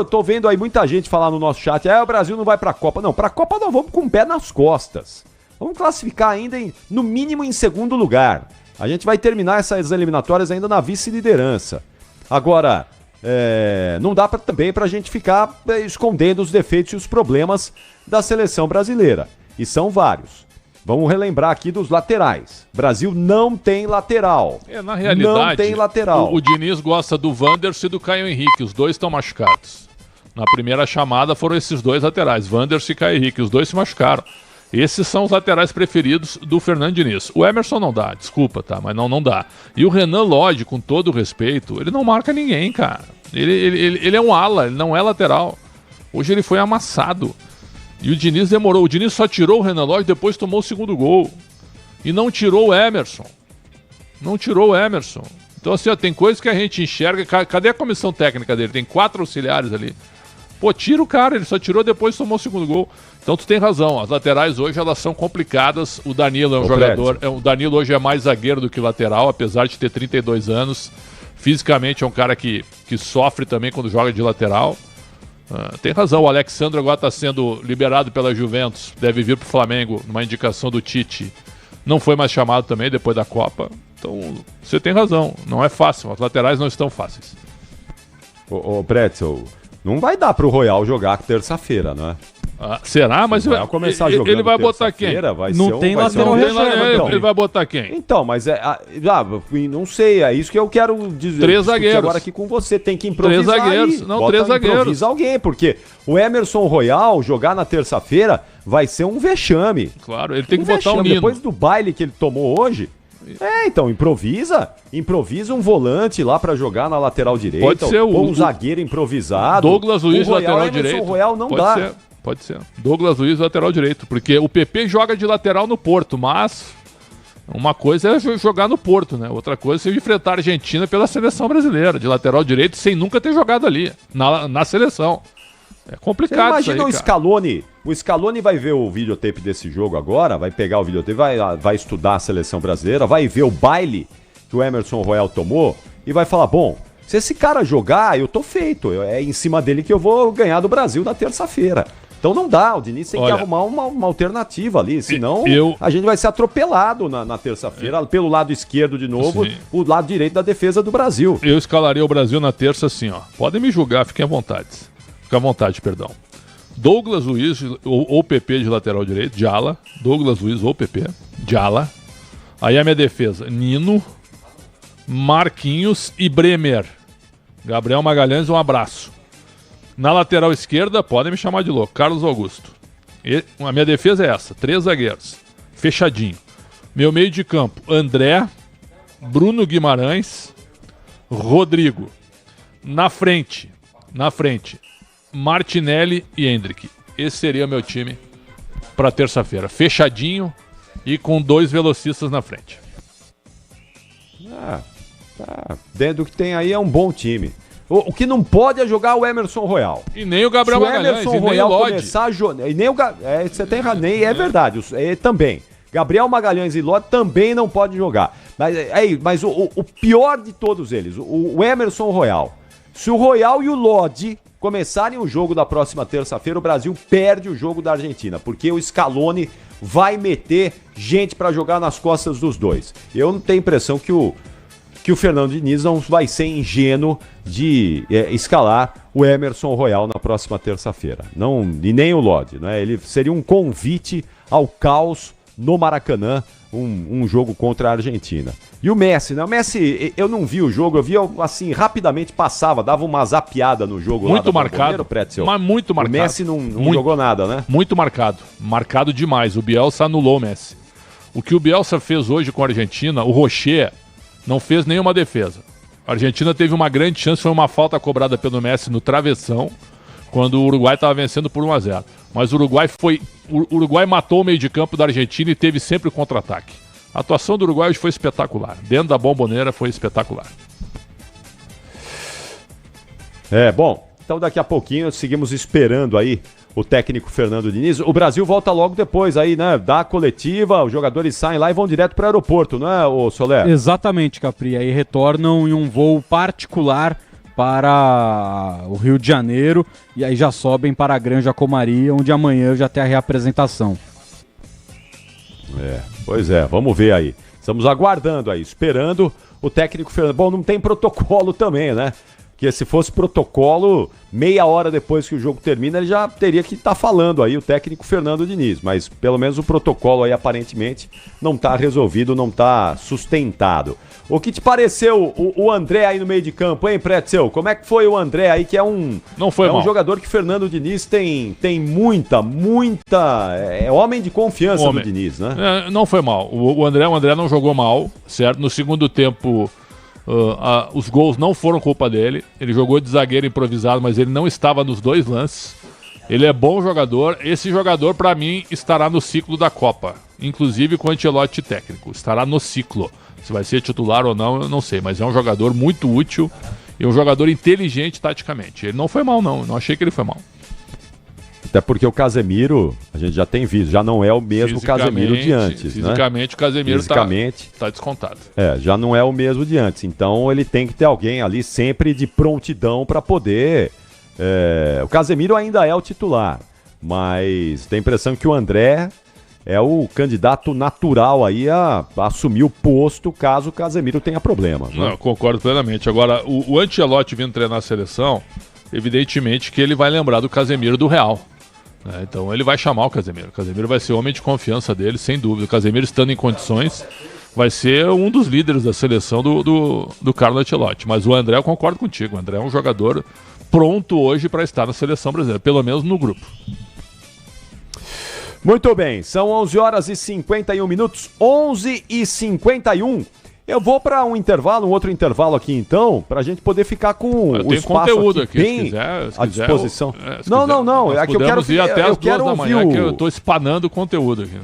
Tô vendo aí muita gente falar no nosso chat, o Brasil não vai para a Copa. Não, para a Copa nós vamos com o pé nas costas. Vamos classificar ainda, no mínimo, em segundo lugar. A gente vai terminar essas eliminatórias ainda na vice-liderança. Agora, não dá também para a gente ficar escondendo os defeitos e os problemas da seleção brasileira. E são vários. Vamos relembrar aqui dos laterais. Brasil não tem lateral. Na realidade, não tem lateral. O Diniz gosta do Wanderson e do Caio Henrique. Os dois estão machucados. Na primeira chamada foram esses dois laterais, Wanderson e Caio Henrique. Os dois se machucaram. Esses são os laterais preferidos do Fernando Diniz. O Emerson não dá, desculpa, tá? Mas não dá. E o Renan Lodge, com todo o respeito, ele não marca ninguém, cara. Ele é um ala, ele não é lateral. Hoje ele foi amassado. E o Diniz demorou. O Diniz só tirou o Renan Lodge, depois tomou o segundo gol. E não tirou o Emerson. Então assim, tem coisas que a gente enxerga. Cadê a comissão técnica dele? Tem 4 auxiliares ali. Pô, tira o cara, ele só tirou, depois tomou o segundo gol. Então tu tem razão, as laterais hoje elas são complicadas. O Danilo é um jogador, o Danilo hoje é mais zagueiro do que lateral, apesar de ter 32 anos. Fisicamente é um cara que sofre também quando joga de lateral. Tem razão, o Alexandre agora está sendo liberado pela Juventus, deve vir para o Flamengo, numa indicação do Tite. Não foi mais chamado também depois da Copa. Então você tem razão, não é fácil, as laterais não estão fáceis. Ô Pretzel, não vai dar pro Royal jogar terça-feira, né? Será? Mas ele vai botar quem? Não tem lateral reserva. Ele vai botar quem? Então, mas não sei, é isso que eu quero dizer. 3 zagueiros. Agora aqui com você, tem que improvisar. 3 zagueiros. Não, 3 zagueiros. Improvisa alguém, porque o Emerson Royal jogar na terça-feira vai ser um vexame. Claro, ele tem que botar um Nino. Depois do baile que ele tomou hoje. Então, improvisa um volante lá pra jogar na lateral direita. Pode ser um zagueiro improvisado. Douglas Luiz, lateral direito. O Royal não dá. Pode ser. Douglas Luiz, lateral direito. Porque o PP joga de lateral no Porto, mas uma coisa é jogar no Porto, né? Outra coisa é enfrentar a Argentina pela seleção brasileira, de lateral direito, sem nunca ter jogado ali, na seleção. É complicado isso aí, imagina o Scaloni. O Scaloni vai ver o videotape desse jogo agora, vai pegar o videotape, vai estudar a seleção brasileira, vai ver o baile que o Emerson Royal tomou e vai falar, bom, se esse cara jogar, eu tô feito. É em cima dele que eu vou ganhar do Brasil na terça-feira. Então não dá, o Diniz tem que arrumar uma alternativa ali, senão a gente vai ser atropelado na terça-feira, pelo lado esquerdo de novo, o lado direito da defesa do Brasil. Eu escalaria o Brasil na terça assim, ó. Podem me julgar, fiquem à vontade. Fica à vontade, perdão. Douglas Luiz ou PP de lateral direito, de ala. Douglas Luiz ou PP, de ala. Aí a minha defesa, Nino, Marquinhos e Bremer. Gabriel Magalhães, um abraço. Na lateral esquerda, podem me chamar de louco, Carlos Augusto. A minha defesa é essa, 3 zagueiros, fechadinho. Meu meio de campo, André, Bruno Guimarães, Rodrigo. Na frente, Martinelli e Hendrick. Esse seria meu time para terça-feira. Fechadinho e com 2 velocistas na frente. Dentro do que tem aí é um bom time. O que não pode é jogar o Emerson Royal. E nem o Gabriel Magalhães, e nem o Lodge. Começar a jogar. Você tem razão, é verdade. Também. Gabriel Magalhães e Lodge também não pode jogar. Mas o pior de todos eles, o Emerson Royal. Se o Royal e o Lodge começarem o jogo da próxima terça-feira, o Brasil perde o jogo da Argentina, porque o Scaloni vai meter gente pra jogar nas costas dos dois. Eu não tenho impressão que o Fernando Diniz não vai ser ingênuo de escalar o Emerson Royal na próxima terça-feira. E nem o Lodge, né? Ele seria um convite ao caos no Maracanã, um jogo contra a Argentina. E o Messi, né? O Messi, eu não vi o jogo, eu vi assim, rapidamente passava, dava uma zapiada no jogo. Muito marcado, mas muito marcado. O Messi não jogou nada, né? Muito marcado demais. O Bielsa anulou o Messi. O que o Bielsa fez hoje com a Argentina, o Rocher não fez nenhuma defesa. A Argentina teve uma grande chance, foi uma falta cobrada pelo Messi no travessão, quando o Uruguai estava vencendo por 1-0. Mas o Uruguai matou o meio de campo da Argentina e teve sempre o contra-ataque. A atuação do Uruguai hoje foi espetacular. Dentro da Bombonera foi espetacular. Bom, Então daqui a pouquinho seguimos esperando aí o técnico Fernando Diniz. O Brasil volta logo depois aí, né? Da coletiva, os jogadores saem lá e vão direto para o aeroporto, não é, ô Soler? Exatamente, Capri. Aí retornam em um voo particular para o Rio de Janeiro e aí já sobem para a Granja Comari, onde amanhã já tem a reapresentação. Pois é, vamos ver aí. Estamos aguardando aí, esperando o técnico Fernando. Bom, não tem protocolo também, né? Porque se fosse protocolo, meia hora depois que o jogo termina, ele já teria que estar falando aí o técnico Fernando Diniz. Mas pelo menos o protocolo aí aparentemente não está resolvido, não está sustentado. O que te pareceu o André aí no meio de campo, hein, Pretzel? Como é que foi o André aí, que é um jogador que Fernando Diniz tem muita... É homem de confiança do Diniz, né? Não foi mal. O André não jogou mal, certo? No segundo tempo, os gols não foram culpa dele. Ele jogou de zagueiro improvisado, mas ele não estava nos dois lances. Ele é bom jogador. Esse jogador, para mim, estará no ciclo da Copa. Inclusive com o Ancelotti técnico. Estará no ciclo. Se vai ser titular ou não, eu não sei. Mas é um jogador muito útil e um jogador inteligente taticamente. Ele não foi mal, não. Eu não achei que ele foi mal. Até porque o Casemiro, a gente já tem visto, já não é o mesmo Casemiro de antes. Fisicamente, né? O Casemiro tá descontado. Já não é o mesmo de antes. Então ele tem que ter alguém ali sempre de prontidão para poder... O Casemiro ainda é o titular, mas tem a impressão que o André é o candidato natural aí a assumir o posto caso o Casemiro tenha problema. Né? Não, eu concordo plenamente. Agora, o Ancelotti vindo treinar a seleção, evidentemente que ele vai lembrar do Casemiro do Real. Né? Então ele vai chamar o Casemiro. O Casemiro vai ser homem de confiança dele, sem dúvida. O Casemiro estando em condições, vai ser um dos líderes da seleção do Carlo Ancelotti. Mas o André, eu concordo contigo. O André é um jogador pronto hoje para estar na seleção brasileira, pelo menos no grupo. Muito bem, são 11 horas e 51 minutos, 11h51. Eu vou para um outro intervalo aqui então, para a gente poder ficar com o espaço conteúdo aqui bem se quiser, à disposição. Não, é que eu quero ir até as 2 da manhã, que eu estou espanando o conteúdo aqui.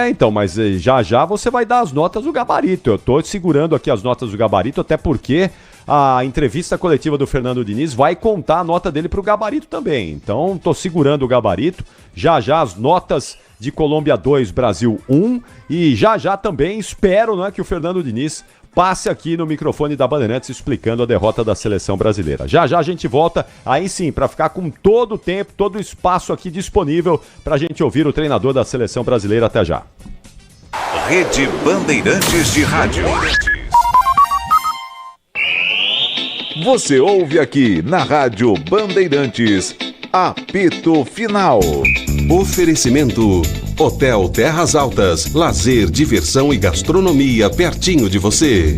Então, mas já você vai dar as notas do gabarito. Eu estou segurando aqui as notas do gabarito, até porque a entrevista coletiva do Fernando Diniz vai contar a nota dele para o gabarito também. Então, estou segurando o gabarito. Já as notas de Colômbia 2, Brasil 1. E já também espero, né, que o Fernando Diniz passe aqui no microfone da Bandeirantes explicando a derrota da seleção brasileira. Já a gente volta, aí sim, para ficar com todo o tempo, todo o espaço aqui disponível para a gente ouvir o treinador da seleção brasileira. Até já. Rede Bandeirantes de Rádio. Você ouve aqui na Rádio Bandeirantes, apito final. Oferecimento Hotel Terras Altas, lazer, diversão e gastronomia pertinho de você.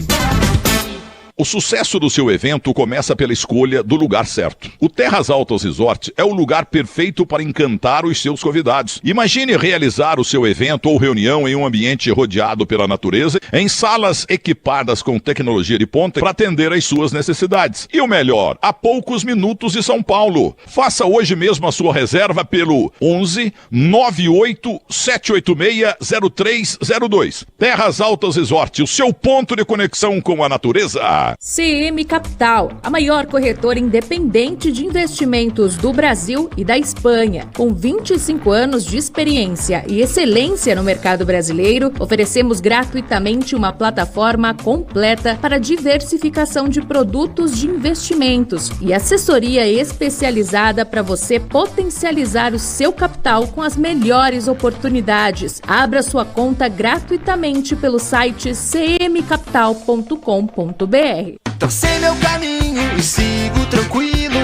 O sucesso do seu evento começa pela escolha do lugar certo. O Terras Altas Resort é o lugar perfeito para encantar os seus convidados. Imagine realizar o seu evento ou reunião em um ambiente rodeado pela natureza, em salas equipadas com tecnologia de ponta para atender às suas necessidades. E o melhor, a poucos minutos de São Paulo. Faça hoje mesmo a sua reserva pelo 11 98 786 0302. Terras Altas Resort, o seu ponto de conexão com a natureza. CM Capital, a maior corretora independente de investimentos do Brasil e da Espanha. Com 25 anos de experiência e excelência no mercado brasileiro, oferecemos gratuitamente uma plataforma completa para diversificação de produtos de investimentos e assessoria especializada para você potencializar o seu capital com as melhores oportunidades. Abra sua conta gratuitamente pelo site cmcapital.com.br. Tracei meu caminho e sigo tranquilo.